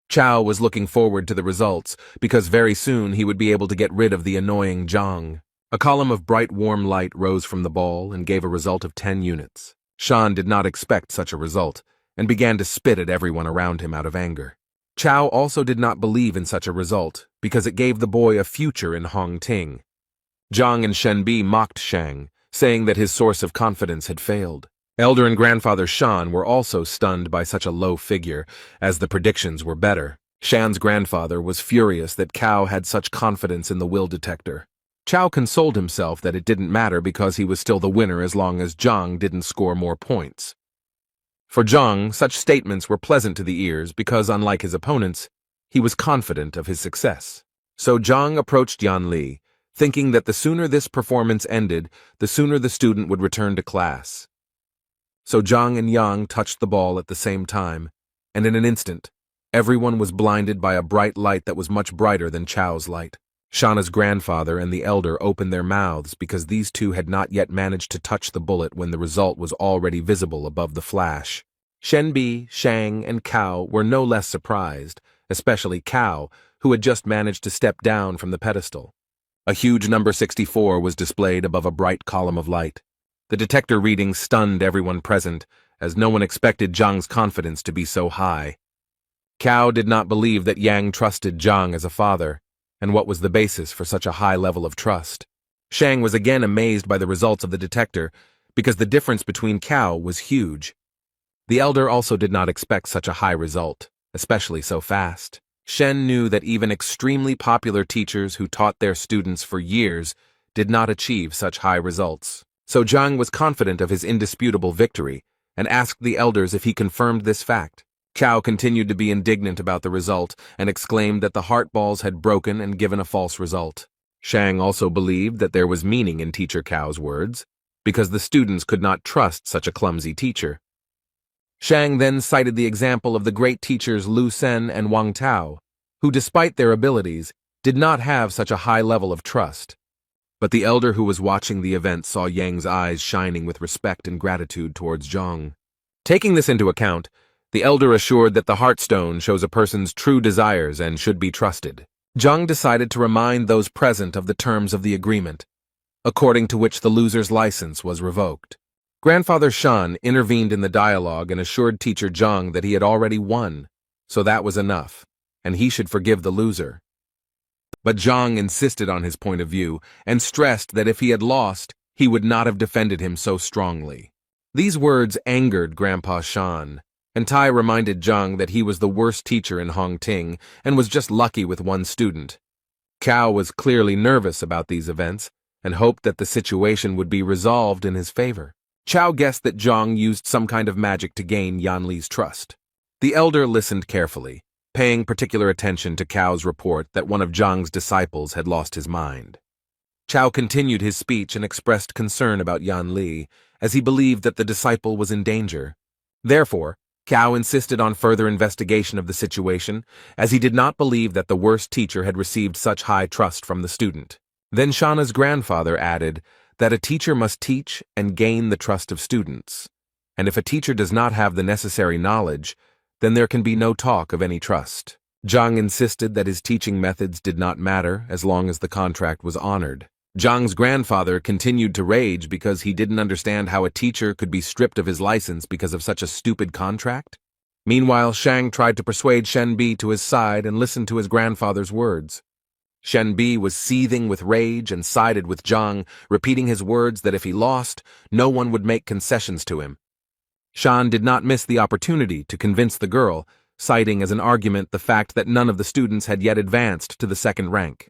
Chao was looking forward to the results because very soon he would be able to get rid of the annoying Zhang. A column of bright warm light rose from the ball and gave a result of 10 units. Shan did not expect such a result, and began to spit at everyone around him out of anger. Chao also did not believe in such a result, because it gave the boy a future in Hongting. Zhang and Shenbi mocked Shang, saying that his source of confidence had failed. Elder and grandfather Shan were also stunned by such a low figure, as the predictions were better. Shan's grandfather was furious that Cao had such confidence in the will detector. Chao consoled himself that it didn't matter because he was still the winner as long as Zhang didn't score more points. For Zhang, such statements were pleasant to the ears because, unlike his opponents, he was confident of his success. So Zhang approached Yan Li, thinking that the sooner this performance ended, the sooner the student would return to class. So Zhang and Yang touched the ball at the same time, and in an instant, everyone was blinded by a bright light that was much brighter than Chao's light. Shauna's grandfather and the elder opened their mouths because these two had not yet managed to touch the bullet when the result was already visible above the flash. Shenbi, Shang, and Cao were no less surprised, especially Cao, who had just managed to step down from the pedestal. A huge number 64 was displayed above a bright column of light. The detector reading stunned everyone present, as no one expected Zhang's confidence to be so high. Cao did not believe that Yang trusted Zhang as a father, and what was the basis for such a high level of trust. Shang was again amazed by the results of the detector, because the difference between Cao was huge. The elder also did not expect such a high result, especially so fast. Shen knew that even extremely popular teachers who taught their students for years did not achieve such high results. So Zhang was confident of his indisputable victory, and asked the elders if he confirmed this fact. Cao continued to be indignant about the result, and exclaimed that the heart balls had broken and given a false result. Shang also believed that there was meaning in Teacher Cao's words, because the students could not trust such a clumsy teacher. Shang then cited the example of the great teachers Lu Sen and Wang Tao, who despite their abilities, did not have such a high level of trust. But the elder who was watching the event saw Yang's eyes shining with respect and gratitude towards Zhang. Taking this into account, the elder assured that the Heartstone shows a person's true desires and should be trusted. Zhang decided to remind those present of the terms of the agreement, according to which the loser's license was revoked. Grandfather Shan intervened in the dialogue and assured teacher Zhang that he had already won, so that was enough, and he should forgive the loser. But Zhang insisted on his point of view and stressed that if he had lost, he would not have defended him so strongly. These words angered Grandpa Shan, and Tai reminded Zhang that he was the worst teacher in Hongting and was just lucky with one student. Cao was clearly nervous about these events and hoped that the situation would be resolved in his favor. Chao guessed that Zhang used some kind of magic to gain Yan Li's trust. The elder listened carefully, paying particular attention to Cao's report that one of Zhang's disciples had lost his mind. Chao continued his speech and expressed concern about Yan Li, as he believed that the disciple was in danger. Therefore, Cao insisted on further investigation of the situation, as he did not believe that the worst teacher had received such high trust from the student. Then Shana's grandfather added that a teacher must teach and gain the trust of students, and if a teacher does not have the necessary knowledge, then there can be no talk of any trust. Zhang insisted that his teaching methods did not matter as long as the contract was honored. Zhang's grandfather continued to rage because he didn't understand how a teacher could be stripped of his license because of such a stupid contract. Meanwhile, Shang tried to persuade Shen Bi to his side and listened to his grandfather's words. Shen Bi was seething with rage and sided with Zhang, repeating his words that if he lost, no one would make concessions to him. Shan did not miss the opportunity to convince the girl, citing as an argument the fact that none of the students had yet advanced to the second rank.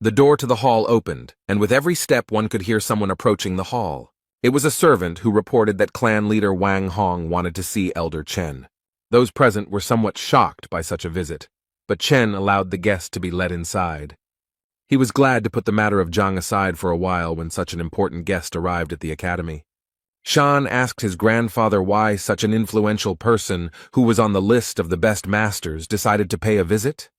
The door to the hall opened, and with every step one could hear someone approaching the hall. It was a servant who reported that clan leader Wang Hong wanted to see Elder Chen. Those present were somewhat shocked by such a visit, but Chen allowed the guest to be led inside. He was glad to put the matter of Zhang aside for a while when such an important guest arrived at the academy. Shan asked his grandfather why such an influential person, who was on the list of the best masters, decided to pay a visit.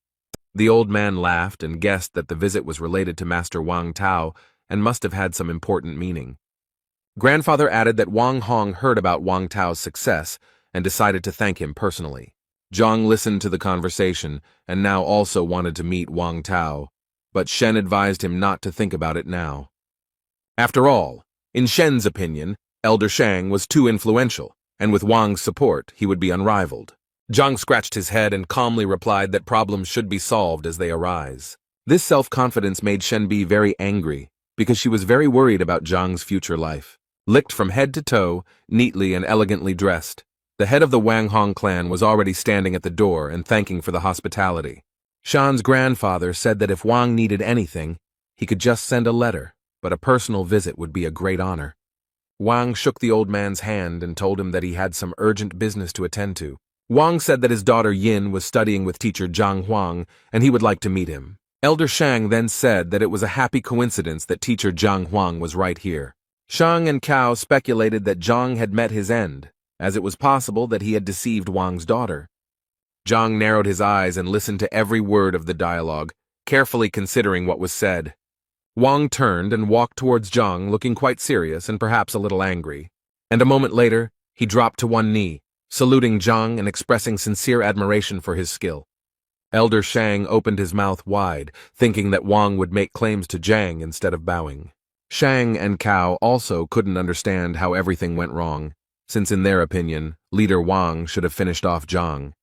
The old man laughed and guessed that the visit was related to Master Wang Tao and must have had some important meaning. Grandfather added that Wang Hong heard about Wang Tao's success and decided to thank him personally. Zhang listened to the conversation and now also wanted to meet Wang Tao, but Shen advised him not to think about it now. After all, in Shen's opinion, Elder Shang was too influential, and with Wang's support, he would be unrivaled. Zhang scratched his head and calmly replied that problems should be solved as they arise. This self-confidence made Shen Bi very angry, because she was very worried about Zhang's future life. Licked from head to toe, neatly and elegantly dressed, the head of the Wang Hong clan was already standing at the door and thanking for the hospitality. Shan's grandfather said that if Wang needed anything, he could just send a letter, but a personal visit would be a great honor. Wang shook the old man's hand and told him that he had some urgent business to attend to. Wang said that his daughter Yin was studying with teacher Zhang Huang, and he would like to meet him. Elder Shang then said that it was a happy coincidence that teacher Zhang Huang was right here. Shang and Cao speculated that Zhang had met his end, as it was possible that he had deceived Wang's daughter. Zhang narrowed his eyes and listened to every word of the dialogue, carefully considering what was said. Wang turned and walked towards Zhang, looking quite serious and perhaps a little angry. And a moment later, he dropped to one knee, saluting Zhang and expressing sincere admiration for his skill. Elder Shang opened his mouth wide, thinking that Wang would make claims to Zhang instead of bowing. Shang and Cao also couldn't understand how everything went wrong, since in their opinion, leader Wang should have finished off Zhang.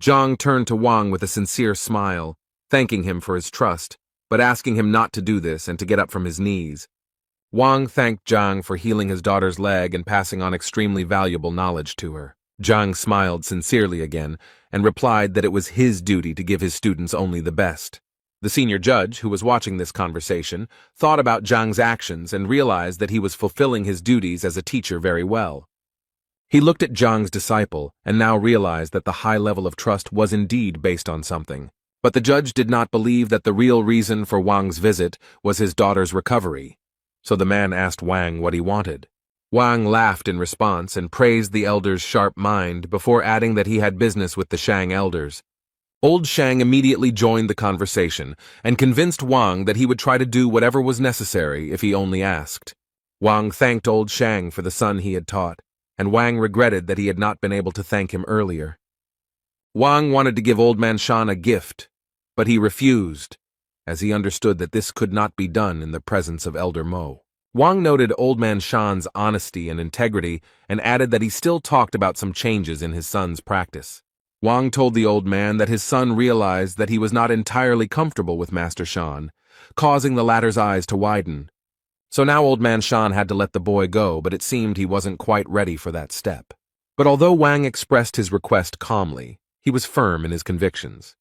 Zhang turned to Wang with a sincere smile, thanking him for his trust, but asking him not to do this and to get up from his knees. Wang thanked Zhang for healing his daughter's leg and passing on extremely valuable knowledge to her. Zhang smiled sincerely again and replied that it was his duty to give his students only the best. The senior judge, who was watching this conversation, thought about Zhang's actions and realized that he was fulfilling his duties as a teacher very well. He looked at Zhang's disciple and now realized that the high level of trust was indeed based on something. But the judge did not believe that the real reason for Wang's visit was his daughter's recovery. So the man asked Wang what he wanted. Wang laughed in response and praised the elder's sharp mind before adding that he had business with the Shang elders. Old Shang immediately joined the conversation and convinced Wang that he would try to do whatever was necessary if he only asked. Wang thanked Old Shang for the son he had taught, and Wang regretted that he had not been able to thank him earlier. Wang wanted to give Old Man Shan a gift, but he refused, as he understood that this could not be done in the presence of Elder Mo. Wang noted Old Man Shan's honesty and integrity and added that he still talked about some changes in his son's practice. Wang told the old man that his son realized that he was not entirely comfortable with Master Shan, causing the latter's eyes to widen. So now Old Man Shan had to let the boy go, but it seemed he wasn't quite ready for that step. But although Wang expressed his request calmly, he was firm in his convictions.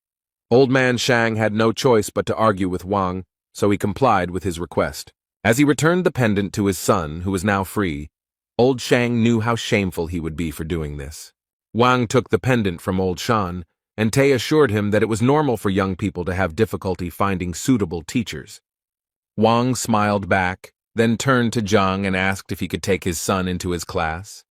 Old Man Shang had no choice but to argue with Wang, so he complied with his request. As he returned the pendant to his son, who was now free, Old Shang knew how shameful he would be for doing this. Wang took the pendant from Old Shan, and Tay assured him that it was normal for young people to have difficulty finding suitable teachers. Wang smiled back, then turned to Zhang and asked if he could take his son into his class.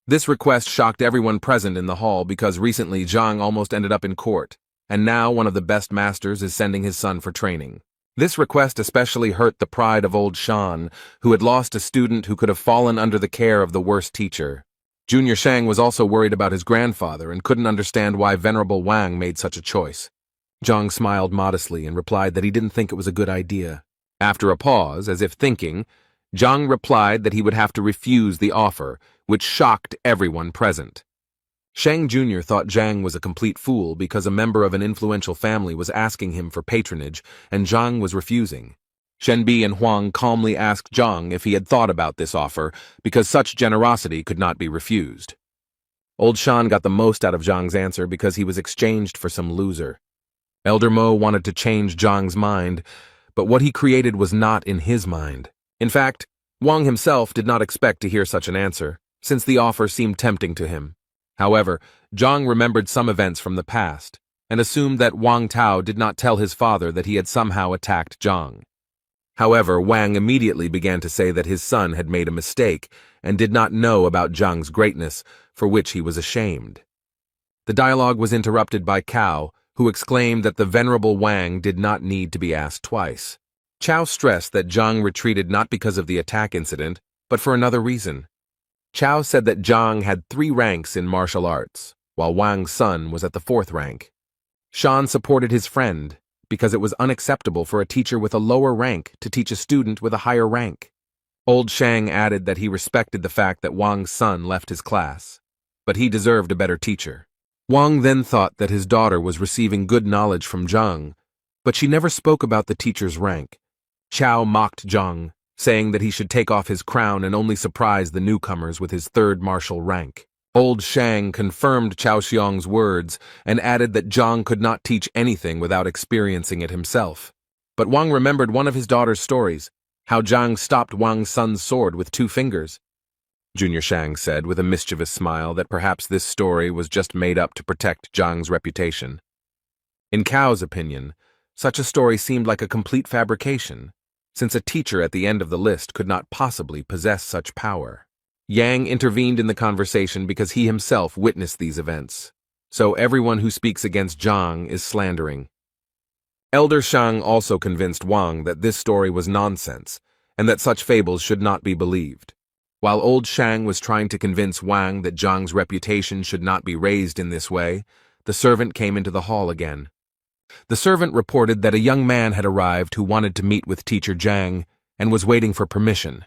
This request shocked everyone present in the hall because recently Zhang almost ended up in court, and now one of the best masters is sending his son for training. This request especially hurt the pride of Old Shan, who had lost a student who could have fallen under the care of the worst teacher. Junior Shang was also worried about his grandfather and couldn't understand why Venerable Wang made such a choice. Zhang smiled modestly and replied that he didn't think it was a good idea. After a pause, as if thinking, Zhang replied that he would have to refuse the offer, which shocked everyone present. Shang Jr. thought Zhang was a complete fool because a member of an influential family was asking him for patronage, and Zhang was refusing. Shenbi and Huang calmly asked Zhang if he had thought about this offer, because such generosity could not be refused. Old Shan got the most out of Zhang's answer because he was exchanged for some loser. Elder Mo wanted to change Zhang's mind, but what he created was not in his mind. In fact, Wang himself did not expect to hear such an answer, since the offer seemed tempting to him. However, Zhang remembered some events from the past, and assumed that Wang Tao did not tell his father that he had somehow attacked Zhang. However, Wang immediately began to say that his son had made a mistake and did not know about Zhang's greatness, for which he was ashamed. The dialogue was interrupted by Cao, who exclaimed that the venerable Wang did not need to be asked twice. Cao stressed that Zhang retreated not because of the attack incident, but for another reason. Cao said that Zhang had 3 ranks in martial arts, while Wang's son was at the 4th rank. Shan supported his friend, because it was unacceptable for a teacher with a lower rank to teach a student with a higher rank. Old Shang added that he respected the fact that Wang's son left his class, but he deserved a better teacher. Wang then thought that his daughter was receiving good knowledge from Zhang, but she never spoke about the teacher's rank. Cao mocked Zhang, saying that he should take off his crown and only surprise the newcomers with his 3rd martial rank. Old Shang confirmed Cao Xiong's words and added that Zhang could not teach anything without experiencing it himself. But Wang remembered one of his daughter's stories, how Zhang stopped Wang's son's sword with 2 fingers. Junior Shang said with a mischievous smile that perhaps this story was just made up to protect Zhang's reputation. In Cao's opinion, such a story seemed like a complete fabrication, since a teacher at the end of the list could not possibly possess such power. Yang intervened in the conversation because he himself witnessed these events, so everyone who speaks against Zhang is slandering. Elder Shang also convinced Wang that this story was nonsense, and that such fables should not be believed. While Old Shang was trying to convince Wang that Zhang's reputation should not be raised in this way, the servant came into the hall again. The servant reported that a young man had arrived who wanted to meet with Teacher Zhang and was waiting for permission.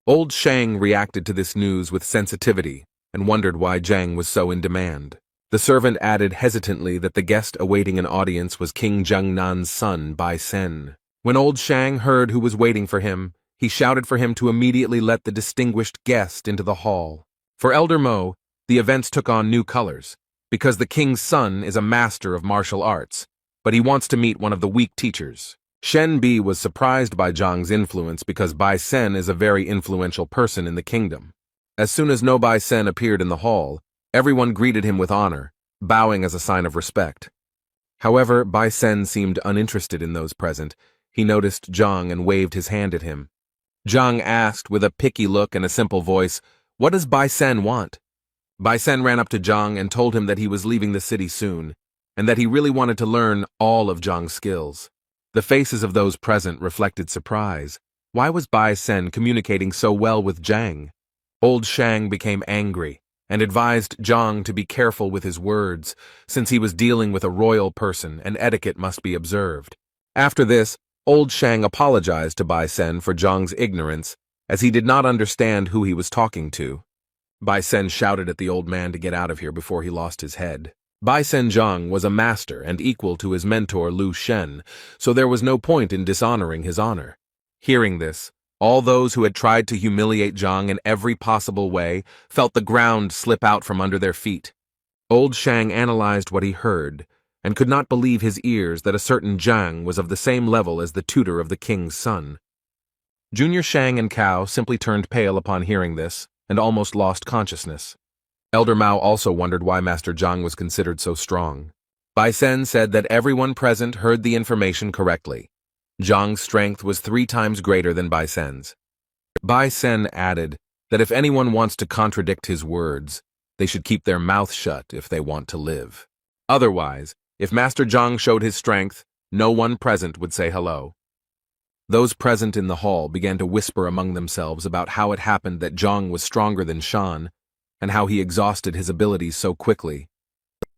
Old Shang reacted to this news with sensitivity and wondered why Zhang was so in demand. The servant added hesitantly that the guest awaiting an audience was King Jiangnan's son, Bai Sen. When old Shang heard who was waiting for him, he shouted for him to immediately let the distinguished guest into the hall. For Elder Mo, the events took on new colors, because the king's son is a master of martial arts, but he wants to meet one of the weak teachers. Shen Bi was surprised by Zhang's influence because Bai Sen is a very influential person in the kingdom. As soon as No Bai Sen appeared in the hall, everyone greeted him with honor, bowing as a sign of respect. However, Bai Sen seemed uninterested in those present. He noticed Zhang and waved his hand at him. Zhang asked with a picky look and a simple voice, "What does Bai Sen want?" Bai Sen ran up to Zhang and told him that he was leaving the city soon, and that he really wanted to learn all of Zhang's skills. The faces of those present reflected surprise. Why was Bai Sen communicating so well with Zhang? Old Shang became angry and advised Zhang to be careful with his words, since he was dealing with a royal person and etiquette must be observed. After this, Old Shang apologized to Bai Sen for Zhang's ignorance, as he did not understand who he was talking to. Bai Sen shouted at the old man to get out of here before he lost his head. Bai Sen Zhang was a master and equal to his mentor Lu Shen, so there was no point in dishonoring his honor. Hearing this, all those who had tried to humiliate Zhang in every possible way felt the ground slip out from under their feet. Old Shang analyzed what he heard, and could not believe his ears that a certain Zhang was of the same level as the tutor of the king's son. Junior Shang and Cao simply turned pale upon hearing this, and almost lost consciousness. Elder Mao also wondered why Master Zhang was considered so strong. Bai Sen said that everyone present heard the information correctly. Zhang's strength was 3 times greater than Bai Sen's. Bai Sen added that if anyone wants to contradict his words, they should keep their mouth shut if they want to live. Otherwise, if Master Zhang showed his strength, no one present would say hello. Those present in the hall began to whisper among themselves about how it happened that Zhang was stronger than Shan, and how he exhausted his abilities so quickly.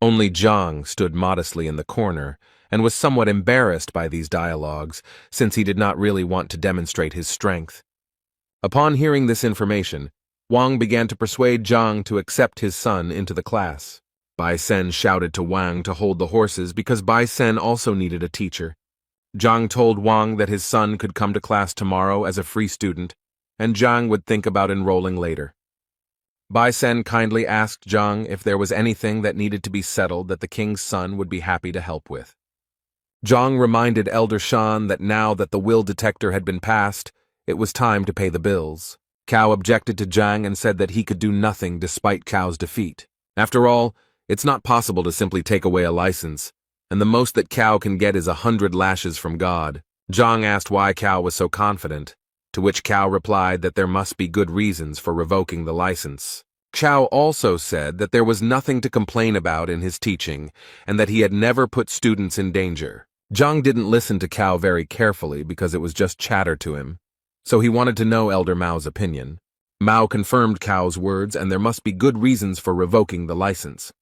Only Zhang stood modestly in the corner, and was somewhat embarrassed by these dialogues, since he did not really want to demonstrate his strength. Upon hearing this information, Wang began to persuade Zhang to accept his son into the class. Bai Sen shouted to Wang to hold the horses because Bai Sen also needed a teacher. Zhang told Wang that his son could come to class tomorrow as a free student, and Zhang would think about enrolling later. Bai Sen kindly asked Zhang if there was anything that needed to be settled that the king's son would be happy to help with. Zhang reminded Elder Shan that now that the will detector had been passed, it was time to pay the bills. Cao objected to Zhang and said that he could do nothing despite Cao's defeat. After all, it's not possible to simply take away a license, and the most that Cao can get is 100 lashes from God. Zhang asked why Cao was so confident, to which Cao replied that there must be good reasons for revoking the license. Cao also said that there was nothing to complain about in his teaching, and that he had never put students in danger. Zhang didn't listen to Cao very carefully because it was just chatter to him, so he wanted to know Elder Mao's opinion. Mao confirmed Cao's words, and there must be good reasons for revoking the license.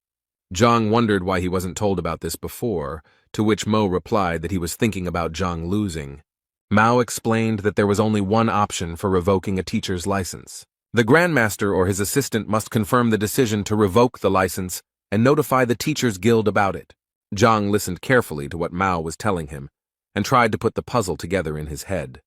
Zhang wondered why he wasn't told about this before, to which Mo replied that he was thinking about Zhang losing. Mao explained that there was only one option for revoking a teacher's license. The Grandmaster or his assistant must confirm the decision to revoke the license and notify the Teachers Guild about it. Zhang listened carefully to what Mao was telling him and tried to put the puzzle together in his head.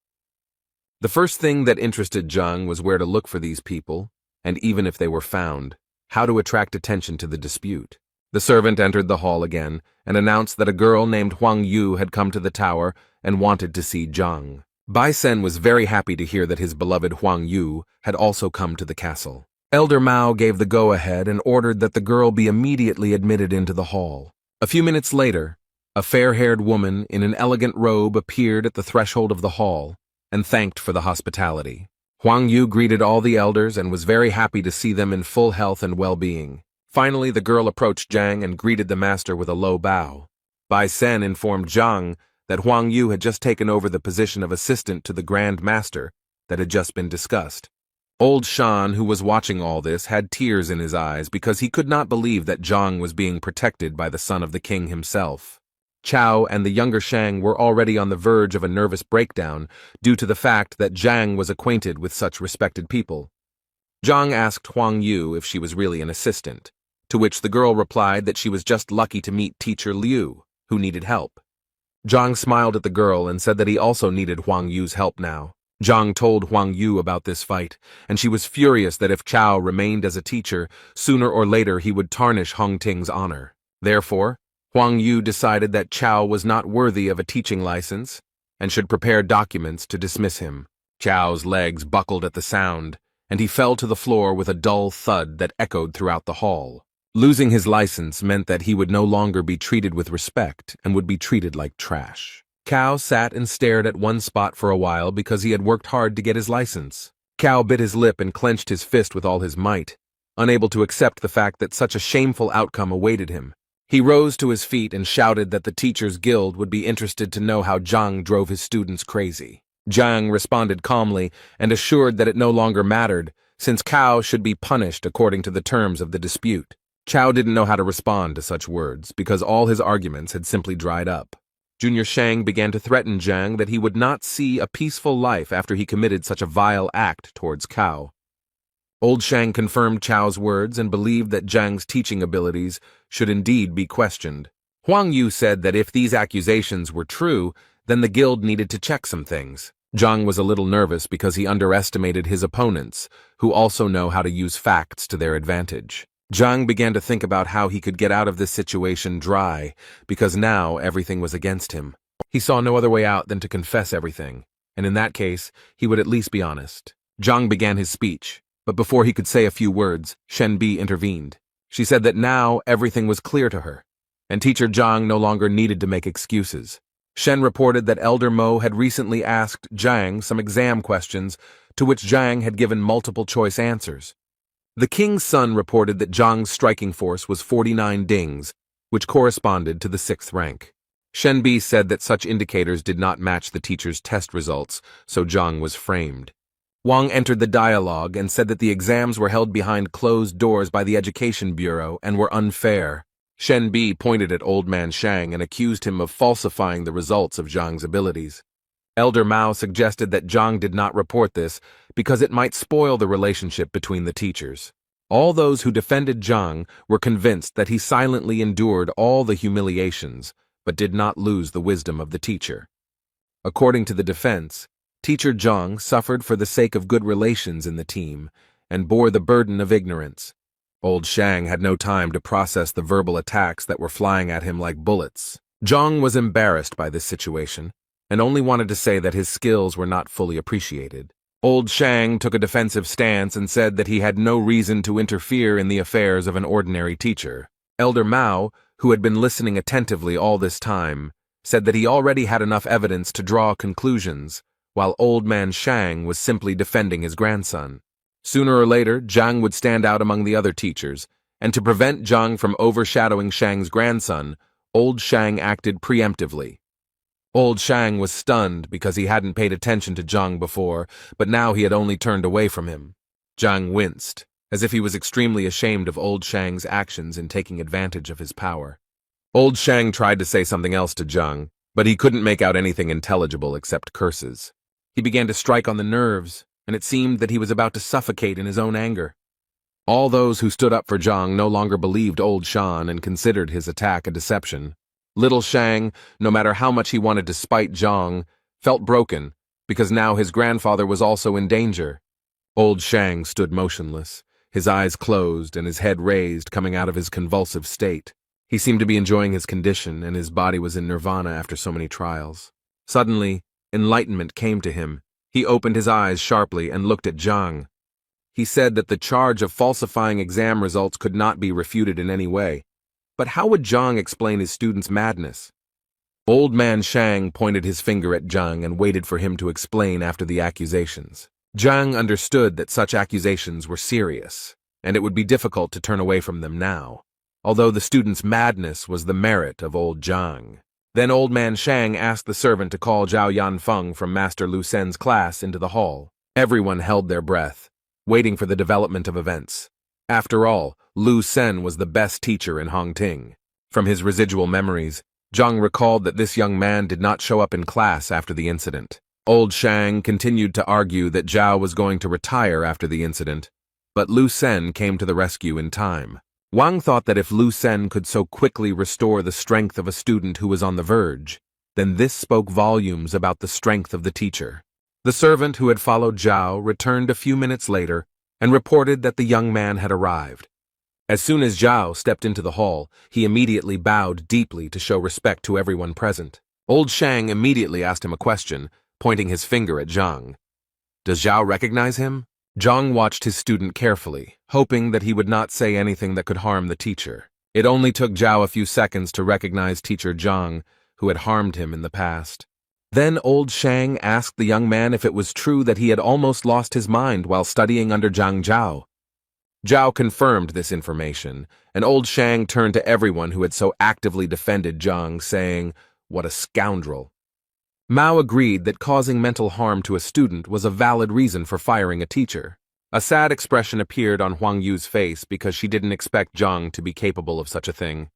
The first thing that interested Zhang was where to look for these people, and even if they were found, how to attract attention to the dispute. The servant entered the hall again and announced that a girl named Huang Yu had come to the tower and wanted to see Zhang. Bai Sen was very happy to hear that his beloved Huang Yu had also come to the castle. Elder Mao gave the go-ahead and ordered that the girl be immediately admitted into the hall. A few minutes later, a fair-haired woman in an elegant robe appeared at the threshold of the hall and thanked for the hospitality. Huang Yu greeted all the elders and was very happy to see them in full health and well-being. Finally, the girl approached Zhang and greeted the master with a low bow. Bai Sen informed Zhang that Huang Yu had just taken over the position of assistant to the Grand Master that had just been discussed. Old Shan, who was watching all this, had tears in his eyes because he could not believe that Zhang was being protected by the son of the king himself. Cao and the younger Shang were already on the verge of a nervous breakdown due to the fact that Zhang was acquainted with such respected people. Zhang asked Huang Yu if she was really an assistant, to which the girl replied that she was just lucky to meet teacher Liu, who needed help. Zhang smiled at the girl and said that he also needed Huang Yu's help now. Zhang told Huang Yu about this fight, and she was furious that if Chao remained as a teacher, sooner or later he would tarnish Hong Ting's honor. Therefore, Huang Yu decided that Chao was not worthy of a teaching license and should prepare documents to dismiss him. Chao's legs buckled at the sound, and he fell to the floor with a dull thud that echoed throughout the hall. Losing his license meant that he would no longer be treated with respect and would be treated like trash. Cao sat and stared at one spot for a while because he had worked hard to get his license. Cao bit his lip and clenched his fist with all his might, unable to accept the fact that such a shameful outcome awaited him. He rose to his feet and shouted that the Teachers Guild would be interested to know how Zhang drove his students crazy. Zhang responded calmly and assured that it no longer mattered, since Cao should be punished according to the terms of the dispute. Cao didn't know how to respond to such words because all his arguments had simply dried up. Junior Shang began to threaten Zhang that he would not see a peaceful life after he committed such a vile act towards Cao. Old Shang confirmed Chao's words and believed that Zhang's teaching abilities should indeed be questioned. Huang Yu said that if these accusations were true, then the guild needed to check some things. Zhang was a little nervous because he underestimated his opponents, who also know how to use facts to their advantage. Zhang began to think about how he could get out of this situation dry, because now everything was against him. He saw no other way out than to confess everything, and in that case, he would at least be honest. Zhang began his speech, but before he could say a few words, Shen Bi intervened. She said that now everything was clear to her, and teacher Zhang no longer needed to make excuses. Shen reported that Elder Mo had recently asked Zhang some exam questions, to which Zhang had given multiple-choice answers. The king's son reported that Zhang's striking force was 49 dings, which corresponded to the 6th rank. Shen Bi said that such indicators did not match the teacher's test results, so Zhang was framed. Wang entered the dialogue and said that the exams were held behind closed doors by the Education Bureau and were unfair. Shen Bi pointed at Old Man Shang and accused him of falsifying the results of Zhang's abilities. Elder Mao suggested that Zhang did not report this because it might spoil the relationship between the teachers. All those who defended Zhang were convinced that he silently endured all the humiliations, but did not lose the wisdom of the teacher. According to the defense, Teacher Zhang suffered for the sake of good relations in the team and bore the burden of ignorance. Old Shang had no time to process the verbal attacks that were flying at him like bullets. Zhang was embarrassed by this situation and only wanted to say that his skills were not fully appreciated. Old Shang took a defensive stance and said that he had no reason to interfere in the affairs of an ordinary teacher. Elder Mao, who had been listening attentively all this time, said that he already had enough evidence to draw conclusions, while Old Man Shang was simply defending his grandson. Sooner or later, Zhang would stand out among the other teachers, and to prevent Zhang from overshadowing Shang's grandson, Old Shang acted preemptively. Old Shang was stunned because he hadn't paid attention to Zhang before, but now he had only turned away from him. Zhang winced, as if he was extremely ashamed of Old Shang's actions in taking advantage of his power. Old Shang tried to say something else to Zhang, but he couldn't make out anything intelligible except curses. He began to strike on the nerves, and it seemed that he was about to suffocate in his own anger. All those who stood up for Zhang no longer believed Old Shan and considered his attack a deception. Little Shang, no matter how much he wanted to spite Zhang, felt broken because now his grandfather was also in danger. Old Shang stood motionless, his eyes closed and his head raised, coming out of his convulsive state. He seemed to be enjoying his condition, and his body was in nirvana after so many trials. Suddenly, enlightenment came to him. He opened his eyes sharply and looked at Zhang. He said that the charge of falsifying exam results could not be refuted in any way. But how would Zhang explain his student's madness? Old Man Shang pointed his finger at Zhang and waited for him to explain after the accusations. Zhang understood that such accusations were serious, and it would be difficult to turn away from them now, although the student's madness was the merit of old Zhang. Then Old Man Shang asked the servant to call Zhao Yanfeng from Master Lu Sen's class into the hall. Everyone held their breath, waiting for the development of events. After all, Lu Sen was the best teacher in Hongting. From his residual memories, Zhang recalled that this young man did not show up in class after the incident. Old Shang continued to argue that Zhao was going to retire after the incident, but Lu Sen came to the rescue in time. Wang thought that if Lu Sen could so quickly restore the strength of a student who was on the verge, then this spoke volumes about the strength of the teacher. The servant who had followed Zhao returned a few minutes later and reported that the young man had arrived. As soon as Zhao stepped into the hall, he immediately bowed deeply to show respect to everyone present. Old Shang immediately asked him a question, pointing his finger at Zhang. "Does Zhao recognize him?" Zhang watched his student carefully, hoping that he would not say anything that could harm the teacher. It only took Zhao a few seconds to recognize teacher Zhang, who had harmed him in the past. Then old Shang asked the young man if it was true that he had almost lost his mind while studying under Zhang Zhao. Zhao confirmed this information, and old Shang turned to everyone who had so actively defended Zhang, saying, "What a scoundrel." Mao agreed that causing mental harm to a student was a valid reason for firing a teacher. A sad expression appeared on Huang Yu's face because she didn't expect Zhang to be capable of such a thing.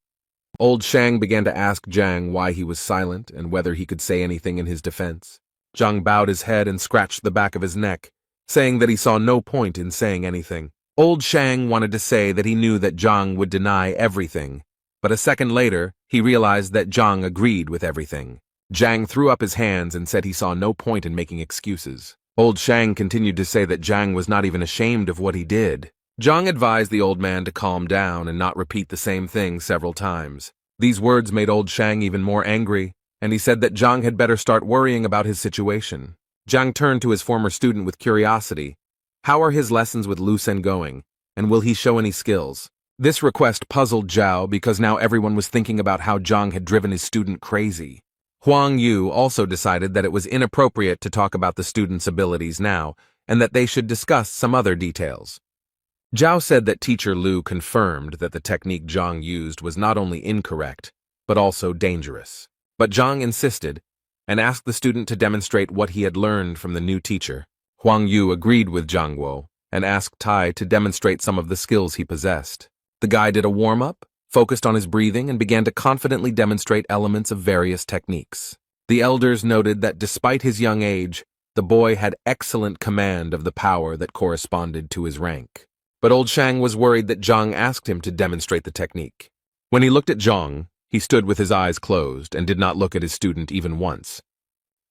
Old Shang began to ask Zhang why he was silent and whether he could say anything in his defense. Zhang bowed his head and scratched the back of his neck, saying that he saw no point in saying anything. Old Shang wanted to say that he knew that Zhang would deny everything, but a second later, he realized that Zhang agreed with everything. Zhang threw up his hands and said he saw no point in making excuses. Old Shang continued to say that Zhang was not even ashamed of what he did. Zhang advised the old man to calm down and not repeat the same thing several times. These words made old Shang even more angry, and he said that Zhang had better start worrying about his situation. Zhang turned to his former student with curiosity. How are his lessons with Lu Sen going, and will he show any skills? This request puzzled Zhao because now everyone was thinking about how Zhang had driven his student crazy. Huang Yu also decided that it was inappropriate to talk about the student's abilities now, and that they should discuss some other details. Zhao said that teacher Lu confirmed that the technique Zhang used was not only incorrect, but also dangerous. But Zhang insisted, and asked the student to demonstrate what he had learned from the new teacher. Huang Yu agreed with Zhang Guo, and asked Tai to demonstrate some of the skills he possessed. The guy did a warm-up, focused on his breathing, and began to confidently demonstrate elements of various techniques. The elders noted that despite his young age, the boy had excellent command of the power that corresponded to his rank. But old Shang was worried that Zhang asked him to demonstrate the technique. When he looked at Zhang, he stood with his eyes closed and did not look at his student even once.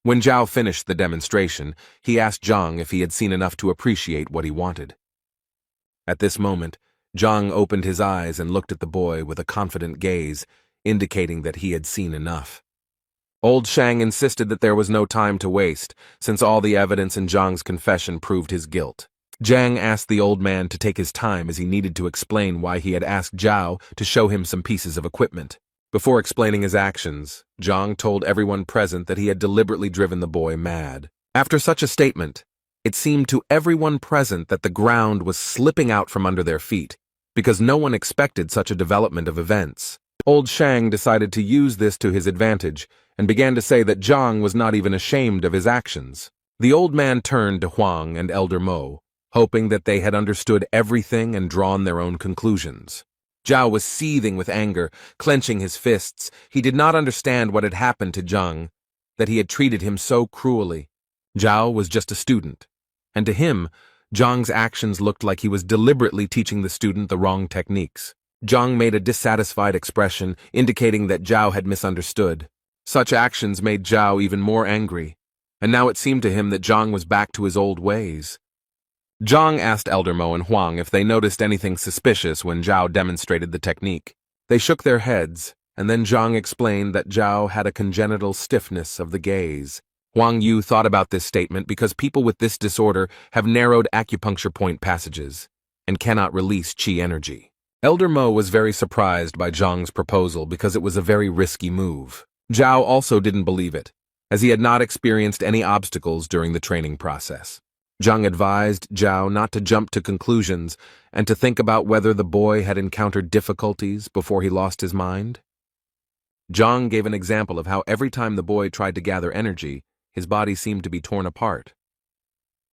When Zhao finished the demonstration, he asked Zhang if he had seen enough to appreciate what he wanted. At this moment, Zhang opened his eyes and looked at the boy with a confident gaze, indicating that he had seen enough. Old Shang insisted that there was no time to waste, since all the evidence in Zhang's confession proved his guilt. Zhang asked the old man to take his time as he needed to explain why he had asked Zhao to show him some pieces of equipment. Before explaining his actions, Zhang told everyone present that he had deliberately driven the boy mad. After such a statement, it seemed to everyone present that the ground was slipping out from under their feet, because no one expected such a development of events. Old Shang decided to use this to his advantage, and began to say that Zhang was not even ashamed of his actions. The old man turned to Huang and Elder Mo, hoping that they had understood everything and drawn their own conclusions. Zhao was seething with anger, clenching his fists. He did not understand what had happened to Zhang, that he had treated him so cruelly. Zhao was just a student, and to him, Zhang's actions looked like he was deliberately teaching the student the wrong techniques. Zhang made a dissatisfied expression, indicating that Zhao had misunderstood. Such actions made Zhao even more angry, and now it seemed to him that Zhang was back to his old ways. Zhang asked Elder Mo and Huang if they noticed anything suspicious when Zhao demonstrated the technique. They shook their heads, and then Zhang explained that Zhao had a congenital stiffness of the gaze. Huang Yu thought about this statement because people with this disorder have narrowed acupuncture point passages and cannot release qi energy. Elder Mo was very surprised by Zhang's proposal because it was a very risky move. Zhao also didn't believe it, as he had not experienced any obstacles during the training process. Zhang advised Zhao not to jump to conclusions and to think about whether the boy had encountered difficulties before he lost his mind. Zhang gave an example of how every time the boy tried to gather energy, his body seemed to be torn apart.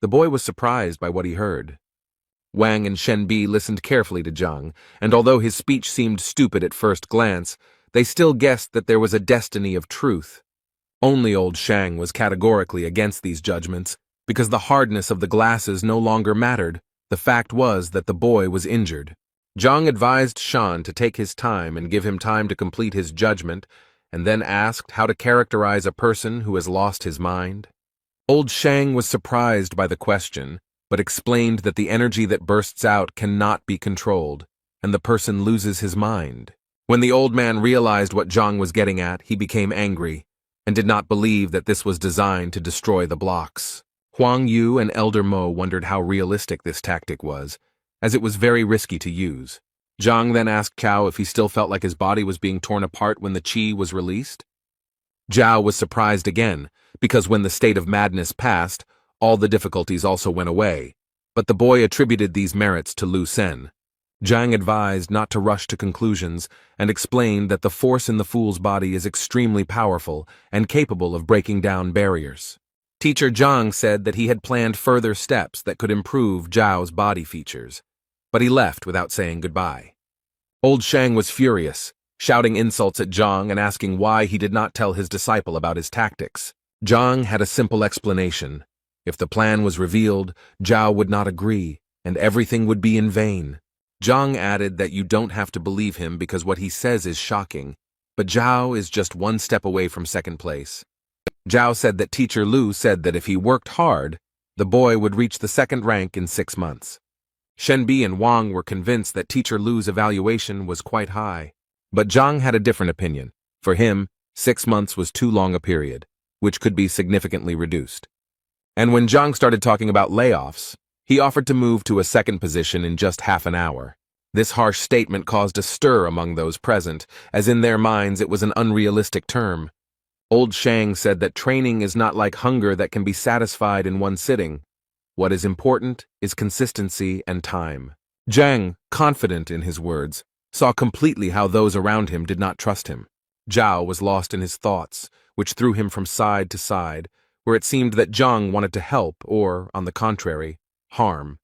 The boy was surprised by what he heard. Wang and Shen Bi listened carefully to Zhang, and although his speech seemed stupid at first glance, they still guessed that there was a destiny of truth. Only old Shang was categorically against these judgments, because the hardness of the glasses no longer mattered. The fact was that the boy was injured. Zhang advised Shan to take his time and give him time to complete his judgment, and then asked how to characterize a person who has lost his mind. Old Shang was surprised by the question, but explained that the energy that bursts out cannot be controlled, and the person loses his mind. When the old man realized what Zhang was getting at, he became angry, and did not believe that this was designed to destroy the blocks. Huang Yu and Elder Mo wondered how realistic this tactic was, as it was very risky to use. Zhang then asked Cao if he still felt like his body was being torn apart when the qi was released. Zhao was surprised again, because when the state of madness passed, all the difficulties also went away, but the boy attributed these merits to Lu Sen. Zhang advised not to rush to conclusions and explained that the force in the fool's body is extremely powerful and capable of breaking down barriers. Teacher Zhang said that he had planned further steps that could improve Zhao's body features, but he left without saying goodbye. Old Shang was furious, shouting insults at Zhang and asking why he did not tell his disciple about his tactics. Zhang had a simple explanation. If the plan was revealed, Zhao would not agree, and everything would be in vain. Zhang added that you don't have to believe him because what he says is shocking, but Zhao is just one step away from second place. Zhao said that Teacher Lu said that if he worked hard, the boy would reach the second rank in 6 months. Shenbi and Wang were convinced that Teacher Lu's evaluation was quite high. But Zhang had a different opinion. For him, 6 months was too long a period, which could be significantly reduced. And when Zhang started talking about layoffs, he offered to move to a second position in just half an hour. This harsh statement caused a stir among those present, as in their minds it was an unrealistic term. Old Shang said that training is not like hunger that can be satisfied in one sitting. What is important is consistency and time. Zhang, confident in his words, saw completely how those around him did not trust him. Zhao was lost in his thoughts, which threw him from side to side, where it seemed that Zhang wanted to help or, on the contrary, harm.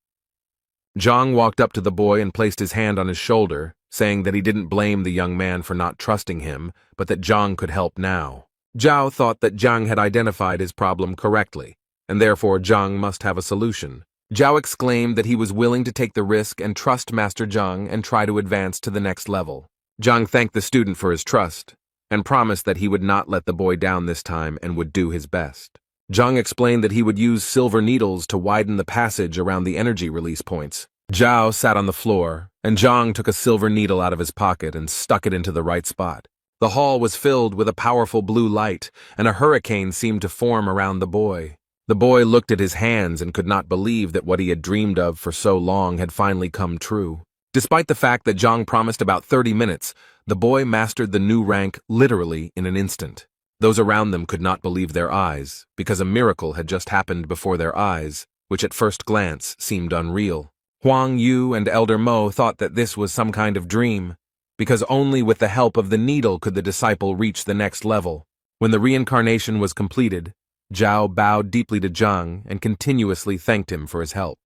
Zhang walked up to the boy and placed his hand on his shoulder, saying that he didn't blame the young man for not trusting him, but that Zhang could help now. Zhao thought that Zhang had identified his problem correctly, and therefore Zhang must have a solution. Zhao exclaimed that he was willing to take the risk and trust Master Zhang and try to advance to the next level. Zhang thanked the student for his trust, and promised that he would not let the boy down this time and would do his best. Zhang explained that he would use silver needles to widen the passage around the energy release points. Zhao sat on the floor, and Zhang took a silver needle out of his pocket and stuck it into the right spot. The hall was filled with a powerful blue light, and a hurricane seemed to form around the boy. The boy looked at his hands and could not believe that what he had dreamed of for so long had finally come true. Despite the fact that Zhang promised about 30 minutes, the boy mastered the new rank literally in an instant. Those around them could not believe their eyes, because a miracle had just happened before their eyes, which at first glance seemed unreal. Huang Yu and Elder Mo thought that this was some kind of dream, because only with the help of the needle could the disciple reach the next level. When the reincarnation was completed, Zhao bowed deeply to Zhang and continuously thanked him for his help.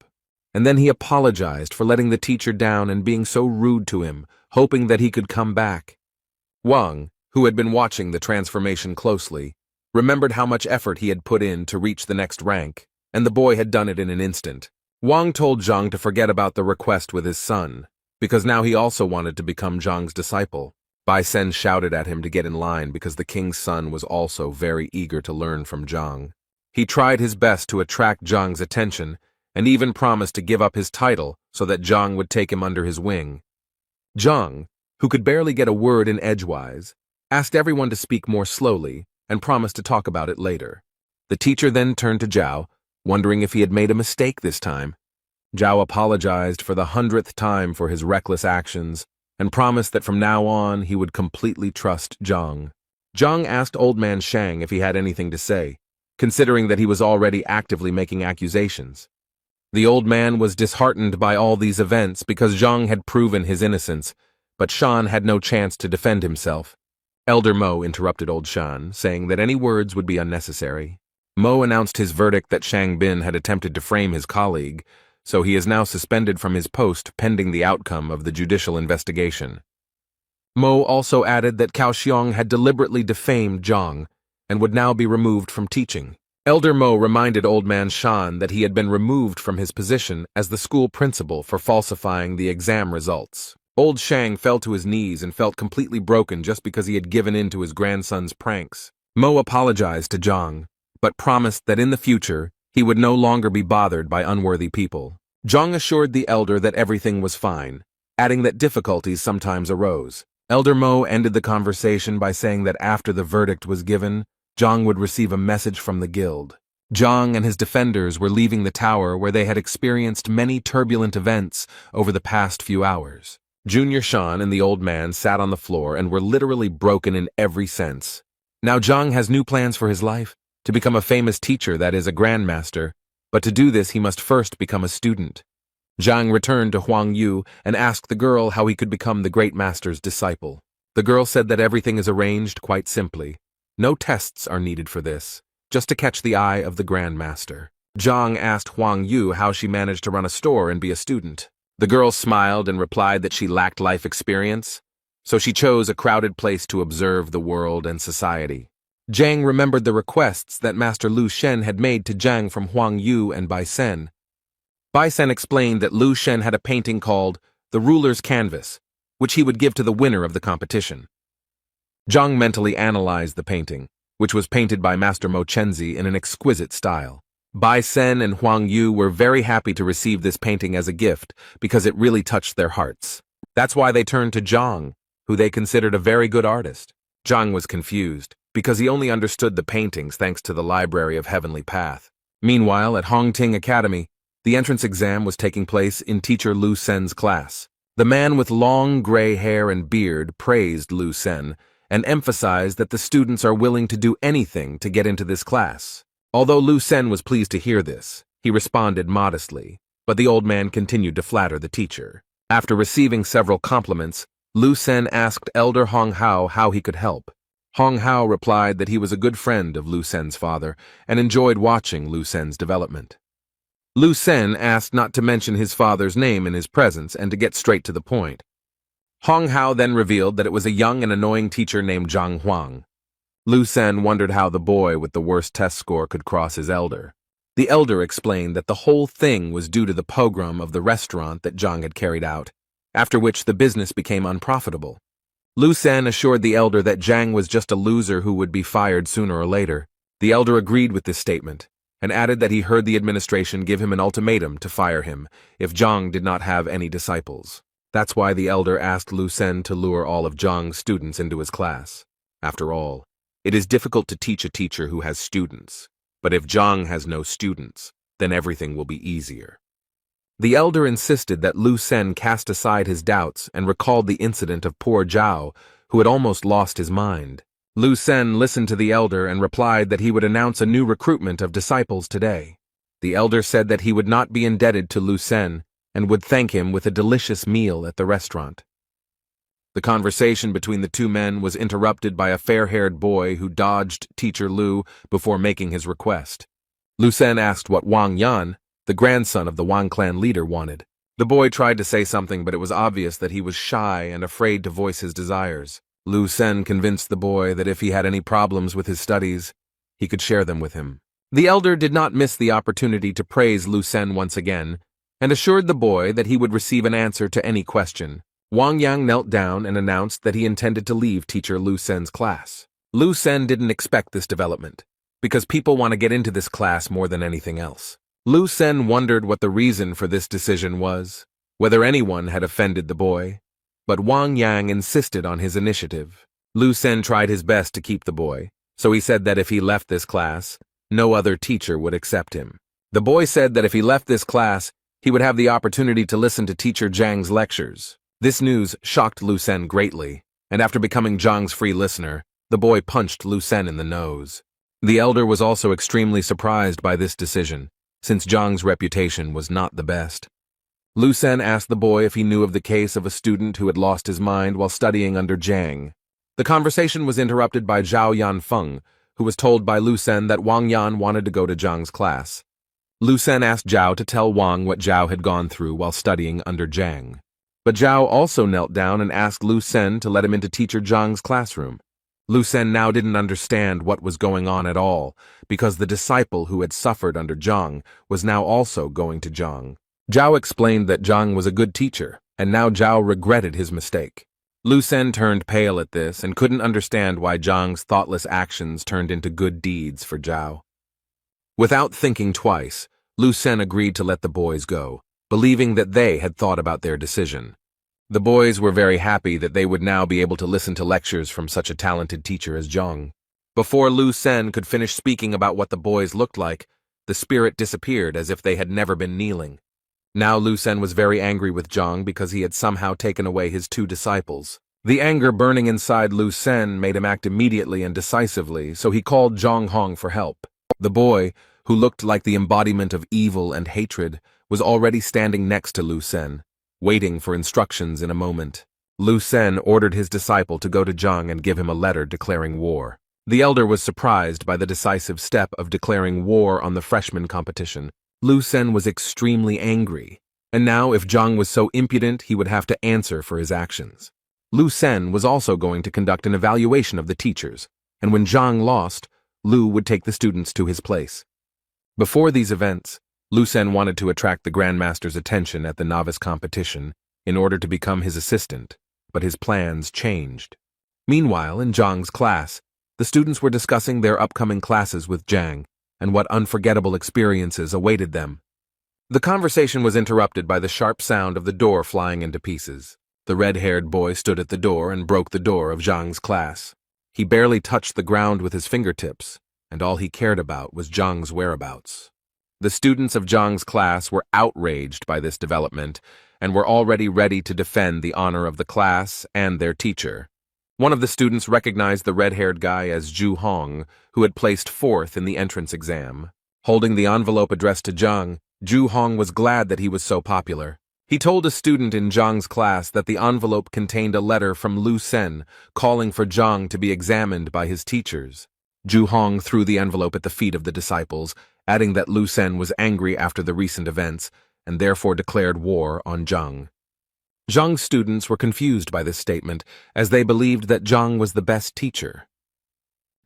And then he apologized for letting the teacher down and being so rude to him, hoping that he could come back. Wang, who had been watching the transformation closely, remembered how much effort he had put in to reach the next rank, and the boy had done it in an instant. Wang told Zhang to forget about the request with his son, because now he also wanted to become Zhang's disciple. Bai Sen shouted at him to get in line because the king's son was also very eager to learn from Zhang. He tried his best to attract Zhang's attention, and even promised to give up his title so that Zhang would take him under his wing. Zhang, who could barely get a word in edgewise, asked everyone to speak more slowly and promised to talk about it later. The teacher then turned to Zhao, wondering if he had made a mistake this time. Zhao apologized for the 100th time for his reckless actions and promised that from now on he would completely trust Zhang. Zhang asked Old Man Shang if he had anything to say, considering that he was already actively making accusations. The old man was disheartened by all these events because Zhang had proven his innocence, but Shan had no chance to defend himself. Elder Mo interrupted Old Shan, saying that any words would be unnecessary. Mo announced his verdict that Shang Bin had attempted to frame his colleague, so he is now suspended from his post pending the outcome of the judicial investigation. Mo also added that Cao Xiong had deliberately defamed Zhang and would now be removed from teaching. Elder Mo reminded Old Man Shan that he had been removed from his position as the school principal for falsifying the exam results. Old Shang fell to his knees and felt completely broken just because he had given in to his grandson's pranks. Mo apologized to Zhang, but promised that in the future, he would no longer be bothered by unworthy people. Zhang assured the elder that everything was fine, adding that difficulties sometimes arose. Elder Mo ended the conversation by saying that after the verdict was given, Zhang would receive a message from the guild. Zhang and his defenders were leaving the tower where they had experienced many turbulent events over the past few hours. Junior Shan and the old man sat on the floor and were literally broken in every sense. Now Zhang has new plans for his life, to become a famous teacher, that is, a grandmaster, but to do this he must first become a student. Zhang returned to Huang Yu and asked the girl how he could become the great master's disciple. The girl said that everything is arranged quite simply. No tests are needed for this, just to catch the eye of the Grand Master. Zhang asked Huang Yu how she managed to run a store and be a student. The girl smiled and replied that she lacked life experience, so she chose a crowded place to observe the world and society. Zhang remembered the requests that Master Lu Shen had made to Zhang from Huang Yu and Bai Sen. Bai Sen explained that Lu Shen had a painting called The Ruler's Canvas, which he would give to the winner of the competition. Zhang mentally analyzed the painting, which was painted by Master Mo Chenzi in an exquisite style. Bai Sen and Huang Yu were very happy to receive this painting as a gift because it really touched their hearts. That's why they turned to Zhang, who they considered a very good artist. Zhang was confused because he only understood the paintings thanks to the Library of Heavenly Path. Meanwhile, at Hongting Academy, the entrance exam was taking place in teacher Lu Sen's class. The man with long gray hair and beard praised Lu Sen and emphasized that the students are willing to do anything to get into this class. Although Lu Sen was pleased to hear this, he responded modestly, but the old man continued to flatter the teacher. After receiving several compliments, Lu Sen asked Elder Hong Hao how he could help. Hong Hao replied that he was a good friend of Lu Sen's father and enjoyed watching Lu Sen's development. Lu Sen asked not to mention his father's name in his presence and to get straight to the point. Hong Hao then revealed that it was a young and annoying teacher named Zhang Huang. Lu Sen wondered how the boy with the worst test score could cross his elder. The elder explained that the whole thing was due to the pogrom of the restaurant that Zhang had carried out, after which the business became unprofitable. Lu Sen assured the elder that Zhang was just a loser who would be fired sooner or later. The elder agreed with this statement, and added that he heard the administration give him an ultimatum to fire him if Zhang did not have any disciples. That's why the elder asked Lu Sen to lure all of Zhang's students into his class. After all, it is difficult to teach a teacher who has students, but if Zhang has no students, then everything will be easier. The elder insisted that Lu Sen cast aside his doubts and recalled the incident of poor Zhao, who had almost lost his mind. Lu Sen listened to the elder and replied that he would announce a new recruitment of disciples today. The elder said that he would not be indebted to Lu Sen and would thank him with a delicious meal at the restaurant. The conversation between the two men was interrupted by a fair-haired boy who dodged teacher Lu before making his request. Lu Sen asked what Wang Yan, the grandson of the Wang clan leader, wanted. The boy tried to say something, but it was obvious that he was shy and afraid to voice his desires. Lu Sen convinced the boy that if he had any problems with his studies, he could share them with him. The elder did not miss the opportunity to praise Lu Sen once again, and assured the boy that he would receive an answer to any question. Wang Yang knelt down and announced that he intended to leave teacher Lu Sen's class. Lu Sen didn't expect this development, because people want to get into this class more than anything else. Lu Sen wondered what the reason for this decision was, whether anyone had offended the boy, but Wang Yang insisted on his initiative. Lu Sen tried his best to keep the boy, so he said that if he left this class, no other teacher would accept him. The boy said that if he left this class, he would have the opportunity to listen to teacher Zhang's lectures. This news shocked Lu Sen greatly, and after becoming Zhang's free listener, the boy punched Lu Sen in the nose. The elder was also extremely surprised by this decision, since Zhang's reputation was not the best. Lu Sen asked the boy if he knew of the case of a student who had lost his mind while studying under Zhang. The conversation was interrupted by Zhao Yanfeng, who was told by Lu Sen that Wang Yan wanted to go to Zhang's class. Lu Sen asked Zhao to tell Wang what Zhao had gone through while studying under Zhang. But Zhao also knelt down and asked Lu Sen to let him into teacher Zhang's classroom. Lu Sen now didn't understand what was going on at all, because the disciple who had suffered under Zhang was now also going to Zhang. Zhao explained that Zhang was a good teacher, and now Zhao regretted his mistake. Lu Sen turned pale at this and couldn't understand why Zhang's thoughtless actions turned into good deeds for Zhao. Without thinking twice, Lu Sen agreed to let the boys go, believing that they had thought about their decision. The boys were very happy that they would now be able to listen to lectures from such a talented teacher as Zhang. Before Lu Sen could finish speaking about what the boys looked like, the spirit disappeared as if they had never been kneeling. Now Lu Sen was very angry with Zhang because he had somehow taken away his 2 disciples. The anger burning inside Lu Sen made him act immediately and decisively, so he called Zhang Hong for help. The boy, who looked like the embodiment of evil and hatred, was already standing next to Lu Sen, waiting for instructions in a moment. Lu Sen ordered his disciple to go to Zhang and give him a letter declaring war. The elder was surprised by the decisive step of declaring war on the freshman competition. Lu Sen was extremely angry, and now if Zhang was so impudent, he would have to answer for his actions. Lu Sen was also going to conduct an evaluation of the teachers, and when Zhang lost, Lu would take the students to his place. Before these events, Lu Sen wanted to attract the Grandmaster's attention at the novice competition in order to become his assistant, but his plans changed. Meanwhile, in Zhang's class, the students were discussing their upcoming classes with Zhang and what unforgettable experiences awaited them. The conversation was interrupted by the sharp sound of the door flying into pieces. The red-haired boy stood at the door and broke the door of Zhang's class. He barely touched the ground with his fingertips, and all he cared about was Zhang's whereabouts. The students of Zhang's class were outraged by this development and were already ready to defend the honor of the class and their teacher. One of the students recognized the red-haired guy as Zhu Hong, who had placed 4th in the entrance exam. Holding the envelope addressed to Zhang, Zhu Hong was glad that he was so popular. He told a student in Zhang's class that the envelope contained a letter from Lu Sen calling for Zhang to be examined by his teachers. Zhu Hong threw the envelope at the feet of the disciples, adding that Lu Sen was angry after the recent events and therefore declared war on Zhang. Zhang's students were confused by this statement, as they believed that Zhang was the best teacher.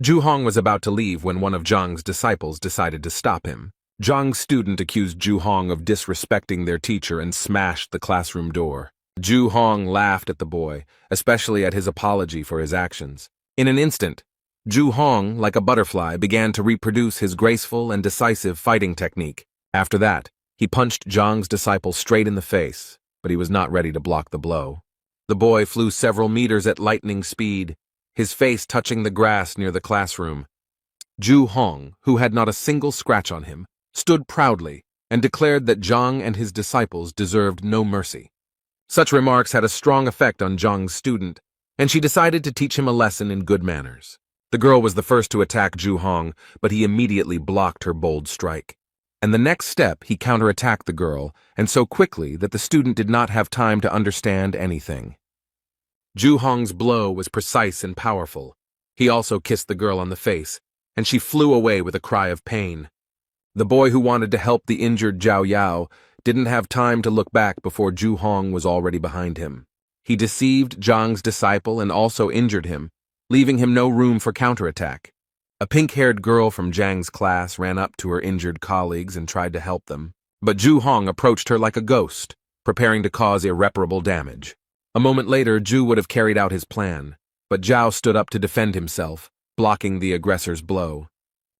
Zhu Hong was about to leave when one of Zhang's disciples decided to stop him. Zhang's student accused Zhu Hong of disrespecting their teacher and smashed the classroom door. Zhu Hong laughed at the boy, especially at his apology for his actions. In an instant, Zhu Hong, like a butterfly, began to reproduce his graceful and decisive fighting technique. After that, he punched Zhang's disciple straight in the face, but he was not ready to block the blow. The boy flew several meters at lightning speed, his face touching the grass near the classroom. Zhu Hong, who had not a single scratch on him, stood proudly and declared that Zhang and his disciples deserved no mercy. Such remarks had a strong effect on Zhang's student, and she decided to teach him a lesson in good manners. The girl was the first to attack Zhu Hong, but he immediately blocked her bold strike. And the next step, he counterattacked the girl, and so quickly that the student did not have time to understand anything. Zhu Hong's blow was precise and powerful. He also kissed the girl on the face, and she flew away with a cry of pain. The boy who wanted to help the injured Zhao Yao didn't have time to look back before Zhu Hong was already behind him. He deceived Zhang's disciple and also injured him, leaving him no room for counterattack. A pink-haired girl from Zhang's class ran up to her injured colleagues and tried to help them, but Zhu Hong approached her like a ghost, preparing to cause irreparable damage. A moment later, Zhu would have carried out his plan, but Zhao stood up to defend himself, blocking the aggressor's blow.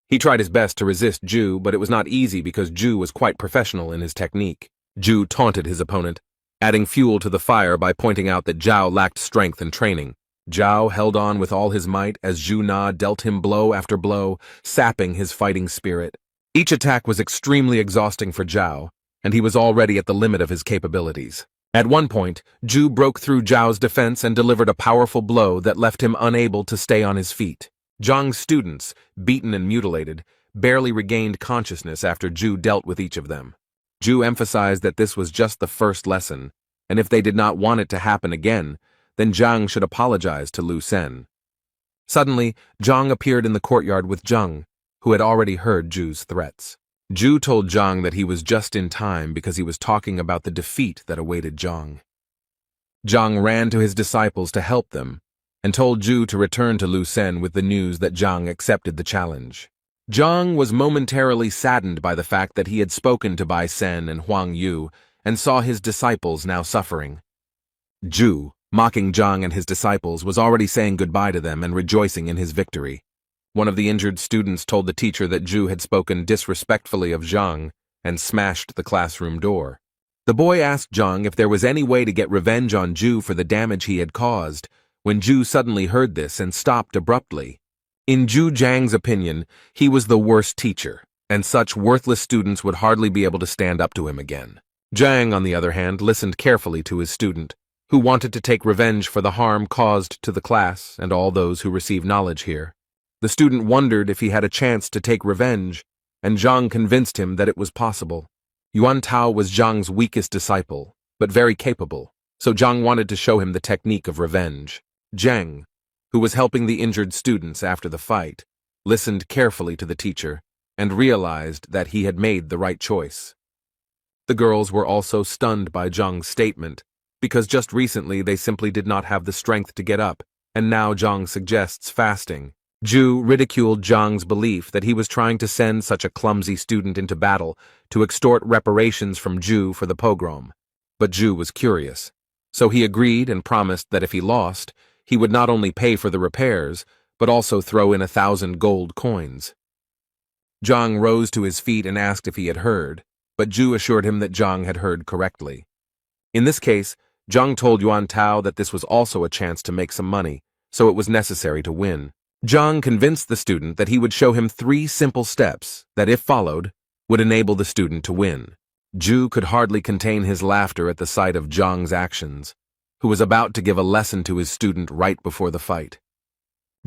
He tried his best to resist Zhu, but it was not easy because Zhu was quite professional in his technique. Zhu taunted his opponent, adding fuel to the fire by pointing out that Zhao lacked strength and training. Zhao held on with all his might as Zhu Na dealt him blow after blow, sapping his fighting spirit. Each attack was extremely exhausting for Zhao, and he was already at the limit of his capabilities. At one point, Zhu broke through Zhao's defense and delivered a powerful blow that left him unable to stay on his feet. Zhang's students, beaten and mutilated, barely regained consciousness after Zhu dealt with each of them. Zhu emphasized that this was just the first lesson, and if they did not want it to happen again, then Zhang should apologize to Lu Sen. Suddenly, Zhang appeared in the courtyard with Zhang, who had already heard Zhu's threats. Zhu told Zhang that he was just in time because he was talking about the defeat that awaited Zhang. Zhang ran to his disciples to help them, and told Ju to return to Lu Sen with the news that Zhang accepted the challenge. Zhang was momentarily saddened by the fact that he had spoken to Bai Sen and Huang Yu and saw his disciples now suffering. Ju, mocking Zhang and his disciples, was already saying goodbye to them and rejoicing in his victory. One of the injured students told the teacher that Ju had spoken disrespectfully of Zhang and smashed the classroom door. The boy asked Zhang if there was any way to get revenge on Ju for the damage he had caused, when Ju suddenly heard this and stopped abruptly. In Ju Zhang's opinion, he was the worst teacher, and such worthless students would hardly be able to stand up to him again. Zhang, on the other hand, listened carefully to his student, who wanted to take revenge for the harm caused to the class and all those who receive knowledge here. The student wondered if he had a chance to take revenge, and Zhang convinced him that it was possible. Yuan Tao was Zhang's weakest disciple, but very capable, so Zhang wanted to show him the technique of revenge. Zhang, who was helping the injured students after the fight, listened carefully to the teacher and realized that he had made the right choice. The girls were also stunned by Zhang's statement, because just recently they simply did not have the strength to get up, and now Zhang suggests fasting. Ju ridiculed Zhang's belief that he was trying to send such a clumsy student into battle to extort reparations from Ju for the pogrom. But Ju was curious, so he agreed and promised that if he lost, he would not only pay for the repairs, but also throw in 1,000 gold coins. Zhang rose to his feet and asked if he had heard, but Ju assured him that Zhang had heard correctly. In this case, Zhang told Yuan Tao that this was also a chance to make some money, so it was necessary to win. Zhang convinced the student that he would show him 3 simple steps that, if followed, would enable the student to win. Ju could hardly contain his laughter at the sight of Zhang's actions, who was about to give a lesson to his student right before the fight.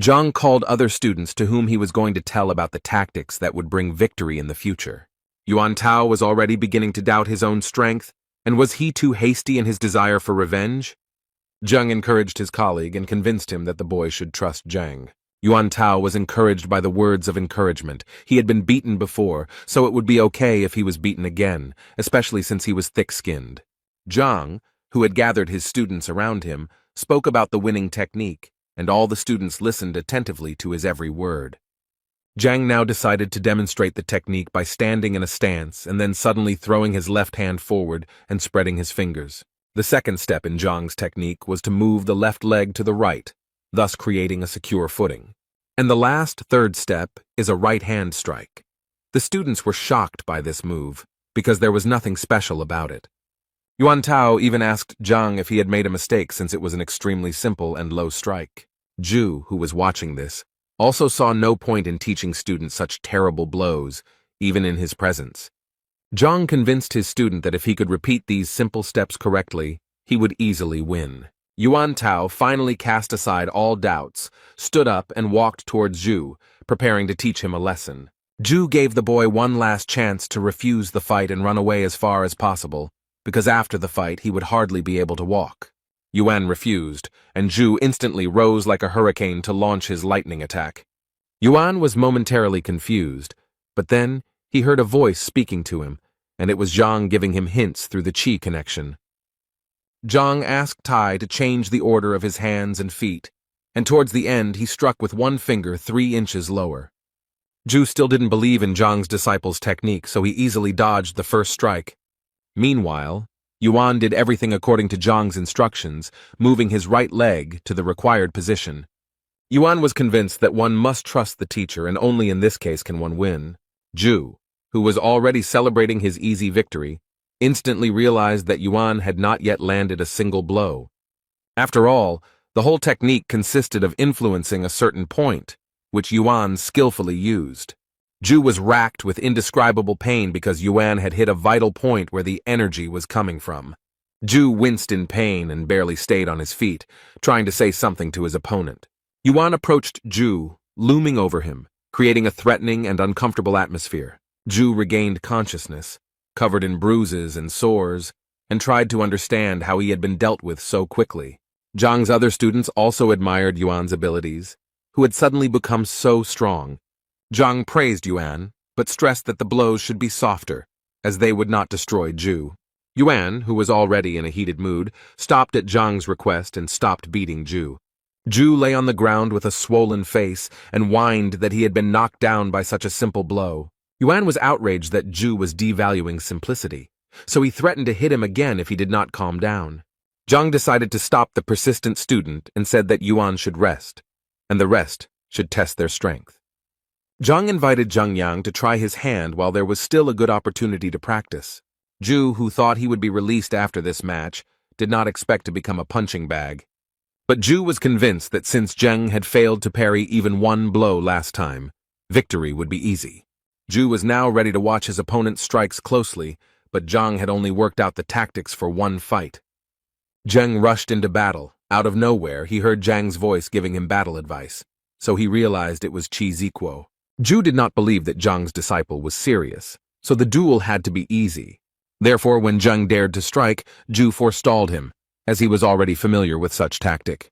Zhang called other students to whom he was going to tell about the tactics that would bring victory in the future. Yuan Tao was already beginning to doubt his own strength, and was he too hasty in his desire for revenge? Zhang encouraged his colleague and convinced him that the boy should trust Zhang. Yuan Tao was encouraged by the words of encouragement. He had been beaten before, so it would be okay if he was beaten again, especially since he was thick-skinned. Zhang, who had gathered his students around him, spoke about the winning technique, and all the students listened attentively to his every word. Zhang now decided to demonstrate the technique by standing in a stance and then suddenly throwing his left hand forward and spreading his fingers. The second step in Zhang's technique was to move the left leg to the right, thus creating a secure footing. And the last, third step is a right hand strike. The students were shocked by this move, because there was nothing special about it. Yuan Tao even asked Zhang if he had made a mistake since it was an extremely simple and low strike. Ju, who was watching this, also saw no point in teaching students such terrible blows, even in his presence. Zhang convinced his student that if he could repeat these simple steps correctly, he would easily win. Yuan Tao finally cast aside all doubts, stood up and walked towards Ju, preparing to teach him a lesson. Ju gave the boy one last chance to refuse the fight and run away as far as possible, because after the fight he would hardly be able to walk. Yuan refused, and Ju instantly rose like a hurricane to launch his lightning attack. Yuan was momentarily confused, but then he heard a voice speaking to him, and it was Zhang giving him hints through the qi connection. Zhang asked Tai to change the order of his hands and feet, and towards the end he struck with one finger 3 inches lower. Ju still didn't believe in Zhang's disciple's technique, so he easily dodged the first strike. Meanwhile, Yuan did everything according to Zhang's instructions, moving his right leg to the required position. Yuan was convinced that one must trust the teacher, and only in this case can one win. Ju, who was already celebrating his easy victory, instantly realized that Yuan had not yet landed a single blow. After all, the whole technique consisted of influencing a certain point, which Yuan skillfully used. Ju was racked with indescribable pain because Yuan had hit a vital point where the energy was coming from. Ju winced in pain and barely stayed on his feet, trying to say something to his opponent. Yuan approached Ju, looming over him, creating a threatening and uncomfortable atmosphere. Ju regained consciousness, covered in bruises and sores, and tried to understand how he had been dealt with so quickly. Zhang's other students also admired Yuan's abilities, who had suddenly become so strong. Zhang praised Yuan, but stressed that the blows should be softer, as they would not destroy Ju. Yuan, who was already in a heated mood, stopped at Zhang's request and stopped beating Ju. Ju lay on the ground with a swollen face and whined that he had been knocked down by such a simple blow. Yuan was outraged that Ju was devaluing simplicity, so he threatened to hit him again if he did not calm down. Zhang decided to stop the persistent student and said that Yuan should rest, and the rest should test their strength. Zhang invited Zhang Yang to try his hand while there was still a good opportunity to practice. Ju, who thought he would be released after this match, did not expect to become a punching bag. But Ju was convinced that since Zheng had failed to parry even one blow last time, victory would be easy. Ju was now ready to watch his opponent's strikes closely, but Zhang had only worked out the tactics for one fight. Zheng rushed into battle. Out of nowhere, he heard Zhang's voice giving him battle advice, so he realized it was Chi Ziquo. Ju did not believe that Zhang's disciple was serious, so the duel had to be easy. Therefore, when Zheng dared to strike, Ju forestalled him, as he was already familiar with such tactic.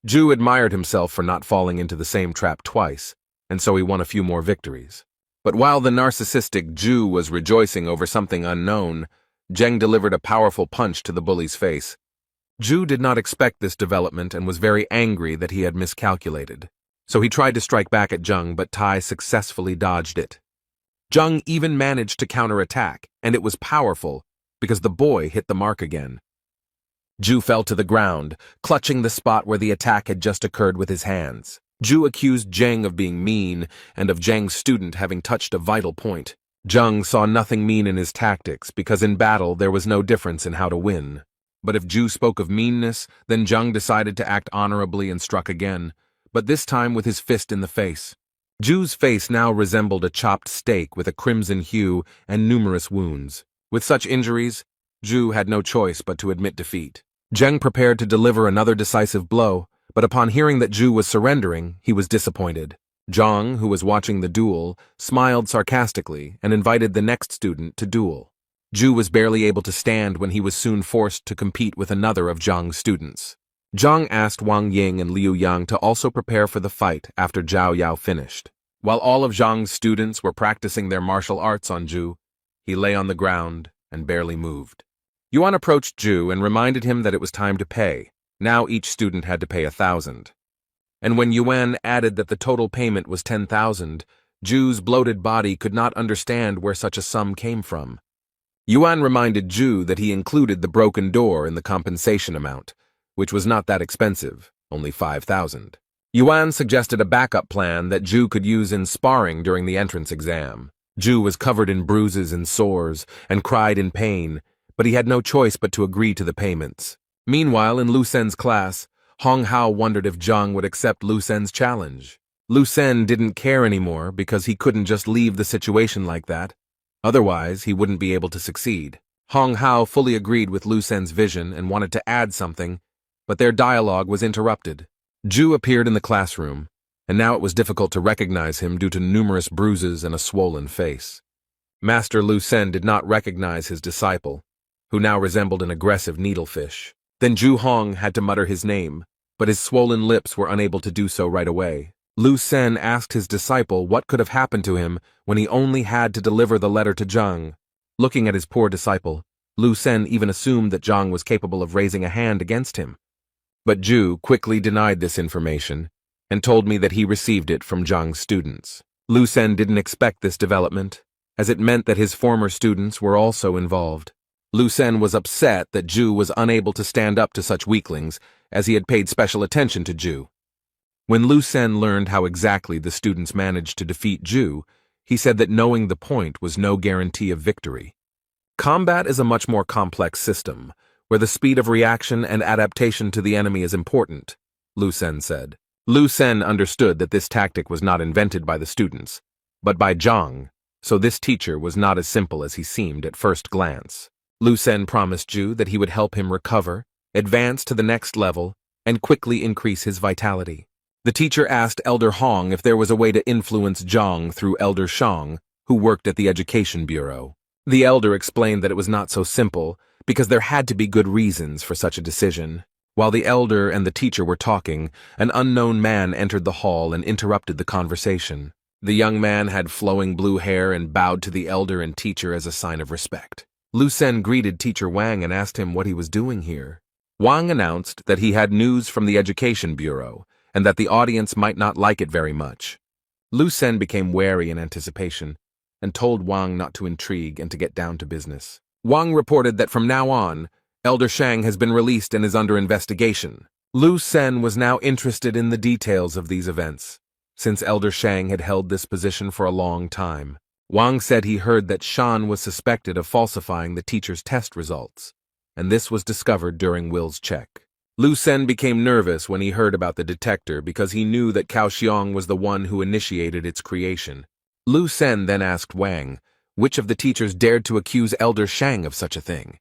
Ju admired himself for not falling into the same trap twice, and so he won a few more victories. But while the narcissistic Ju was rejoicing over something unknown, Zheng delivered a powerful punch to the bully's face. Ju did not expect this development and was very angry that he had miscalculated. So he tried to strike back at Zheng, but Tai successfully dodged it. Zheng even managed to counterattack, and it was powerful because the boy hit the mark again. Ju fell to the ground, clutching the spot where the attack had just occurred with his hands. Ju accused Zheng of being mean and of Zheng's student having touched a vital point. Zheng saw nothing mean in his tactics because in battle there was no difference in how to win. But if Ju spoke of meanness, then Zheng decided to act honorably and struck again, but this time with his fist in the face. Ju's face now resembled a chopped steak with a crimson hue and numerous wounds. With such injuries, Ju had no choice but to admit defeat. Zheng prepared to deliver another decisive blow, but upon hearing that Ju was surrendering, he was disappointed. Zhang, who was watching the duel, smiled sarcastically and invited the next student to duel. Ju was barely able to stand when he was soon forced to compete with another of Zhang's students. Zhang asked Wang Ying and Liu Yang to also prepare for the fight after Zhao Yao finished. While all of Zhang's students were practicing their martial arts on Ju, he lay on the ground and barely moved. Yuan approached Ju and reminded him that it was time to pay. Now each student had to pay 1,000. And when Yuan added that the total payment was 10,000, Ju's bloated body could not understand where such a sum came from. Yuan reminded Ju that he included the broken door in the compensation amount, which was not that expensive, only 5,000. Yuan suggested a backup plan that Ju could use in sparring during the entrance exam. Ju was covered in bruises and sores and cried in pain, but he had no choice but to agree to the payments. Meanwhile, in Lu Sen's class, Hong Hao wondered if Zhang would accept Lu Sen's challenge. Lu Sen didn't care anymore because he couldn't just leave the situation like that. Otherwise, he wouldn't be able to succeed. Hong Hao fully agreed with Lu Sen's vision and wanted to add something, but their dialogue was interrupted. Ju appeared in the classroom, and now it was difficult to recognize him due to numerous bruises and a swollen face. Master Lu Sen did not recognize his disciple, who now resembled an aggressive needlefish. Then Ju Hong had to mutter his name, but his swollen lips were unable to do so right away. Lu Sen asked his disciple what could have happened to him when he only had to deliver the letter to Zhang. Looking at his poor disciple, Lu Sen even assumed that Zhang was capable of raising a hand against him. But Ju quickly denied this information and told me that he received it from Zhang's students. Lu Sen didn't expect this development, as it meant that his former students were also involved. Lu Sen was upset that Ju was unable to stand up to such weaklings, as he had paid special attention to Ju. When Lu Sen learned how exactly the students managed to defeat Ju, he said that knowing the point was no guarantee of victory. Combat is a much more complex system, where the speed of reaction and adaptation to the enemy is important, Lu Sen said. Lu Sen understood that this tactic was not invented by the students, but by Zhang, so this teacher was not as simple as he seemed at first glance. Lu Sen promised Ju that he would help him recover, advance to the next level, and quickly increase his vitality. The teacher asked Elder Hong if there was a way to influence Zhang through Elder Shang, who worked at the Education Bureau. The elder explained that it was not so simple, because there had to be good reasons for such a decision. While the elder and the teacher were talking, an unknown man entered the hall and interrupted the conversation. The young man had flowing blue hair and bowed to the elder and teacher as a sign of respect. Lu Sen greeted Teacher Wang and asked him what he was doing here. Wang announced that he had news from the Education Bureau and that the audience might not like it very much. Lu Sen became wary in anticipation and told Wang not to intrigue and to get down to business. Wang reported that from now on, Elder Shang has been released and is under investigation. Lu Sen was now interested in the details of these events, since Elder Shang had held this position for a long time. Wang said he heard that Shan was suspected of falsifying the teacher's test results, and this was discovered during Will's check. Lu Sen became nervous when he heard about the detector because he knew that Cao Xiong was the one who initiated its creation. Lu Sen then asked Wang which of the teachers dared to accuse Elder Shang of such a thing.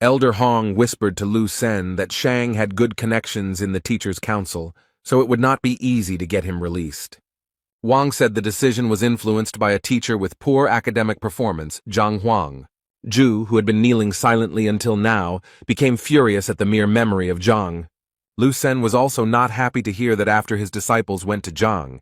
Elder Hong whispered to Lu Sen that Shang had good connections in the teachers' council, so it would not be easy to get him released. Wang said the decision was influenced by a teacher with poor academic performance, Zhang Huang. Zhu, who had been kneeling silently until now, became furious at the mere memory of Zhang. Lu Sen was also not happy to hear that after his disciples went to Zhang,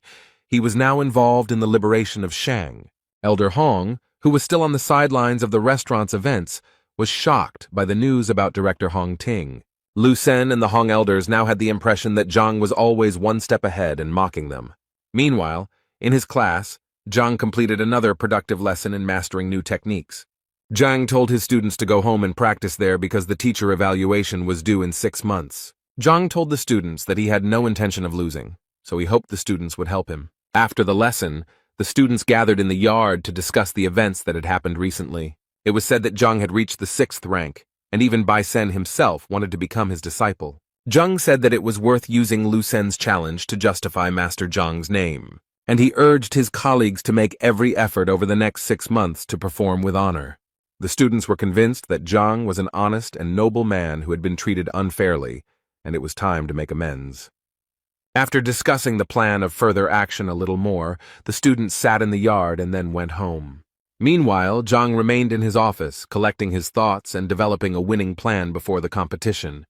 he was now involved in the liberation of Shang. Elder Hong, who was still on the sidelines of the restaurant's events, was shocked by the news about Director Hong Ting. Lu Sen and the Hong elders now had the impression that Zhang was always one step ahead and mocking them. Meanwhile, in his class, Zhang completed another productive lesson in mastering new techniques. Zhang told his students to go home and practice there because the teacher evaluation was due in 6 months. Zhang told the students that he had no intention of losing, so he hoped the students would help him. After the lesson, the students gathered in the yard to discuss the events that had happened recently. It was said that Zhang had reached the 6th rank, and even Bai Sen himself wanted to become his disciple. Zhang said that it was worth using Lu Sen's challenge to justify Master Zhang's name, and he urged his colleagues to make every effort over the next 6 months to perform with honor. The students were convinced that Zhang was an honest and noble man who had been treated unfairly, and it was time to make amends. After discussing the plan of further action a little more, the students sat in the yard and then went home. Meanwhile, Zhang remained in his office, collecting his thoughts and developing a winning plan before the competition.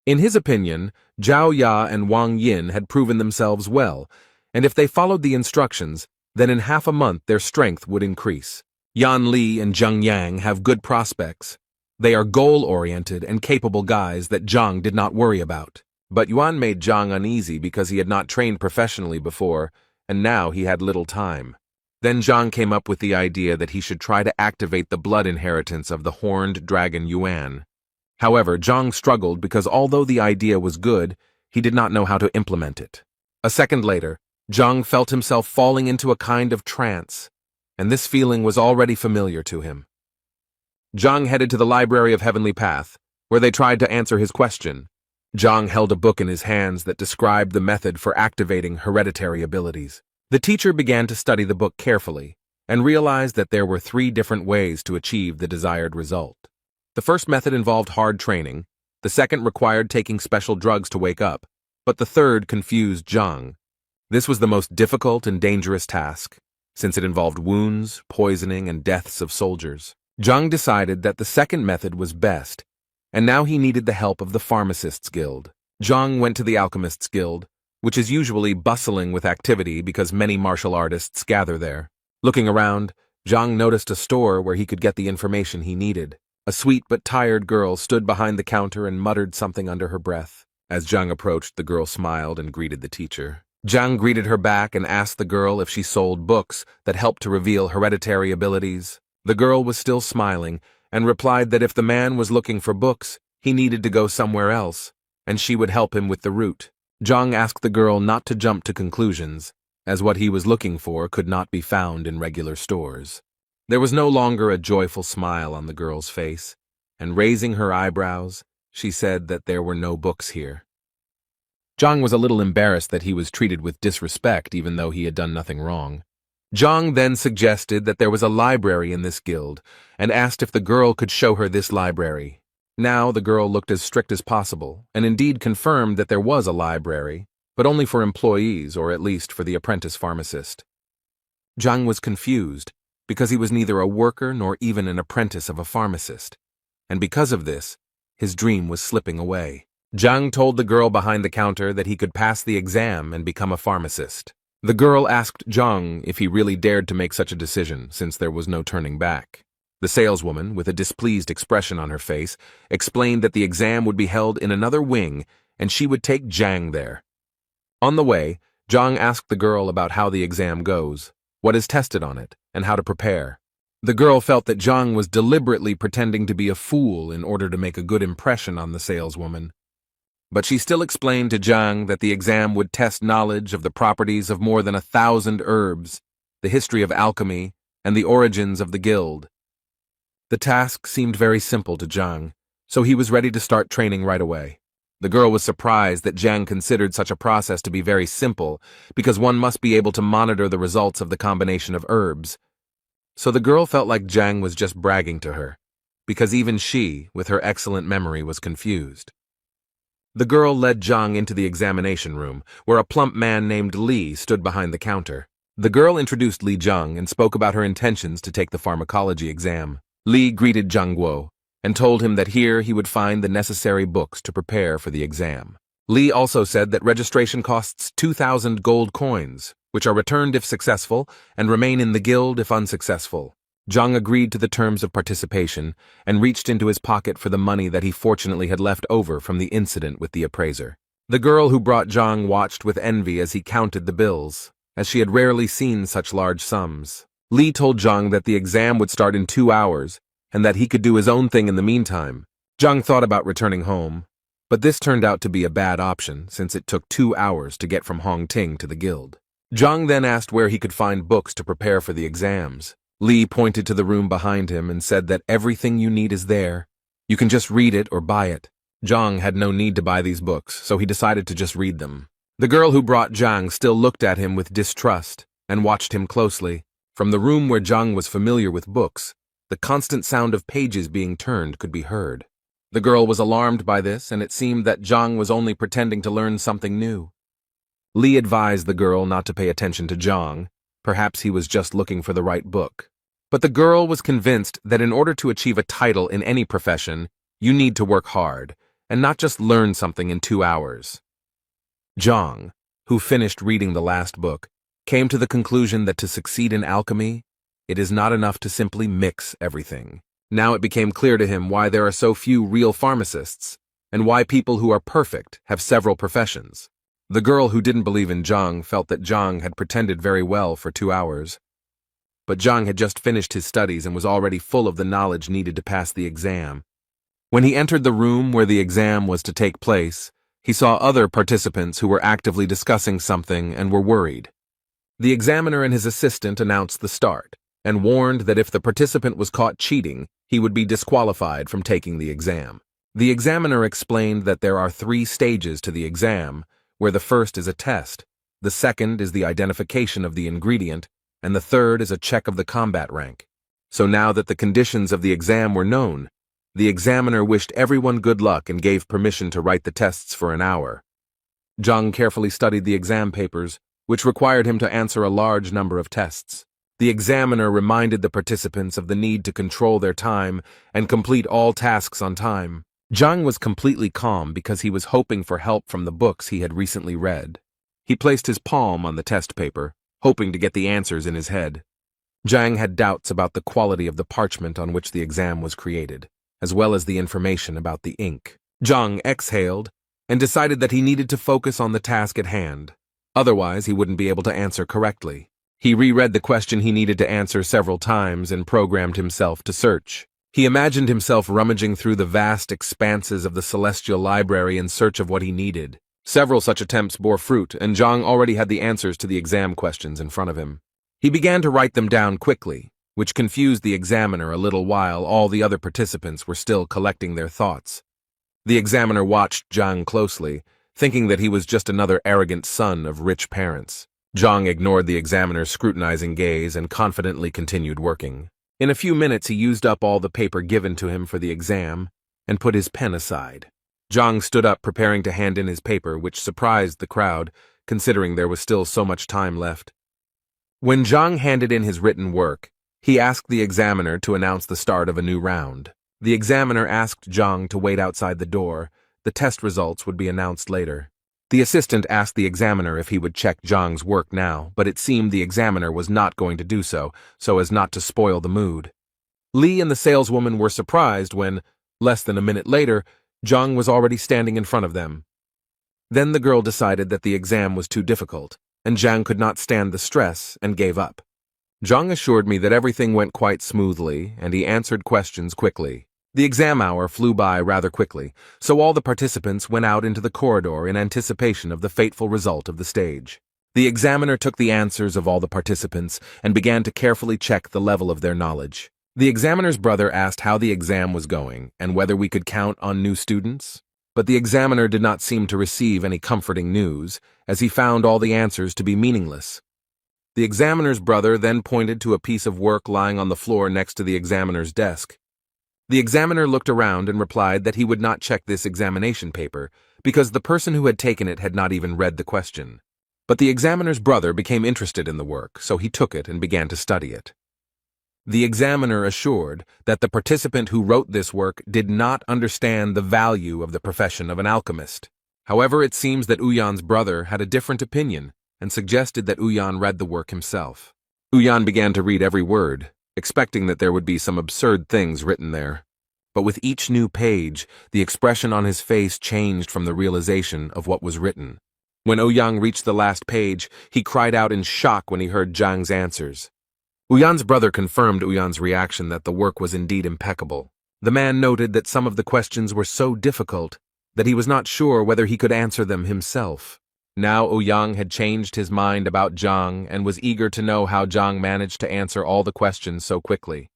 In his opinion, Zhao Ya and Wang Yin had proven themselves well, and if they followed the instructions, then in half a month their strength would increase. Yan Li and Zheng Yang have good prospects. They are goal-oriented and capable guys that Zhang did not worry about. But Yuan made Zhang uneasy because he had not trained professionally before, and now he had little time. Then Zhang came up with the idea that he should try to activate the blood inheritance of the horned dragon Yuan. However, Zhang struggled because although the idea was good, he did not know how to implement it. A second later, Zhang felt himself falling into a kind of trance, and this feeling was already familiar to him. Zhang headed to the Library of Heavenly Path, where they tried to answer his question. Zhang held a book in his hands that described the method for activating hereditary abilities. The teacher began to study the book carefully and realized that there were 3 different ways to achieve the desired result. The first method involved hard training, the second required taking special drugs to wake up, but the third confused Zhang. This was the most difficult and dangerous task, since it involved wounds, poisoning, and deaths of soldiers. Zhang decided that the second method was best, and now he needed the help of the Pharmacists Guild. Zhang went to the Alchemists Guild, which is usually bustling with activity because many martial artists gather there. Looking around, Zhang noticed a store where he could get the information he needed. A sweet but tired girl stood behind the counter and muttered something under her breath. As Zhang approached, the girl smiled and greeted the teacher. Zhang greeted her back and asked the girl if she sold books that helped to reveal hereditary abilities. The girl was still smiling and replied that if the man was looking for books, he needed to go somewhere else, and she would help him with the route. Zhang asked the girl not to jump to conclusions, as what he was looking for could not be found in regular stores. There was no longer a joyful smile on the girl's face, and raising her eyebrows, she said that there were no books here. Zhang was a little embarrassed that he was treated with disrespect even though he had done nothing wrong. Zhang then suggested that there was a library in this guild, and asked if the girl could show her this library. Now the girl looked as strict as possible, and indeed confirmed that there was a library, but only for employees or at least for the apprentice pharmacist. Zhang was confused, because he was neither a worker nor even an apprentice of a pharmacist, and because of this, his dream was slipping away. Zhang told the girl behind the counter that he could pass the exam and become a pharmacist. The girl asked Zhang if he really dared to make such a decision, since there was no turning back. The saleswoman, with a displeased expression on her face, explained that the exam would be held in another wing and she would take Zhang there. On the way, Zhang asked the girl about how the exam goes, what is tested on it, and how to prepare. The girl felt that Zhang was deliberately pretending to be a fool in order to make a good impression on the saleswoman. But she still explained to Zhang that the exam would test knowledge of the properties of more than 1,000 herbs, the history of alchemy, and the origins of the guild. The task seemed very simple to Zhang, so he was ready to start training right away. The girl was surprised that Zhang considered such a process to be very simple, because one must be able to monitor the results of the combination of herbs. So the girl felt like Zhang was just bragging to her, because even she, with her excellent memory, was confused. The girl led Zhang into the examination room, where a plump man named Li stood behind the counter. The girl introduced Li Zhang and spoke about her intentions to take the pharmacology exam. Li greeted Zhang Guo and told him that here he would find the necessary books to prepare for the exam. Li also said that registration costs 2,000 gold coins, which are returned if successful and remain in the guild if unsuccessful. Zhang agreed to the terms of participation and reached into his pocket for the money that he fortunately had left over from the incident with the appraiser. The girl who brought Zhang watched with envy as he counted the bills, as she had rarely seen such large sums. Li told Zhang that the exam would start in 2 hours and that he could do his own thing in the meantime. Zhang thought about returning home, but this turned out to be a bad option since it took 2 hours to get from Hongting to the guild. Zhang then asked where he could find books to prepare for the exams. Li pointed to the room behind him and said that everything you need is there. You can just read it or buy it. Zhang had no need to buy these books, so he decided to just read them. The girl who brought Zhang still looked at him with distrust and watched him closely. From the room where Zhang was familiar with books, the constant sound of pages being turned could be heard. The girl was alarmed by this, and it seemed that Zhang was only pretending to learn something new. Li advised the girl not to pay attention to Zhang. Perhaps he was just looking for the right book. But the girl was convinced that in order to achieve a title in any profession, you need to work hard, and not just learn something in 2 hours. Zhang, who finished reading the last book, came to the conclusion that to succeed in alchemy, it is not enough to simply mix everything. Now it became clear to him why there are so few real pharmacists, and why people who are perfect have several professions. The girl who didn't believe in Zhang felt that Zhang had pretended very well for 2 hours. But Zhang had just finished his studies and was already full of the knowledge needed to pass the exam. When he entered the room where the exam was to take place, he saw other participants who were actively discussing something and were worried. The examiner and his assistant announced the start, and warned that if the participant was caught cheating, he would be disqualified from taking the exam. The examiner explained that there are 3 stages to the exam, where the first is a test, the second is the identification of the ingredient, and the third is a check of the combat rank. So now that the conditions of the exam were known, the examiner wished everyone good luck and gave permission to write the tests for an hour. Zhang carefully studied the exam papers, which required him to answer a large number of tests. The examiner reminded the participants of the need to control their time and complete all tasks on time. Zhang was completely calm because he was hoping for help from the books he had recently read. He placed his palm on the test paper, hoping to get the answers in his head. Zhang had doubts about the quality of the parchment on which the exam was created, as well as the information about the ink. Zhang exhaled and decided that he needed to focus on the task at hand. Otherwise, he wouldn't be able to answer correctly. He reread the question he needed to answer several times and programmed himself to search. He imagined himself rummaging through the vast expanses of the celestial library in search of what he needed. Several such attempts bore fruit, and Zhang already had the answers to the exam questions in front of him. He began to write them down quickly, which confused the examiner a little while all the other participants were still collecting their thoughts. The examiner watched Zhang closely, thinking that he was just another arrogant son of rich parents. Zhang ignored the examiner's scrutinizing gaze and confidently continued working. In a few minutes he used up all the paper given to him for the exam and put his pen aside. Zhang stood up preparing to hand in his paper, which surprised the crowd, considering there was still so much time left. When Zhang handed in his written work, he asked the examiner to announce the start of a new round. The examiner asked Zhang to wait outside the door. The test results would be announced later. The assistant asked the examiner if he would check Zhang's work now, but it seemed the examiner was not going to do so as not to spoil the mood. Li and the saleswoman were surprised when, less than a minute later, Zhang was already standing in front of them. Then the girl decided that the exam was too difficult, and Zhang could not stand the stress and gave up. Zhang assured me that everything went quite smoothly, and he answered questions quickly. The exam hour flew by rather quickly, so all the participants went out into the corridor in anticipation of the fateful result of the stage. The examiner took the answers of all the participants and began to carefully check the level of their knowledge. The examiner's brother asked how the exam was going and whether we could count on new students. But the examiner did not seem to receive any comforting news, as he found all the answers to be meaningless. The examiner's brother then pointed to a piece of work lying on the floor next to the examiner's desk. The examiner looked around and replied that he would not check this examination paper because the person who had taken it had not even read the question. But the examiner's brother became interested in the work, so he took it and began to study it. The examiner assured that the participant who wrote this work did not understand the value of the profession of an alchemist. However, it seems that Uyan's brother had a different opinion and suggested that Uyan read the work himself. Uyan began to read every word, expecting that there would be some absurd things written there. But with each new page, the expression on his face changed from the realization of what was written. When Ouyang reached the last page, he cried out in shock when he heard Zhang's answers. Uyan's brother confirmed Uyan's reaction that the work was indeed impeccable. The man noted that some of the questions were so difficult that he was not sure whether he could answer them himself. Now Ouyang had changed his mind about Zhang and was eager to know how Zhang managed to answer all the questions so quickly.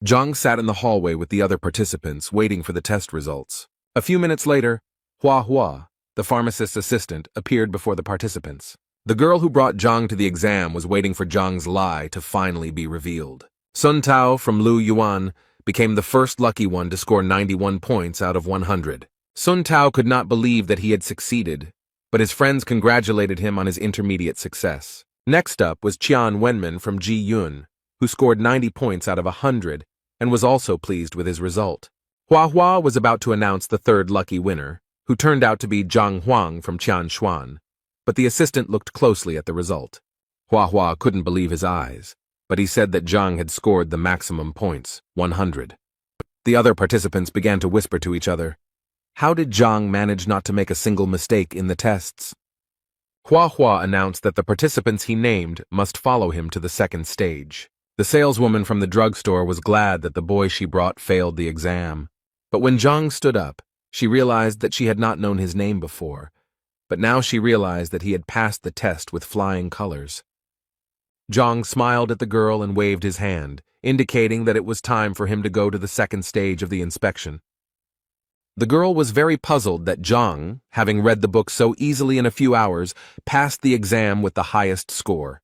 Zhang sat in the hallway with the other participants, waiting for the test results. A few minutes later, Hua, the pharmacist's assistant, appeared before the participants. The girl who brought Zhang to the exam was waiting for Zhang's lie to finally be revealed. Sun Tao from Lu Yuan became the first lucky one to score 91 points out of 100. Sun Tao could not believe that he had succeeded, but his friends congratulated him on his intermediate success. Next up was Qian Wenman from Ji Yun, who scored 90 points out of 100 and was also pleased with his result. Hua was about to announce the third lucky winner, who turned out to be Zhang Huang from Qianshuan, but the assistant looked closely at the result. Hua couldn't believe his eyes, but he said that Zhang had scored the maximum points, 100. The other participants began to whisper to each other, "How did Zhang manage not to make a single mistake in the tests?" Hua announced that the participants he named must follow him to the second stage. The saleswoman from the drugstore was glad that the boy she brought failed the exam. But when Zhang stood up, she realized that she had not known his name before, but now she realized that he had passed the test with flying colors. Zhang smiled at the girl and waved his hand, indicating that it was time for him to go to the second stage of the inspection. The girl was very puzzled that Zhang, having read the book so easily in a few hours, passed the exam with the highest score.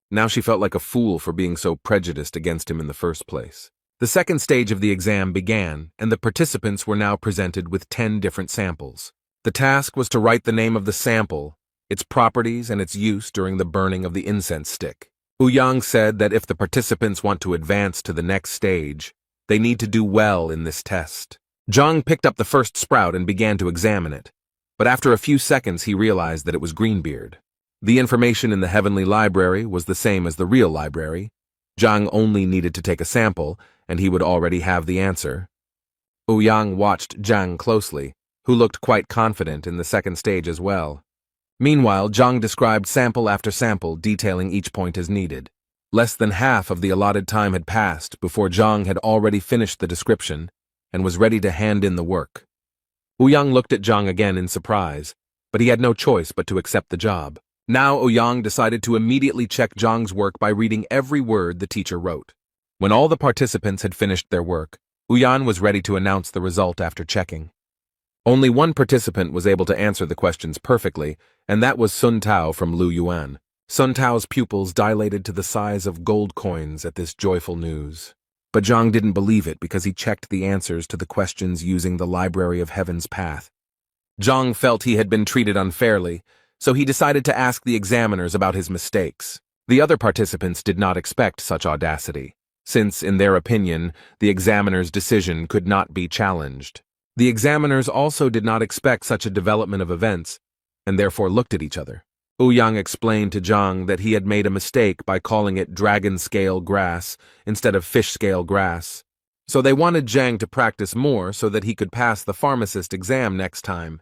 Now she felt like a fool for being so prejudiced against him in the first place. The second stage of the exam began, and the participants were now presented with 10 different samples. The task was to write the name of the sample, its properties, and its use during the burning of the incense stick. Ouyang said that if the participants want to advance to the next stage, they need to do well in this test. Zhang picked up the first sprout and began to examine it, but after a few seconds he realized that it was Greenbeard. The information in the heavenly library was the same as the real library. Zhang only needed to take a sample, and he would already have the answer. Ouyang watched Zhang closely, who looked quite confident in the second stage as well. Meanwhile, Zhang described sample after sample, detailing each point as needed. Less than half of the allotted time had passed before Zhang had already finished the description and was ready to hand in the work. Ouyang looked at Zhang again in surprise, but he had no choice but to accept the job. Now Ouyang decided to immediately check Zhang's work by reading every word the teacher wrote. When all the participants had finished their work, Ouyang was ready to announce the result after checking. Only one participant was able to answer the questions perfectly, and that was Sun Tao from Lu Yuan. Sun Tao's pupils dilated to the size of gold coins at this joyful news. But Zhang didn't believe it because he checked the answers to the questions using the Library of Heaven's path. Zhang felt he had been treated unfairly, so he decided to ask the examiners about his mistakes. The other participants did not expect such audacity, since, in their opinion, the examiner's decision could not be challenged. The examiners also did not expect such a development of events, and therefore looked at each other. Ouyang explained to Zhang that he had made a mistake by calling it dragon-scale grass instead of fish-scale grass, So they wanted Zhang to practice more so that he could pass the pharmacist exam next time.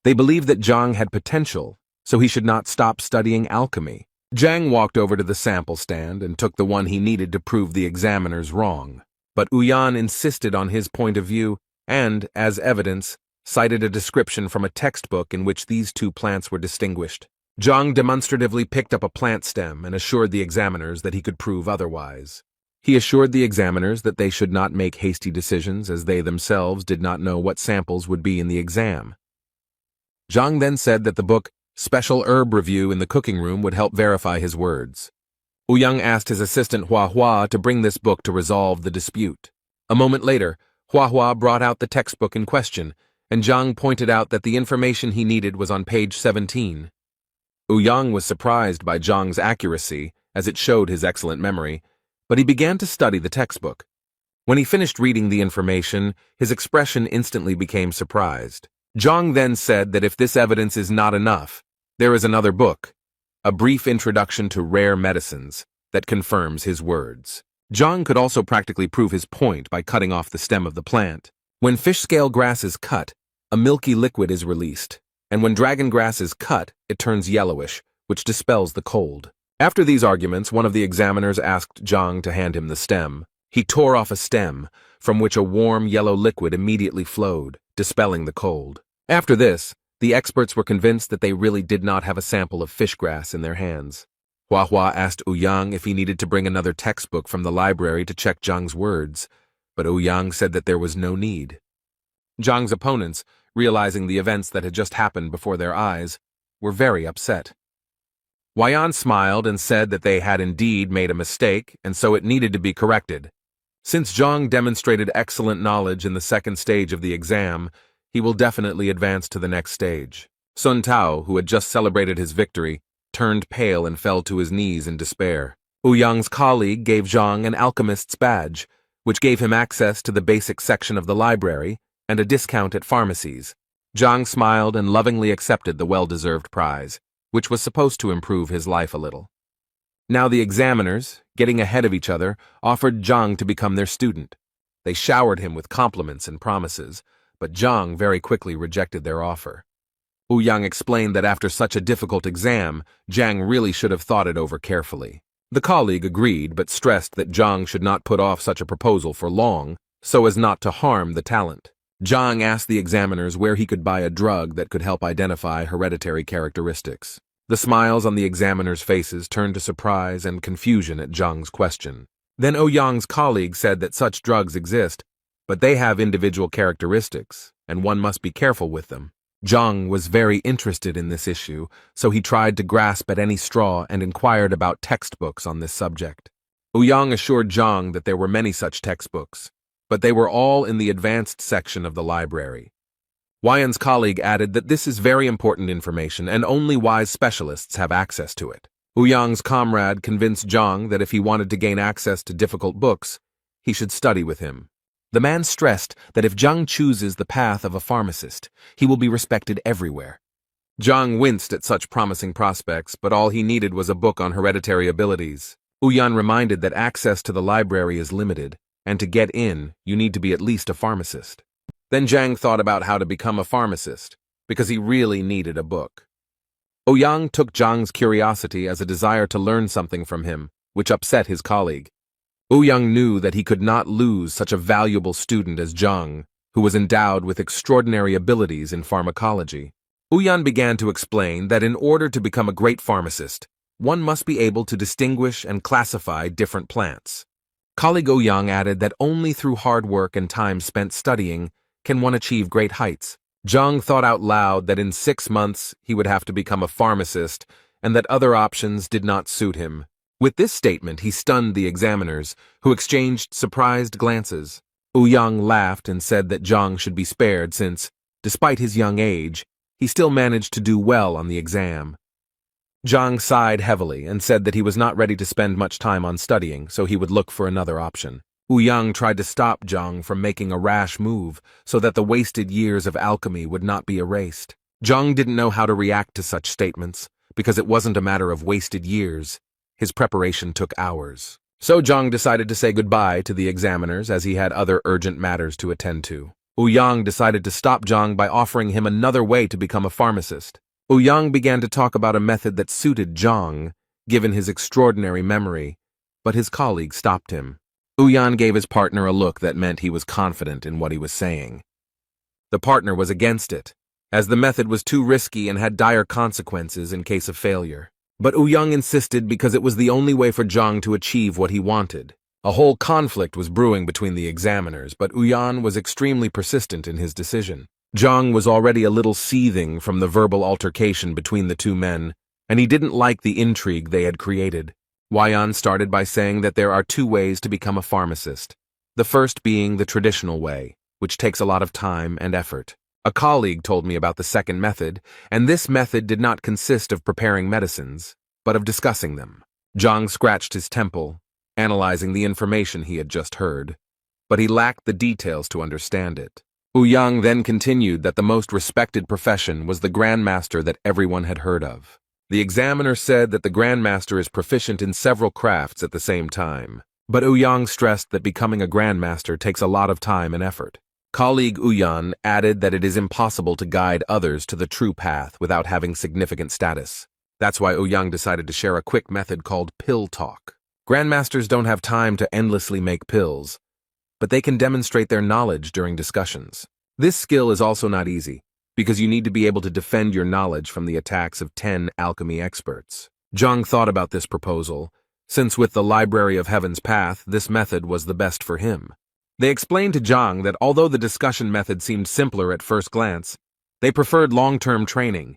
They believed that Zhang had potential, so he should not stop studying alchemy. Zhang walked over to the sample stand and took the one he needed to prove the examiners wrong. But Uyan insisted on his point of view and, as evidence, cited a description from a textbook in which these two plants were distinguished. Zhang demonstratively picked up a plant stem and assured the examiners that he could prove otherwise. He assured the examiners that they should not make hasty decisions as they themselves did not know what samples would be in the exam. Zhang then said that the book Special Herb Review in the cooking room would help verify his words. Ouyang asked his assistant Hua to bring this book to resolve the dispute. A moment later, Hua brought out the textbook in question, and Zhang pointed out that the information he needed was on page 17. Ouyang was surprised by Zhang's accuracy, as it showed his excellent memory, but he began to study the textbook. When he finished reading the information, his expression instantly became surprised. Zhang then said that if this evidence is not enough, there is another book, A Brief Introduction to Rare Medicines, that confirms his words. Zhang could also practically prove his point by cutting off the stem of the plant. When fish scale grass is cut, a milky liquid is released, and when dragon grass is cut, it turns yellowish, which dispels the cold. After these arguments, one of the examiners asked Zhang to hand him the stem. He tore off a stem, from which a warm yellow liquid immediately flowed, dispelling the cold. After this, the experts were convinced that they really did not have a sample of fish grass in their hands. Hua asked Ouyang if he needed to bring another textbook from the library to check Zhang's words, but Ouyang said that there was no need. Zhang's opponents, realizing the events that had just happened before their eyes, were very upset. Huayan smiled and said that they had indeed made a mistake, and so it needed to be corrected. Since Zhang demonstrated excellent knowledge in the second stage of the exam, he will definitely advance to the next stage. Sun Tao, who had just celebrated his victory, turned pale and fell to his knees in despair. Ouyang's colleague gave Zhang an alchemist's badge, which gave him access to the basic section of the library and a discount at pharmacies. Zhang smiled and lovingly accepted the well-deserved prize, which was supposed to improve his life a little. Now the examiners, getting ahead of each other, offered Zhang to become their student. They showered him with compliments and promises, but Zhang very quickly rejected their offer. Ouyang explained that after such a difficult exam, Zhang really should have thought it over carefully. The colleague agreed, but stressed that Zhang should not put off such a proposal for long, so as not to harm the talent. Zhang asked the examiners where he could buy a drug that could help identify hereditary characteristics. The smiles on the examiners' faces turned to surprise and confusion at Zhang's question. Then Ouyang's colleague said that such drugs exist, but they have individual characteristics, and one must be careful with them. Zhang was very interested in this issue, so he tried to grasp at any straw and inquired about textbooks on this subject. Ouyang assured Zhang that there were many such textbooks, but they were all in the advanced section of the library. Huayan's colleague added that this is very important information and only wise specialists have access to it. Ouyang's comrade convinced Zhang that if he wanted to gain access to difficult books, he should study with him. The man stressed that if Zhang chooses the path of a pharmacist, he will be respected everywhere. Zhang winced at such promising prospects, but all he needed was a book on hereditary abilities. Ouyang reminded that access to the library is limited, and to get in, you need to be at least a pharmacist. Then Zhang thought about how to become a pharmacist, because he really needed a book. Ouyang took Zhang's curiosity as a desire to learn something from him, which upset his colleague. Ouyang knew that he could not lose such a valuable student as Zhang, who was endowed with extraordinary abilities in pharmacology. Ouyang began to explain that in order to become a great pharmacist, one must be able to distinguish and classify different plants. Colleague Ouyang added that only through hard work and time spent studying can one achieve great heights. Zhang thought out loud that in 6 months he would have to become a pharmacist and that other options did not suit him. With this statement, he stunned the examiners, who exchanged surprised glances. Ouyang laughed and said that Zhang should be spared since, despite his young age, he still managed to do well on the exam. Zhang sighed heavily and said that he was not ready to spend much time on studying, so he would look for another option. Ouyang tried to stop Zhang from making a rash move so that the wasted years of alchemy would not be erased. Zhang didn't know how to react to such statements, because it wasn't a matter of wasted years. His preparation took hours. So Zhang decided to say goodbye to the examiners as he had other urgent matters to attend to. Ouyang decided to stop Zhang by offering him another way to become a pharmacist. Ouyang began to talk about a method that suited Zhang, given his extraordinary memory, but his colleague stopped him. Ouyang gave his partner a look that meant he was confident in what he was saying. The partner was against it, as the method was too risky and had dire consequences in case of failure. But Ouyang insisted because it was the only way for Zhang to achieve what he wanted. A whole conflict was brewing between the examiners, but Ouyang was extremely persistent in his decision. Zhang was already a little seething from the verbal altercation between the two men, and he didn't like the intrigue they had created. Ouyang started by saying that there are two ways to become a pharmacist, the first being the traditional way, which takes a lot of time and effort. A colleague told me about the second method, and this method did not consist of preparing medicines, but of discussing them. Zhang scratched his temple, analyzing the information he had just heard, but he lacked the details to understand it. Ouyang then continued that the most respected profession was the grandmaster that everyone had heard of. The examiner said that the grandmaster is proficient in several crafts at the same time, but Ouyang stressed that becoming a grandmaster takes a lot of time and effort. Colleague Ouyang added that it is impossible to guide others to the true path without having significant status. That's why Ouyang decided to share a quick method called pill talk. Grandmasters don't have time to endlessly make pills, but they can demonstrate their knowledge during discussions. This skill is also not easy, because you need to be able to defend your knowledge from the attacks of 10 alchemy experts. Zhang thought about this proposal, since with the Library of Heaven's Path, this method was the best for him. They explained to Zhang that although the discussion method seemed simpler at first glance, they preferred long-term training.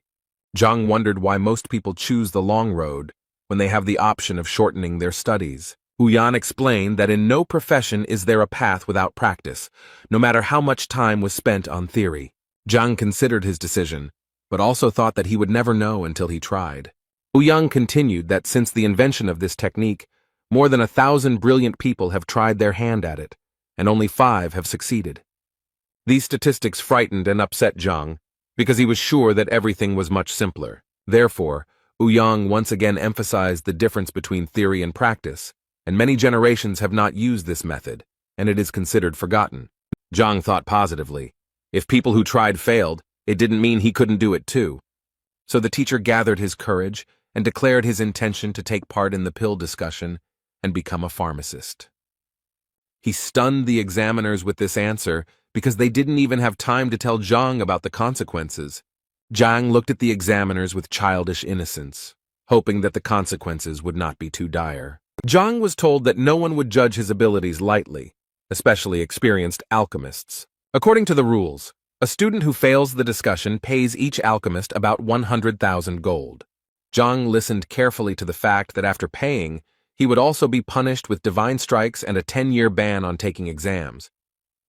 Zhang wondered why most people choose the long road when they have the option of shortening their studies. Ouyang explained that in no profession is there a path without practice, no matter how much time was spent on theory. Zhang considered his decision, but also thought that he would never know until he tried. Ouyang continued that since the invention of this technique, more than 1,000 brilliant people have tried their hand at it, and only 5 have succeeded. These statistics frightened and upset Zhang, because he was sure that everything was much simpler. Therefore, Ouyang once again emphasized the difference between theory and practice, and many generations have not used this method, and it is considered forgotten. Zhang thought positively. If people who tried failed, it didn't mean he couldn't do it too. So the teacher gathered his courage and declared his intention to take part in the pill discussion and become a pharmacist. He stunned the examiners with this answer because they didn't even have time to tell Zhang about the consequences. Zhang looked at the examiners with childish innocence, hoping that the consequences would not be too dire. Zhang was told that no one would judge his abilities lightly, especially experienced alchemists. According to the rules, a student who fails the discussion pays each alchemist about 100,000 gold. Zhang listened carefully to the fact that after paying, he would also be punished with divine strikes and a 10-year ban on taking exams.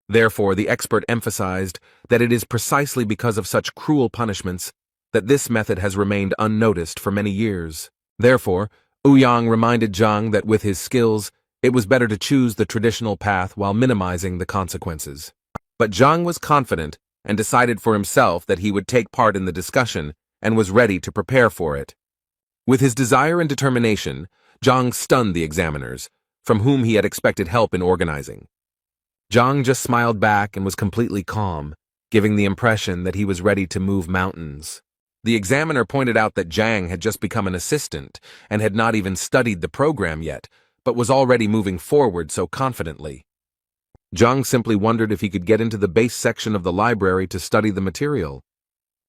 Therefore, the expert emphasized that it is precisely because of such cruel punishments that this method has remained unnoticed for many years. Therefore, Ouyang reminded Zhang that with his skills, it was better to choose the traditional path while minimizing the consequences. But Zhang was confident and decided for himself that he would take part in the discussion and was ready to prepare for it. With his desire and determination, Zhang stunned the examiners, from whom he had expected help in organizing. Zhang just smiled back and was completely calm, giving the impression that he was ready to move mountains. The examiner pointed out that Zhang had just become an assistant and had not even studied the program yet, but was already moving forward so confidently. Zhang simply wondered if he could get into the base section of the library to study the material.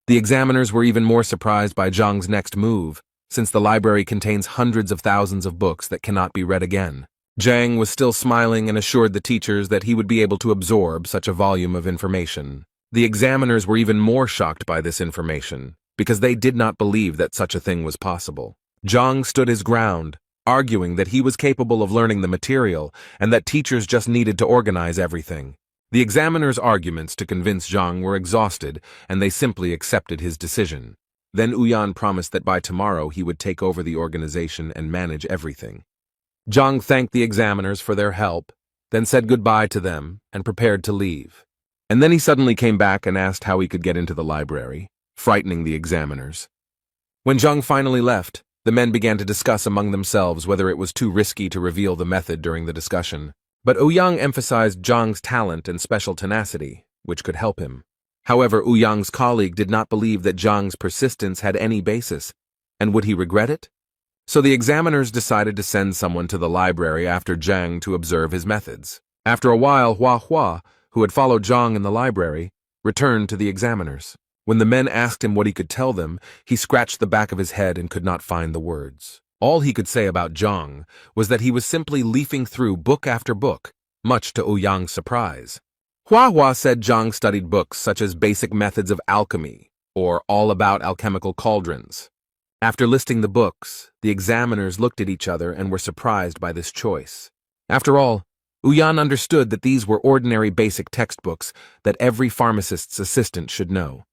The examiners were even more surprised by Zhang's next move, since the library contains hundreds of thousands of books that cannot be read again. Zhang was still smiling and assured the teachers that he would be able to absorb such a volume of information. The examiners were even more shocked by this information, because they did not believe that such a thing was possible. Zhang stood his ground, arguing that he was capable of learning the material and that teachers just needed to organize everything. The examiners' arguments to convince Zhang were exhausted, and they simply accepted his decision. Then Ouyang promised that by tomorrow he would take over the organization and manage everything. Zhang thanked the examiners for their help, then said goodbye to them and prepared to leave. And then he suddenly came back and asked how he could get into the library, frightening the examiners. When Zhang finally left, The men began to discuss among themselves whether it was too risky to reveal the method during the discussion. But Ouyang emphasized Zhang's talent and special tenacity, which could help him. However, Ouyang's colleague did not believe that Zhang's persistence had any basis, and would he regret it? So the examiners decided to send someone to the library after Zhang to observe his methods. After a while, Hua, who had followed Zhang in the library, returned to the examiners. When the men asked him what he could tell them, he scratched the back of his head and could not find the words. All he could say about Zhang was that he was simply leafing through book after book, much to Ouyang's surprise. Hua said Zhang studied books such as Basic Methods of Alchemy or All About Alchemical Cauldrons. After listing the books, the examiners looked at each other and were surprised by this choice. After all, Ouyang understood that these were ordinary basic textbooks that every pharmacist's assistant should know.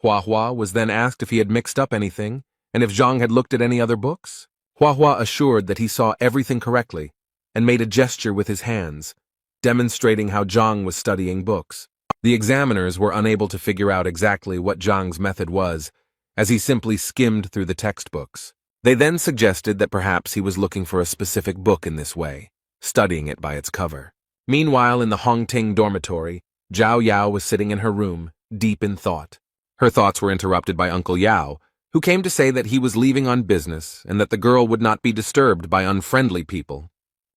Hua was then asked if he had mixed up anything and if Zhang had looked at any other books. Hua assured that he saw everything correctly and made a gesture with his hands, demonstrating how Zhang was studying books. The examiners were unable to figure out exactly what Zhang's method was, as he simply skimmed through the textbooks. They then suggested that perhaps he was looking for a specific book in this way, studying it by its cover. Meanwhile, in the Hongting dormitory, Zhao Yao was sitting in her room, deep in thought. Her thoughts were interrupted by Uncle Yao, who came to say that he was leaving on business and that the girl would not be disturbed by unfriendly people.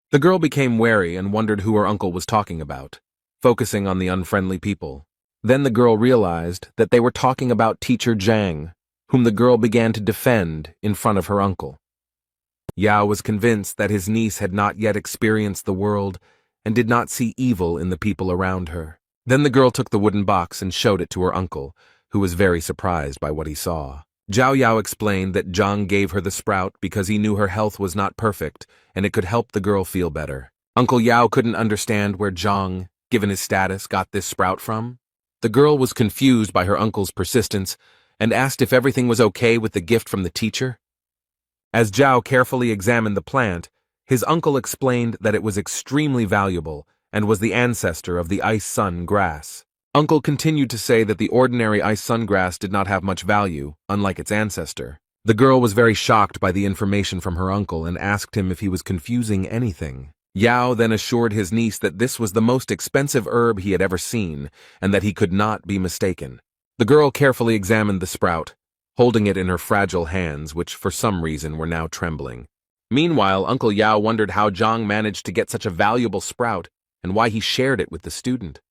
The girl became wary and wondered who her uncle was talking about, focusing on the unfriendly people. Then the girl realized that they were talking about teacher Zhang, whom the girl began to defend in front of her uncle. Yao was convinced that his niece had not yet experienced the world and did not see evil in the people around her. Then the girl took the wooden box and showed it to her uncle, who was very surprised by what he saw. Zhao Yao explained that Zhang gave her the sprout because he knew her health was not perfect and it could help the girl feel better. Uncle Yao couldn't understand where Zhang, given his status, got this sprout from. The girl was confused by her uncle's persistence and asked if everything was okay with the gift from the teacher. As Zhao carefully examined the plant, his uncle explained that it was extremely valuable and was the ancestor of the ice sun grass. Uncle continued to say that the ordinary ice sun grass did not have much value, unlike its ancestor. The girl was very shocked by the information from her uncle and asked him if he was confusing anything. Yao then assured his niece that this was the most expensive herb he had ever seen and that he could not be mistaken. The girl carefully examined the sprout, holding it in her fragile hands, which for some reason were now trembling. Meanwhile, Uncle Yao wondered how Zhang managed to get such a valuable sprout and why he shared it with the student.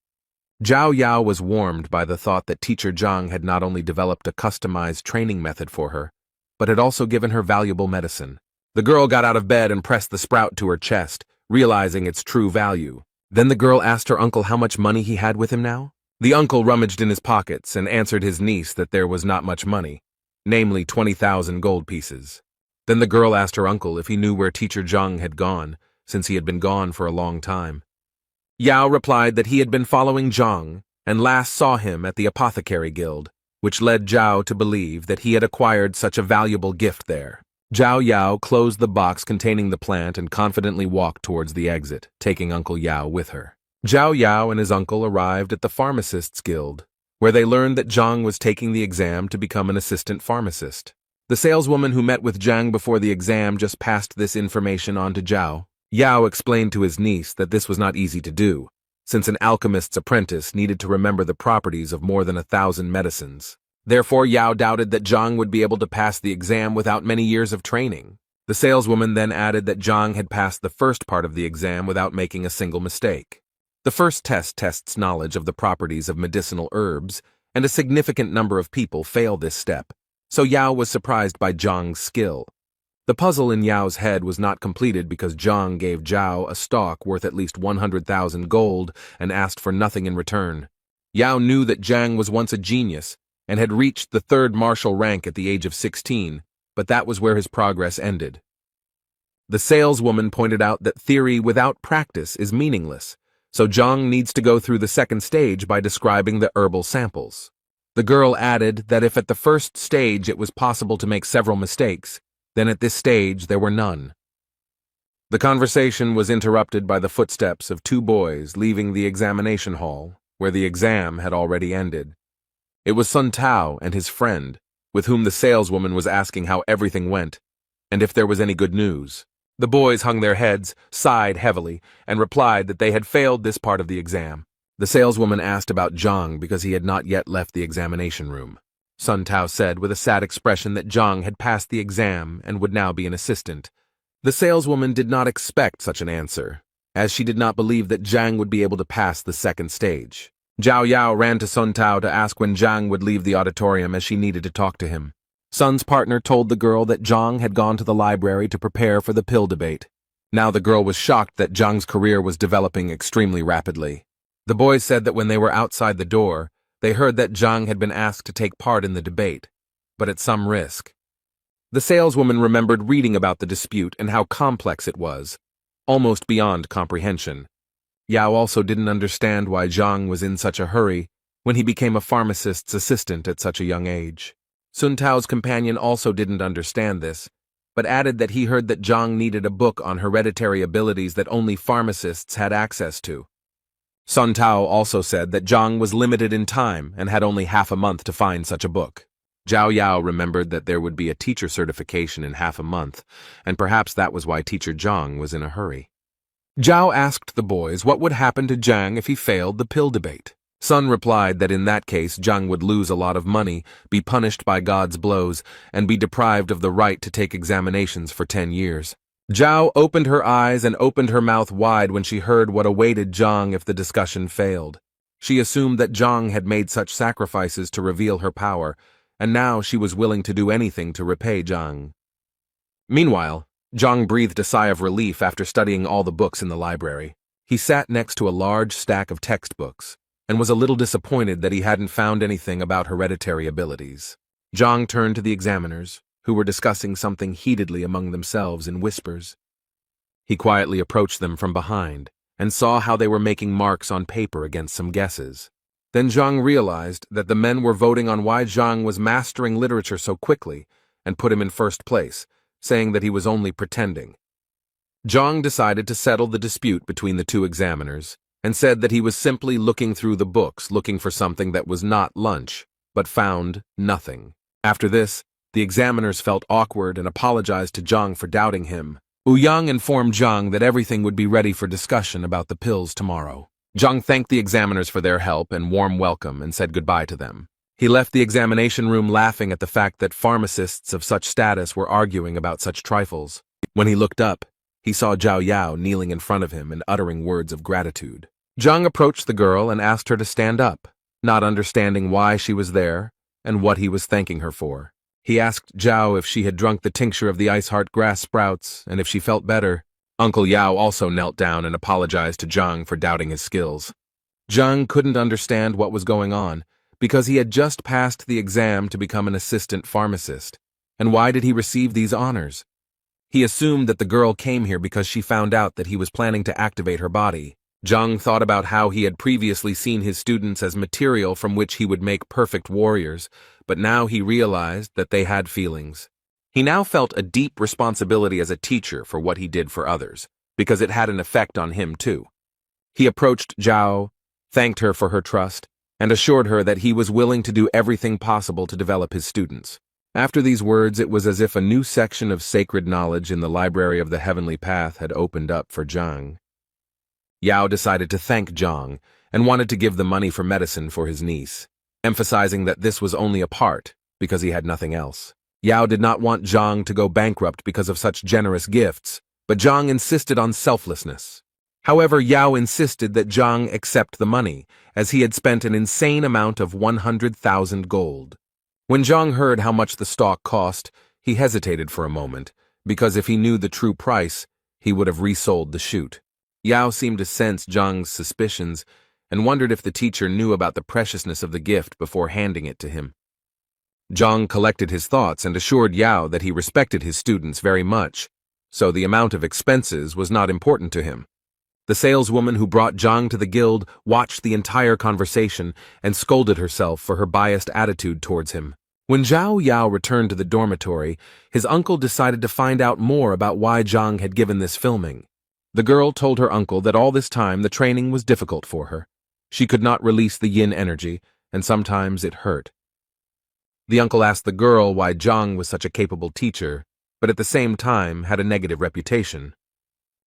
Zhao Yao was warmed by the thought that teacher Zhang had not only developed a customized training method for her, but had also given her valuable medicine. The girl got out of bed and pressed the sprout to her chest, realizing its true value. Then the girl asked her uncle how much money he had with him now. The uncle rummaged in his pockets and answered his niece that there was not much money, namely 20,000 gold pieces. Then the girl asked her uncle if he knew where teacher Zhang had gone, since he had been gone for a long time. Yao replied that he had been following Zhang and last saw him at the apothecary guild, which led Zhao to believe that he had acquired such a valuable gift there. Zhao Yao closed the box containing the plant and confidently walked towards the exit, taking Uncle Yao with her. Zhao Yao and his uncle arrived at the pharmacists' guild, where they learned that Zhang was taking the exam to become an assistant pharmacist. The saleswoman who met with Zhang before the exam just passed this information on to Zhao. Yao explained to his niece that this was not easy to do, since an alchemist's apprentice needed to remember the properties of more than 1,000 medicines. Therefore, Yao doubted that Zhang would be able to pass the exam without many years of training. The saleswoman then added that Zhang had passed the first part of the exam without making a single mistake. The first test tests knowledge of the properties of medicinal herbs, and a significant number of people fail this step, so Yao was surprised by Zhang's skill. The puzzle in Yao's head was not completed because Zhang gave Zhao a stock worth at least 100,000 gold and asked for nothing in return. Yao knew that Zhang was once a genius and had reached the 3rd martial rank at the age of 16, but that was where his progress ended. The saleswoman pointed out that theory without practice is meaningless, so Zhang needs to go through the 2nd stage by describing the herbal samples. The girl added that if at the 1st stage it was possible to make several mistakes, then at this stage there were none. The conversation was interrupted by the footsteps of 2 boys leaving the examination hall, where the exam had already ended. It was Sun Tao and his friend, with whom the saleswoman was asking how everything went. and if there was any good news. The boys hung their heads, sighed heavily, and replied that they had failed this part of the exam. The saleswoman asked about Zhang because he had not yet left the examination room. Sun Tao said with a sad expression that Zhang had passed the exam and would now be an assistant. The saleswoman did not expect such an answer, as she did not believe that Zhang would be able to pass the second stage. Zhao Yao ran to Sun Tao to ask when Zhang would leave the auditorium as she needed to talk to him. Sun's partner told the girl that Zhang had gone to the library to prepare for the pill debate. Now the girl was shocked that Zhang's career was developing extremely rapidly. The boys said that when they were outside the door, they heard that Zhang had been asked to take part in the debate, but at some risk. The saleswoman remembered reading about the dispute and how complex it was, almost beyond comprehension. Yao also didn't understand why Zhang was in such a hurry when he became a pharmacist's assistant at such a young age. Sun Tao's companion also didn't understand this, but added that he heard that Zhang needed a book on hereditary abilities that only pharmacists had access to. Sun Tao also said that Zhang was limited in time and had only half a month to find such a book. Zhao Yao remembered that there would be a teacher certification in half a month, and perhaps that was why Teacher Zhang was in a hurry. Zhao asked the boys what would happen to Zhang if he failed the pill debate. Sun replied that in that case Zhang would lose a lot of money, be punished by God's blows, and be deprived of the right to take examinations for 10 years. Zhao opened her eyes and opened her mouth wide when she heard what awaited Zhang if the discussion failed. She assumed that Zhang had made such sacrifices to reveal her power, and now she was willing to do anything to repay Zhang. Meanwhile, Zhang breathed a sigh of relief after studying all the books in the library. He sat next to a large stack of textbooks, and was a little disappointed that he hadn't found anything about hereditary abilities. Zhang turned to the examiners, who were discussing something heatedly among themselves in whispers. He quietly approached them from behind, and saw how they were making marks on paper against some guesses. Then Zhang realized that the men were voting on why Zhang was mastering literature so quickly, and put him in first place, saying that he was only pretending. Zhang decided to settle the dispute between the two examiners, and said that he was simply looking through the books looking for something that was not lunch, but found nothing. After this, the examiners felt awkward and apologized to Zhang for doubting him. Yang informed Zhang that everything would be ready for discussion about the pills tomorrow. Zhang thanked the examiners for their help and warm welcome and said goodbye to them. He left the examination room laughing at the fact that pharmacists of such status were arguing about such trifles. When he looked up, he saw Zhao Yao kneeling in front of him and uttering words of gratitude. Zhang approached the girl and asked her to stand up, not understanding why she was there and what he was thanking her for. He asked Zhao if she had drunk the tincture of the ice heart grass sprouts and if she felt better. Uncle Yao also knelt down and apologized to Zhang for doubting his skills. Zhang couldn't understand what was going on because he had just passed the exam to become an assistant pharmacist. And why did he receive these honors? He assumed that the girl came here because she found out that he was planning to activate her body. Zhang thought about how he had previously seen his students as material from which he would make perfect warriors, but now he realized that they had feelings. He now felt a deep responsibility as a teacher for what he did for others, because it had an effect on him too. He approached Zhao, thanked her for her trust, and assured her that he was willing to do everything possible to develop his students. After these words, it was as if a new section of sacred knowledge in the library of the heavenly path had opened up for Zhang. Yao decided to thank Zhang and wanted to give the money for medicine for his niece, emphasizing that this was only a part because he had nothing else. Yao did not want Zhang to go bankrupt because of such generous gifts, but Zhang insisted on selflessness. However, Yao insisted that Zhang accept the money, as he had spent an insane amount of 100,000 gold. When Zhang heard how much the stock cost, he hesitated for a moment, because if he knew the true price, he would have resold the shoot. Yao seemed to sense Zhang's suspicions and wondered if the teacher knew about the preciousness of the gift before handing it to him. Zhang collected his thoughts and assured Yao that he respected his students very much, so the amount of expenses was not important to him. The saleswoman who brought Zhang to the guild watched the entire conversation and scolded herself for her biased attitude towards him. When Zhao Yao returned to the dormitory, his uncle decided to find out more about why Zhang had given this filming. The girl told her uncle that all this time the training was difficult for her. She could not release the yin energy, and sometimes it hurt. The uncle asked the girl why Zhang was such a capable teacher, but at the same time had a negative reputation.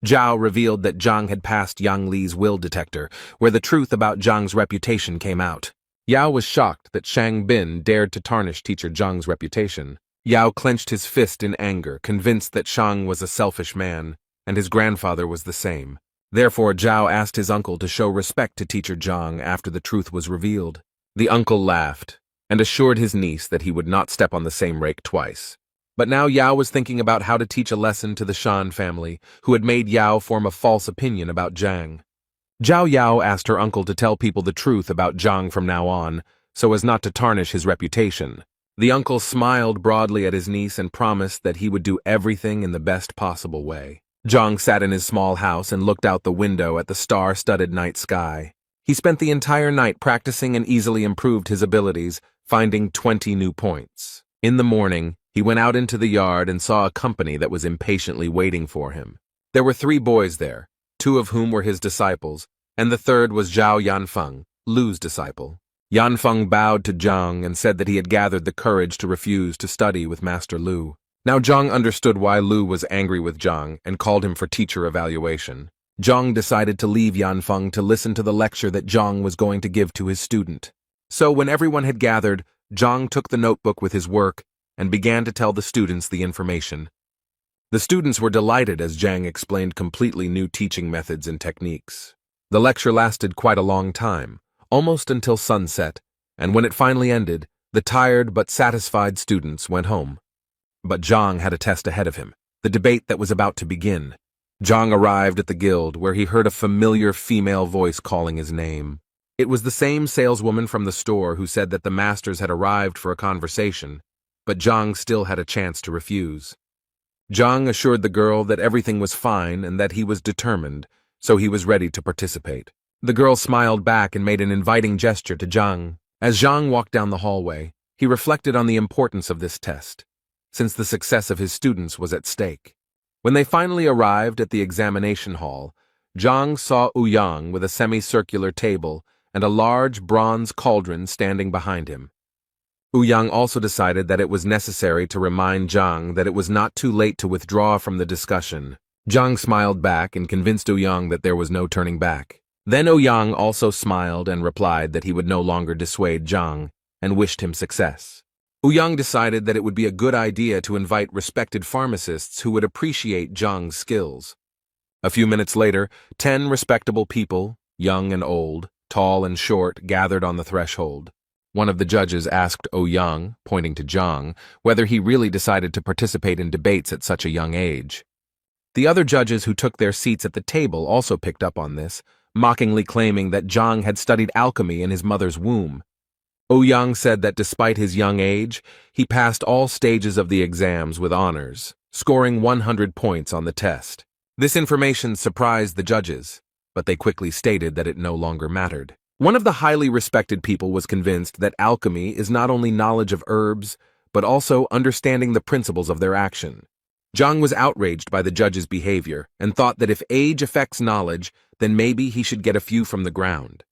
Zhao revealed that Zhang had passed Yang Li's will detector, where the truth about Zhang's reputation came out. Yao was shocked that Shang Bin dared to tarnish teacher Zhang's reputation. Yao clenched his fist in anger, convinced that Shang was a selfish man, and his grandfather was the same. Therefore, Zhao asked his uncle to show respect to teacher Zhang after the truth was revealed. The uncle laughed, and assured his niece that he would not step on the same rake twice. But now Yao was thinking about how to teach a lesson to the Shan family, who had made Yao form a false opinion about Zhang. Zhao Yao asked her uncle to tell people the truth about Zhang from now on, so as not to tarnish his reputation. The uncle smiled broadly at his niece and promised that he would do everything in the best possible way. Zhang sat in his small house and looked out the window at the star-studded night sky. He spent the entire night practicing and easily improved his abilities, finding 20 new points. In the morning, he went out into the yard and saw a company that was impatiently waiting for him. There were 3 boys there, 2 of whom were his disciples, and the third was Zhao Yanfeng, Lu's disciple. Yanfeng bowed to Zhang and said that he had gathered the courage to refuse to study with Master Lu. Now Zhang understood why Lu was angry with Zhang and called him for teacher evaluation. Zhang decided to leave Yanfeng to listen to the lecture that Zhang was going to give to his student. So when everyone had gathered, Zhang took the notebook with his work and began to tell the students the information. The students were delighted as Zhang explained completely new teaching methods and techniques. The lecture lasted quite a long time, almost until sunset, and when it finally ended, the tired but satisfied students went home. But Zhang had a test ahead of him, the debate that was about to begin. Zhang arrived at the guild where he heard a familiar female voice calling his name. It was the same saleswoman from the store who said that the masters had arrived for a conversation, but Zhang still had a chance to refuse. Zhang assured the girl that everything was fine and that he was determined, so he was ready to participate. The girl smiled back and made an inviting gesture to Zhang. As Zhang walked down the hallway, he reflected on the importance of this test, since the success of his students was at stake. When they finally arrived at the examination hall, Zhang saw Ouyang with a semicircular table and a large bronze cauldron standing behind him. Ouyang also decided that it was necessary to remind Zhang that it was not too late to withdraw from the discussion. Zhang smiled back and convinced Ouyang that there was no turning back. Then Ouyang also smiled and replied that he would no longer dissuade Zhang and wished him success. Ouyang decided that it would be a good idea to invite respected pharmacists who would appreciate Zhang's skills. A few minutes later, 10 respectable people, young and old, tall and short, gathered on the threshold. One of the judges asked Ouyang, pointing to Zhang, whether he really decided to participate in debates at such a young age. The other judges who took their seats at the table also picked up on this, mockingly claiming that Zhang had studied alchemy in his mother's womb. Ouyang said that despite his young age, he passed all stages of the exams with honors, scoring 100 points on the test. This information surprised the judges, but they quickly stated that it no longer mattered. One of the highly respected people was convinced that alchemy is not only knowledge of herbs, but also understanding the principles of their action. Zhang was outraged by the judge's behavior and thought that if age affects knowledge, then maybe he should get a few from the ground.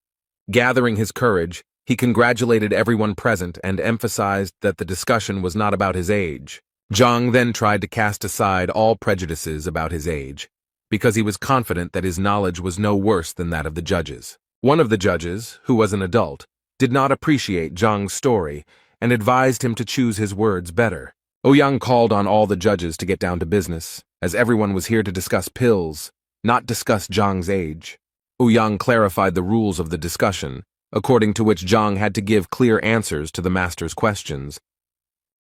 Gathering his courage, he congratulated everyone present and emphasized that the discussion was not about his age. Zhang then tried to cast aside all prejudices about his age, because he was confident that his knowledge was no worse than that of the judges. One of the judges, who was an adult, did not appreciate Zhang's story and advised him to choose his words better. Ouyang called on all the judges to get down to business, as everyone was here to discuss pills, not discuss Zhang's age. Ouyang clarified the rules of the discussion, according to which Zhang had to give clear answers to the master's questions.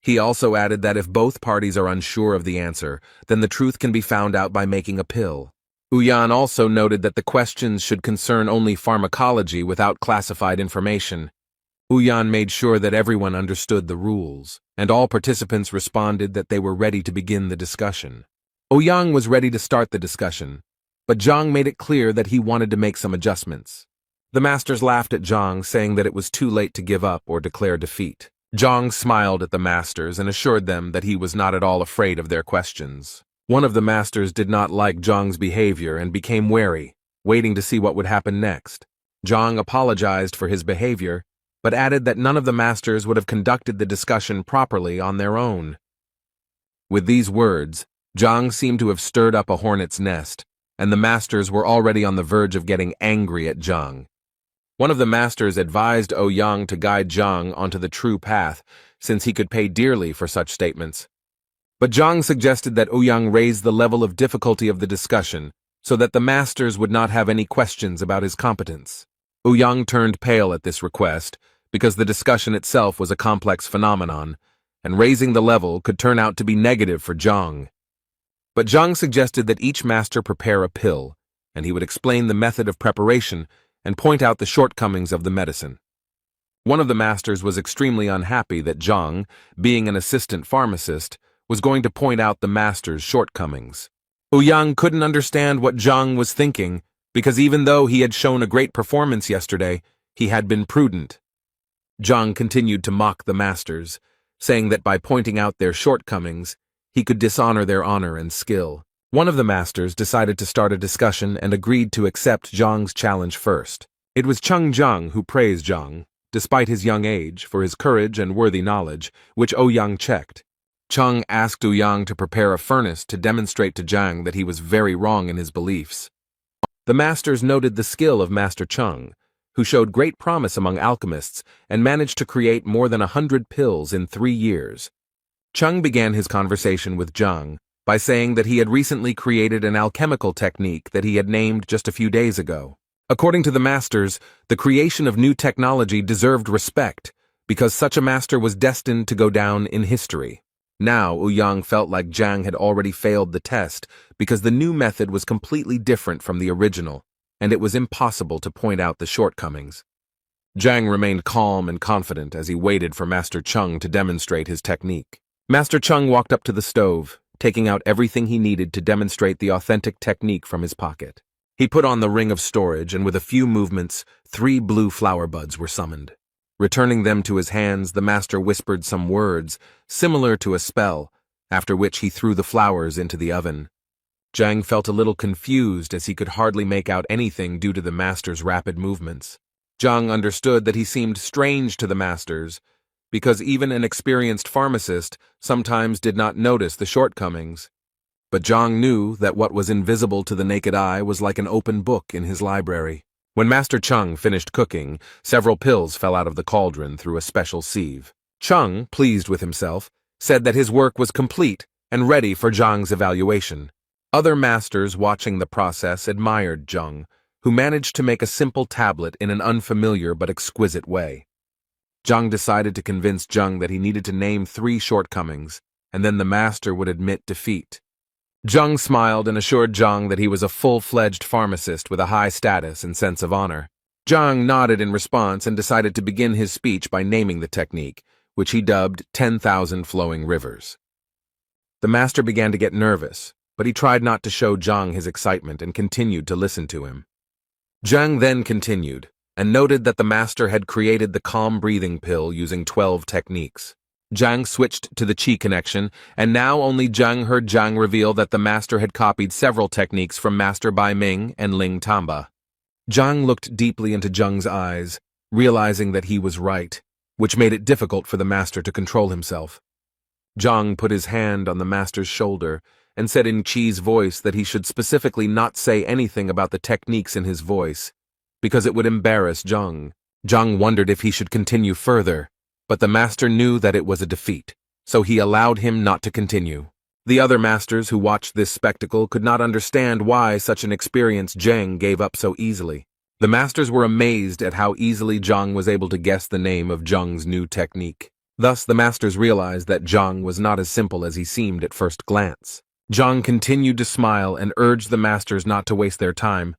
He also added that if both parties are unsure of the answer, then the truth can be found out by making a pill. Ouyang also noted that the questions should concern only pharmacology without classified information. Ouyang made sure that everyone understood the rules, and all participants responded that they were ready to begin the discussion. Ouyang was ready to start the discussion, but Zhang made it clear that he wanted to make some adjustments. The masters laughed at Zhang, saying that it was too late to give up or declare defeat. Zhang smiled at the masters and assured them that he was not at all afraid of their questions. One of the masters did not like Zhang's behavior and became wary, waiting to see what would happen next. Zhang apologized for his behavior, but added that none of the masters would have conducted the discussion properly on their own. With these words, Zhang seemed to have stirred up a hornet's nest, and the masters were already on the verge of getting angry at Zhang. One of the masters advised Ouyang to guide Zhang onto the true path, since he could pay dearly for such statements. But Zhang suggested that Ouyang raise the level of difficulty of the discussion, so that the masters would not have any questions about his competence. Ouyang turned pale at this request, because the discussion itself was a complex phenomenon, and raising the level could turn out to be negative for Zhang. But Zhang suggested that each master prepare a pill, and he would explain the method of preparation and point out the shortcomings of the medicine. One of the masters was extremely unhappy that Zhang, being an assistant pharmacist, was going to point out the master's shortcomings. Ouyang couldn't understand what Zhang was thinking, because even though he had shown a great performance yesterday, he had been prudent. Zhang continued to mock the masters, saying that by pointing out their shortcomings, he could dishonor their honor and skill. One of the masters decided to start a discussion and agreed to accept Zhang's challenge first. It was Zhang who praised Zhang, despite his young age, for his courage and worthy knowledge, which Ouyang checked. Zhang asked Ouyang to prepare a furnace to demonstrate to Zhang that he was very wrong in his beliefs. The masters noted the skill of Master Zhang, who showed great promise among alchemists and managed to create more than 100 pills in 3 years. Zhang began his conversation with Zhang by saying that he had recently created an alchemical technique that he had named just a few days ago. According to the masters, the creation of new technology deserved respect, because such a master was destined to go down in history. Now, Ouyang felt like Zhang had already failed the test, because the new method was completely different from the original, and it was impossible to point out the shortcomings. Zhang remained calm and confident as he waited for Master Zhang to demonstrate his technique. Master Zhang walked up to the stove, taking out everything he needed to demonstrate the authentic technique from his pocket. He put on the ring of storage, and with a few movements, 3 blue flower buds were summoned. Returning them to his hands, the master whispered some words, similar to a spell, after which he threw the flowers into the oven. Zhang felt a little confused as he could hardly make out anything due to the master's rapid movements. Zhang understood that he seemed strange to the masters, because even an experienced pharmacist sometimes did not notice the shortcomings. But Zhang knew that what was invisible to the naked eye was like an open book in his library. When Master Zhang finished cooking, several pills fell out of the cauldron through a special sieve. Zhang, pleased with himself, said that his work was complete and ready for Zhang's evaluation. Other masters watching the process admired Zhang, who managed to make a simple tablet in an unfamiliar but exquisite way. Zhang decided to convince Zhang that he needed to name 3 shortcomings, and then the master would admit defeat. Zhang smiled and assured Zhang that he was a full-fledged pharmacist with a high status and sense of honor. Zhang nodded in response and decided to begin his speech by naming the technique, which he dubbed 10,000 Flowing Rivers. The master began to get nervous, but he tried not to show Zhang his excitement and continued to listen to him. Zhang then continued, and noted that the master had created the calm breathing pill using 12 techniques. Zhang switched to the Qi connection, and now only Zhang heard Zhang reveal that the master had copied several techniques from Master Bai Ming and Ling Tamba. Zhang looked deeply into Zhang's eyes, realizing that he was right, which made it difficult for the master to control himself. Zhang put his hand on the master's shoulder and said in Qi's voice that he should specifically not say anything about the techniques in his voice, because it would embarrass Zhang. Zhang wondered if he should continue further, but the master knew that it was a defeat, so he allowed him not to continue. The other masters who watched this spectacle could not understand why such an experienced Zhang gave up so easily. The masters were amazed at how easily Zhang was able to guess the name of Zhang's new technique. Thus, the masters realized that Zhang was not as simple as he seemed at first glance. Zhang continued to smile and urged the masters not to waste their time,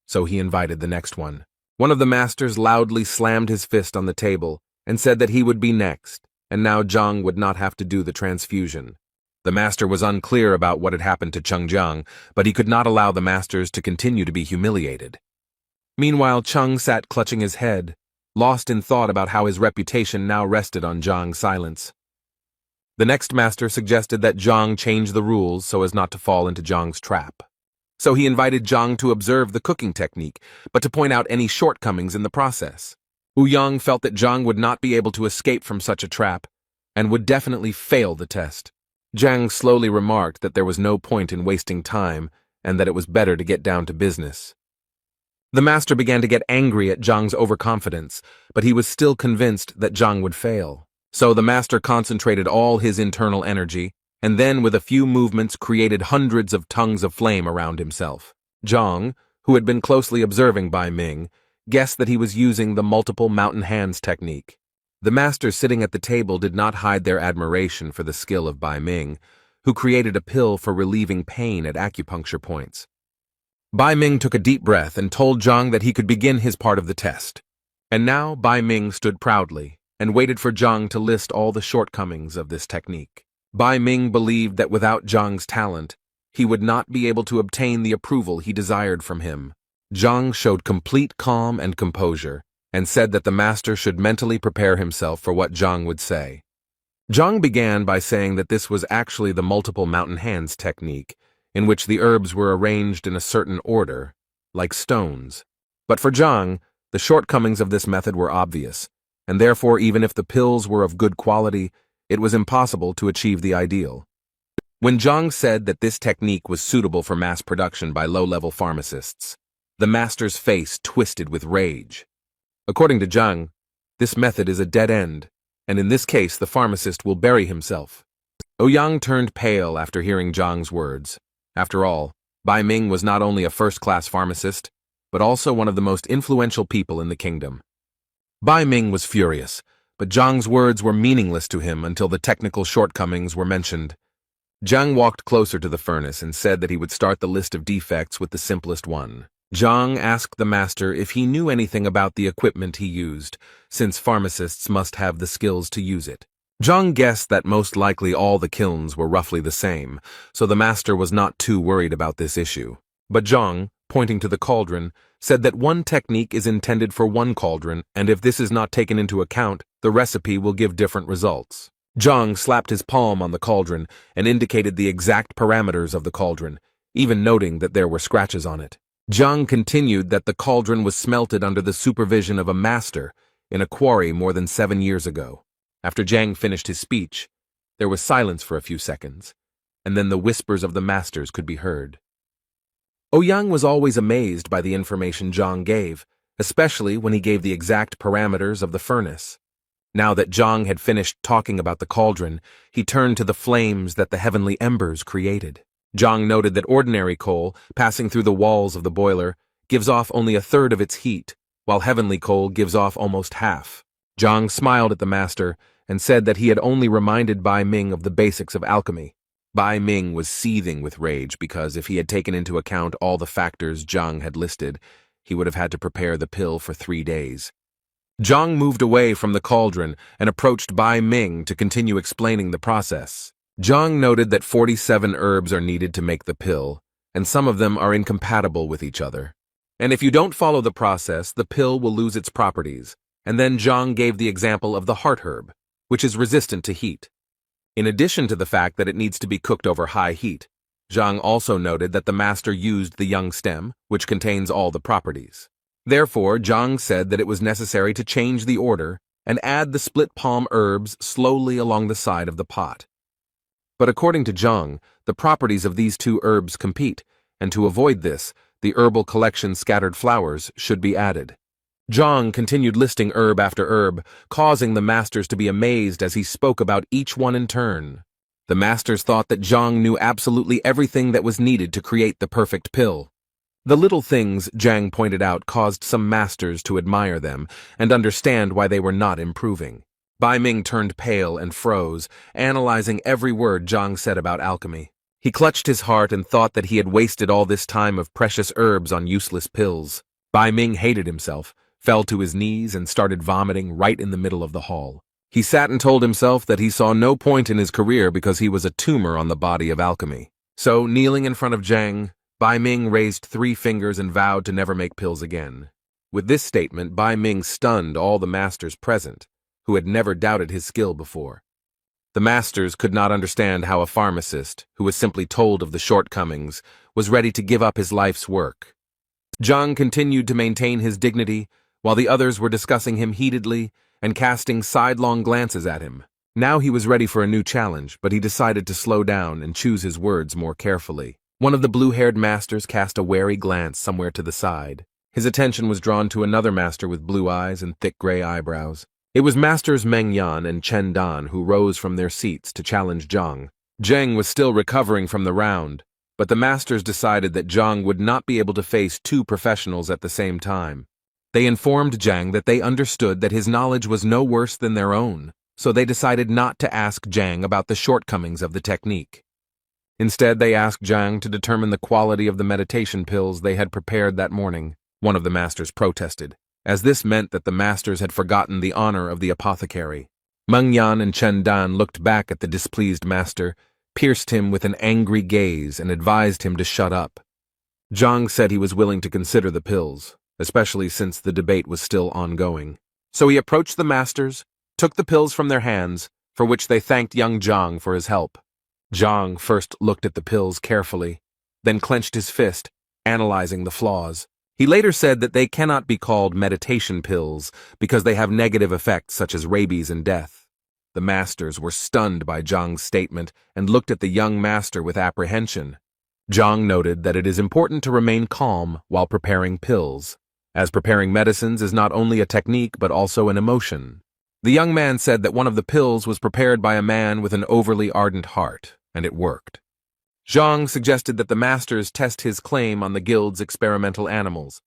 so he invited the next one. One of the masters loudly slammed his fist on the table and said that he would be next, and now Zhang would not have to do the transfusion. The master was unclear about what had happened to Zhang, but he could not allow the masters to continue to be humiliated. Meanwhile, Zhang sat clutching his head, lost in thought about how his reputation now rested on Zhang's silence. The next master suggested that Zhang change the rules so as not to fall into Zhang's trap. So he invited Zhang to observe the cooking technique, but to point out any shortcomings in the process. Ouyang felt that Zhang would not be able to escape from such a trap, and would definitely fail the test. Zhang slowly remarked that there was no point in wasting time and that it was better to get down to business. The master began to get angry at Zhang's overconfidence, but he was still convinced that Zhang would fail. So the master concentrated all his internal energy, and then with a few movements created hundreds of tongues of flame around himself. Zhang, who had been closely observing Bai Ming, guessed that he was using the multiple mountain hands technique. The masters sitting at the table did not hide their admiration for the skill of Bai Ming, who created a pill for relieving pain at acupuncture points. Bai Ming took a deep breath and told Zhang that he could begin his part of the test. And now Bai Ming stood proudly and waited for Zhang to list all the shortcomings of this technique. Bai Ming believed that without Zhang's talent, he would not be able to obtain the approval he desired from him. Zhang showed complete calm and composure, and said that the master should mentally prepare himself for what Zhang would say. Zhang began by saying that this was actually the multiple mountain hands technique, in which the herbs were arranged in a certain order, like stones. But for Zhang, the shortcomings of this method were obvious, and therefore even if the pills were of good quality, it was impossible to achieve the ideal. When Zhang said that this technique was suitable for mass production by low-level pharmacists, the master's face twisted with rage. According to Zhang, this method is a dead end, and in this case the pharmacist will bury himself. Ouyang turned pale after hearing Zhang's words. After all, Bai Ming was not only a first-class pharmacist, but also one of the most influential people in the kingdom. Bai Ming was furious, but Zhang's words were meaningless to him until the technical shortcomings were mentioned. Zhang walked closer to the furnace and said that he would start the list of defects with the simplest one. Zhang asked the master if he knew anything about the equipment he used, since pharmacists must have the skills to use it. Zhang guessed that most likely all the kilns were roughly the same, so the master was not too worried about this issue. But Zhang, pointing to the cauldron, said that one technique is intended for one cauldron, and if this is not taken into account, the recipe will give different results. Zhang slapped his palm on the cauldron and indicated the exact parameters of the cauldron, even noting that there were scratches on it. Zhang continued that the cauldron was smelted under the supervision of a master in a quarry more than 7 years ago. After Zhang finished his speech, there was silence for a few seconds, and then the whispers of the masters could be heard. Ouyang was always amazed by the information Zhang gave, especially when he gave the exact parameters of the furnace. Now that Zhang had finished talking about the cauldron, he turned to the flames that the heavenly embers created. Zhang noted that ordinary coal, passing through the walls of the boiler, gives off only a third of its heat, while heavenly coal gives off almost half. Zhang smiled at the master and said that he had only reminded Bai Ming of the basics of alchemy. Bai Ming was seething with rage because if he had taken into account all the factors Zhang had listed, he would have had to prepare the pill for 3 days. Zhang moved away from the cauldron and approached Bai Ming to continue explaining the process. Zhang noted that 47 herbs are needed to make the pill, and some of them are incompatible with each other. And if you don't follow the process, the pill will lose its properties. And then Zhang gave the example of the heart herb, which is resistant to heat. In addition to the fact that it needs to be cooked over high heat, Zhang also noted that the master used the young stem, which contains all the properties. Therefore, Zhang said that it was necessary to change the order and add the split palm herbs slowly along the side of the pot. But according to Zhang, the properties of these 2 herbs compete, and to avoid this, the herbal collection scattered flowers should be added. Zhang continued listing herb after herb, causing the masters to be amazed as he spoke about each one in turn. The masters thought that Zhang knew absolutely everything that was needed to create the perfect pill. The little things Zhang pointed out caused some masters to admire them and understand why they were not improving. Bai Ming turned pale and froze, analyzing every word Zhang said about alchemy. He clutched his heart and thought that he had wasted all this time of precious herbs on useless pills. Bai Ming hated himself, fell to his knees, and started vomiting right in the middle of the hall. He sat and told himself that he saw no point in his career because he was a tumor on the body of alchemy. So, kneeling in front of Zhang, Bai Ming raised 3 fingers and vowed to never make pills again. With this statement, Bai Ming stunned all the masters present, who had never doubted his skill before. The masters could not understand how a pharmacist, who was simply told of the shortcomings, was ready to give up his life's work. Zhang continued to maintain his dignity, while the others were discussing him heatedly and casting sidelong glances at him. Now he was ready for a new challenge, but he decided to slow down and choose his words more carefully. One of the blue-haired masters cast a wary glance somewhere to the side. His attention was drawn to another master with blue eyes and thick gray eyebrows. It was Masters Meng Yan and Chen Dan who rose from their seats to challenge Zhang. Zheng was still recovering from the round, but the masters decided that Zhang would not be able to face two professionals at the same time. They informed Zhang that they understood that his knowledge was no worse than their own, so they decided not to ask Zhang about the shortcomings of the technique. Instead, they asked Zhang to determine the quality of the meditation pills they had prepared that morning. One of the masters protested, as this meant that the masters had forgotten the honor of the apothecary. Meng Yan and Chen Dan looked back at the displeased master, pierced him with an angry gaze, and advised him to shut up. Zhang said he was willing to consider the pills, especially since the debate was still ongoing. So he approached the masters, took the pills from their hands, for which they thanked young Zhang for his help. Zhang first looked at the pills carefully, then clenched his fist, analyzing the flaws. He later said that they cannot be called meditation pills because they have negative effects such as rabies and death. The masters were stunned by Zhang's statement and looked at the young master with apprehension. Zhang noted that it is important to remain calm while preparing pills, as preparing medicines is not only a technique but also an emotion. The young man said that one of the pills was prepared by a man with an overly ardent heart, and it worked. Zhang suggested that the masters test his claim on the guild's experimental animals.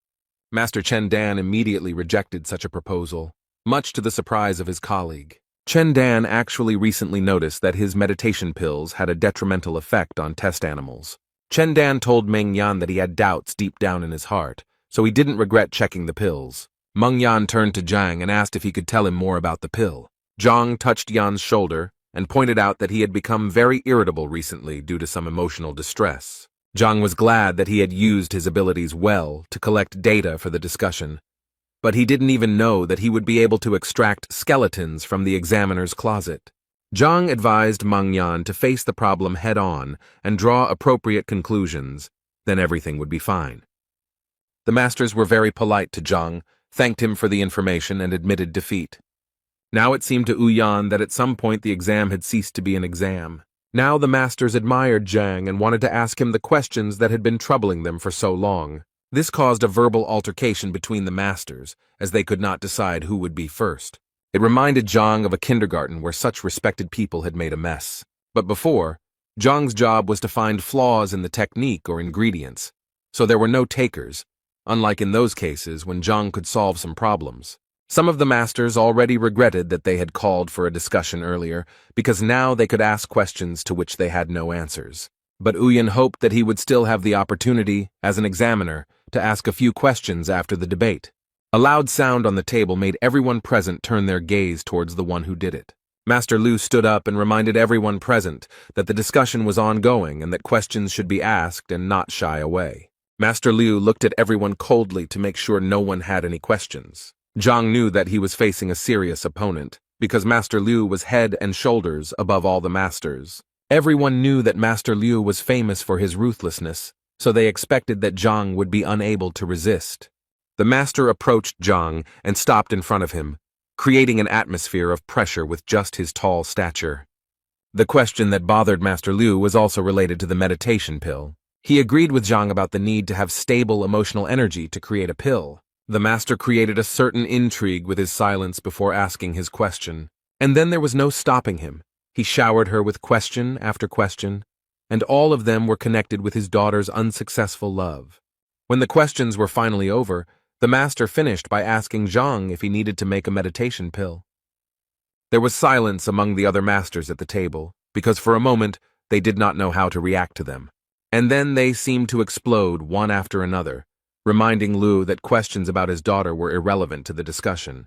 Master Chen Dan immediately rejected such a proposal, much to the surprise of his colleague. Chen Dan actually recently noticed that his meditation pills had a detrimental effect on test animals. Chen Dan told Meng Yan that he had doubts deep down in his heart, so he didn't regret checking the pills. Meng Yan turned to Zhang and asked if he could tell him more about the pill. Zhang touched Yan's shoulder and pointed out that he had become very irritable recently due to some emotional distress. Zhang was glad that he had used his abilities well to collect data for the discussion, but he didn't even know that he would be able to extract skeletons from the examiner's closet. Zhang advised Meng Yan to face the problem head-on and draw appropriate conclusions, then everything would be fine. The masters were very polite to Zhang, thanked him for the information, and admitted defeat. Now it seemed to Yan that at some point the exam had ceased to be an exam. Now the masters admired Zhang and wanted to ask him the questions that had been troubling them for so long. This caused a verbal altercation between the masters, as they could not decide who would be first. It reminded Zhang of a kindergarten where such respected people had made a mess. But before, Zhang's job was to find flaws in the technique or ingredients, so there were no takers, unlike in those cases when Zhang could solve some problems. Some of the masters already regretted that they had called for a discussion earlier, because now they could ask questions to which they had no answers. But Yan hoped that he would still have the opportunity, as an examiner, to ask a few questions after the debate. A loud sound on the table made everyone present turn their gaze towards the one who did it. Master Lu stood up and reminded everyone present that the discussion was ongoing and that questions should be asked and not shy away. Master Liu looked at everyone coldly to make sure no one had any questions. Zhang knew that he was facing a serious opponent, because Master Liu was head and shoulders above all the masters. Everyone knew that Master Liu was famous for his ruthlessness, so they expected that Zhang would be unable to resist. The master approached Zhang and stopped in front of him, creating an atmosphere of pressure with just his tall stature. The question that bothered Master Liu was also related to the meditation pill. He agreed with Zhang about the need to have stable emotional energy to create a pill. The master created a certain intrigue with his silence before asking his question, and then there was no stopping him. He showered her with question after question, and all of them were connected with his daughter's unsuccessful love. When the questions were finally over, the master finished by asking Zhang if he needed to make a meditation pill. There was silence among the other masters at the table, because for a moment they did not know how to react to them. And then they seemed to explode one after another, reminding Lu that questions about his daughter were irrelevant to the discussion.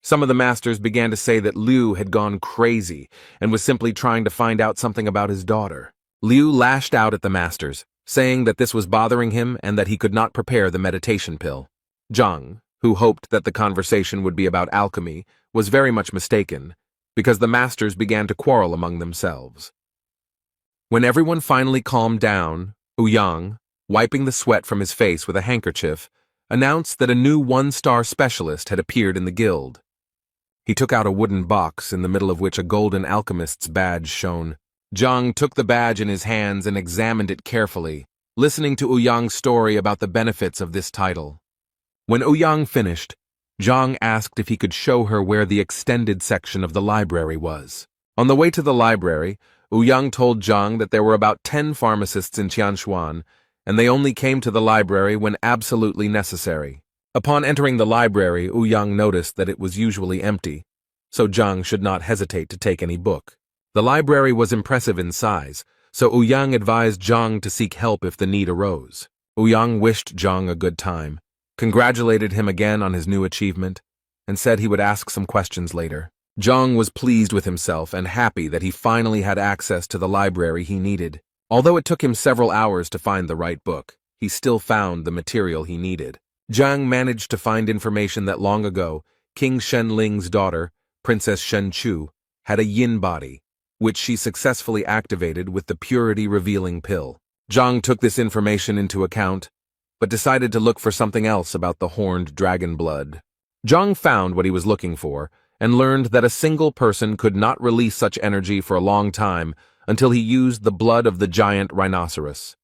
Some of the masters began to say that Liu had gone crazy and was simply trying to find out something about his daughter. Liu lashed out at the masters, saying that this was bothering him and that he could not prepare the meditation pill. Zhang, who hoped that the conversation would be about alchemy, was very much mistaken, because the masters began to quarrel among themselves. When everyone finally calmed down, Yang, wiping the sweat from his face with a handkerchief, announced that a new one-star specialist had appeared in the guild. He took out a wooden box in the middle of which a golden alchemist's badge shone. Zhang took the badge in his hands and examined it carefully, listening to Ouyang's story about the benefits of this title. When Ouyang finished, Zhang asked if he could show her where the extended section of the library was. On the way to the library, Ouyang told Zhang that there were about 10 pharmacists in Tianshuan, and they only came to the library when absolutely necessary. Upon entering the library, Ouyang noticed that it was usually empty, so Zhang should not hesitate to take any book. The library was impressive in size, so Ouyang advised Zhang to seek help if the need arose. Ouyang wished Zhang a good time, congratulated him again on his new achievement, and said he would ask some questions later. Zhang was pleased with himself and happy that he finally had access to the library he needed. Although it took him several hours to find the right book, he still found the material he needed. Zhang managed to find information that long ago, King Shenling's daughter, Princess Shenchu, had a yin body, which she successfully activated with the purity-revealing pill. Zhang took this information into account, but decided to look for something else about the horned dragon blood. Zhang found what he was looking for, and learned that a single person could not release such energy for a long time until he used the blood of the giant rhinoceros.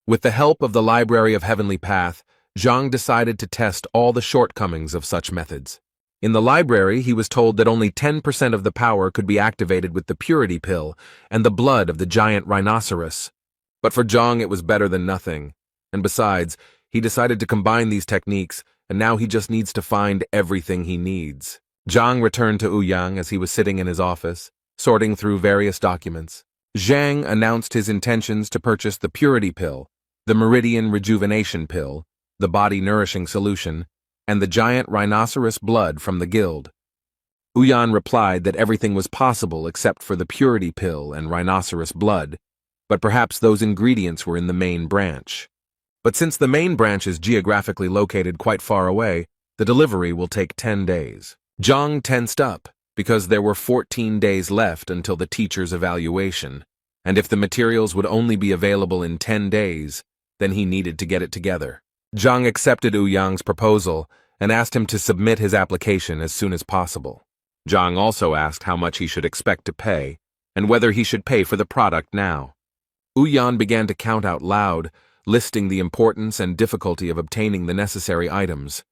With the help of the Library of Heavenly Path, Zhang decided to test all the shortcomings of such methods. In the library, he was told that only 10% of the power could be activated with the purity pill and the blood of the giant rhinoceros. But for Zhang, it was better than nothing. And besides, he decided to combine these techniques, and now he just needs to find everything he needs. Zhang returned to Ouyang as he was sitting in his office, sorting through various documents. Zhang announced his intentions to purchase the purity pill, the meridian rejuvenation pill, the body nourishing solution, and the giant rhinoceros blood from the guild. Ouyang replied that everything was possible except for the purity pill and rhinoceros blood, but perhaps those ingredients were in the main branch. But since the main branch is geographically located quite far away, the delivery will take 10 days. Zhang tensed up, because there were 14 days left until the teacher's evaluation, and if the materials would only be available in 10 days, then he needed to get it together. Zhang accepted Ouyang's proposal and asked him to submit his application as soon as possible. Zhang also asked how much he should expect to pay, and whether he should pay for the product now. Ouyang began to count out loud, listing the importance and difficulty of obtaining the necessary items.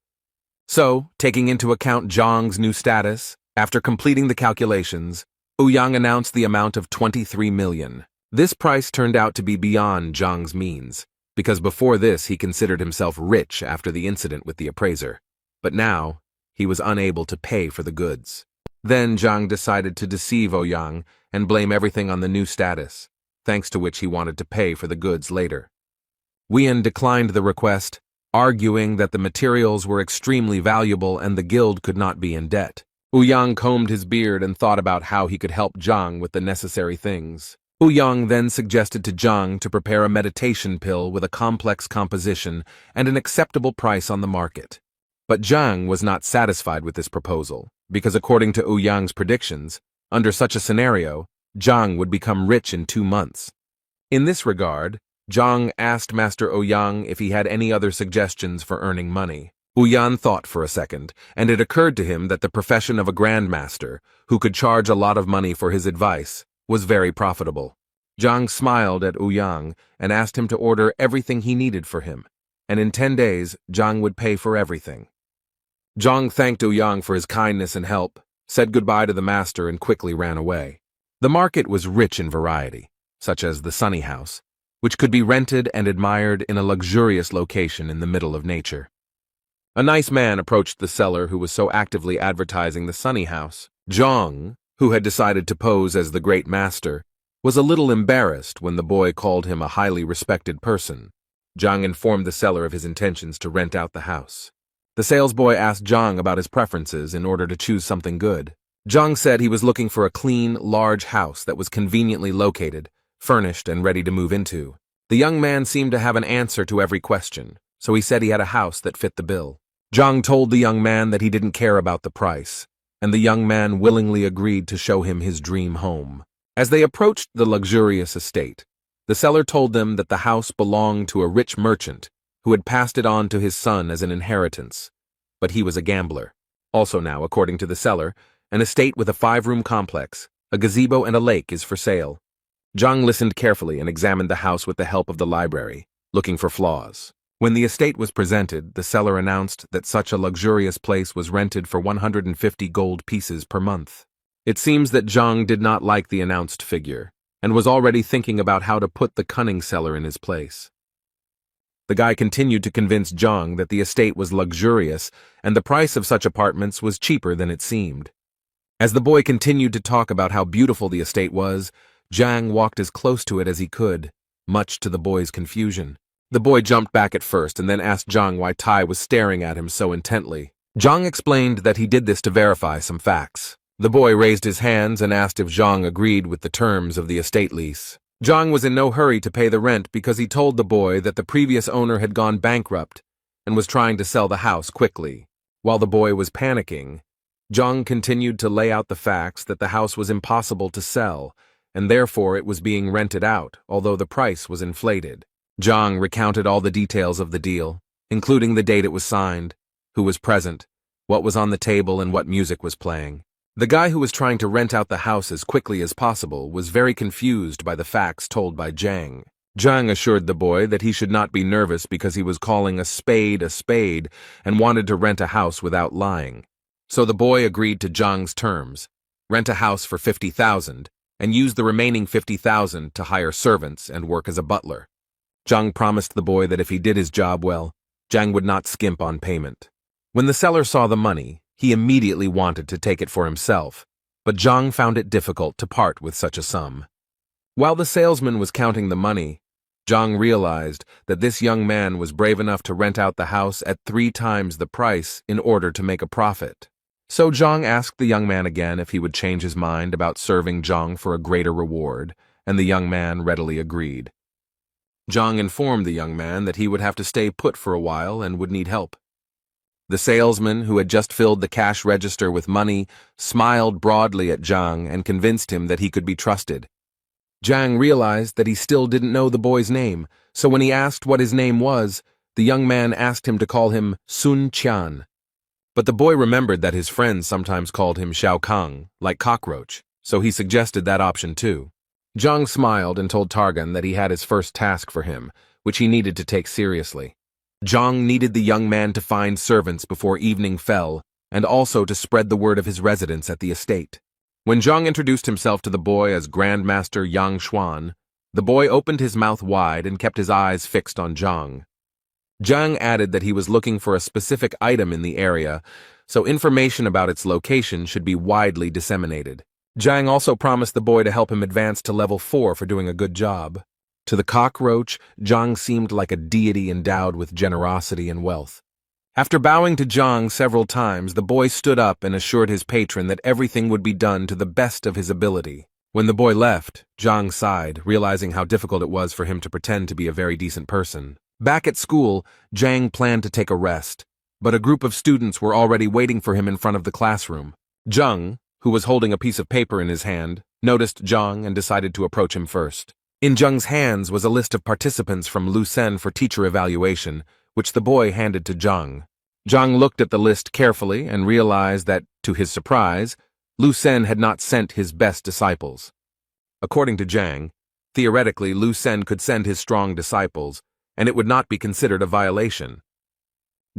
So, taking into account Zhang's new status, after completing the calculations, Ouyang announced the amount of 23 million. This price turned out to be beyond Zhang's means, because before this he considered himself rich after the incident with the appraiser. But now, he was unable to pay for the goods. Then Zhang decided to deceive Ouyang and blame everything on the new status, thanks to which he wanted to pay for the goods later. Ouyang declined the request, arguing that the materials were extremely valuable and the guild could not be in debt. Ouyang combed his beard and thought about how he could help Zhang with the necessary things. Ouyang then suggested to Zhang to prepare a meditation pill with a complex composition and an acceptable price on the market. But Zhang was not satisfied with this proposal, because according to Ouyang's predictions, under such a scenario, Zhang would become rich in 2 months. In this regard, Zhang asked Master Ouyang if he had any other suggestions for earning money. Ouyang thought for a second, and it occurred to him that the profession of a grandmaster, who could charge a lot of money for his advice, was very profitable. Zhang smiled at Ouyang and asked him to order everything he needed for him, and in 10 days, Zhang would pay for everything. Zhang thanked Ouyang for his kindness and help, said goodbye to the master, and quickly ran away. The market was rich in variety, such as the Sunny House, which could be rented and admired in a luxurious location in the middle of nature. A nice man approached the seller who was so actively advertising the Sunny House. Zhang, who had decided to pose as the great master, was a little embarrassed when the boy called him a highly respected person. Zhang informed the seller of his intentions to rent out the house. The salesboy asked Zhang about his preferences in order to choose something good. Zhang said he was looking for a clean, large house that was conveniently located, furnished and ready to move into. The young man seemed to have an answer to every question, so he said he had a house that fit the bill. Zhang told the young man that he didn't care about the price, and the young man willingly agreed to show him his dream home. As they approached the luxurious estate, the seller told them that the house belonged to a rich merchant who had passed it on to his son as an inheritance, but he was a gambler. Also now, according to the seller, An estate with a 5-room complex, a gazebo and a lake is for sale. Zhang listened carefully and examined the house with the help of the library, looking for flaws. When the estate was presented, the seller announced that such a luxurious place was rented for 150 gold pieces per month. It seems that Zhang did not like the announced figure, and was already thinking about how to put the cunning seller in his place. The guy continued to convince Zhang that the estate was luxurious and the price of such apartments was cheaper than it seemed. As the boy continued to talk about how beautiful the estate was, Zhang walked as close to it as he could, much to the boy's confusion. The boy jumped back at first and then asked Zhang why Tai was staring at him so intently. Zhang explained that he did this to verify some facts. The boy raised his hands and asked if Zhang agreed with the terms of the estate lease. Zhang was in no hurry to pay the rent because he told the boy that the previous owner had gone bankrupt and was trying to sell the house quickly. While the boy was panicking, Zhang continued to lay out the facts that the house was impossible to sell, and therefore it was being rented out, although the price was inflated. Zhang recounted all the details of the deal, including the date it was signed, who was present, what was on the table, and what music was playing. The guy who was trying to rent out the house as quickly as possible was very confused by the facts told by Zhang. Zhang assured the boy that he should not be nervous because he was calling a spade and wanted to rent a house without lying. So the boy agreed to Zhang's terms, rent a house for 50,000, and use the remaining 50,000 to hire servants and work as a butler. Zhang promised the boy that if he did his job well, Zhang would not skimp on payment. When the seller saw the money, he immediately wanted to take it for himself, but Zhang found it difficult to part with such a sum. While the salesman was counting the money, Zhang realized that this young man was brave enough to rent out the house at 3 times the price in order to make a profit. So Zhang asked the young man again if he would change his mind about serving Zhang for a greater reward, and the young man readily agreed. Zhang informed the young man that he would have to stay put for a while and would need help. The salesman, who had just filled the cash register with money, smiled broadly at Zhang and convinced him that he could be trusted. Zhang realized that he still didn't know the boy's name, so when he asked what his name was, the young man asked him to call him Sun Qian. But the boy remembered that his friends sometimes called him Xiao Kang, like cockroach, so he suggested that option too. Zhang smiled and told Targan that he had his first task for him, which he needed to take seriously. Zhang needed the young man to find servants before evening fell, and also to spread the word of his residence at the estate. When Zhang introduced himself to the boy as Grandmaster Yang Xuan, the boy opened his mouth wide and kept his eyes fixed on Zhang. Zhang added that he was looking for a specific item in the area, so information about its location should be widely disseminated. Zhang also promised the boy to help him advance to level 4 for doing a good job. To the cockroach, Zhang seemed like a deity endowed with generosity and wealth. After bowing to Zhang several times, the boy stood up and assured his patron that everything would be done to the best of his ability. When the boy left, Zhang sighed, realizing how difficult it was for him to pretend to be a very decent person. Back at school, Zhang planned to take a rest, but a group of students were already waiting for him in front of the classroom. Zhang, who was holding a piece of paper in his hand, noticed Zhang and decided to approach him first. In Zhang's hands was a list of participants from Lucen for teacher evaluation, which the boy handed to Zhang. Zhang looked at the list carefully and realized that, to his surprise, Lucen had not sent his best disciples. According to Zhang, theoretically Lucen could send his strong disciples, and it would not be considered a violation.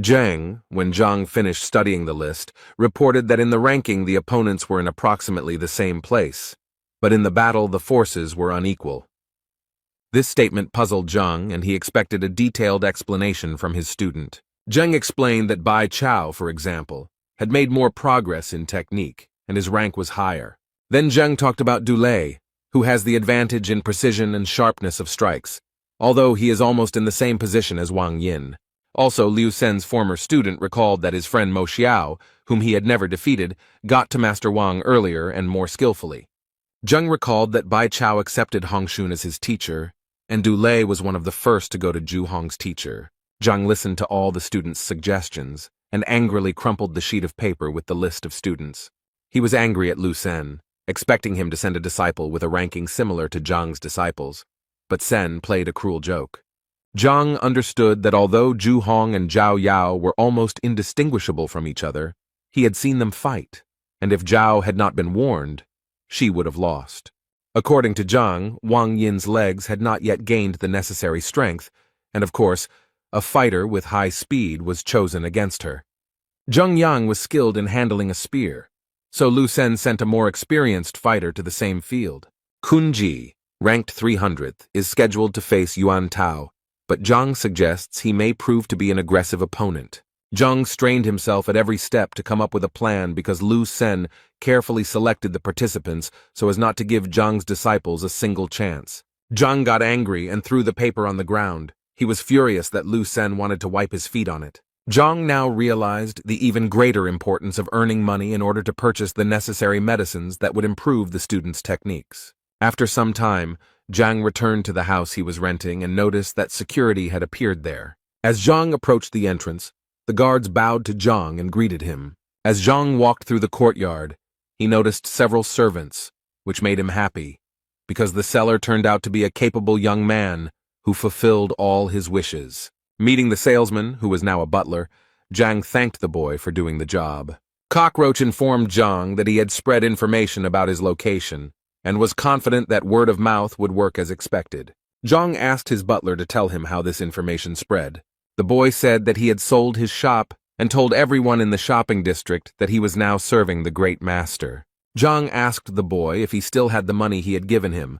Zhang, when Zhang finished studying the list, reported that in the ranking the opponents were in approximately the same place, but in the battle the forces were unequal. This statement puzzled Zhang, and he expected a detailed explanation from his student. Zhang explained that Bai Chao, for example, had made more progress in technique, and his rank was higher. Then Zhang talked about Dulei, who has the advantage in precision and sharpness of strikes, although he is almost in the same position as Wang Yin. Also, Liu Sen's former student recalled that his friend Mo Xiao, whom he had never defeated, got to Master Wang earlier and more skillfully. Zhang recalled that Bai Chao accepted Hongxun as his teacher, and Dulei was one of the first to go to Zhu Hong's teacher. Zhang listened to all the students' suggestions and angrily crumpled the sheet of paper with the list of students. He was angry at Liu Sen, expecting him to send a disciple with a ranking similar to Zhang's disciples, but Sen played a cruel joke. Zhang understood that although Zhu Hong and Zhao Yao were almost indistinguishable from each other, he had seen them fight, and if Zhao had not been warned, she would have lost. According to Zhang, Wang Yin's legs had not yet gained the necessary strength, and of course, a fighter with high speed was chosen against her. Zheng Yang was skilled in handling a spear, so Lu Sen sent a more experienced fighter to the same field. Kun Ji, ranked 300th, is scheduled to face Yuan Tao, but Zhang suggests he may prove to be an aggressive opponent. Zhang strained himself at every step to come up with a plan because Lu Sen carefully selected the participants so as not to give Zhang's disciples a single chance. Zhang got angry and threw the paper on the ground. He was furious that Lu Sen wanted to wipe his feet on it. Zhang now realized the even greater importance of earning money in order to purchase the necessary medicines that would improve the students' techniques. After some time, Zhang returned to the house he was renting and noticed that security had appeared there. As Zhang approached the entrance, the guards bowed to Zhang and greeted him. As Zhang walked through the courtyard, he noticed several servants, which made him happy, because the seller turned out to be a capable young man who fulfilled all his wishes. Meeting the salesman, who was now a butler, Zhang thanked the boy for doing the job. Cockroach informed Zhang that he had spread information about his location and was confident that word of mouth would work as expected. Zhang asked his butler to tell him how this information spread. The boy said that he had sold his shop and told everyone in the shopping district that he was now serving the great master. Zhang asked the boy if he still had the money he had given him,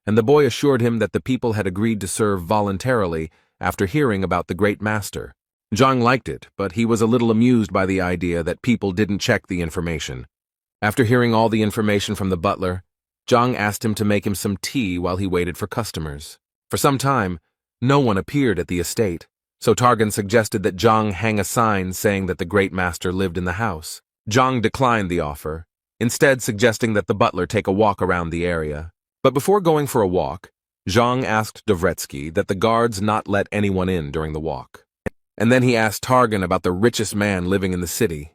and the boy assured him that the people had agreed to serve voluntarily after hearing about the great master. Zhang liked it, but he was a little amused by the idea that people didn't check the information. After hearing all the information from the butler, Zhang asked him to make him some tea while he waited for customers. For some time, no one appeared at the estate, so Targan suggested that Zhang hang a sign saying that the great master lived in the house. Zhang declined the offer, instead suggesting that the butler take a walk around the area. But before going for a walk, Zhang asked Dvoretsky that the guards not let anyone in during the walk. And then he asked Targan about the richest man living in the city.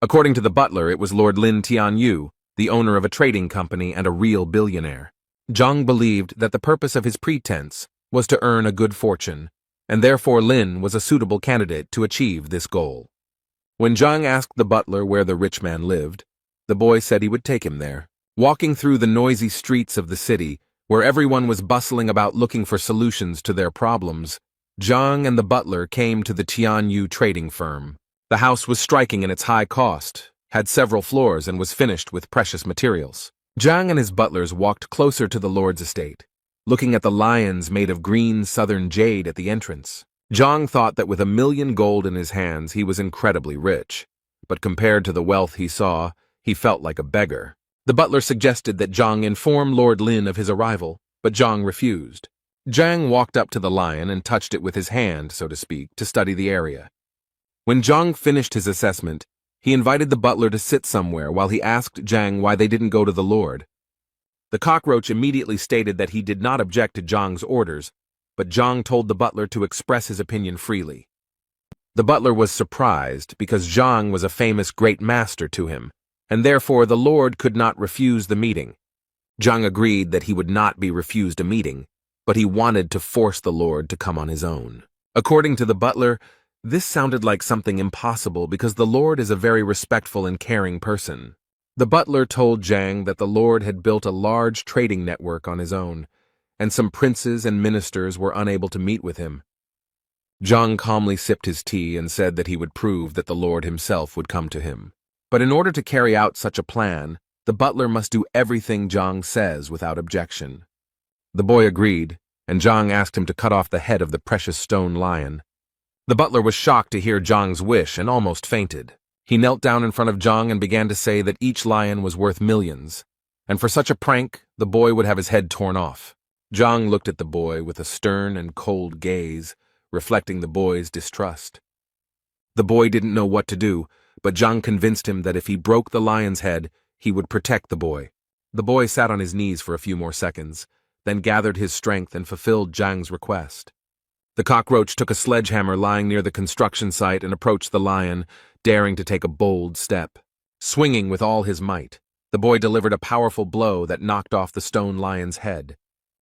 According to the butler, it was Lord Lin Tianyu, the owner of a trading company and a real billionaire. Zhang believed that the purpose of his pretense was to earn a good fortune, and therefore Lin was a suitable candidate to achieve this goal. When Zhang asked the butler where the rich man lived, the boy said he would take him there. Walking through the noisy streets of the city, where everyone was bustling about looking for solutions to their problems, Zhang and the butler came to the Tianyu trading firm. The house was striking in its high cost, had several floors, and was finished with precious materials. Zhang and his butlers walked closer to the lord's estate, looking at the lions made of green southern jade at the entrance. Zhang thought that with $1 million gold in his hands he was incredibly rich, but compared to the wealth he saw, he felt like a beggar. The butler suggested that Zhang inform Lord Lin of his arrival, but Zhang refused. Zhang walked up to the lion and touched it with his hand, so to speak, to study the area. When Zhang finished his assessment, he invited the butler to sit somewhere while he asked Zhang why they didn't go to the lord. The cockroach immediately stated that he did not object to Zhang's orders, but Zhang told the butler to express his opinion freely. The butler was surprised because Zhang was a famous great master to him, and therefore the lord could not refuse the meeting. Zhang agreed that he would not be refused a meeting, but he wanted to force the lord to come on his own. According to the butler, this sounded like something impossible because the lord is a very respectful and caring person. The butler told Zhang that the lord had built a large trading network on his own, and some princes and ministers were unable to meet with him. Zhang calmly sipped his tea and said that he would prove that the lord himself would come to him. But in order to carry out such a plan, the butler must do everything Zhang says without objection. The boy agreed, and Zhang asked him to cut off the head of the precious stone lion. The butler was shocked to hear Zhang's wish and almost fainted. He knelt down in front of Zhang and began to say that each lion was worth millions, and for such a prank, the boy would have his head torn off. Zhang looked at the boy with a stern and cold gaze, reflecting the boy's distrust. The boy didn't know what to do, but Zhang convinced him that if he broke the lion's head, he would protect the boy. The boy sat on his knees for a few more seconds, then gathered his strength and fulfilled Zhang's request. The cockroach took a sledgehammer lying near the construction site and approached the lion, daring to take a bold step. Swinging with all his might, the boy delivered a powerful blow that knocked off the stone lion's head.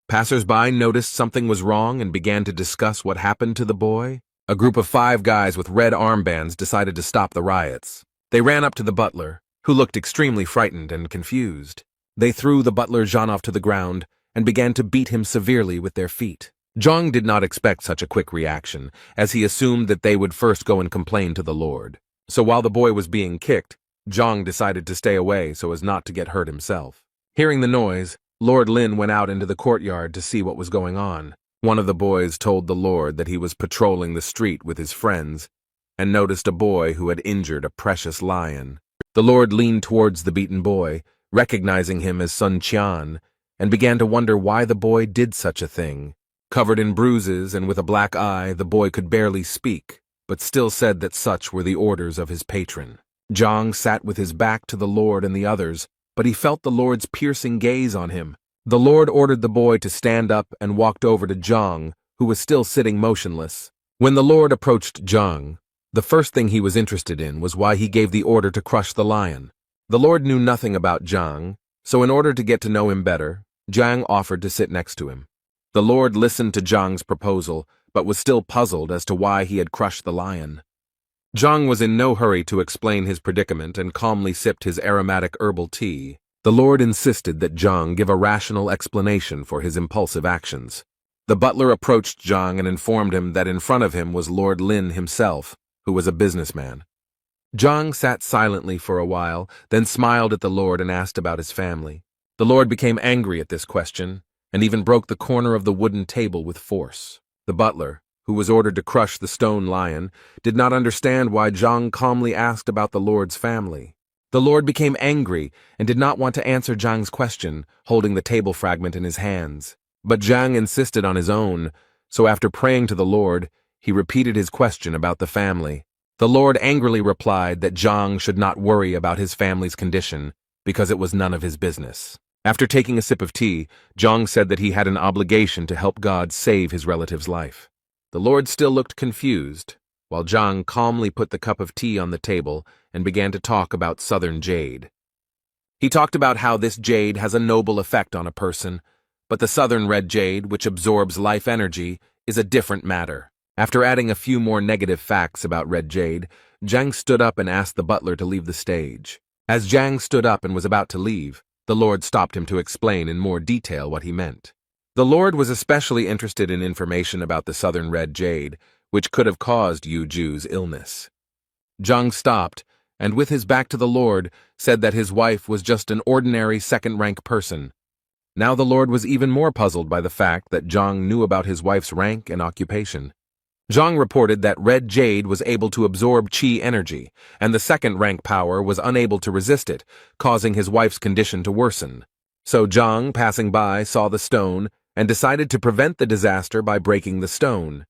Passers-by noticed something was wrong and began to discuss what happened to the boy. A group of 5 guys with red armbands decided to stop the riots. They ran up to the butler, who looked extremely frightened and confused. They threw the butler Zhanov to the ground and began to beat him severely with their feet. Zhang did not expect such a quick reaction, as he assumed that they would first go and complain to the Lord. So while the boy was being kicked, Zhang decided to stay away so as not to get hurt himself. Hearing the noise, Lord Lin went out into the courtyard to see what was going on. One of the boys told the Lord that he was patrolling the street with his friends and noticed a boy who had injured a precious lion. The Lord leaned towards the beaten boy, recognizing him as Sun Qian, and began to wonder why the boy did such a thing. Covered in bruises and with a black eye, the boy could barely speak, but still said that such were the orders of his patron. Zhang sat with his back to the Lord and the others, but he felt the Lord's piercing gaze on him. The Lord ordered the boy to stand up and walked over to Zhang, who was still sitting motionless. When the Lord approached Zhang, the first thing he was interested in was why he gave the order to crush the lion. The Lord knew nothing about Zhang, so in order to get to know him better, Zhang offered to sit next to him. The Lord listened to Zhang's proposal, but was still puzzled as to why he had crushed the lion. Zhang was in no hurry to explain his predicament and calmly sipped his aromatic herbal tea. The Lord insisted that Zhang give a rational explanation for his impulsive actions. The butler approached Zhang and informed him that in front of him was Lord Lin himself, who was a businessman. Zhang sat silently for a while, then smiled at the Lord and asked about his family. The Lord became angry at this question, and even broke the corner of the wooden table with force. The butler, who was ordered to crush the stone lion, did not understand why Zhang calmly asked about the Lord's family. The Lord became angry and did not want to answer Zhang's question, holding the table fragment in his hands. But Zhang insisted on his own, so after praying to the Lord, he repeated his question about the family. The Lord angrily replied that Zhang should not worry about his family's condition, because it was none of his business. After taking a sip of tea, Zhang said that he had an obligation to help God save his relative's life. The Lord still looked confused, while Zhang calmly put the cup of tea on the table and began to talk about southern jade. He talked about how this jade has a noble effect on a person, but the southern red jade, which absorbs life energy, is a different matter. After adding a few more negative facts about red jade, Zhang stood up and asked the butler to leave the stage. As Zhang stood up and was about to leave, the Lord stopped him to explain in more detail what he meant. The Lord was especially interested in information about the southern red jade, which could have caused Yu Ju's illness. Zhang stopped, and with his back to the Lord, said that his wife was just an ordinary second-rank person. Now the Lord was even more puzzled by the fact that Zhang knew about his wife's rank and occupation. Zhang reported that red jade was able to absorb qi energy, and the second-rank power was unable to resist it, causing his wife's condition to worsen. So Zhang, passing by, saw the stone and decided to prevent the disaster by breaking the stone.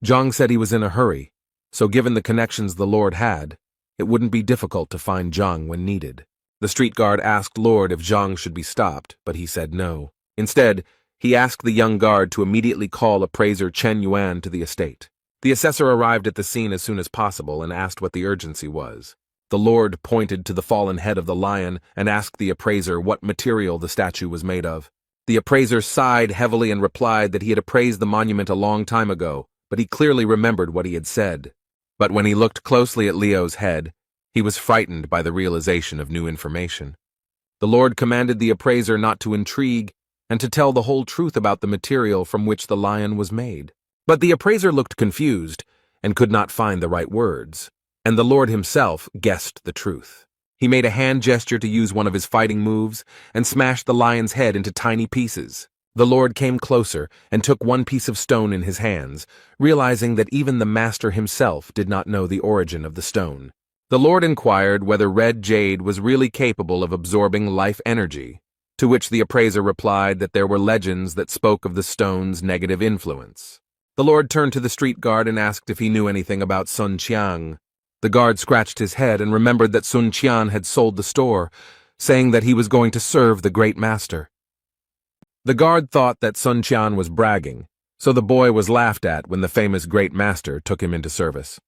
Zhang said he was in a hurry, so given the connections the Lord had, it wouldn't be difficult to find Zhang when needed. The street guard asked Lord if Zhang should be stopped, but he said no. Instead, he asked the young guard to immediately call appraiser Chen Yuan to the estate. The assessor arrived at the scene as soon as possible and asked what the urgency was. The Lord pointed to the fallen head of the lion and asked the appraiser what material the statue was made of. The appraiser sighed heavily and replied that he had appraised the monument a long time ago, but he clearly remembered what he had said. But when he looked closely at Leo's head, he was frightened by the realization of new information. The Lord commanded the appraiser not to intrigue and to tell the whole truth about the material from which the lion was made. But the appraiser looked confused and could not find the right words, and the Lord himself guessed the truth. He made a hand gesture to use one of his fighting moves and smashed the lion's head into tiny pieces. The Lord came closer and took one piece of stone in his hands, realizing that even the master himself did not know the origin of the stone. The Lord inquired whether red jade was really capable of absorbing life energy, to which the appraiser replied that there were legends that spoke of the stone's negative influence. The Lord turned to the street guard and asked if he knew anything about Sun Qiang. The guard scratched his head and remembered that Sun Qian had sold the store, saying that he was going to serve the great master. The guard thought that Sun Qian was bragging, so the boy was laughed at when the famous great master took him into service.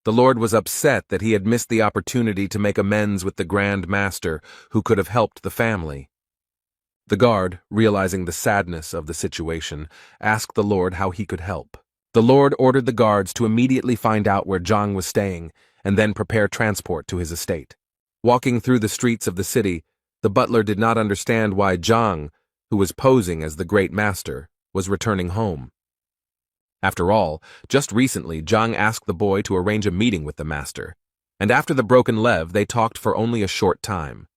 The Lord was upset that he had missed the opportunity to make amends with the Grand Master who could have helped the family. The guard, realizing the sadness of the situation, asked the Lord how he could help. The Lord ordered the guards to immediately find out where Zhang was staying and then prepare transport to his estate. Walking through the streets of the city, the butler did not understand why Zhang, who was posing as the great master, was returning home. After all, just recently Zhang asked the boy to arrange a meeting with the master, and after the broken lev they talked for only a short time.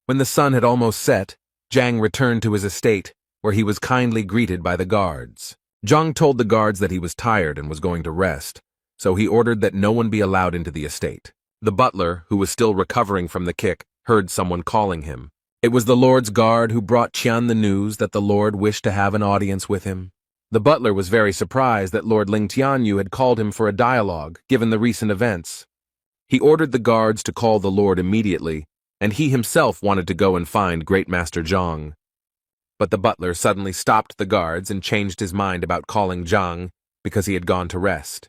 When the sun had almost set, Zhang returned to his estate, where he was kindly greeted by the guards. Zhang told the guards that he was tired and was going to rest, so he ordered that no one be allowed into the estate. The butler, who was still recovering from the kick, heard someone calling him. It was the Lord's guard who brought Qian the news that the Lord wished to have an audience with him. The butler was very surprised that Lord Ling Tianyu had called him for a dialogue, given the recent events. He ordered the guards to call the Lord immediately, and he himself wanted to go and find Great Master Zhang. But the butler suddenly stopped the guards and changed his mind about calling Zhang because he had gone to rest.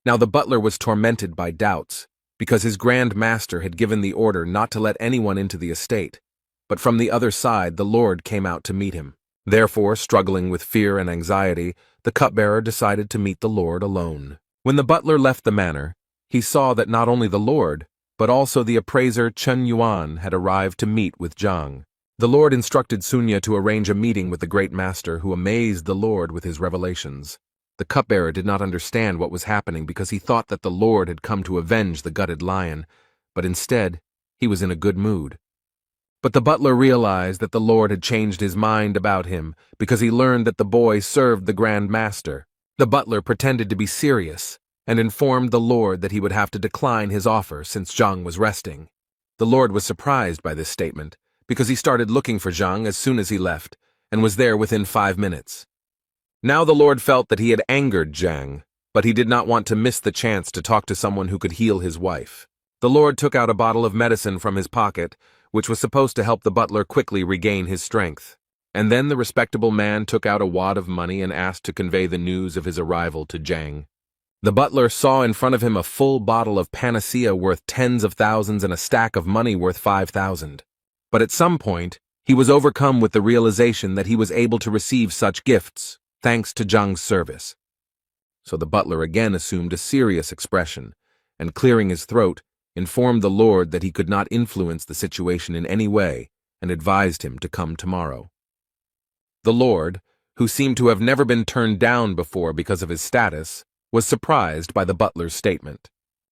Now the butler was tormented by doubts, because his Grand Master had given the order not to let anyone into the estate, but from the other side the Lord came out to meet him. Therefore, struggling with fear and anxiety, the cupbearer decided to meet the Lord alone. When the butler left the manor, he saw that not only the Lord, but also the appraiser Chen Yuan had arrived to meet with Zhang. The Lord instructed Sunya to arrange a meeting with the Great Master, who amazed the Lord with his revelations. The cupbearer did not understand what was happening because he thought that the Lord had come to avenge the gutted lion, but instead, he was in a good mood. But the butler realized that the Lord had changed his mind about him because he learned that the boy served the Grand Master. The butler pretended to be serious and informed the Lord that he would have to decline his offer since Zhang was resting. The Lord was surprised by this statement because he started looking for Zhang as soon as he left and was there within 5 minutes. Now the Lord felt that he had angered Zhang, but he did not want to miss the chance to talk to someone who could heal his wife. The Lord took out a bottle of medicine from his pocket, which was supposed to help the butler quickly regain his strength. And then the respectable man took out a wad of money and asked to convey the news of his arrival to Zhang. The butler saw in front of him a full bottle of panacea worth tens of thousands and a stack of money worth 5,000. But at some point, he was overcome with the realization that he was able to receive such gifts, thanks to Zhang's service. So the butler again assumed a serious expression, and clearing his throat, informed the Lord that he could not influence the situation in any way, and advised him to come tomorrow. The Lord, who seemed to have never been turned down before because of his status, was surprised by the butler's statement.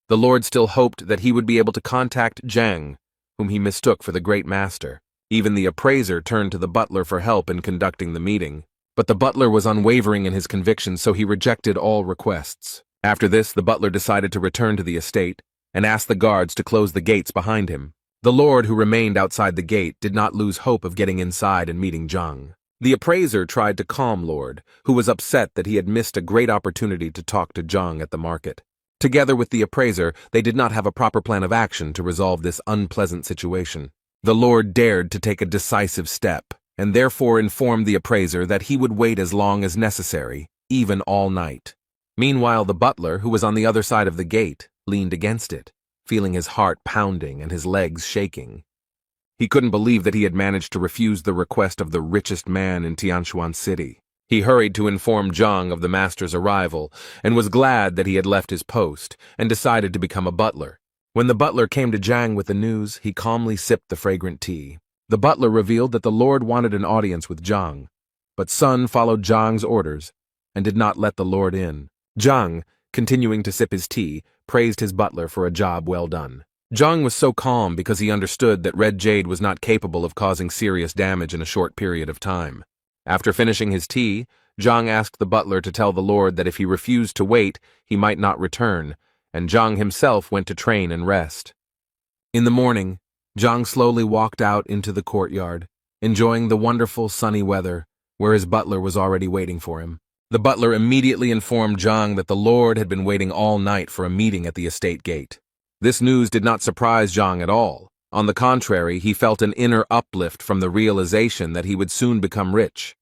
The Lord still hoped that he would be able to contact Zhang, whom he mistook for the Great Master. Even the appraiser turned to the butler for help in conducting the meeting. But the butler was unwavering in his convictions, so he rejected all requests. After this, the butler decided to return to the estate and asked the guards to close the gates behind him. The Lord, who remained outside the gate, did not lose hope of getting inside and meeting Zhang. The appraiser tried to calm Lord, who was upset that he had missed a great opportunity to talk to Zhang at the market. Together with the appraiser, they did not have a proper plan of action to resolve this unpleasant situation. The Lord dared to take a decisive step, and therefore informed the appraiser that he would wait as long as necessary, even all night. Meanwhile, the butler, who was on the other side of the gate, leaned against it, feeling his heart pounding and his legs shaking. He couldn't believe that he had managed to refuse the request of the richest man in Tianshuan City. He hurried to inform Zhang of the master's arrival, and was glad that he had left his post, and decided to become a butler. When the butler came to Zhang with the news, he calmly sipped the fragrant tea. The butler revealed that the Lord wanted an audience with Zhang, but Sun followed Zhang's orders and did not let the Lord in. Zhang, continuing to sip his tea, praised his butler for a job well done. Zhang was so calm because he understood that red jade was not capable of causing serious damage in a short period of time. After finishing his tea, Zhang asked the butler to tell the Lord that if he refused to wait, he might not return, and Zhang himself went to train and rest. In the morning, Zhang slowly walked out into the courtyard, enjoying the wonderful sunny weather, where his butler was already waiting for him. The butler immediately informed Zhang that the Lord had been waiting all night for a meeting at the estate gate. This news did not surprise Zhang at all. On the contrary, he felt an inner uplift from the realization that he would soon become rich.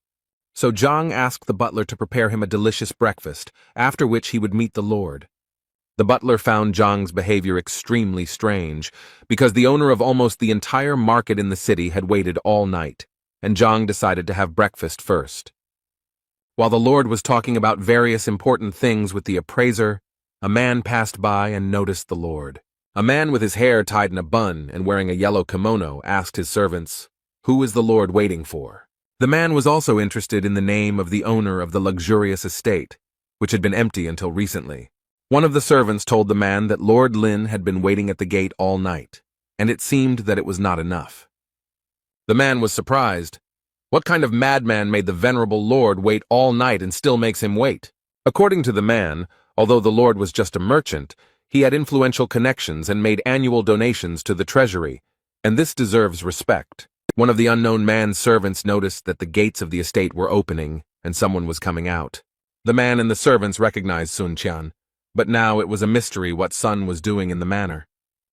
So Zhang asked the butler to prepare him a delicious breakfast, after which he would meet the Lord. The butler found Zhang's behavior extremely strange, because the owner of almost the entire market in the city had waited all night, and Zhang decided to have breakfast first. While the Lord was talking about various important things with the appraiser, a man passed by and noticed the Lord. A man with his hair tied in a bun and wearing a yellow kimono asked his servants, "Who is the Lord waiting for?" The man was also interested in the name of the owner of the luxurious estate, which had been empty until recently. One of the servants told the man that Lord Lin had been waiting at the gate all night, and it seemed that it was not enough. The man was surprised. What kind of madman made the venerable Lord wait all night and still makes him wait? According to the man, although the Lord was just a merchant, he had influential connections and made annual donations to the treasury, and this deserves respect. One of the unknown man's servants noticed that the gates of the estate were opening and someone was coming out. The man and the servants recognized Sun Qian, but now it was a mystery what Sun was doing in the manor.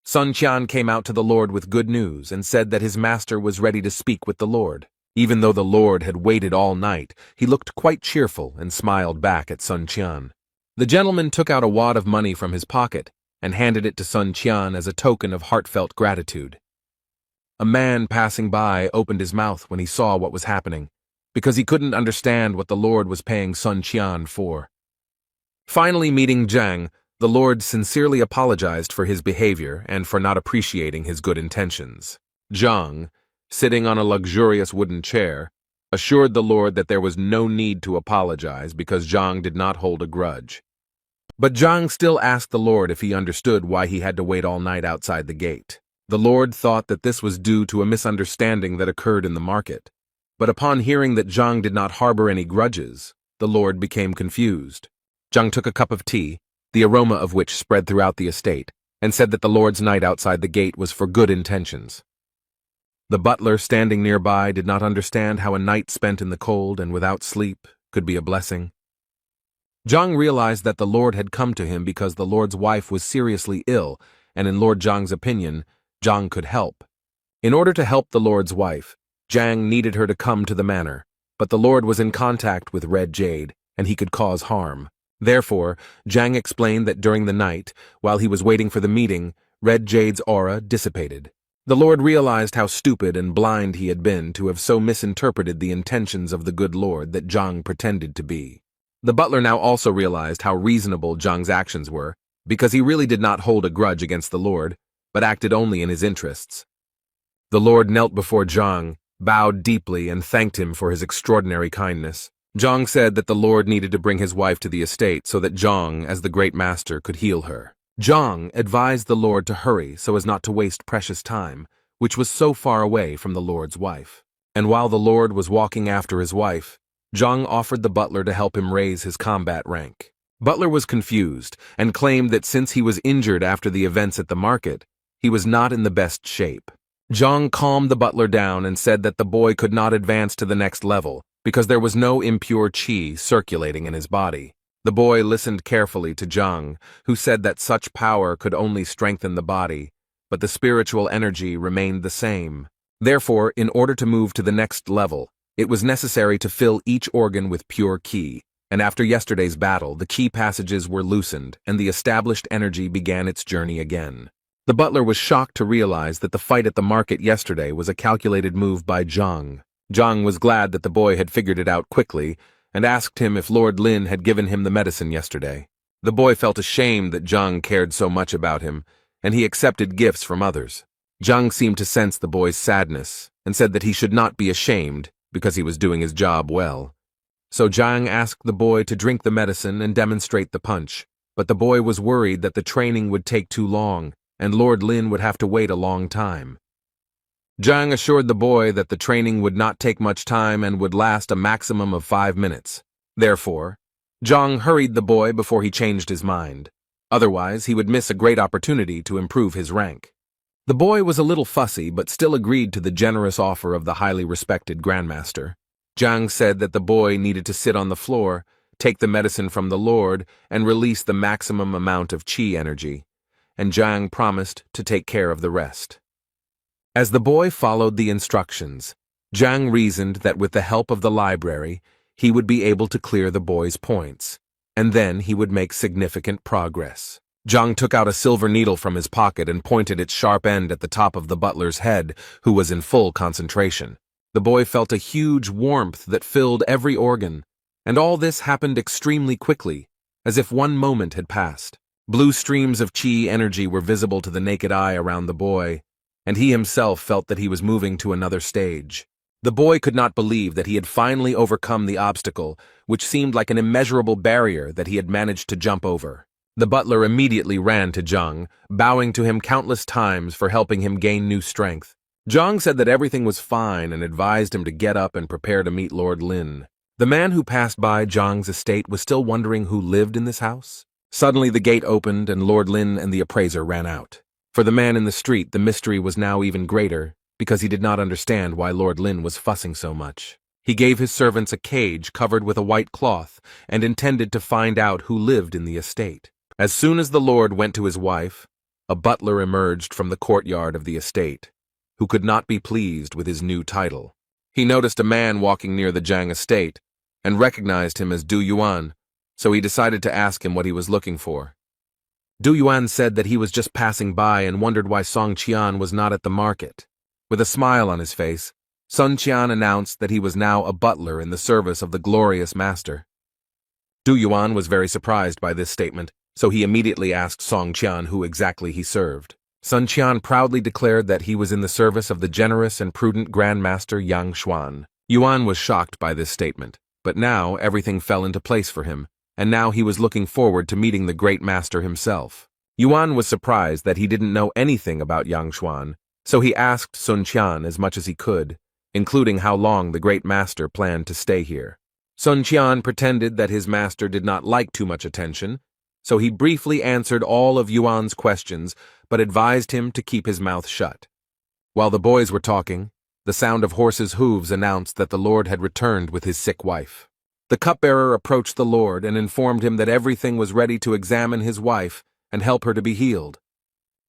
Sun Qian came out to the Lord with good news and said that his master was ready to speak with the Lord. Even though the Lord had waited all night, he looked quite cheerful and smiled back at Sun Qian. The gentleman took out a wad of money from his pocket and handed it to Sun Qian as a token of heartfelt gratitude. A man passing by opened his mouth when he saw what was happening, because he couldn't understand what the Lord was paying Sun Qian for. Finally meeting Zhang, the Lord sincerely apologized for his behavior and for not appreciating his good intentions. Zhang, sitting on a luxurious wooden chair, assured the Lord that there was no need to apologize because Zhang did not hold a grudge. But Zhang still asked the Lord if he understood why he had to wait all night outside the gate. The Lord thought that this was due to a misunderstanding that occurred in the market. But upon hearing that Zhang did not harbor any grudges, the Lord became confused. Zhang took a cup of tea, the aroma of which spread throughout the estate, and said that the Lord's night outside the gate was for good intentions. The butler standing nearby did not understand how a night spent in the cold and without sleep could be a blessing. Zhang realized that the Lord had come to him because the Lord's wife was seriously ill, and in Lord Zhang's opinion, Zhang could help. In order to help the Lord's wife, Zhang needed her to come to the manor, but the Lord was in contact with Red Jade, and he could cause harm. Therefore, Zhang explained that during the night, while he was waiting for the meeting, Red Jade's aura dissipated. The Lord realized how stupid and blind he had been to have so misinterpreted the intentions of the good Lord that Zhang pretended to be. The butler now also realized how reasonable Zhang's actions were, because he really did not hold a grudge against the Lord, but acted only in his interests. The Lord knelt before Zhang, bowed deeply, and thanked him for his extraordinary kindness. Zhang said that the Lord needed to bring his wife to the estate so that Zhang, as the great master, could heal her. Zhang advised the Lord to hurry so as not to waste precious time, which was so far away from the Lord's wife. And while the Lord was walking after his wife, Zhang offered the butler to help him raise his combat rank. Butler was confused and claimed that since he was injured after the events at the market, he was not in the best shape. Zhang calmed the butler down and said that the boy could not advance to the next level because there was no impure qi circulating in his body. The boy listened carefully to Zhang, who said that such power could only strengthen the body, but the spiritual energy remained the same. Therefore, in order to move to the next level, it was necessary to fill each organ with pure qi, and after yesterday's battle, the qi passages were loosened, and the established energy began its journey again. The butler was shocked to realize that the fight at the market yesterday was a calculated move by Zhang. Zhang was glad that the boy had figured it out quickly, and asked him if Lord Lin had given him the medicine yesterday. The boy felt ashamed that Zhang cared so much about him, and he accepted gifts from others. Zhang seemed to sense the boy's sadness, and said that he should not be ashamed because he was doing his job well. So Zhang asked the boy to drink the medicine and demonstrate the punch, but the boy was worried that the training would take too long, and Lord Lin would have to wait a long time. Zhang assured the boy that the training would not take much time and would last a maximum of 5 minutes. Therefore, Zhang hurried the boy before he changed his mind. Otherwise, he would miss a great opportunity to improve his rank. The boy was a little fussy, but still agreed to the generous offer of the highly respected Grandmaster. Zhang said that the boy needed to sit on the floor, take the medicine from the Lord, and release the maximum amount of qi energy, and Zhang promised to take care of the rest. As the boy followed the instructions, Zhang reasoned that with the help of the library, he would be able to clear the boy's points, and then he would make significant progress. Zhang took out a silver needle from his pocket and pointed its sharp end at the top of the butler's head, who was in full concentration. The boy felt a huge warmth that filled every organ, and all this happened extremely quickly, as if 1 moment had passed. Blue streams of chi energy were visible to the naked eye around the boy, and he himself felt that he was moving to another stage. The boy could not believe that he had finally overcome the obstacle, which seemed like an immeasurable barrier that he had managed to jump over. The butler immediately ran to Zhang, bowing to him countless times for helping him gain new strength. Zhang said that everything was fine and advised him to get up and prepare to meet Lord Lin. The man who passed by Zhang's estate was still wondering who lived in this house. Suddenly the gate opened and Lord Lin and the appraiser ran out. For the man in the street, the mystery was now even greater, because he did not understand why Lord Lin was fussing so much. He gave his servants a cage covered with a white cloth and intended to find out who lived in the estate. As soon as the lord went to his wife, a butler emerged from the courtyard of the estate, who could not be pleased with his new title. He noticed a man walking near the Zhang estate and recognized him as Du Yuan, so he decided to ask him what he was looking for. Du Yuan said that he was just passing by and wondered why Song Qian was not at the market. With a smile on his face, Sun Qian announced that he was now a butler in the service of the glorious master. Du Yuan was very surprised by this statement, so he immediately asked Song Qian who exactly he served. Sun Qian proudly declared that he was in the service of the generous and prudent Grand Master Yang Xuan. Yuan was shocked by this statement, but now everything fell into place for him, and now he was looking forward to meeting the great master himself. Yuan was surprised that he didn't know anything about Yang Xuan, so he asked Sun Qian as much as he could, including how long the great master planned to stay here. Sun Qian pretended that his master did not like too much attention, so he briefly answered all of Yuan's questions but advised him to keep his mouth shut. While the boys were talking, the sound of horses' hooves announced that the lord had returned with his sick wife. The cupbearer approached the lord and informed him that everything was ready to examine his wife and help her to be healed.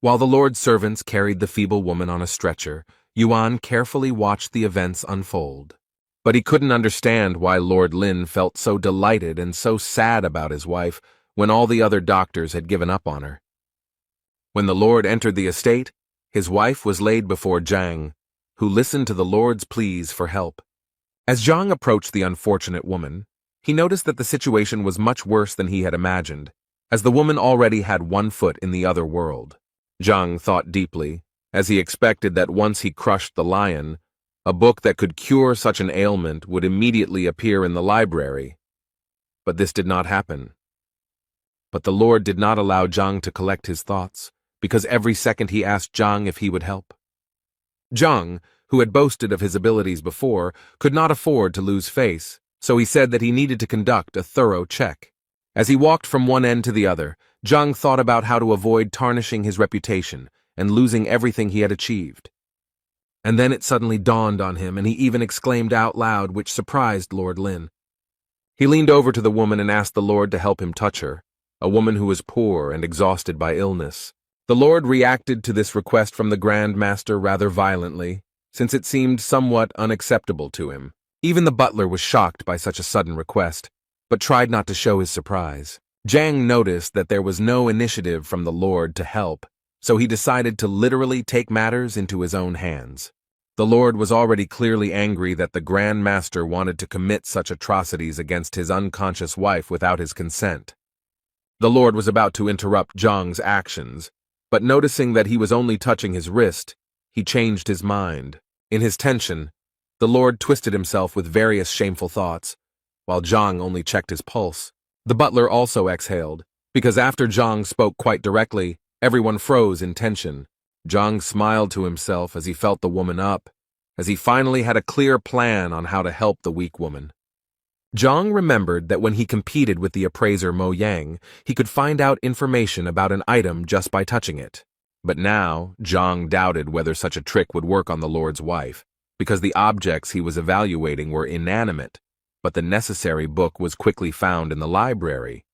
While the lord's servants carried the feeble woman on a stretcher, Yuan carefully watched the events unfold. But he couldn't understand why Lord Lin felt so delighted and so sad about his wife when all the other doctors had given up on her. When the lord entered the estate, his wife was laid before Zhang, who listened to the lord's pleas for help. As Zhang approached the unfortunate woman, he noticed that the situation was much worse than he had imagined, as the woman already had one foot in the other world. Zhang thought deeply, as he expected that once he crushed the lion, a book that could cure such an ailment would immediately appear in the library. But this did not happen. But the lord did not allow Zhang to collect his thoughts, because every second he asked Zhang if he would help. Zhang, who had boasted of his abilities before, could not afford to lose face, so he said that he needed to conduct a thorough check. As he walked from one end to the other, Zhang thought about how to avoid tarnishing his reputation and losing everything he had achieved. And then it suddenly dawned on him, and he even exclaimed out loud, which surprised Lord Lin. He leaned over to the woman and asked the lord to help him touch her, a woman who was poor and exhausted by illness. The lord reacted to this request from the Grand Master rather violently, since it seemed somewhat unacceptable to him. Even the butler was shocked by such a sudden request, but tried not to show his surprise. Zhang noticed that there was no initiative from the lord to help, so he decided to literally take matters into his own hands. The lord was already clearly angry that the Grand Master wanted to commit such atrocities against his unconscious wife without his consent. The lord was about to interrupt Zhang's actions, but noticing that he was only touching his wrist, he changed his mind. In his tension, the lord twisted himself with various shameful thoughts, while Zhang only checked his pulse. The butler also exhaled, because after Zhang spoke quite directly, everyone froze in tension. Zhang smiled to himself as he felt the woman up, as he finally had a clear plan on how to help the weak woman. Zhang remembered that when he competed with the appraiser Mo Yang, he could find out information about an item just by touching it. But now, Zhang doubted whether such a trick would work on the lord's wife, because the objects he was evaluating were inanimate, but the necessary book was quickly found in the library.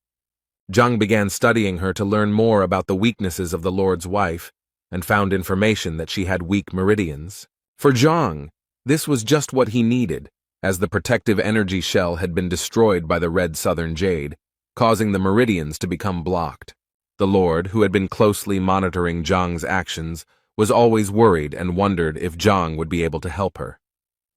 Zhang began studying her to learn more about the weaknesses of the lord's wife, and found information that she had weak meridians. For Zhang, this was just what he needed, as the protective energy shell had been destroyed by the red southern jade, causing the meridians to become blocked. The lord, who had been closely monitoring Zhang's actions, was always worried and wondered if Zhang would be able to help her.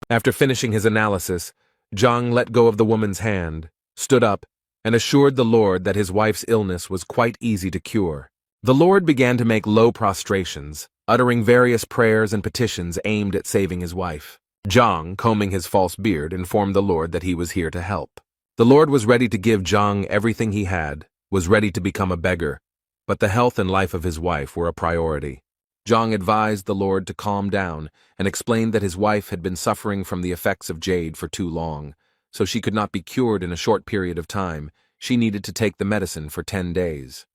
After finishing his analysis, Zhang let go of the woman's hand, stood up, and assured the Lord that his wife's illness was quite easy to cure. The Lord began to make low prostrations, uttering various prayers and petitions aimed at saving his wife. Zhang, combing his false beard, informed the Lord that he was here to help. The Lord was ready to give Zhang everything he had, was ready to become a beggar, but the health and life of his wife were a priority. Zhang advised the Lord to calm down and explained that his wife had been suffering from the effects of jade for too long, so she could not be cured in a short period of time. She needed to take the medicine for 10 days.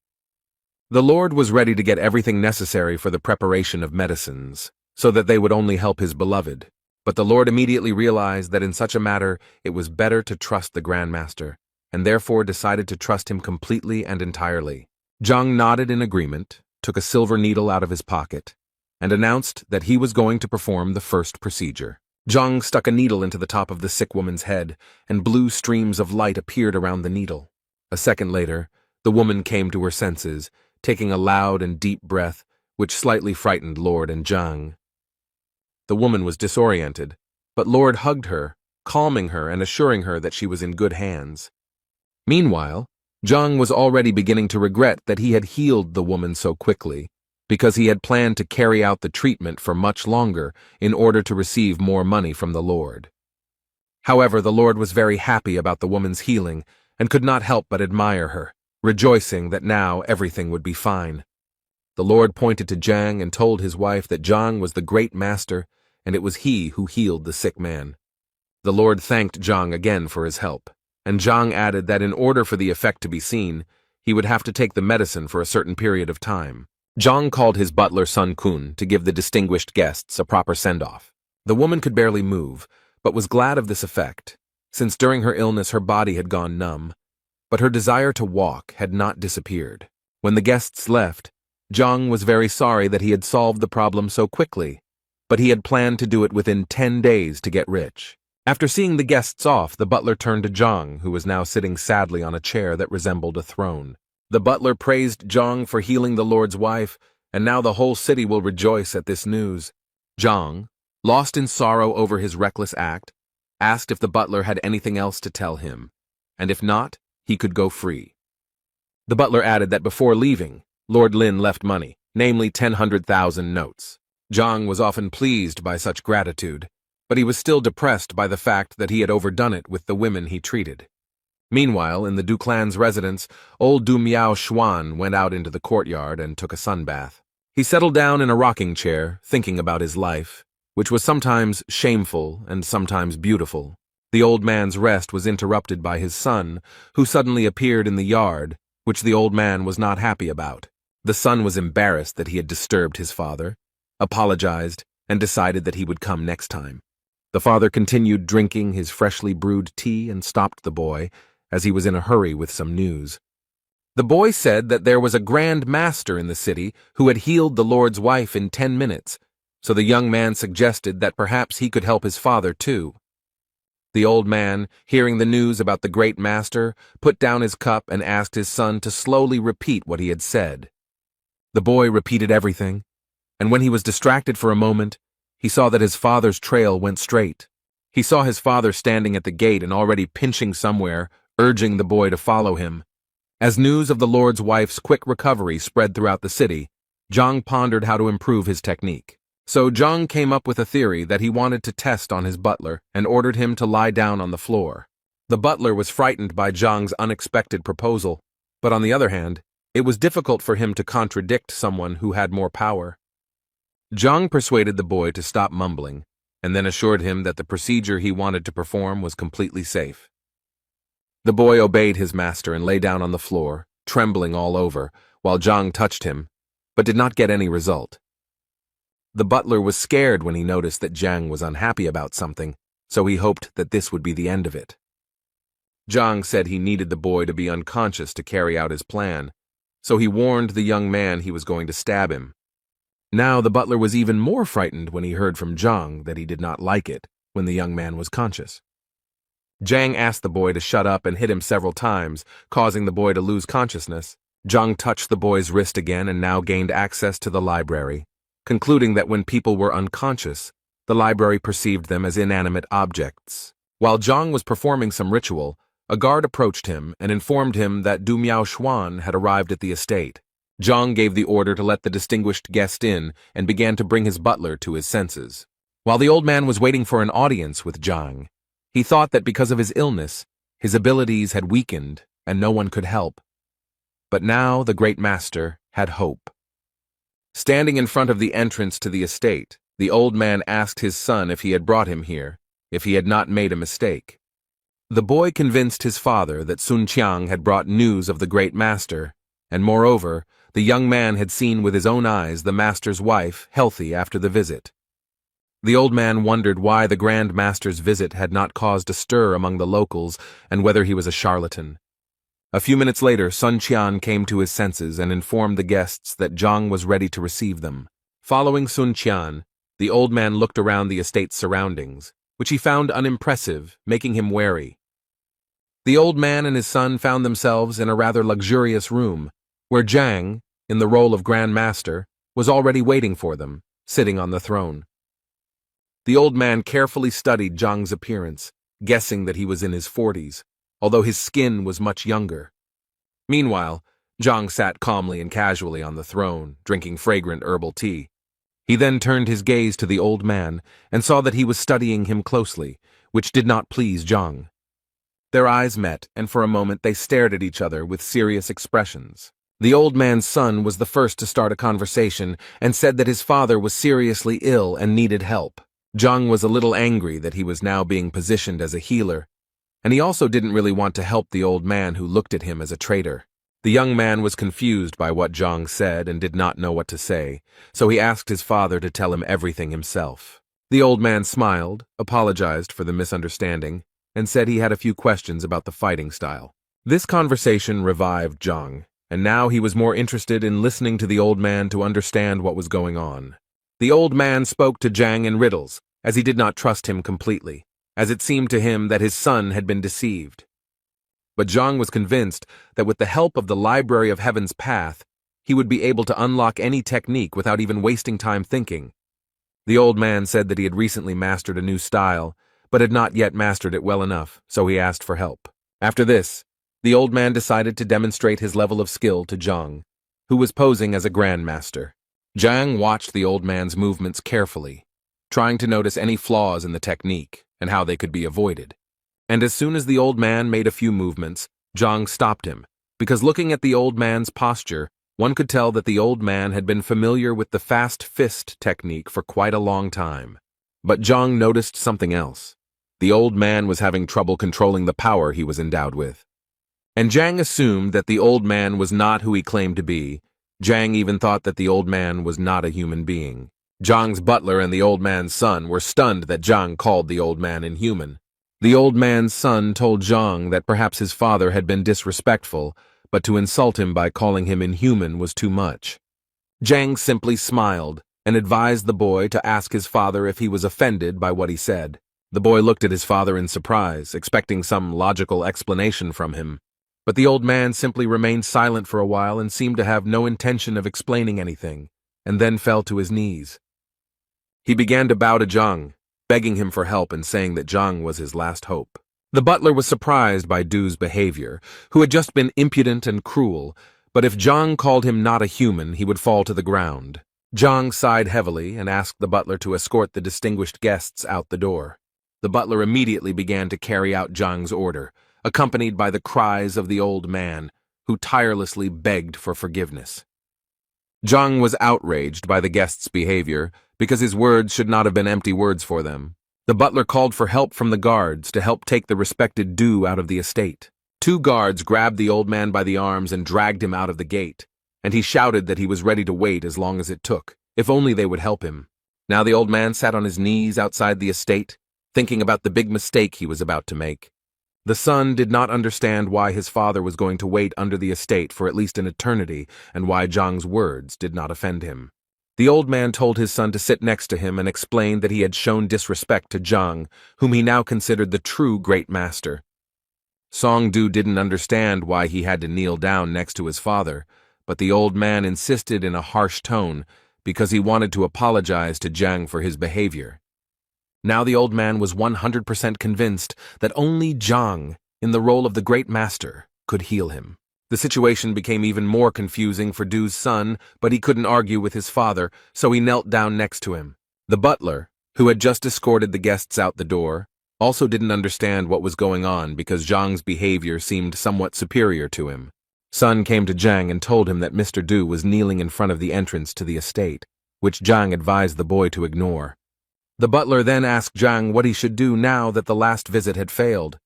The Lord was ready to get everything necessary for the preparation of medicines, so that they would only help his beloved. But the Lord immediately realized that in such a matter it was better to trust the Grandmaster, and therefore decided to trust him completely and entirely. Zhang nodded in agreement, took a silver needle out of his pocket, and announced that he was going to perform the first procedure. Zhang stuck a needle into the top of the sick woman's head, and blue streams of light appeared around the needle. A second later, the woman came to her senses, taking a loud and deep breath, which slightly frightened Lord and Zhang. The woman was disoriented, but Lord hugged her, calming her and assuring her that she was in good hands. Meanwhile, Zhang was already beginning to regret that he had healed the woman so quickly, because he had planned to carry out the treatment for much longer in order to receive more money from the Lord. However, the Lord was very happy about the woman's healing and could not help but admire her, rejoicing that now everything would be fine. The Lord pointed to Zhang and told his wife that Zhang was the great master and it was he who healed the sick man. The Lord thanked Zhang again for his help, and Zhang added that in order for the effect to be seen, he would have to take the medicine for a certain period of time. Zhang called his butler Sun Kun to give the distinguished guests a proper send-off. The woman could barely move, but was glad of this effect, since during her illness her body had gone numb, but her desire to walk had not disappeared. When the guests left, Zhang was very sorry that he had solved the problem so quickly, but he had planned to do it within 10 days to get rich. After seeing the guests off, the butler turned to Zhang, who was now sitting sadly on a chair that resembled a throne. The butler praised Zhang for healing the Lord's wife, and now the whole city will rejoice at this news. Zhang, lost in sorrow over his reckless act, asked if the butler had anything else to tell him, and if not, he could go free. The butler added that before leaving, Lord Lin left money, namely 100,000 notes. Zhang was often pleased by such gratitude, but he was still depressed by the fact that he had overdone it with the women he treated. Meanwhile, in the Du clan's residence, old Du Miao Xuan went out into the courtyard and took a sunbath. He settled down in a rocking chair, thinking about his life, which was sometimes shameful and sometimes beautiful. The old man's rest was interrupted by his son, who suddenly appeared in the yard, which the old man was not happy about. The son was embarrassed that he had disturbed his father, apologized, and decided that he would come next time. The father continued drinking his freshly brewed tea and stopped the boy, as he was in a hurry with some news. The boy said that there was a grand master in the city who had healed the Lord's wife in 10 minutes, so the young man suggested that perhaps he could help his father too. The old man, hearing the news about the great master, put down his cup and asked his son to slowly repeat what he had said. The boy repeated everything, and when he was distracted for a moment, he saw that his father's trail went straight. He saw his father standing at the gate and already pinching somewhere, urging the boy to follow him. As news of the Lord's wife's quick recovery spread throughout the city, Zhang pondered how to improve his technique. So Zhang came up with a theory that he wanted to test on his butler and ordered him to lie down on the floor. The butler was frightened by Zhang's unexpected proposal, but on the other hand, it was difficult for him to contradict someone who had more power. Zhang persuaded the boy to stop mumbling, and then assured him that the procedure he wanted to perform was completely safe. The boy obeyed his master and lay down on the floor, trembling all over, while Zhang touched him, but did not get any result. The butler was scared when he noticed that Zhang was unhappy about something, so he hoped that this would be the end of it. Zhang said he needed the boy to be unconscious to carry out his plan, so he warned the young man he was going to stab him. Now the butler was even more frightened when he heard from Zhang that he did not like it when the young man was conscious. Zhang asked the boy to shut up and hit him several times, causing the boy to lose consciousness. Zhang touched the boy's wrist again and now gained access to the library, concluding that when people were unconscious, the library perceived them as inanimate objects. While Zhang was performing some ritual, A guard approached him and informed him that Du Miao Xuan had arrived at the estate. Zhang gave the order to let the distinguished guest in and began to bring his butler to his senses. While the old man was waiting for an audience with Zhang, he thought that because of his illness, his abilities had weakened and no one could help. But now the great master had hope. Standing in front of the entrance to the estate, the old man asked his son if he had brought him here, if he had not made a mistake. The boy convinced his father that Sun Qiang had brought news of the great master, and moreover, the young man had seen with his own eyes the master's wife healthy after the visit. The old man wondered why the Grand Master's visit had not caused a stir among the locals and whether he was a charlatan. A few minutes later, Sun Qian came to his senses and informed the guests that Zhang was ready to receive them. Following Sun Qian, the old man looked around the estate's surroundings, which he found unimpressive, making him wary. The old man and his son found themselves in a rather luxurious room, where Zhang, in the role of Grand Master, was already waiting for them, sitting on the throne. The old man carefully studied Zhang's appearance, guessing that he was in his 40s, although his skin was much younger. Meanwhile, Zhang sat calmly and casually on the throne, drinking fragrant herbal tea. He then turned his gaze to the old man and saw that he was studying him closely, which did not please Zhang. Their eyes met, and for a moment they stared at each other with serious expressions. The old man's son was the first to start a conversation and said that his father was seriously ill and needed help. Zhang was a little angry that he was now being positioned as a healer, and he also didn't really want to help the old man who looked at him as a traitor. The young man was confused by what Zhang said and did not know what to say, so he asked his father to tell him everything himself. The old man smiled, apologized for the misunderstanding, and said he had a few questions about the fighting style. This conversation revived Zhang, and now he was more interested in listening to the old man to understand what was going on. The old man spoke to Zhang in riddles, as he did not trust him completely, as it seemed to him that his son had been deceived. But Zhang was convinced that with the help of the Library of Heaven's Path, he would be able to unlock any technique without even wasting time thinking. The old man said that he had recently mastered a new style, but had not yet mastered it well enough, so he asked for help. After this, the old man decided to demonstrate his level of skill to Zhang, who was posing as a grandmaster. Zhang watched the old man's movements carefully, trying to notice any flaws in the technique and how they could be avoided. And as soon as the old man made a few movements, Zhang stopped him, because looking at the old man's posture, one could tell that the old man had been familiar with the fast fist technique for quite a long time. But Zhang noticed something else. The old man was having trouble controlling the power he was endowed with. And Zhang assumed that the old man was not who he claimed to be. Zhang even thought that the old man was not a human being. Zhang's butler and the old man's son were stunned that Zhang called the old man inhuman. The old man's son told Zhang that perhaps his father had been disrespectful, but to insult him by calling him inhuman was too much. Zhang simply smiled and advised the boy to ask his father if he was offended by what he said. The boy looked at his father in surprise, expecting some logical explanation from him. But the old man simply remained silent for a while and seemed to have no intention of explaining anything, and then fell to his knees. He began to bow to Zhang, begging him for help and saying that Zhang was his last hope. The butler was surprised by Du's behavior, who had just been impudent and cruel, but if Zhang called him not a human, he would fall to the ground. Zhang sighed heavily and asked the butler to escort the distinguished guests out the door. The butler immediately began to carry out Zhang's order, accompanied by the cries of the old man, who tirelessly begged for forgiveness. Zhang was outraged by the guests' behavior, because his words should not have been empty words for them. The butler called for help from the guards to help take the respected Du out of the estate. 2 guards grabbed the old man by the arms and dragged him out of the gate, and he shouted that he was ready to wait as long as it took, if only they would help him. Now the old man sat on his knees outside the estate, thinking about the big mistake he was about to make. The son did not understand why his father was going to wait under the estate for at least an eternity, and why Zhang's words did not offend him. The old man told his son to sit next to him and explained that he had shown disrespect to Zhang, whom he now considered the true great master. Song Du didn't understand why he had to kneel down next to his father, but the old man insisted in a harsh tone because he wanted to apologize to Zhang for his behavior. Now the old man was 100% convinced that only Zhang in the role of the great master, could heal him. The situation became even more confusing for Du's son, but he couldn't argue with his father, so he knelt down next to him. The butler, who had just escorted the guests out the door, also didn't understand what was going on because Zhang's behavior seemed somewhat superior to him. Sun came to Zhang and told him that Mr. Du was kneeling in front of the entrance to the estate, which Zhang advised the boy to ignore. The butler then asked Zhang what he should do now that the last visit had failed.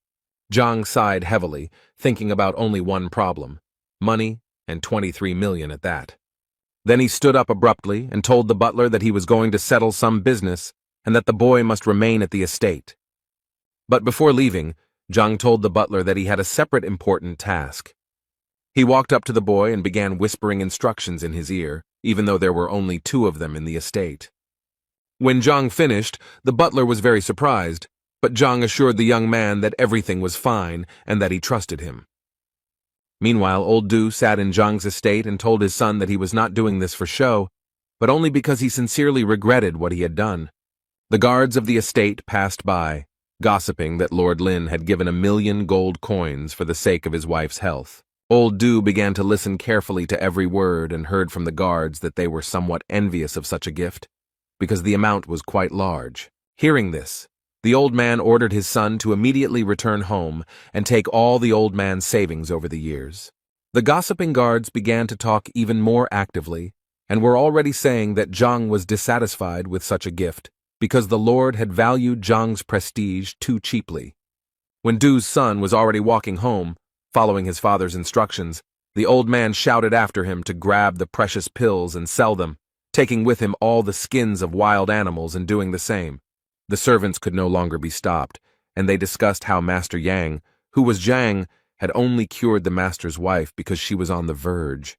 Zhang sighed heavily, thinking about only one problem: money, and 23 million at that. Then he stood up abruptly and told the butler that he was going to settle some business and that the boy must remain at the estate. But before leaving, Zhang told the butler that he had a separate important task. He walked up to the boy and began whispering instructions in his ear, even though there were only 2 of them in the estate. When Zhang finished, the butler was very surprised, but Zhang assured the young man that everything was fine and that he trusted him. Meanwhile, old Du sat in Zhang's estate and told his son that he was not doing this for show, but only because he sincerely regretted what he had done. The guards of the estate passed by, gossiping that Lord Lin had given 1 million gold coins for the sake of his wife's health. Old Du began to listen carefully to every word and heard from the guards that they were somewhat envious of such a gift, because the amount was quite large. Hearing this, the old man ordered his son to immediately return home and take all the old man's savings over the years. The gossiping guards began to talk even more actively and were already saying that Zhang was dissatisfied with such a gift because the Lord had valued Zhang's prestige too cheaply. When Du's son was already walking home, following his father's instructions, the old man shouted after him to grab the precious pills and sell them, taking with him all the skins of wild animals and doing the same. The servants could no longer be stopped, and they discussed how Master Yang, who was Zhang, had only cured the master's wife because she was on the verge.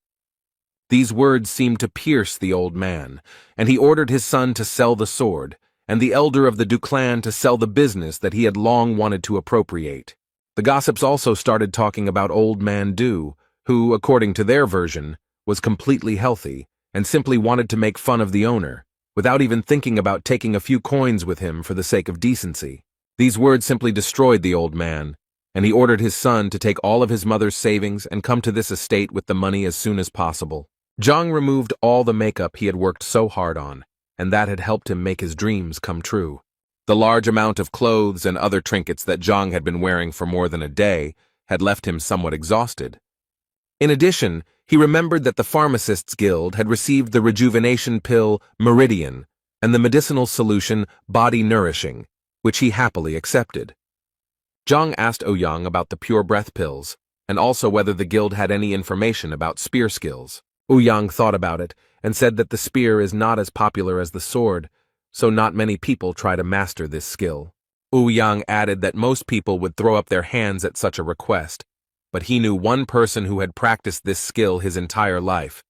These words seemed to pierce the old man, and he ordered his son to sell the sword, and the elder of the Du clan to sell the business that he had long wanted to appropriate. The gossips also started talking about old man Du, who, according to their version, was completely healthy and simply wanted to make fun of the owner, without even thinking about taking a few coins with him for the sake of decency. These words simply destroyed the old man, and he ordered his son to take all of his mother's savings and come to this estate with the money as soon as possible. Zhang removed all the makeup he had worked so hard on, and that had helped him make his dreams come true. The large amount of clothes and other trinkets that Zhang had been wearing for more than a day had left him somewhat exhausted. In addition, he remembered that the Pharmacists' Guild had received the rejuvenation pill Meridian and the medicinal solution Body Nourishing, which he happily accepted. Zhang asked Ouyang about the pure breath pills, and also whether the guild had any information about spear skills. Ouyang thought about it and said that the spear is not as popular as the sword, so not many people try to master this skill. Ouyang added that most people would throw up their hands at such a request, but he knew one person who had practiced this skill his entire life,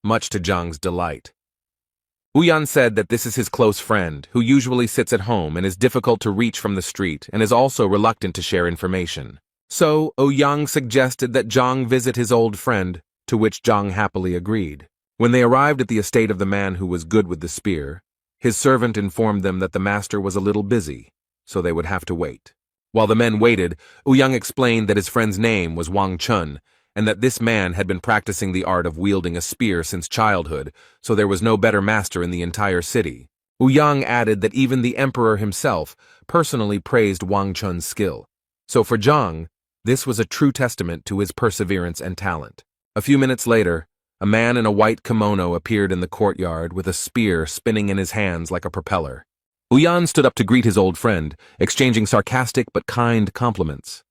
much to Zhang's delight. Ouyang said that this is his close friend, who usually sits at home and is difficult to reach from the street and is also reluctant to share information. So, Ouyang suggested that Zhang visit his old friend, to which Zhang happily agreed. When they arrived at the estate of the man who was good with the spear, his servant informed them that the master was a little busy, so they would have to wait. While the men waited, Ouyang explained that his friend's name was Wang Chun, and that this man had been practicing the art of wielding a spear since childhood, so there was no better master in the entire city. Ouyang added that even the emperor himself personally praised Wang Chun's skill, so for Zhang, this was a true testament to his perseverance and talent. A few minutes later, a man in a white kimono appeared in the courtyard with a spear spinning in his hands like a propeller. Ouyang stood up to greet his old friend, exchanging sarcastic but kind compliments.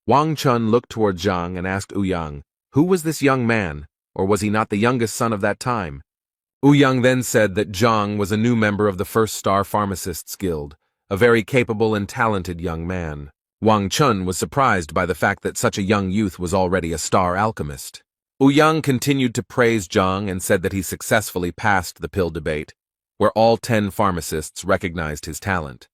Wang Chun looked toward Zhang and asked Ouyang, who was this young man, or was he not the youngest son of that time? Ouyang then said that Zhang was a new member of the First Star Pharmacists Guild, a very capable and talented young man. Wang Chun was surprised by the fact that such a young youth was already a star alchemist. Ouyang continued to praise Zhang and said that he successfully passed the pill debate, where all 10 pharmacists recognized his talent.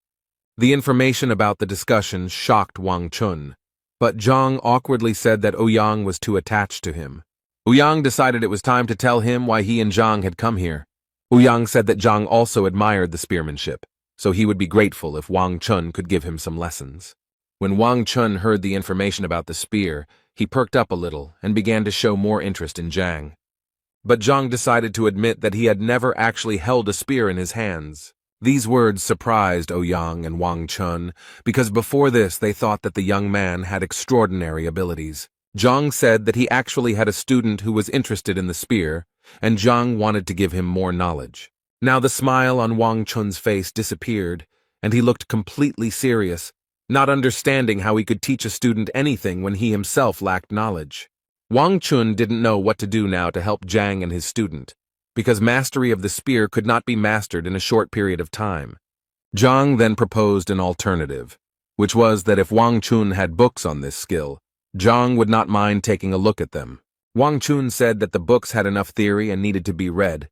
The information about the discussion shocked Wang Chun, but Zhang awkwardly said that Ouyang was too attached to him. Ouyang decided it was time to tell him why he and Zhang had come here. Ouyang said that Zhang also admired the spearmanship, so he would be grateful if Wang Chun could give him some lessons. When Wang Chun heard the information about the spear, he perked up a little and began to show more interest in Zhang. But Zhang decided to admit that he had never actually held a spear in his hands. These words surprised Ouyang and Wang Chun, because before this they thought that the young man had extraordinary abilities. Zhang said that he actually had a student who was interested in the spear, and Zhang wanted to give him more knowledge. Now the smile on Wang Chun's face disappeared, and he looked completely serious, not understanding how he could teach a student anything when he himself lacked knowledge. Wang Chun didn't know what to do now to help Zhang and his student, because mastery of the spear could not be mastered in a short period of time. Zhang then proposed an alternative, which was that if Wang Chun had books on this skill, Zhang would not mind taking a look at them. Wang Chun said that the books had enough theory and needed to be read,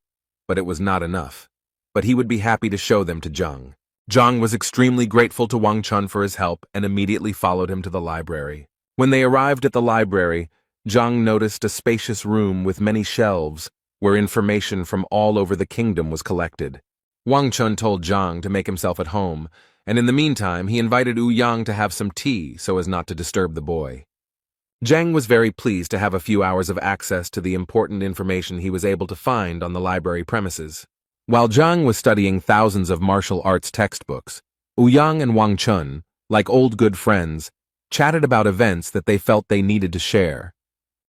but it was not enough. But he would be happy to show them to Zhang. Zhang was extremely grateful to Wang Chun for his help and immediately followed him to the library. When they arrived at the library, Zhang noticed a spacious room with many shelves where information from all over the kingdom was collected. Wang Chun told Zhang to make himself at home, and in the meantime he invited Ouyang to have some tea so as not to disturb the boy. Zhang was very pleased to have a few hours of access to the important information he was able to find on the library premises. While Zhang was studying thousands of martial arts textbooks, Ouyang and Wang Chun, like old good friends, chatted about events that they felt they needed to share.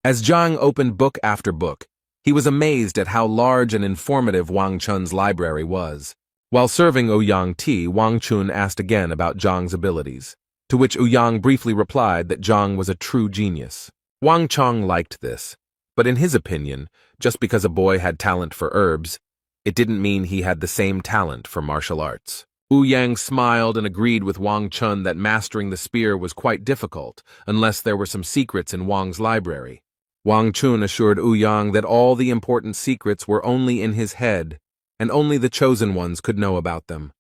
As Zhang opened book after book, he was amazed at how large and informative Wang Chun's library was. While serving Ouyang tea, Wang Chun asked again about Zhang's abilities, to which Ouyang briefly replied that Zhang was a true genius. Wang Chun liked this, but in his opinion, just because a boy had talent for herbs, it didn't mean he had the same talent for martial arts. Ouyang smiled and agreed with Wang Chun that mastering the spear was quite difficult, unless there were some secrets in Wang's library. Wang Chun assured Ouyang that all the important secrets were only in his head, and only the chosen ones could know about them.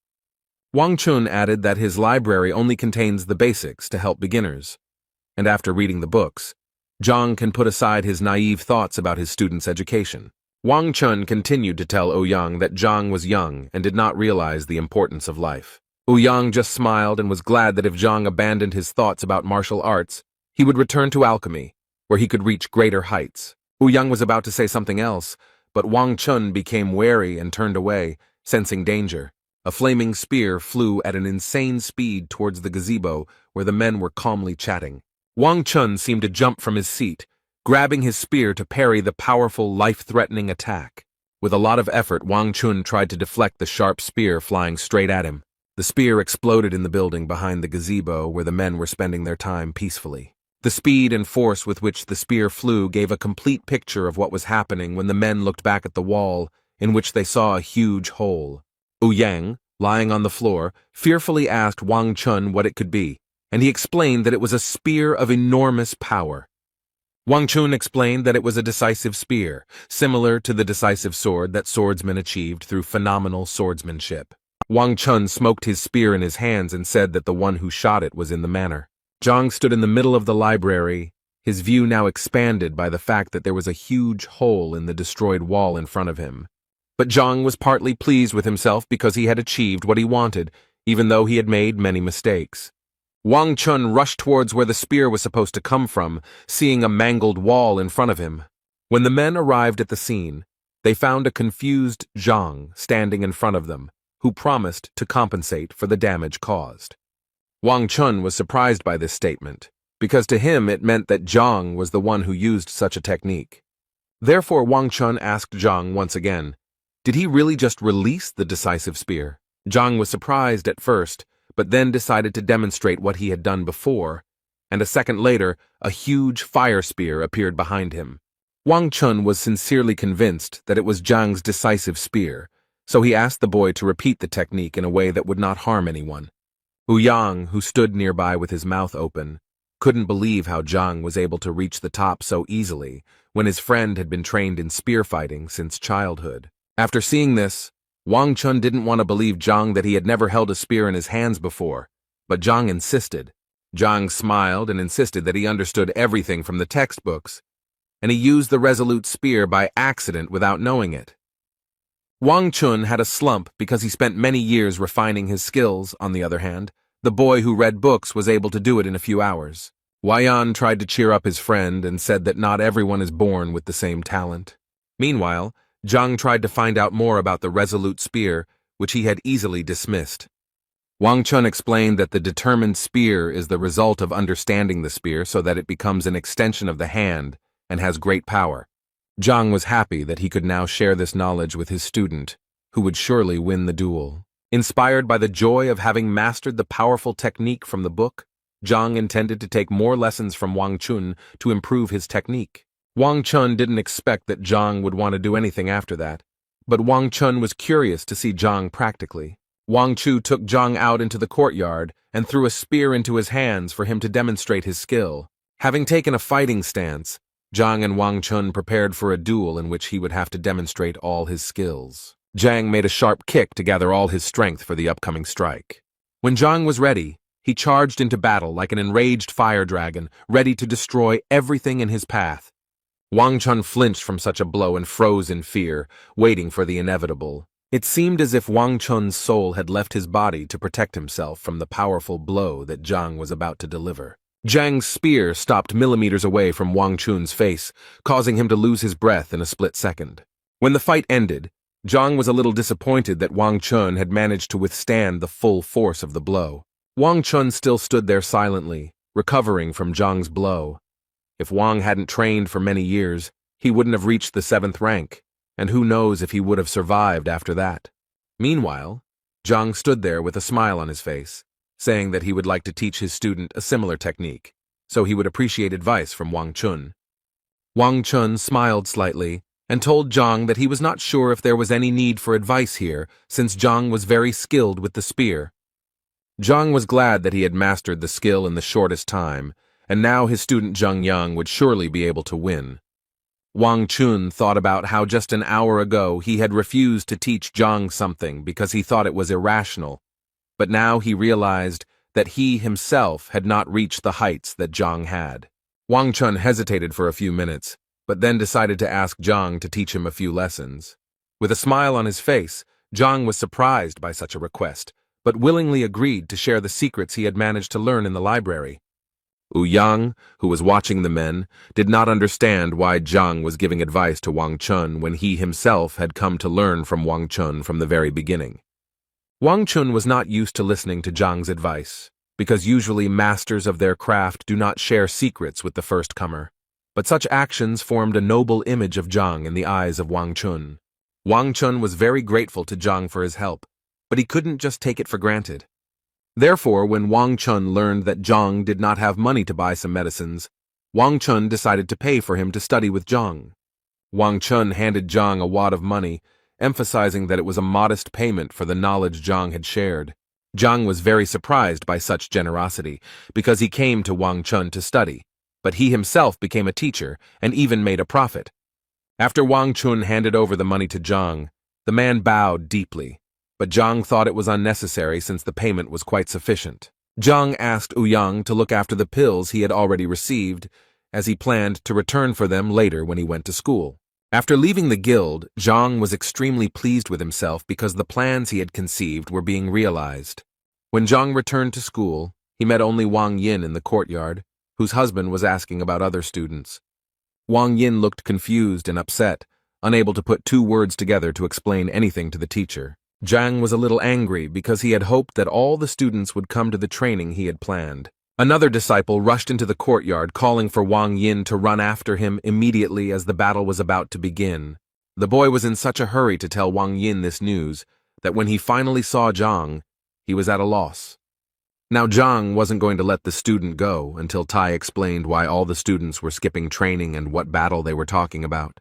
Wang Chun added that his library only contains the basics to help beginners, and after reading the books, Zhang can put aside his naive thoughts about his student's education. Wang Chun continued to tell Ouyang that Zhang was young and did not realize the importance of life. Ouyang just smiled and was glad that if Zhang abandoned his thoughts about martial arts, he would return to alchemy, where he could reach greater heights. Ouyang was about to say something else, but Wang Chun became wary and turned away, sensing danger. A flaming spear flew at an insane speed towards the gazebo where the men were calmly chatting. Wang Chun seemed to jump from his seat, grabbing his spear to parry the powerful, life-threatening attack. With a lot of effort, Wang Chun tried to deflect the sharp spear flying straight at him. The spear exploded in the building behind the gazebo where the men were spending their time peacefully. The speed and force with which the spear flew gave a complete picture of what was happening when the men looked back at the wall, in which they saw a huge hole. Ouyang, lying on the floor, fearfully asked Wang Chun what it could be, and he explained that it was a spear of enormous power. Wang Chun explained that it was a decisive spear, similar to the decisive sword that swordsmen achieved through phenomenal swordsmanship. Wang Chun smoked his spear in his hands and said that the one who shot it was in the manor. Zhang stood in the middle of the library, his view now expanded by the fact that there was a huge hole in the destroyed wall in front of him. But Zhang was partly pleased with himself because he had achieved what he wanted, even though he had made many mistakes. Wang Chun rushed towards where the spear was supposed to come from, seeing a mangled wall in front of him. When the men arrived at the scene, they found a confused Zhang standing in front of them, who promised to compensate for the damage caused. Wang Chun was surprised by this statement, because to him it meant that Zhang was the one who used such a technique. Therefore Wang Chun asked Zhang once again, did he really just release the decisive spear? Zhang was surprised at first, but then decided to demonstrate what he had done before, and a second later, a huge fire spear appeared behind him. Wang Chun was sincerely convinced that it was Zhang's decisive spear, so he asked the boy to repeat the technique in a way that would not harm anyone. Ouyang, who stood nearby with his mouth open, couldn't believe how Zhang was able to reach the top so easily when his friend had been trained in spear fighting since childhood. After seeing this, Wang Chun didn't want to believe Zhang that he had never held a spear in his hands before, but Zhang insisted. Zhang smiled and insisted that he understood everything from the textbooks, and he used the resolute spear by accident without knowing it. Wang Chun had a slump because he spent many years refining his skills, on the other hand, The boy who read books was able to do it in a few hours. Wayan tried to cheer up his friend and said that not everyone is born with the same talent. Meanwhile, Zhang tried to find out more about the resolute spear, which he had easily dismissed. Wang Chun explained that the determined spear is the result of understanding the spear so that it becomes an extension of the hand and has great power. Zhang was happy that he could now share this knowledge with his student, who would surely win the duel. Inspired by the joy of having mastered the powerful technique from the book, Zhang intended to take more lessons from Wang Chun to improve his technique. Wang Chun didn't expect that Zhang would want to do anything after that, but Wang Chun was curious to see Zhang practically. Wang Chu took Zhang out into the courtyard and threw a spear into his hands for him to demonstrate his skill. Having taken a fighting stance, Zhang and Wang Chun prepared for a duel in which he would have to demonstrate all his skills. Zhang made a sharp kick to gather all his strength for the upcoming strike. When Zhang was ready, he charged into battle like an enraged fire dragon, ready to destroy everything in his path. Wang Chun flinched from such a blow and froze in fear, waiting for the inevitable. It seemed as if Wang Chun's soul had left his body to protect himself from the powerful blow that Zhang was about to deliver. Zhang's spear stopped millimeters away from Wang Chun's face, causing him to lose his breath in a split second. When the fight ended, Zhang was a little disappointed that Wang Chun had managed to withstand the full force of the blow. Wang Chun still stood there silently, recovering from Zhang's blow. If Wang hadn't trained for many years, he wouldn't have reached the 7th rank, and who knows if he would have survived after that. Meanwhile, Zhang stood there with a smile on his face, saying that he would like to teach his student a similar technique, so he would appreciate advice from Wang Chun. Wang Chun smiled slightly and told Zhang that he was not sure if there was any need for advice here, since Zhang was very skilled with the spear. Zhang was glad that he had mastered the skill in the shortest time, and now his student Zhang Yang would surely be able to win. Wang Chun thought about how just an hour ago he had refused to teach Zhang something because he thought it was irrational, but now he realized that he himself had not reached the heights that Zhang had. Wang Chun hesitated for a few minutes, but then decided to ask Zhang to teach him a few lessons. With a smile on his face, Zhang was surprised by such a request, but willingly agreed to share the secrets he had managed to learn in the library. Yang, who was watching the men, did not understand why Zhang was giving advice to Wang Chun when he himself had come to learn from Wang Chun from the very beginning. Wang Chun was not used to listening to Zhang's advice, because usually masters of their craft do not share secrets with the first comer. But such actions formed a noble image of Zhang in the eyes of Wang Chun. Wang Chun was very grateful to Zhang for his help, but he couldn't just take it for granted. Therefore, when Wang Chun learned that Zhang did not have money to buy some medicines, Wang Chun decided to pay for him to study with Zhang. Wang Chun handed Zhang a wad of money, emphasizing that it was a modest payment for the knowledge Zhang had shared. Zhang was very surprised by such generosity, because he came to Wang Chun to study, but he himself became a teacher and even made a profit. After Wang Chun handed over the money to Zhang, the man bowed deeply. But Zhang thought it was unnecessary since the payment was quite sufficient. Zhang asked Yang to look after the pills he had already received, as he planned to return for them later when he went to school. After leaving the guild, Zhang was extremely pleased with himself because the plans he had conceived were being realized. When Zhang returned to school, he met only Wang Yin in the courtyard, whose husband was asking about other students. Wang Yin looked confused and upset, unable to put 2 words together to explain anything to the teacher. Zhang was a little angry because he had hoped that all the students would come to the training he had planned. Another disciple rushed into the courtyard calling for Wang Yin to run after him immediately as the battle was about to begin. The boy was in such a hurry to tell Wang Yin this news that when he finally saw Zhang, he was at a loss. Now Zhang wasn't going to let the student go until Tai explained why all the students were skipping training and what battle they were talking about.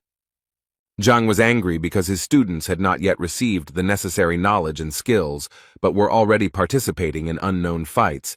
Zhang was angry because his students had not yet received the necessary knowledge and skills, but were already participating in unknown fights.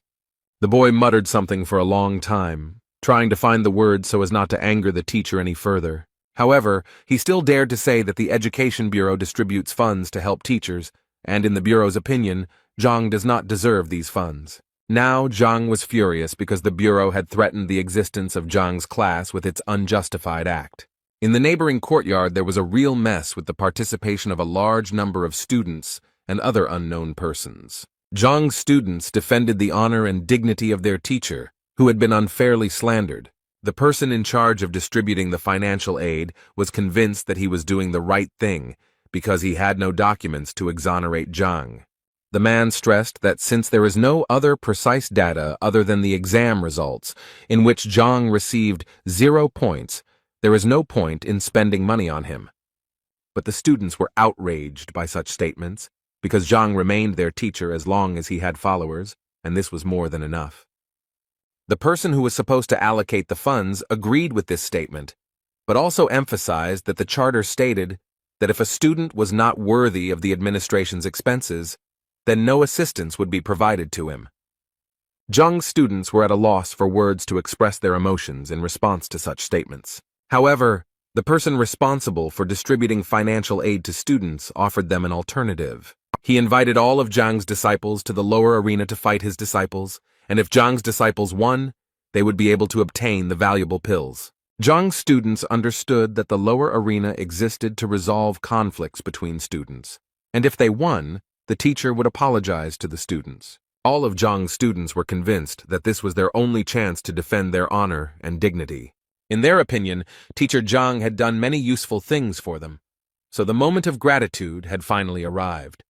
The boy muttered something for a long time, trying to find the words so as not to anger the teacher any further. However, he still dared to say that the Education Bureau distributes funds to help teachers, and in the Bureau's opinion, Zhang does not deserve these funds. Now Zhang was furious because the Bureau had threatened the existence of Zhang's class with its unjustified act. In the neighboring courtyard, there was a real mess with the participation of a large number of students and other unknown persons. Zhang's students defended the honor and dignity of their teacher, who had been unfairly slandered. The person in charge of distributing the financial aid was convinced that he was doing the right thing because he had no documents to exonerate Zhang. The man stressed that since there is no other precise data other than the exam results, in which Zhang received 0 points, there is no point in spending money on him. But the students were outraged by such statements, because Zhang remained their teacher as long as he had followers, and this was more than enough. The person who was supposed to allocate the funds agreed with this statement, but also emphasized that the charter stated that if a student was not worthy of the administration's expenses, then no assistance would be provided to him. Zhang's students were at a loss for words to express their emotions in response to such statements. However, the person responsible for distributing financial aid to students offered them an alternative. He invited all of Zhang's disciples to the lower arena to fight his disciples, and if Zhang's disciples won, they would be able to obtain the valuable pills. Zhang's students understood that the lower arena existed to resolve conflicts between students, and if they won, the teacher would apologize to the students. All of Zhang's students were convinced that this was their only chance to defend their honor and dignity. In their opinion, Teacher Zhang had done many useful things for them, so the moment of gratitude had finally arrived.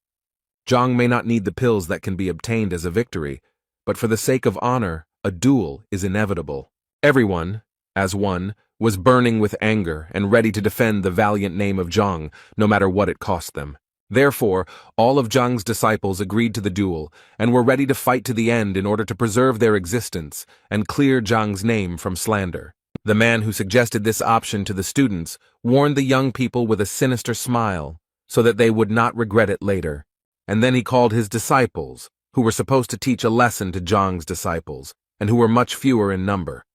Zhang may not need the pills that can be obtained as a victory, but for the sake of honor, a duel is inevitable. Everyone, as one, was burning with anger and ready to defend the valiant name of Zhang, no matter what it cost them. Therefore, all of Zhang's disciples agreed to the duel and were ready to fight to the end in order to preserve their existence and clear Zhang's name from slander. The man who suggested this option to the students warned the young people with a sinister smile so that they would not regret it later. And then he called his disciples, who were supposed to teach a lesson to Zhang's disciples, and who were much fewer in number.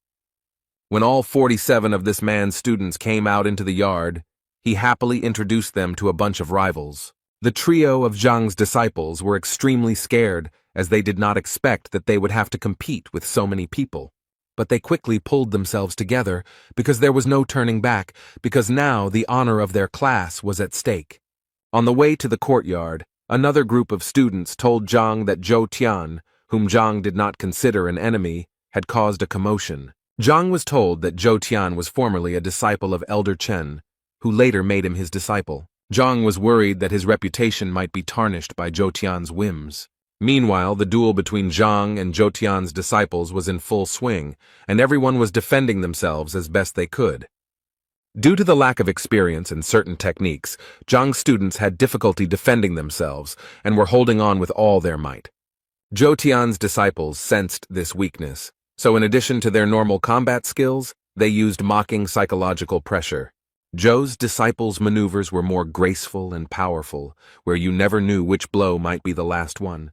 When all 47 of this man's students came out into the yard, he happily introduced them to a bunch of rivals. The trio of Zhang's disciples were extremely scared, as they did not expect that they would have to compete with so many people. But they quickly pulled themselves together, because there was no turning back, because now the honor of their class was at stake. On the way to the courtyard, another group of students told Zhang that Zhou Tian, whom Zhang did not consider an enemy, had caused a commotion. Zhang was told that Zhou Tian was formerly a disciple of Elder Chen, who later made him his disciple. Zhang was worried that his reputation might be tarnished by Zhou Tian's whims. Meanwhile, the duel between Zhang and Zhou Tian's disciples was in full swing, and everyone was defending themselves as best they could. Due to the lack of experience in certain techniques, Zhang's students had difficulty defending themselves and were holding on with all their might. Zhou Tian's disciples sensed this weakness, so in addition to their normal combat skills, they used mocking psychological pressure. Zhou's disciples' maneuvers were more graceful and powerful, where you never knew which blow might be the last one.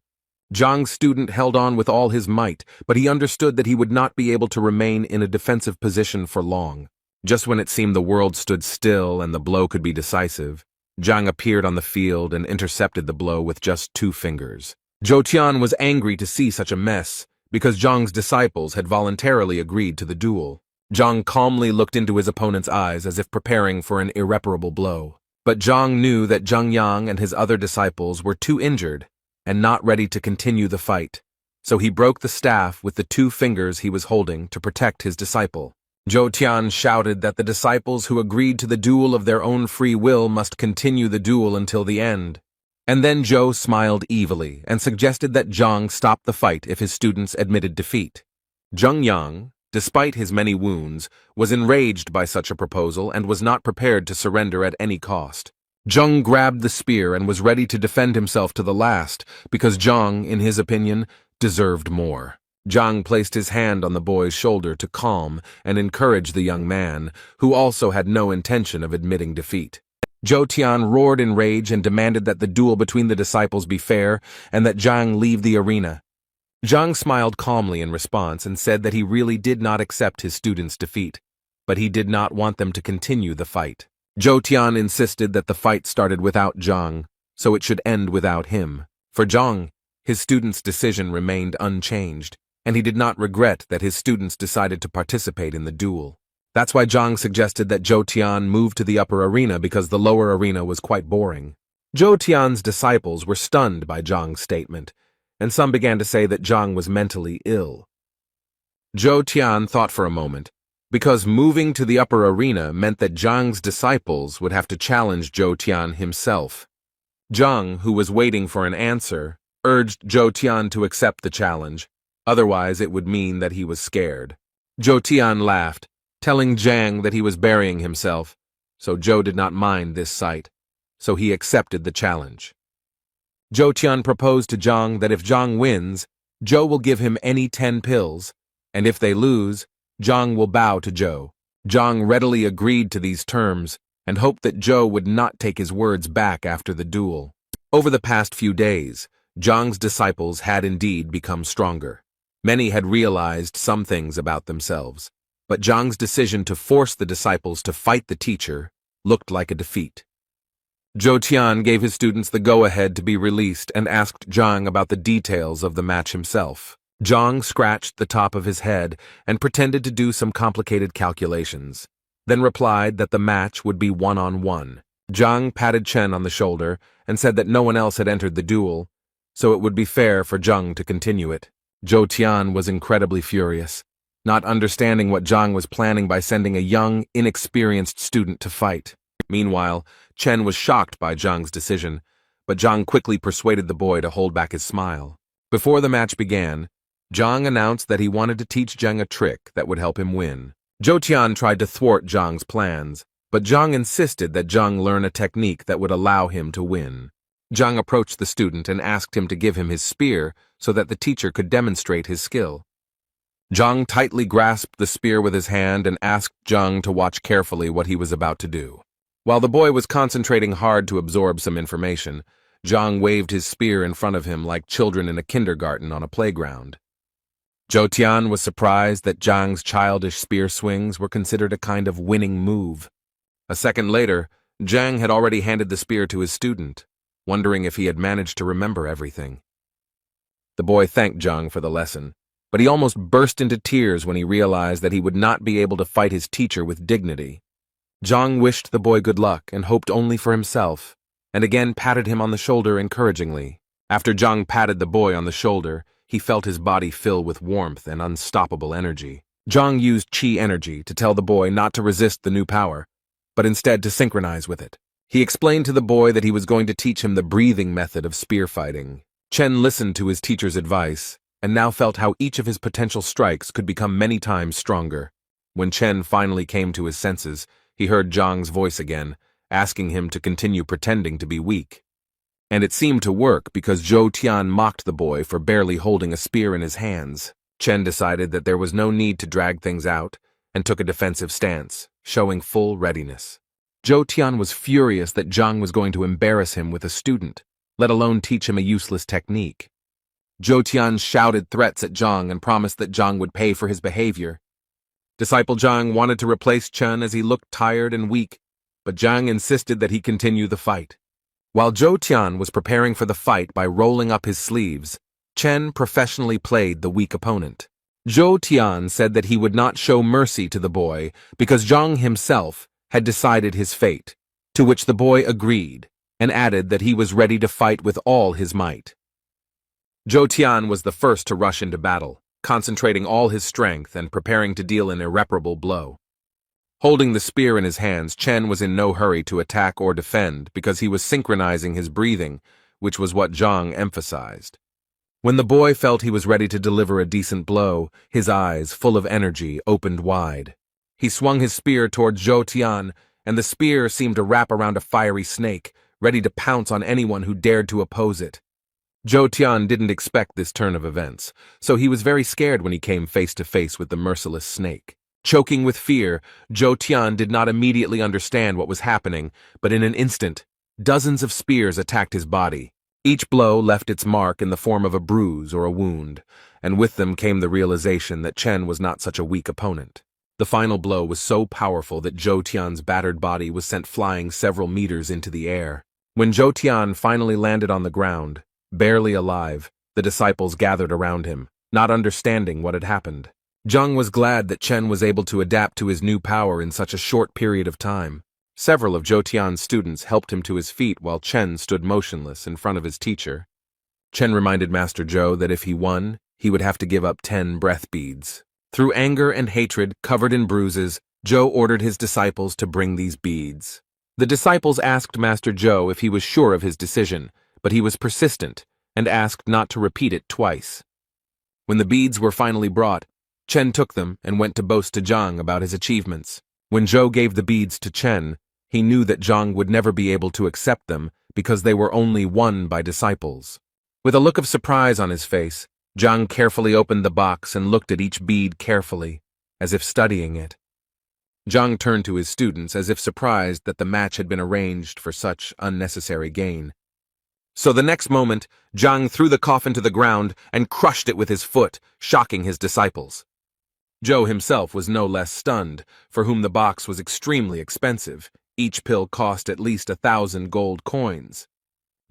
Zhang's student held on with all his might, but he understood that he would not be able to remain in a defensive position for long. Just when it seemed the world stood still and the blow could be decisive, Zhang appeared on the field and intercepted the blow with just 2 fingers. Zhou Tian was angry to see such a mess, because Zhang's disciples had voluntarily agreed to the duel. Zhang calmly looked into his opponent's eyes as if preparing for an irreparable blow. But Zhang knew that Zhang Yang and his other disciples were too injured and not ready to continue the fight, so he broke the staff with the 2 fingers he was holding to protect his disciple. Zhou Tian shouted that the disciples who agreed to the duel of their own free will must continue the duel until the end. And then Zhou smiled evilly and suggested that Zhang stop the fight if his students admitted defeat. Zhang Yang, despite his many wounds, was enraged by such a proposal and was not prepared to surrender at any cost. Zhang grabbed the spear and was ready to defend himself to the last, because Zhang, in his opinion, deserved more. Zhang placed his hand on the boy's shoulder to calm and encourage the young man, who also had no intention of admitting defeat. Zhou Tian roared in rage and demanded that the duel between the disciples be fair and that Zhang leave the arena. Zhang smiled calmly in response and said that he really did not accept his students' defeat, but he did not want them to continue the fight. Zhou Tian insisted that the fight started without Zhang, so it should end without him. For Zhang, his students' decision remained unchanged, and he did not regret that his students decided to participate in the duel. That's why Zhang suggested that Zhou Tian move to the upper arena because the lower arena was quite boring. Zhou Tian's disciples were stunned by Zhang's statement, and some began to say that Zhang was mentally ill. Zhou Tian thought for a moment, because moving to the upper arena meant that Zhang's disciples would have to challenge Zhou Tian himself. Zhang, who was waiting for an answer, urged Zhou Tian to accept the challenge, otherwise it would mean that he was scared. Zhou Tian laughed, telling Zhang that he was burying himself, so Zhou did not mind this sight, so he accepted the challenge. Zhou Tian proposed to Zhang that if Zhang wins, Zhou will give him any 10 pills, and if they lose, Zhang will bow to Zhou. Zhang readily agreed to these terms and hoped that Zhou would not take his words back after the duel. Over the past few days, Zhang's disciples had indeed become stronger. Many had realized some things about themselves, but Zhang's decision to force the disciples to fight the teacher looked like a defeat. Zhou Tian gave his students the go-ahead to be released and asked Zhang about the details of the match himself. Zhang scratched the top of his head and pretended to do some complicated calculations, then replied that the match would be one-on-one. Zhang patted Chen on the shoulder and said that no one else had entered the duel, so it would be fair for Zhang to continue it. Zhou Tian was incredibly furious, not understanding what Zhang was planning by sending a young, inexperienced student to fight. Meanwhile, Chen was shocked by Zhang's decision, but Zhang quickly persuaded the boy to hold back his smile. Before the match began, Zhang announced that he wanted to teach Zhang a trick that would help him win. Zhou Tian tried to thwart Zhang's plans, but Zhang insisted that Zhang learn a technique that would allow him to win. Zhang approached the student and asked him to give him his spear so that the teacher could demonstrate his skill. Zhang tightly grasped the spear with his hand and asked Zhang to watch carefully what he was about to do. While the boy was concentrating hard to absorb some information, Zhang waved his spear in front of him like children in a kindergarten on a playground. Zhou Tian was surprised that Zhang's childish spear swings were considered a kind of winning move. A second later, Zhang had already handed the spear to his student, wondering if he had managed to remember everything. The boy thanked Zhang for the lesson, but he almost burst into tears when he realized that he would not be able to fight his teacher with dignity. Zhang wished the boy good luck and hoped only for himself, and again patted him on the shoulder encouragingly. After Zhang patted the boy on the shoulder, he felt his body fill with warmth and unstoppable energy. Zhang used Qi energy to tell the boy not to resist the new power, but instead to synchronize with it. He explained to the boy that he was going to teach him the breathing method of spear fighting. Chen listened to his teacher's advice, and now felt how each of his potential strikes could become many times stronger. When Chen finally came to his senses, he heard Zhang's voice again, asking him to continue pretending to be weak. And it seemed to work because Zhou Tian mocked the boy for barely holding a spear in his hands. Chen decided that there was no need to drag things out and took a defensive stance, showing full readiness. Zhou Tian was furious that Zhang was going to embarrass him with a student, let alone teach him a useless technique. Zhou Tian shouted threats at Zhang and promised that Zhang would pay for his behavior. Disciple Zhang wanted to replace Chen as he looked tired and weak, but Zhang insisted that he continue the fight. While Zhou Tian was preparing for the fight by rolling up his sleeves, Chen professionally played the weak opponent. Zhou Tian said that he would not show mercy to the boy because Zhang himself had decided his fate, to which the boy agreed and added that he was ready to fight with all his might. Zhou Tian was the first to rush into battle, concentrating all his strength and preparing to deal an irreparable blow. Holding the spear in his hands, Chen was in no hurry to attack or defend because he was synchronizing his breathing, which was what Zhang emphasized. When the boy felt he was ready to deliver a decent blow, his eyes, full of energy, opened wide. He swung his spear toward Zhou Tian, and the spear seemed to wrap around a fiery snake, ready to pounce on anyone who dared to oppose it. Zhou Tian didn't expect this turn of events, so he was very scared when he came face to face with the merciless snake. Choking with fear, Zhou Tian did not immediately understand what was happening, but in an instant, dozens of spears attacked his body. Each blow left its mark in the form of a bruise or a wound, and with them came the realization that Chen was not such a weak opponent. The final blow was so powerful that Zhou Tian's battered body was sent flying several meters into the air. When Zhou Tian finally landed on the ground, barely alive, the disciples gathered around him, not understanding what had happened. Zhang was glad that Chen was able to adapt to his new power in such a short period of time. Several of Zhou Tian's students helped him to his feet while Chen stood motionless in front of his teacher. Chen reminded Master Zhou that if he won, he would have to give up 10 breath beads. Through anger and hatred, covered in bruises, Zhou ordered his disciples to bring these beads. The disciples asked Master Zhou if he was sure of his decision, but he was persistent and asked not to repeat it twice. When the beads were finally brought, Chen took them and went to boast to Zhang about his achievements. When Zhou gave the beads to Chen, he knew that Zhang would never be able to accept them because they were only won by disciples. With a look of surprise on his face, Zhang carefully opened the box and looked at each bead carefully, as if studying it. Zhang turned to his students as if surprised that the match had been arranged for such unnecessary gain. So the next moment, Zhang threw the coffin to the ground and crushed it with his foot, shocking his disciples. Zhou himself was no less stunned, for whom the box was extremely expensive. Each pill cost at least 1,000 gold coins.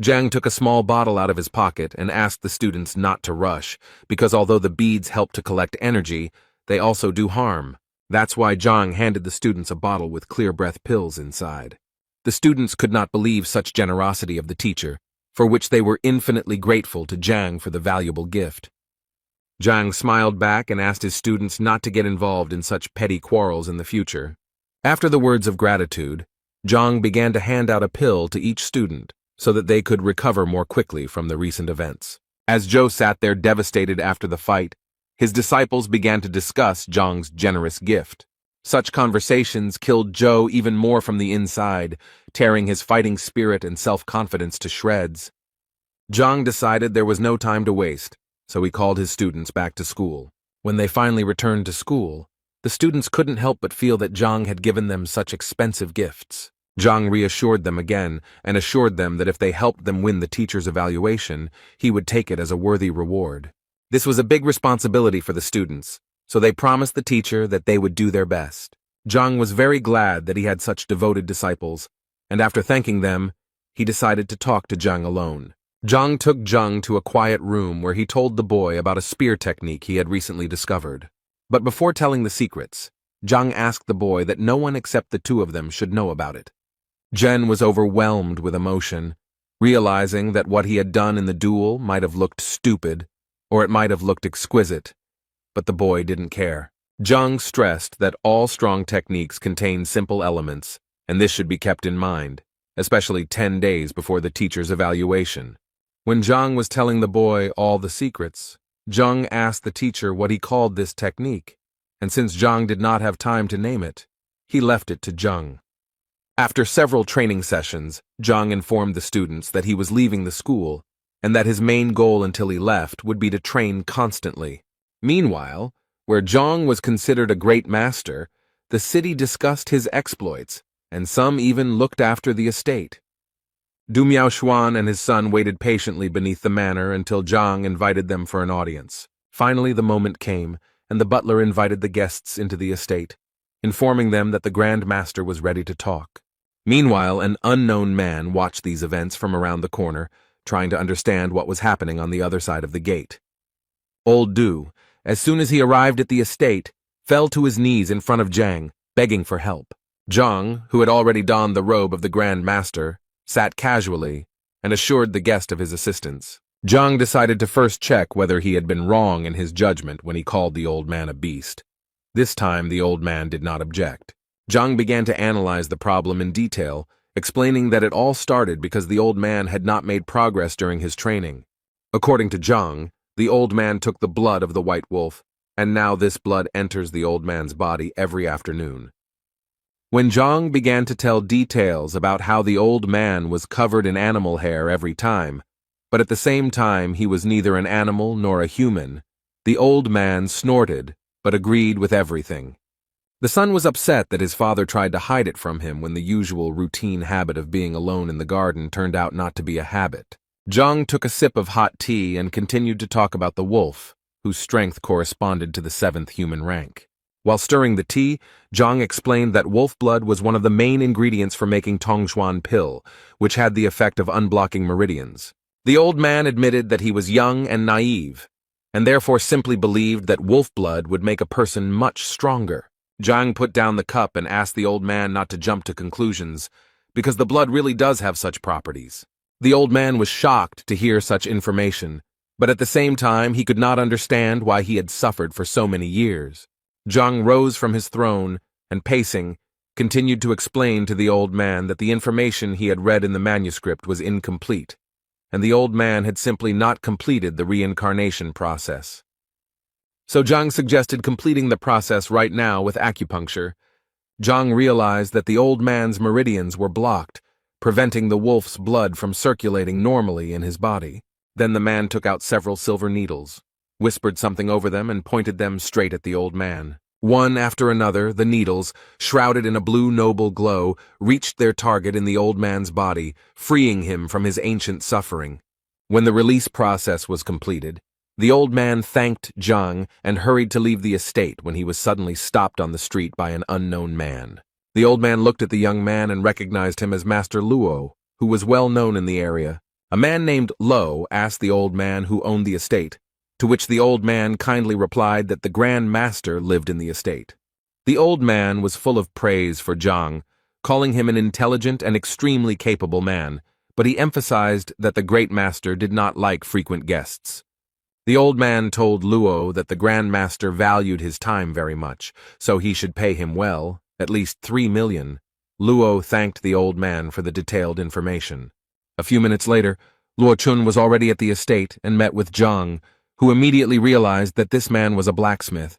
Zhang took a small bottle out of his pocket and asked the students not to rush, because although the beads help to collect energy, they also do harm. That's why Zhang handed the students a bottle with clear breath pills inside. The students could not believe such generosity of the teacher, for which they were infinitely grateful to Zhang for the valuable gift. Zhang smiled back and asked his students not to get involved in such petty quarrels in the future. After the words of gratitude, Zhang began to hand out a pill to each student so that they could recover more quickly from the recent events. As Zhou sat there devastated after the fight, his disciples began to discuss Zhang's generous gift. Such conversations killed Zhou even more from the inside, tearing his fighting spirit and self-confidence to shreds. Zhang decided there was no time to waste, so he called his students back to school. When they finally returned to school, the students couldn't help but feel that Zhang had given them such expensive gifts. Zhang reassured them again and assured them that if they helped them win the teacher's evaluation, he would take it as a worthy reward. This was a big responsibility for the students, so they promised the teacher that they would do their best. Zhang was very glad that he had such devoted disciples, and after thanking them, he decided to talk to Zhang alone. Zhang took Zhang to a quiet room where he told the boy about a spear technique he had recently discovered. But before telling the secrets, Zhang asked the boy that no one except the two of them should know about it. Zhen was overwhelmed with emotion, realizing that what he had done in the duel might have looked stupid, or it might have looked exquisite, but the boy didn't care. Zhang stressed that all strong techniques contain simple elements, and this should be kept in mind, especially 10 days before the teacher's evaluation. When Zhang was telling the boy all the secrets, Zhang asked the teacher what he called this technique, and since Zhang did not have time to name it, he left it to Zhang. After several training sessions, Zhang informed the students that he was leaving the school and that his main goal until he left would be to train constantly. Meanwhile, where Zhang was considered a great master, the city discussed his exploits, and some even looked after the estate. Du Miaoshuan and his son waited patiently beneath the manor until Zhang invited them for an audience. Finally, the moment came, and the butler invited the guests into the estate, informing them that the Grand Master was ready to talk. Meanwhile, an unknown man watched these events from around the corner, trying to understand what was happening on the other side of the gate. Old Du, as soon as he arrived at the estate, fell to his knees in front of Zhang, begging for help. Zhang, who had already donned the robe of the Grand Master, sat casually and assured the guest of his assistance. Zhang decided to first check whether he had been wrong in his judgment when he called the old man a beast. This time, the old man did not object. Zhang began to analyze the problem in detail, explaining that it all started because the old man had not made progress during his training. According to Zhang, the old man took the blood of the white wolf, and now this blood enters the old man's body every afternoon. When Zhang began to tell details about how the old man was covered in animal hair every time, but at the same time he was neither an animal nor a human, the old man snorted, but agreed with everything. The son was upset that his father tried to hide it from him when the usual routine habit of being alone in the garden turned out not to be a habit. Zhang took a sip of hot tea and continued to talk about the wolf, whose strength corresponded to the 7th human rank. While stirring the tea, Zhang explained that wolf blood was one of the main ingredients for making Tongshuan pill, which had the effect of unblocking meridians. The old man admitted that he was young and naive, and therefore simply believed that wolf blood would make a person much stronger. Zhang put down the cup and asked the old man not to jump to conclusions, because the blood really does have such properties. The old man was shocked to hear such information, but at the same time he could not understand why he had suffered for so many years. Zhang rose from his throne and, pacing, continued to explain to the old man that the information he had read in the manuscript was incomplete, and the old man had simply not completed the reincarnation process. So Zhang suggested completing the process right now with acupuncture. Zhang realized that the old man's meridians were blocked, preventing the wolf's blood from circulating normally in his body. Then the man took out several silver needles, whispered something over them, and pointed them straight at the old man. One after another, the needles, shrouded in a blue noble glow, reached their target in the old man's body, freeing him from his ancient suffering. When the release process was completed, the old man thanked Zhang and hurried to leave the estate when he was suddenly stopped on the street by an unknown man. The old man looked at the young man and recognized him as Master Luo, who was well known in the area. A man named Lo asked the old man who owned the estate, to which the old man kindly replied that the Grand Master lived in the estate. The old man was full of praise for Zhang, calling him an intelligent and extremely capable man, but he emphasized that the Great Master did not like frequent guests. The old man told Luo that the Grand Master valued his time very much, so he should pay him well, at least 3 million. Luo thanked the old man for the detailed information. A few minutes later, Luo Chun was already at the estate and met with Zhang, who immediately realized that this man was a blacksmith.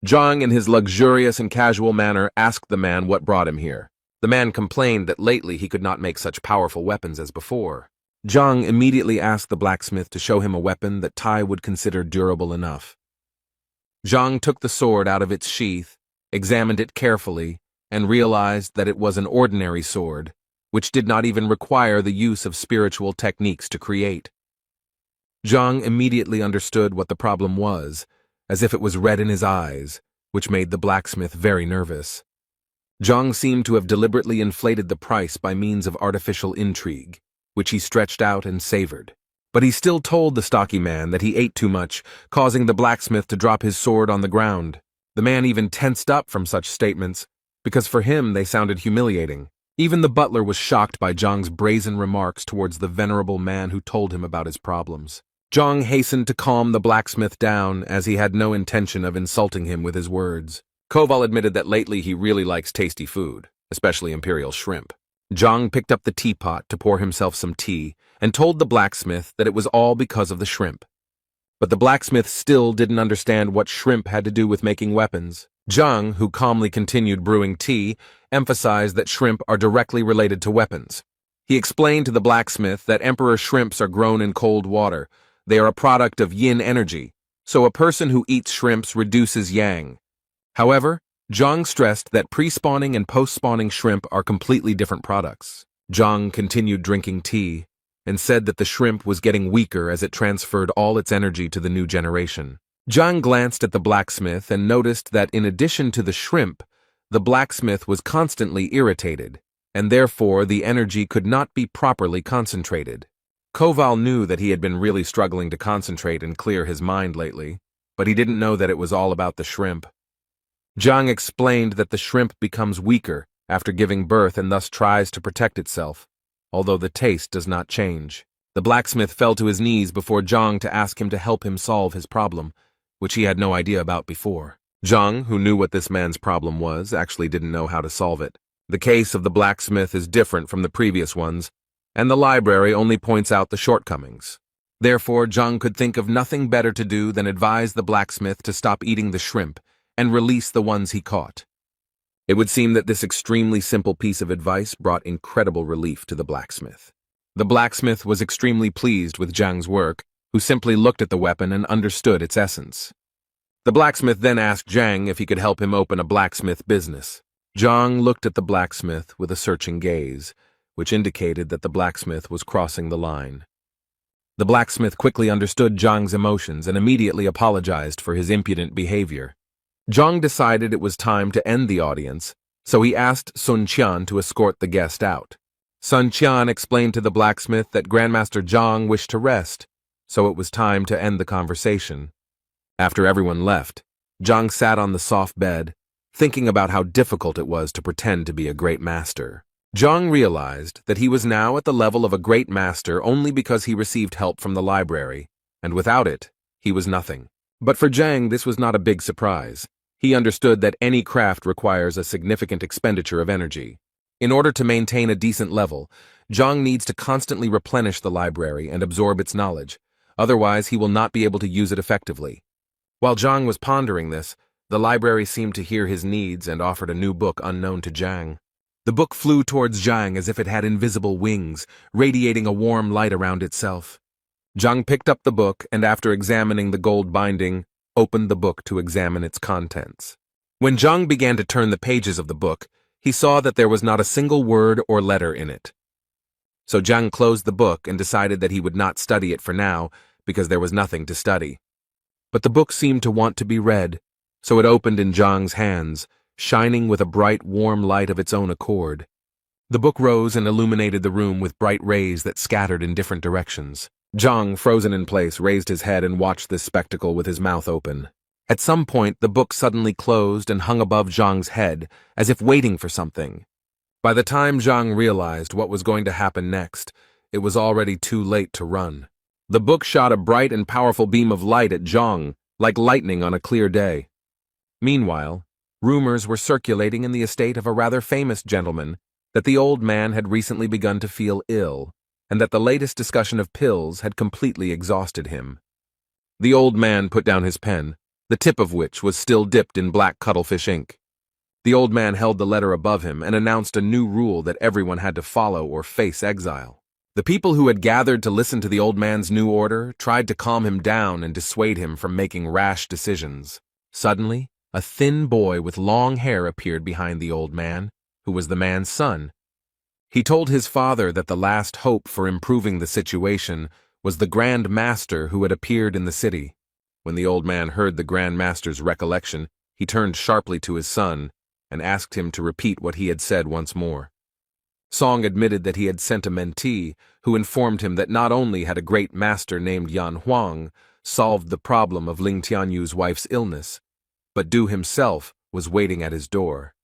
Zhang, in his luxurious and casual manner, asked the man what brought him here. The man complained that lately he could not make such powerful weapons as before. Zhang immediately asked the blacksmith to show him a weapon that Tai would consider durable enough. Zhang took the sword out of its sheath, examined it carefully, and realized that it was an ordinary sword, which did not even require the use of spiritual techniques to create. Zhang immediately understood what the problem was, as if it was red in his eyes, which made the blacksmith very nervous. Zhang seemed to have deliberately inflated the price by means of artificial intrigue, which he stretched out and savored. But he still told the stocky man that he ate too much, causing the blacksmith to drop his sword on the ground. The man even tensed up from such statements, because for him they sounded humiliating. Even the butler was shocked by Zhang's brazen remarks towards the venerable man who told him about his problems. Zhang hastened to calm the blacksmith down, as he had no intention of insulting him with his words. Koval admitted that lately he really likes tasty food, especially imperial shrimp. Zhang picked up the teapot to pour himself some tea and told the blacksmith that it was all because of the shrimp. But the blacksmith still didn't understand what shrimp had to do with making weapons. Zhang, who calmly continued brewing tea, emphasized that shrimp are directly related to weapons. He explained to the blacksmith that emperor shrimps are grown in cold water. They are a product of yin energy, so a person who eats shrimps reduces yang. However, Zhang stressed that pre-spawning and post-spawning shrimp are completely different products. Zhang continued drinking tea and said that the shrimp was getting weaker as it transferred all its energy to the new generation. Zhang glanced at the blacksmith and noticed that in addition to the shrimp, the blacksmith was constantly irritated, and therefore the energy could not be properly concentrated. Koval knew that he had been really struggling to concentrate and clear his mind lately, but he didn't know that it was all about the shrimp. Zhang explained that the shrimp becomes weaker after giving birth and thus tries to protect itself, although the taste does not change. The blacksmith fell to his knees before Zhang to ask him to help him solve his problem, which he had no idea about before. Zhang, who knew what this man's problem was, actually didn't know how to solve it. The case of the blacksmith is different from the previous ones, and the library only points out the shortcomings. Therefore, Zhang could think of nothing better to do than advise the blacksmith to stop eating the shrimp and release the ones he caught. It would seem that this extremely simple piece of advice brought incredible relief to the blacksmith. The blacksmith was extremely pleased with Zhang's work, who simply looked at the weapon and understood its essence. The blacksmith then asked Zhang if he could help him open a blacksmith business. Zhang looked at the blacksmith with a searching gaze, which indicated that the blacksmith was crossing the line. The blacksmith quickly understood Zhang's emotions and immediately apologized for his impudent behavior. Zhang decided it was time to end the audience, so he asked Sun Qian to escort the guest out. Sun Qian explained to the blacksmith that Grandmaster Zhang wished to rest, so it was time to end the conversation. After everyone left, Zhang sat on the soft bed, thinking about how difficult it was to pretend to be a great master. Zhang realized that he was now at the level of a great master only because he received help from the library, and without it, he was nothing. But for Zhang, this was not a big surprise. He understood that any craft requires a significant expenditure of energy. In order to maintain a decent level, Zhang needs to constantly replenish the library and absorb its knowledge. Otherwise, he will not be able to use it effectively. While Zhang was pondering this, the library seemed to hear his needs and offered a new book unknown to Zhang. The book flew towards Zhang as if it had invisible wings, radiating a warm light around itself. Zhang picked up the book and, after examining the gold binding, opened the book to examine its contents. When Zhang began to turn the pages of the book, he saw that there was not a single word or letter in it. So Zhang closed the book and decided that he would not study it for now because there was nothing to study. But the book seemed to want to be read, so it opened in Zhang's hands, shining with a bright, warm light of its own accord. The book rose and illuminated the room with bright rays that scattered in different directions. Zhang, frozen in place, raised his head and watched this spectacle with his mouth open. At some point, the book suddenly closed and hung above Zhang's head, as if waiting for something. By the time Zhang realized what was going to happen next, it was already too late to run. The book shot a bright and powerful beam of light at Zhang, like lightning on a clear day. Meanwhile, rumors were circulating in the estate of a rather famous gentleman that the old man had recently begun to feel ill, and that the latest discussion of pills had completely exhausted him. The old man put down his pen, the tip of which was still dipped in black cuttlefish ink. The old man held the letter above him and announced a new rule that everyone had to follow or face exile. The people who had gathered to listen to the old man's new order tried to calm him down and dissuade him from making rash decisions. Suddenly, a thin boy with long hair appeared behind the old man, who was the man's son. He told his father that the last hope for improving the situation was the Grand Master who had appeared in the city. When the old man heard the Grand Master's recollection, he turned sharply to his son and asked him to repeat what he had said once more. Song admitted that he had sent a mentee who informed him that not only had a great master named Yan Huang solved the problem of Ling Tianyu's wife's illness, but Du himself was waiting at his door.